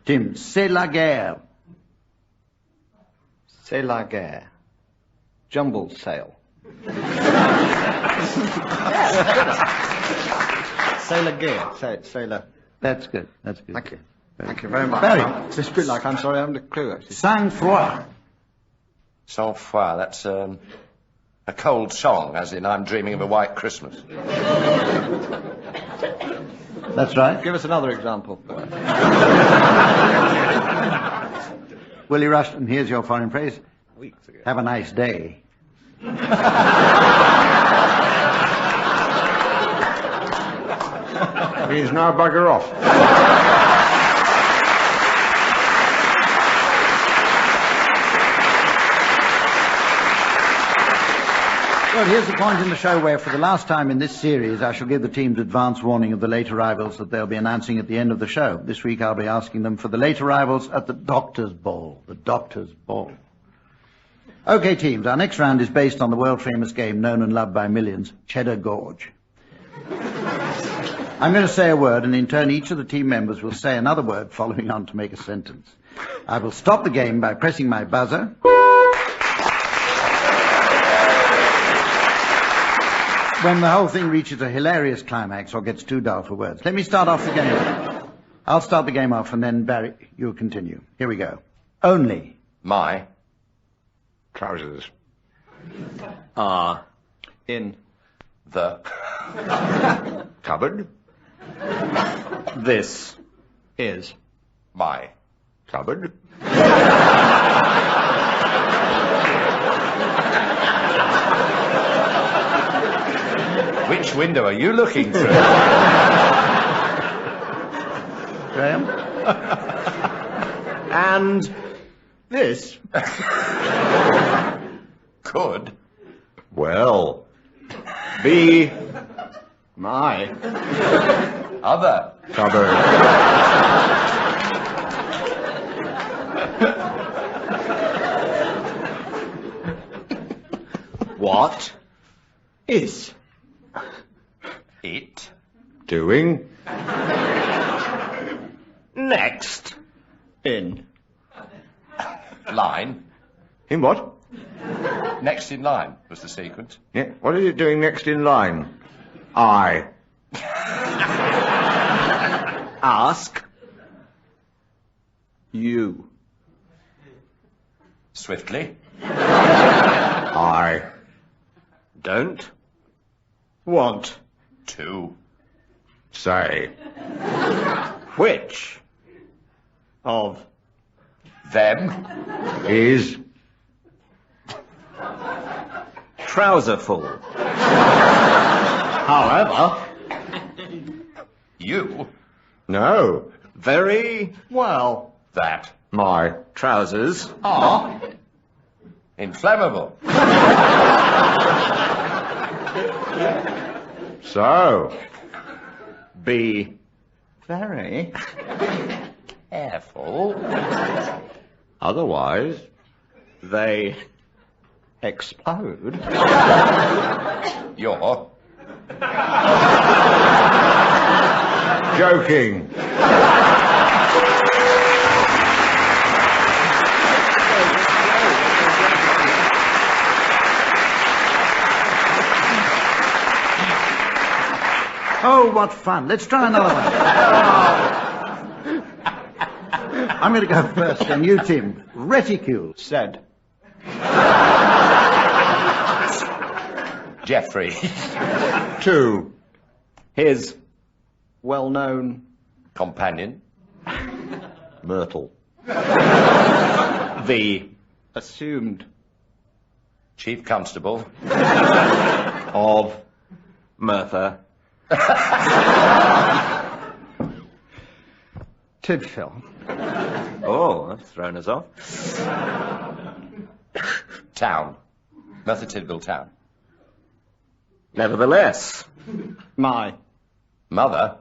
[SPEAKER 2] Tim, c'est la guerre.
[SPEAKER 9] C'est la guerre. Jumble sale. C'est la guerre. C'est la...
[SPEAKER 2] That's good.
[SPEAKER 9] Thank you. Thank you very much.
[SPEAKER 2] Barry.
[SPEAKER 9] It's a bit like I'm sorry I haven't a clue, actually.
[SPEAKER 2] Sang-froid.
[SPEAKER 3] Sang-froid, that's a cold song, as in I'm dreaming of a white Christmas.
[SPEAKER 2] That's right.
[SPEAKER 9] Give us another example.
[SPEAKER 2] Willie Rushton, here's your foreign phrase.
[SPEAKER 9] Weeks ago.
[SPEAKER 2] Have a nice day.
[SPEAKER 4] Means now bugger off.
[SPEAKER 2] Well, here's the point in the show where, for the last time in this series, I shall give the teams advance warning of the late arrivals that they'll be announcing at the end of the show. This week I'll be asking them for the late arrivals at the Doctor's Ball. The Doctor's Ball. OK, teams, our next round is based on the world-famous game known and loved by millions, Cheddar Gorge. I'm going to say a word, and in turn each of the team members will say another word following on to make a sentence. I will stop the game by pressing my buzzer. When the whole thing reaches a hilarious climax or gets too dull for words. Let me start off the game. I'll start the game off, and then, Barry, you'll continue. Here we go. Only.
[SPEAKER 3] My.
[SPEAKER 4] Trousers.
[SPEAKER 6] Are. In.
[SPEAKER 3] The.
[SPEAKER 4] Cupboard.
[SPEAKER 6] This. Is.
[SPEAKER 3] My.
[SPEAKER 4] Cupboard.
[SPEAKER 3] Which window are you looking through?
[SPEAKER 2] Graeme?
[SPEAKER 6] And this.
[SPEAKER 3] Could.
[SPEAKER 4] Well.
[SPEAKER 6] Be. My.
[SPEAKER 3] Other.
[SPEAKER 4] Cupboard.
[SPEAKER 6] What. Is.
[SPEAKER 3] It.
[SPEAKER 4] Doing.
[SPEAKER 6] Next. In.
[SPEAKER 3] Line.
[SPEAKER 4] In what?
[SPEAKER 3] Next in line was the sequence.
[SPEAKER 4] Yeah. What is it doing next in line? I.
[SPEAKER 6] Ask. You.
[SPEAKER 3] Swiftly.
[SPEAKER 4] I.
[SPEAKER 6] Don't. Want.
[SPEAKER 3] To.
[SPEAKER 4] Say.
[SPEAKER 6] Which. Of.
[SPEAKER 3] Them.
[SPEAKER 4] Is.
[SPEAKER 6] Trouserful. However.
[SPEAKER 3] You.
[SPEAKER 4] No.
[SPEAKER 6] Very well.
[SPEAKER 3] That.
[SPEAKER 4] My.
[SPEAKER 6] Trousers.
[SPEAKER 3] Are. Inflammable.
[SPEAKER 4] So.
[SPEAKER 6] Be. Very.
[SPEAKER 3] Careful.
[SPEAKER 4] Otherwise.
[SPEAKER 6] They. Explode.
[SPEAKER 3] You're.
[SPEAKER 4] Joking.
[SPEAKER 2] Oh, what fun. Let's try another one. I'm going to go first, then. You, Tim. Reticule.
[SPEAKER 6] Said.
[SPEAKER 3] Geoffrey.
[SPEAKER 4] To.
[SPEAKER 6] His. Well-known.
[SPEAKER 3] Companion.
[SPEAKER 4] Myrtle.
[SPEAKER 6] The. Assumed.
[SPEAKER 3] Chief Constable.
[SPEAKER 6] Of. Merthyr. Tidfill. Oh, that's thrown us off.
[SPEAKER 3] Town. Merthyr Tydfil Town.
[SPEAKER 6] Nevertheless. My.
[SPEAKER 3] Mother.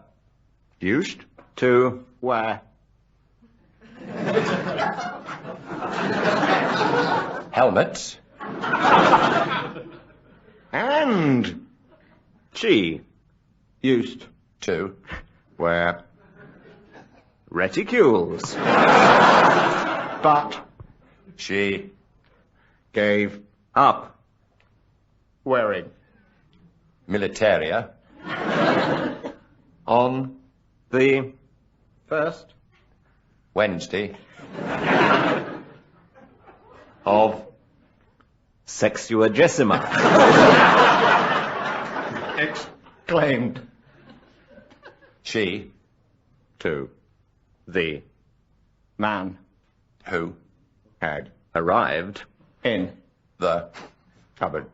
[SPEAKER 4] Used.
[SPEAKER 6] To. Where.
[SPEAKER 3] Helmets.
[SPEAKER 4] And.
[SPEAKER 6] She. Used.
[SPEAKER 3] To.
[SPEAKER 4] Where.
[SPEAKER 6] Reticules. But.
[SPEAKER 3] She.
[SPEAKER 4] Gave.
[SPEAKER 6] Up. Wearing.
[SPEAKER 3] Militaria.
[SPEAKER 6] On. The. First.
[SPEAKER 3] Wednesday.
[SPEAKER 6] Of. Sexuagesima. Exclaimed.
[SPEAKER 3] She.
[SPEAKER 6] To. The. Man.
[SPEAKER 3] Who.
[SPEAKER 6] Had. Arrived. In.
[SPEAKER 3] The.
[SPEAKER 4] Cupboard.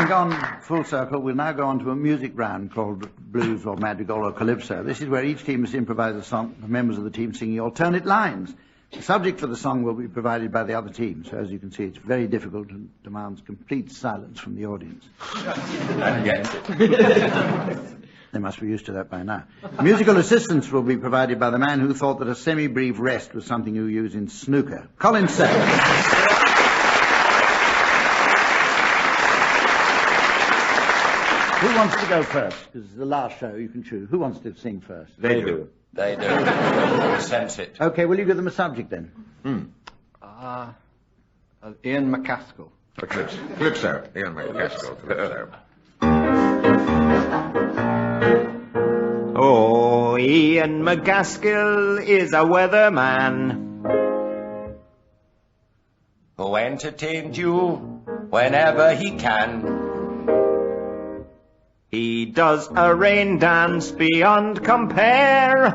[SPEAKER 2] Having gone full circle, we'll now go on to a music round called Blues or Madrigal or Calypso. This is where each team must improvise a song for members of the team singing alternate lines. The subject for the song will be provided by the other team, so as you can see, it's very difficult and demands complete silence from the audience. They must be used to that by now. Musical assistance will be provided by the man who thought that a semi-brief rest was something you use in snooker. Colin Sells. Who wants to go first? Because it's the last show, you can choose. Who wants to sing first?
[SPEAKER 3] They do. Sense it.
[SPEAKER 2] OK, will you give them a subject then?
[SPEAKER 6] Ian McCaskill.
[SPEAKER 4] Calypso. Ian McCaskill. Calypso.
[SPEAKER 5] Oh, Ian McCaskill is a weatherman
[SPEAKER 3] Who entertained you whenever he can.
[SPEAKER 5] He does a rain dance beyond compare.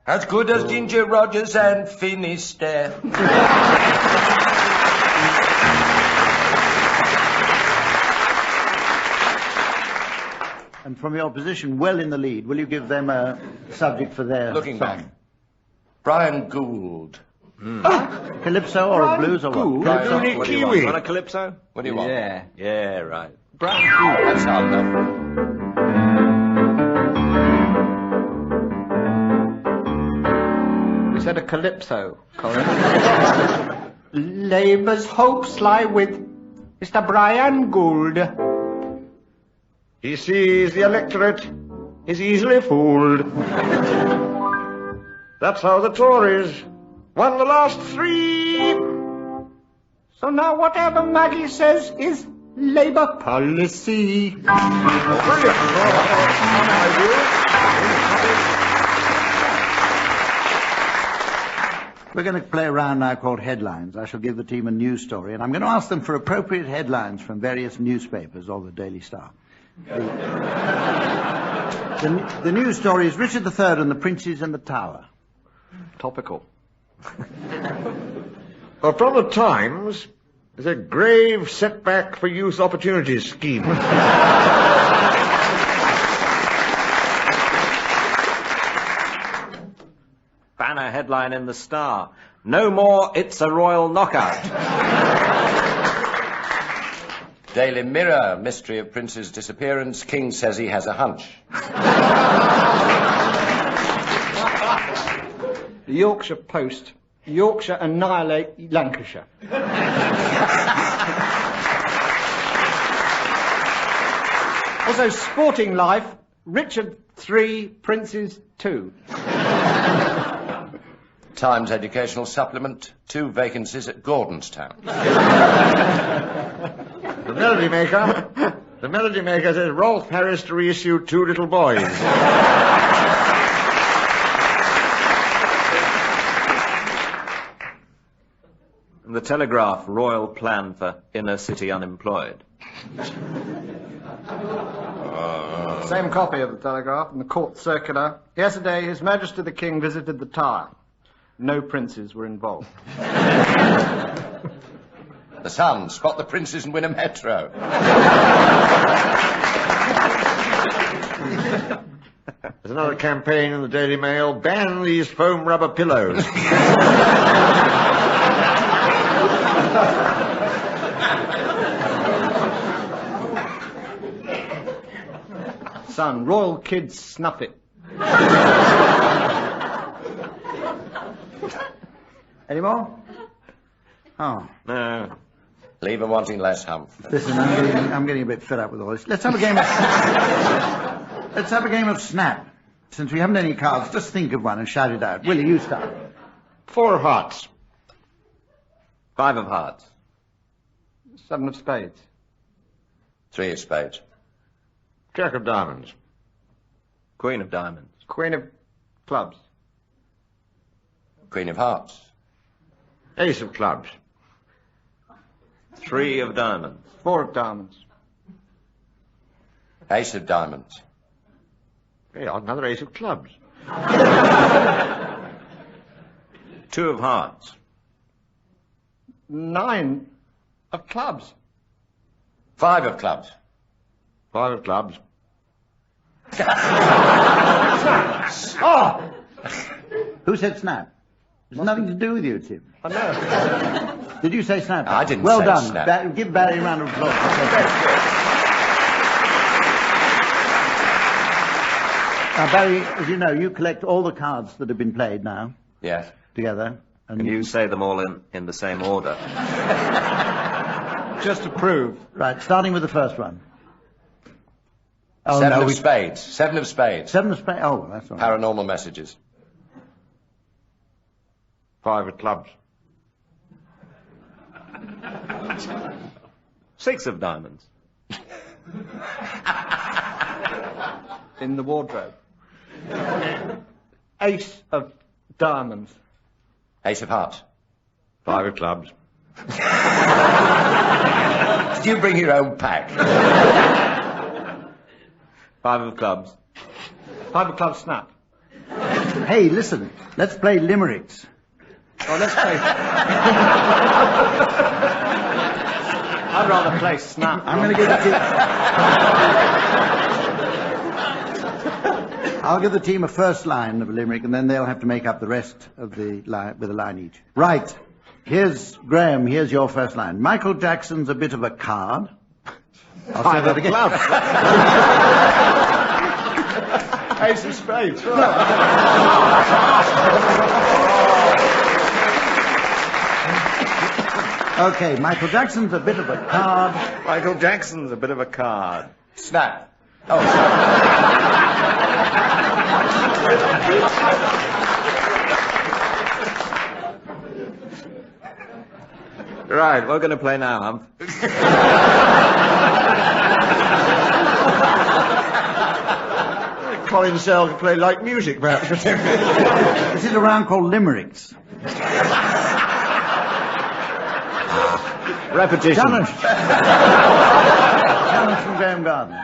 [SPEAKER 3] As good as Ginger Rogers and Finisterre.
[SPEAKER 2] And from your position, well in the lead, will you give them a subject for their
[SPEAKER 3] Looking
[SPEAKER 2] song?
[SPEAKER 3] back. Brian Gould.
[SPEAKER 2] Calypso or a blues or what?
[SPEAKER 3] Calypso?
[SPEAKER 4] What do
[SPEAKER 3] What do
[SPEAKER 4] you
[SPEAKER 3] you
[SPEAKER 4] want?
[SPEAKER 3] want?
[SPEAKER 5] Want a calypso?
[SPEAKER 3] What do you want?
[SPEAKER 5] Yeah, right.
[SPEAKER 3] Brian Gould. That's hard enough.
[SPEAKER 6] We said a calypso, Colin.
[SPEAKER 8] Labour's hopes lie with Mr. Brian Gould.
[SPEAKER 4] He sees the electorate is easily fooled. That's how the Tories won the last 3.
[SPEAKER 8] So now whatever Maggie says is Labour policy.
[SPEAKER 2] We're going to play a round now called Headlines. I shall give the team a news story, and I'm going to ask them for appropriate headlines from various newspapers or the Daily Star. The news story is Richard III and the Princes and the Tower.
[SPEAKER 6] Topical.
[SPEAKER 4] Well, from the Times, there's a grave setback for youth opportunities scheme.
[SPEAKER 5] Banner headline in the Star. No more It's a Royal Knockout.
[SPEAKER 3] Daily Mirror. Mystery of Prince's disappearance. King says he has a hunch.
[SPEAKER 9] The Yorkshire Post. Yorkshire annihilate Lancashire. Also, Sporting Life. Richard III, Princes II.
[SPEAKER 3] Times Educational Supplement. 2 vacancies at Gordonstown.
[SPEAKER 4] The Melody Maker says Rolf Harris to reissue 2 Little Boys.
[SPEAKER 5] The Telegraph, royal plan for inner city unemployed.
[SPEAKER 6] Same copy of the Telegraph and the court circular. Yesterday, His Majesty the King visited the Tower. No princes were involved.
[SPEAKER 3] The Sun. Spot the princes and win a metro.
[SPEAKER 4] There's another campaign in the Daily Mail. Ban these foam rubber pillows.
[SPEAKER 9] Son, royal kids snuff it.
[SPEAKER 2] Any more? Oh.
[SPEAKER 3] No. Leave them wanting less, Humphrey.
[SPEAKER 2] Listen, I'm getting a bit fed up with all this. Let's have a game of... Let's have a game of Snap. Since we haven't any cards, just think of one and shout it out. Willie, you start.
[SPEAKER 4] 4 of hearts.
[SPEAKER 5] 5 of hearts.
[SPEAKER 6] 7 of spades.
[SPEAKER 3] 3 of spades.
[SPEAKER 4] Jack of diamonds.
[SPEAKER 5] Queen of diamonds.
[SPEAKER 6] Queen of clubs.
[SPEAKER 3] Queen of hearts.
[SPEAKER 4] Ace of clubs.
[SPEAKER 5] 3 of diamonds.
[SPEAKER 6] 4 of diamonds.
[SPEAKER 3] Ace of diamonds.
[SPEAKER 4] Very odd, another ace of clubs.
[SPEAKER 5] 2 of hearts.
[SPEAKER 9] 9 of clubs.
[SPEAKER 3] 5 of clubs.
[SPEAKER 4] 5 of clubs.
[SPEAKER 2] Oh! Who said snap? There's nothing to do with you, Tim.
[SPEAKER 4] I know.
[SPEAKER 2] Did you say snap?
[SPEAKER 3] I didn't
[SPEAKER 2] well
[SPEAKER 3] say
[SPEAKER 2] done.
[SPEAKER 3] snap.
[SPEAKER 2] Give Barry a round of applause. Now, Barry, as you know, you collect all the cards that have been played now.
[SPEAKER 3] Yes.
[SPEAKER 2] Together.
[SPEAKER 5] And you say them all in the same order.
[SPEAKER 2] Just to prove. Right, starting with the first one. Oh,
[SPEAKER 3] 7
[SPEAKER 2] no,
[SPEAKER 3] of spades. 7 of spades.
[SPEAKER 2] 7 of spades. Oh, that's all right.
[SPEAKER 3] Paranormal messages.
[SPEAKER 4] 5 of clubs.
[SPEAKER 5] 6 of diamonds.
[SPEAKER 6] In the wardrobe. Ace of diamonds.
[SPEAKER 3] Ace of hearts.
[SPEAKER 4] 5 of clubs.
[SPEAKER 3] Did you bring your own pack?
[SPEAKER 5] 5 of clubs.
[SPEAKER 6] 5 of clubs snap.
[SPEAKER 2] Hey, listen. Let's play limericks.
[SPEAKER 6] Oh, let's play. I'd rather play snap.
[SPEAKER 2] I'm going to give the team. I'll give the team a first line of a limerick, and then they'll have to make up the rest of the line with a line each. Right. Here's Graeme. Here's your first line. Michael Jackson's a bit of a card. I'll say that again.
[SPEAKER 6] Ace of spades.
[SPEAKER 2] Okay, Michael Jackson's a bit of a card.
[SPEAKER 5] Michael Jackson's a bit of a card.
[SPEAKER 3] Snap. Oh,
[SPEAKER 5] Right, we're going to play now, Hump.
[SPEAKER 4] Colin Sell can play light music, perhaps.
[SPEAKER 2] This is a round called limericks.
[SPEAKER 5] Repetition.
[SPEAKER 2] Challenge from Graeme Garden.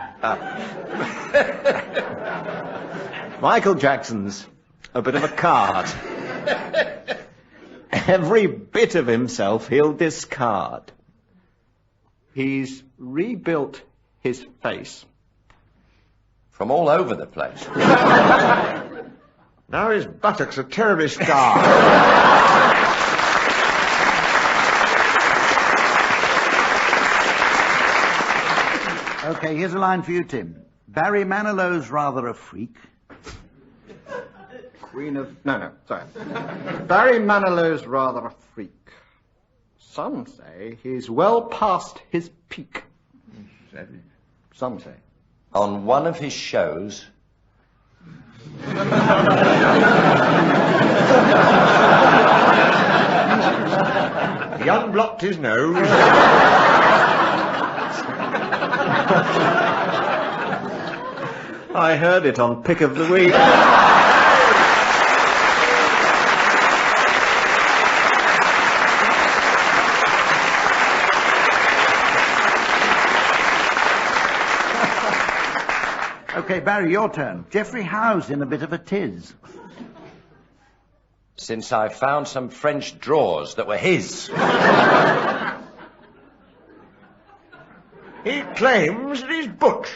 [SPEAKER 5] Michael Jackson's a bit of a card. Every bit of himself he'll discard.
[SPEAKER 6] He's rebuilt his face.
[SPEAKER 3] from all over the place.
[SPEAKER 4] Now his buttocks are terribly scarred.
[SPEAKER 2] Okay, here's a line for you, Tim. Barry Manilow's rather a freak.
[SPEAKER 6] Sorry. Barry Manilow's rather a freak. Some say he's well past his peak. Some say.
[SPEAKER 3] On one of his shows...
[SPEAKER 4] He unblocked his nose.
[SPEAKER 5] I heard it on Pick of the Week.
[SPEAKER 2] Okay, Barry, your turn. Geoffrey Howe's in a bit of a tiz.
[SPEAKER 3] Since I found some French drawers that were his.
[SPEAKER 4] He claims that he's butch.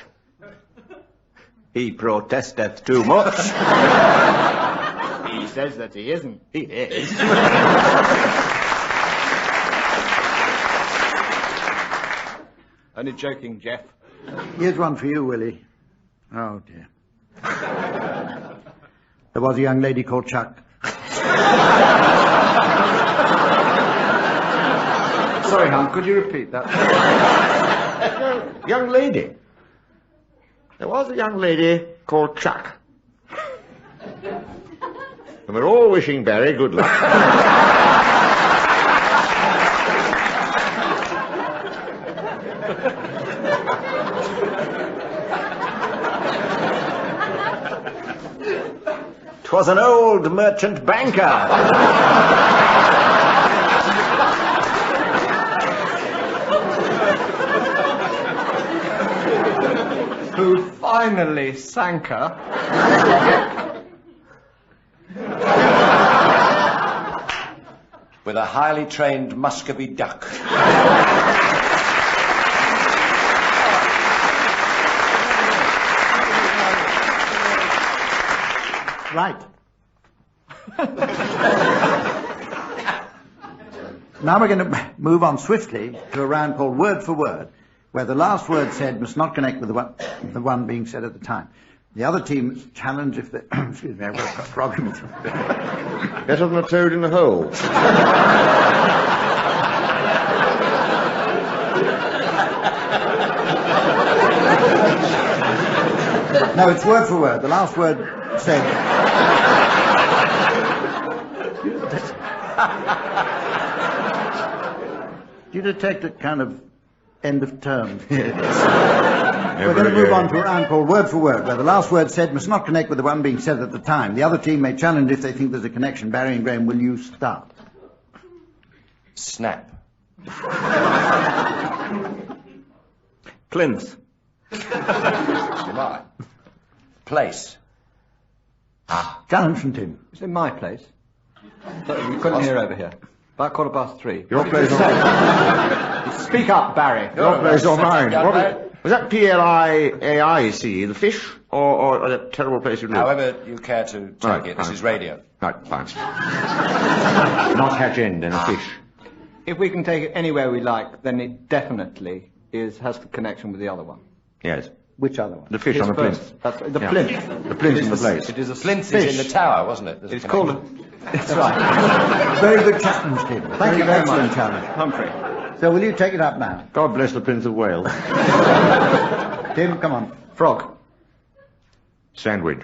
[SPEAKER 5] He protesteth too much.
[SPEAKER 6] He says that he isn't.
[SPEAKER 5] He is.
[SPEAKER 6] Only joking, Jeff.
[SPEAKER 2] Here's one for you, Willie. Oh, dear. There was a young lady called Chuck.
[SPEAKER 6] Sorry, hon, could you repeat that?
[SPEAKER 4] Young lady. There was a young lady called Chuck. And we're all wishing Barry good luck.
[SPEAKER 5] 'Twas an old merchant banker.
[SPEAKER 6] Who finally sank her.
[SPEAKER 3] With a highly trained Muscovy duck.
[SPEAKER 2] Right. Now we're going to move on swiftly to a round called Word for Word, where the last word said must not connect with the one being said at the time. The other team's challenge if they... Excuse me, I've got a frog in it.
[SPEAKER 4] Better than a toad in a hole.
[SPEAKER 2] No, it's word for word. The last word said... Do you detect a kind of end of term? We're going to move on to a round called Word for Word, where the last word said must not connect with the one being said at the time. The other team may challenge if they think there's a connection. Barry and Graeme, will you start?
[SPEAKER 3] Snap.
[SPEAKER 6] Plinth.
[SPEAKER 3] Right. Place.
[SPEAKER 2] Challenge from Tim.
[SPEAKER 9] It's in my place. So you couldn't hear over here. About 3:15.
[SPEAKER 4] Your place or
[SPEAKER 9] Speak up, Barry.
[SPEAKER 4] Your place or mine? Was that P-L-I-A-I-C, the fish, or that terrible place you live?
[SPEAKER 3] However you care to take it. This is radio.
[SPEAKER 4] Right, fine. Not hatch end and a fish.
[SPEAKER 9] If we can take it anywhere we like, then it definitely has the connection with the other one.
[SPEAKER 4] Yes.
[SPEAKER 2] Which other one?
[SPEAKER 4] The fish
[SPEAKER 9] It's
[SPEAKER 4] on the plinth.
[SPEAKER 9] first. That's the
[SPEAKER 4] Yeah.
[SPEAKER 9] plinth.
[SPEAKER 4] The plinth in the place.
[SPEAKER 9] It is a
[SPEAKER 3] Plinth
[SPEAKER 9] fish.
[SPEAKER 3] is in the tower, wasn't it? There's a
[SPEAKER 9] It's
[SPEAKER 3] connection.
[SPEAKER 9] called a... That's right.
[SPEAKER 2] Very good challenge, Tim.
[SPEAKER 9] Thank you very
[SPEAKER 2] Excellent
[SPEAKER 9] much.
[SPEAKER 2] challenge.
[SPEAKER 9] Humphrey.
[SPEAKER 2] So will you take it up now?
[SPEAKER 4] God bless the Prince of Wales.
[SPEAKER 2] Tim, come on.
[SPEAKER 9] Frog.
[SPEAKER 4] Sandwich.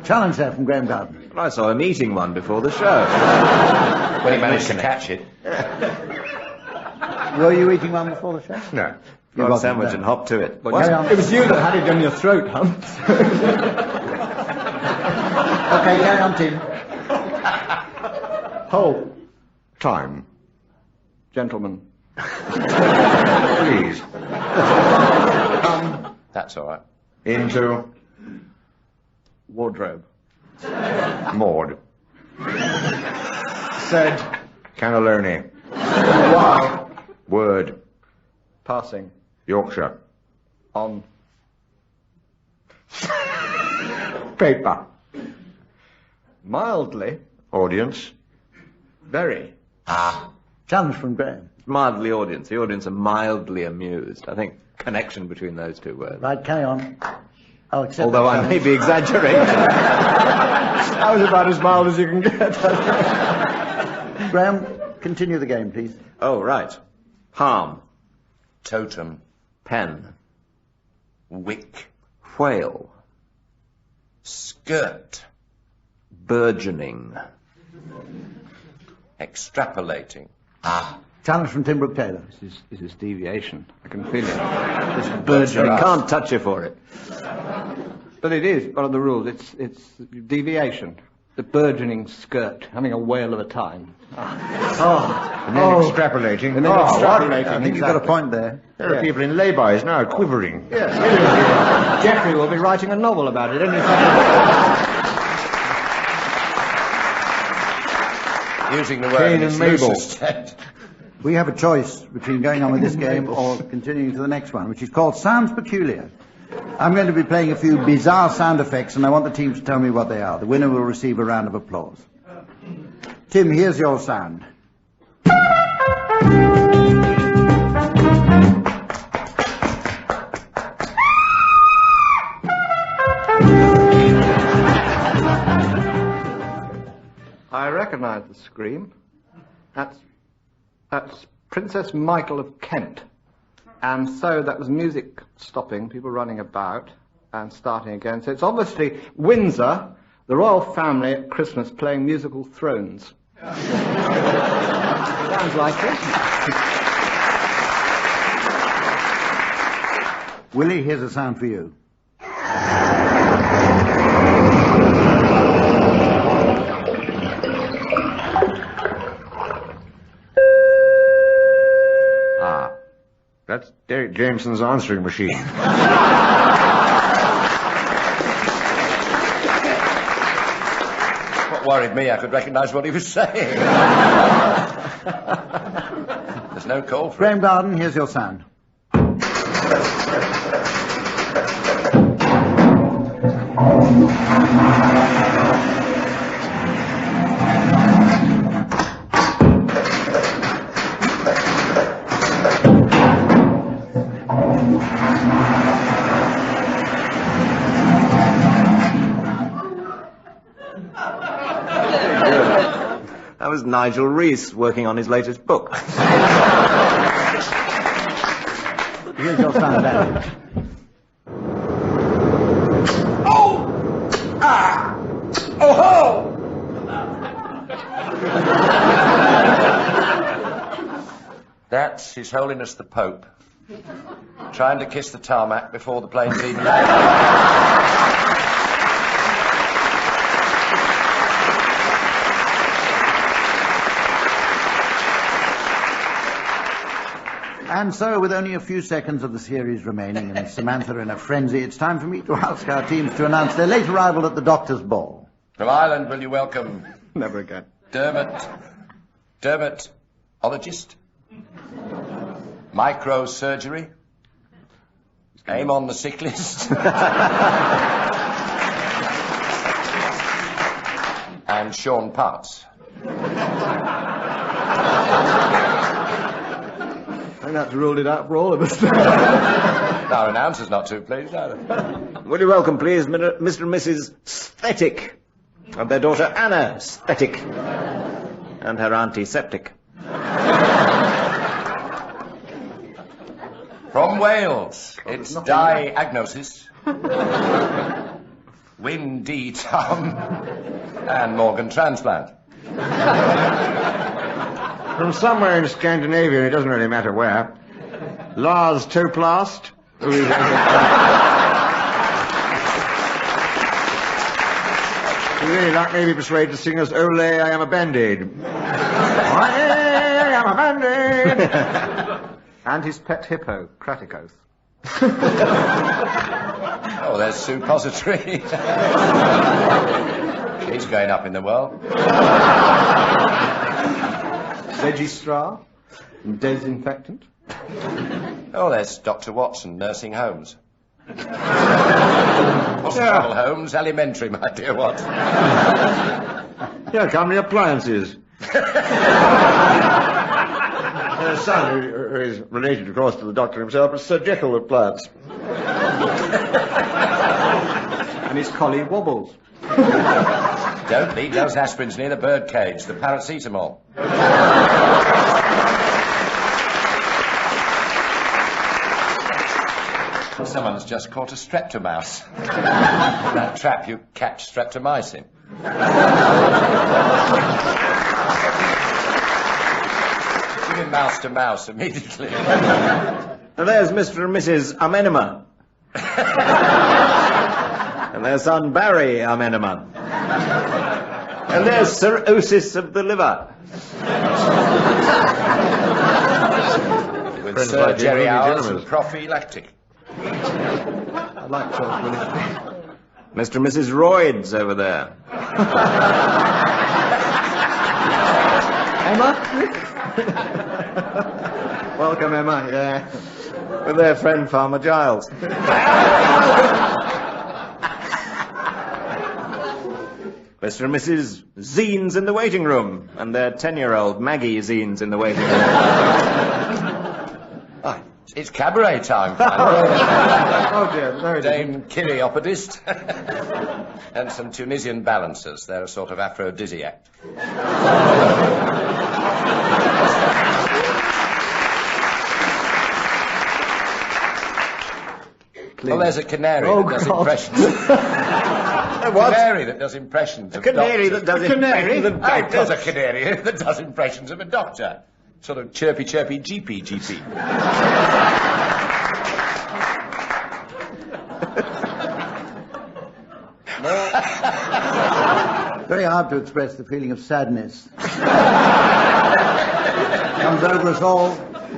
[SPEAKER 2] Challenge there from Graeme Garden.
[SPEAKER 5] I saw him eating one before the show.
[SPEAKER 3] When he managed to catch it.
[SPEAKER 2] Were you eating one before the show?
[SPEAKER 4] No.
[SPEAKER 5] Frog
[SPEAKER 2] wasn't
[SPEAKER 5] sandwich
[SPEAKER 2] there.
[SPEAKER 5] and hop to it.
[SPEAKER 2] Carry on.
[SPEAKER 9] It was you that had it down your throat, Hump.
[SPEAKER 2] Okay, carry on, Tim.
[SPEAKER 9] Hole.
[SPEAKER 4] Time.
[SPEAKER 9] Gentlemen.
[SPEAKER 4] Please.
[SPEAKER 3] That's all right.
[SPEAKER 4] Into
[SPEAKER 9] Wardrobe.
[SPEAKER 4] Maud.
[SPEAKER 9] Said.
[SPEAKER 4] Cannelloni.
[SPEAKER 9] Wow.
[SPEAKER 4] Word.
[SPEAKER 9] Passing.
[SPEAKER 4] Yorkshire.
[SPEAKER 9] On.
[SPEAKER 4] Paper.
[SPEAKER 9] Mildly.
[SPEAKER 4] Audience.
[SPEAKER 9] Very.
[SPEAKER 2] Challenge from Graeme.
[SPEAKER 5] Mildly audience. The audience are mildly amused. I think connection between those two words.
[SPEAKER 2] Right, carry on. I'll accept
[SPEAKER 5] Although
[SPEAKER 2] that
[SPEAKER 5] I may
[SPEAKER 2] challenge.
[SPEAKER 5] be exaggerating.
[SPEAKER 9] That was about as mild as you can get.
[SPEAKER 2] Graeme, continue the game, please.
[SPEAKER 5] Oh, right. Harm.
[SPEAKER 3] Totem.
[SPEAKER 5] Pen.
[SPEAKER 3] Wick.
[SPEAKER 5] Whale.
[SPEAKER 3] Skirt.
[SPEAKER 5] Burgeoning.
[SPEAKER 3] Extrapolating.
[SPEAKER 2] Challenge from Tim Brooke-Taylor.
[SPEAKER 9] This is deviation. I can feel it.
[SPEAKER 5] This burgeoning. Can't touch you for it.
[SPEAKER 9] But it is one of the rules. It's deviation. The burgeoning skirt, having a whale of a time.
[SPEAKER 4] And then extrapolating.
[SPEAKER 9] And then extrapolating.
[SPEAKER 2] I think you've got a point there.
[SPEAKER 4] There are people in laybys now quivering.
[SPEAKER 9] Yeah. Geoffrey will be writing a novel about it.
[SPEAKER 3] Using the word
[SPEAKER 4] Cain
[SPEAKER 3] in
[SPEAKER 4] and
[SPEAKER 3] its
[SPEAKER 4] Mabel.
[SPEAKER 3] loosest sense.
[SPEAKER 2] We have a choice between going on with this game or continuing to the next one, which is called Sounds Peculiar. I'm going to be playing a few bizarre sound effects, and I want the team to tell me what they are. The winner will receive a round of applause. Tim, here's your sound.
[SPEAKER 9] I recognise the scream. That's Princess Michael of Kent. And so that was music stopping, people running about and starting again. So it's obviously Windsor, the royal family at Christmas playing musical thrones. Sounds like it.
[SPEAKER 2] Willie, here's a sound for you.
[SPEAKER 4] That's Derek Jameson's answering machine.
[SPEAKER 3] What worried me, I could recognise what he was saying. There's no call for it.
[SPEAKER 2] Graeme Garden, here's your sound.
[SPEAKER 5] That was Nigel Rees working on his latest book.
[SPEAKER 2] Here's your sound, Andy.
[SPEAKER 3] That's His Holiness the Pope, trying to kiss the tarmac before the plane's even landed.
[SPEAKER 2] And so, with only a few seconds of the series remaining and Samantha in a frenzy, it's time for me to ask our teams to announce their late arrival at the Doctor's Ball.
[SPEAKER 3] From Ireland, will you welcome...
[SPEAKER 6] Never again.
[SPEAKER 3] Dermatologist? Microsurgery? Aim on the sick list? And Sean Parts.
[SPEAKER 6] I think that's ruled it out for all of us.
[SPEAKER 3] Our announcer's not too pleased either.
[SPEAKER 5] Will you welcome, please, Mr. and Mrs. Sthetic, and their daughter Anna Sthetic, and her auntie Septic.
[SPEAKER 3] From Wales, it's diagnosis. Windy Tom and Morgan transplant.
[SPEAKER 4] From somewhere in Scandinavia, it doesn't really matter where. Lars Toplast. Who is He really like maybe persuade to sing us Ole, I Am a Band-Aid. Ole, I Am a Band-Aid.
[SPEAKER 6] And his pet hippo, Kratikos.
[SPEAKER 3] Oh, there's Suppository. She's going up in the world.
[SPEAKER 6] Registrar, disinfectant.
[SPEAKER 3] Oh, there's Dr. Watson, nursing homes. Hospital homes, alimentary, my dear Watson.
[SPEAKER 4] Here come the appliances. Her son, who is related, of course, to the doctor himself, is Sir Jekyll of plants.
[SPEAKER 6] And his collie Wobbles.
[SPEAKER 3] Don't leave those aspirins near the bird cage, the paracetamol. Someone's just caught a streptomouse. That trap you catch streptomycin. Give him mouse to mouse immediately.
[SPEAKER 5] And there's Mr. and Mrs. Amenema. And their son Barry Amenema. And there's cirrhosis of the liver.
[SPEAKER 3] With Sir Jerry Hours and prophylactic.
[SPEAKER 6] I'd like to talk, Willie.
[SPEAKER 5] Mr. and Mrs. Royds over there.
[SPEAKER 6] Emma? Welcome, Emma, yeah.
[SPEAKER 5] With their friend Farmer Giles. Mr. and Mrs. Zeens in the waiting room, and their 10-year-old Maggie Zeens in the waiting room.
[SPEAKER 3] Oh, it's cabaret time, finally.
[SPEAKER 6] Oh dear, no, it
[SPEAKER 3] Dame
[SPEAKER 6] isn't.
[SPEAKER 3] Kiriopodist. And some Tunisian balancers. They're a sort of aphrodisiac. Well, there's a canary that does impressions. A
[SPEAKER 5] what?
[SPEAKER 3] canary that does impressions of
[SPEAKER 5] canary
[SPEAKER 3] doctors.
[SPEAKER 5] that does impressions of
[SPEAKER 3] I've
[SPEAKER 5] doctors.
[SPEAKER 3] got a canary that does impressions of a doctor. Sort of chirpy, GP.
[SPEAKER 2] Very hard to express the feeling of sadness. Comes over us all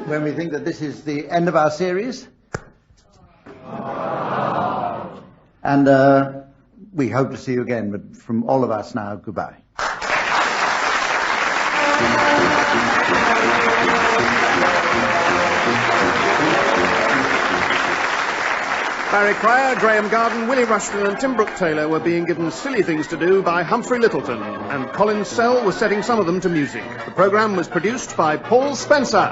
[SPEAKER 2] when we think that this is the end of our series. And we hope to see you again, but from all of us now, goodbye.
[SPEAKER 12] Barry Cryer, Graeme Garden, Willie Rushton and Tim Brooke-Taylor were being given silly things to do by Humphrey Lyttleton, and Colin Sell was setting some of them to music. The programme was produced by Paul Spencer.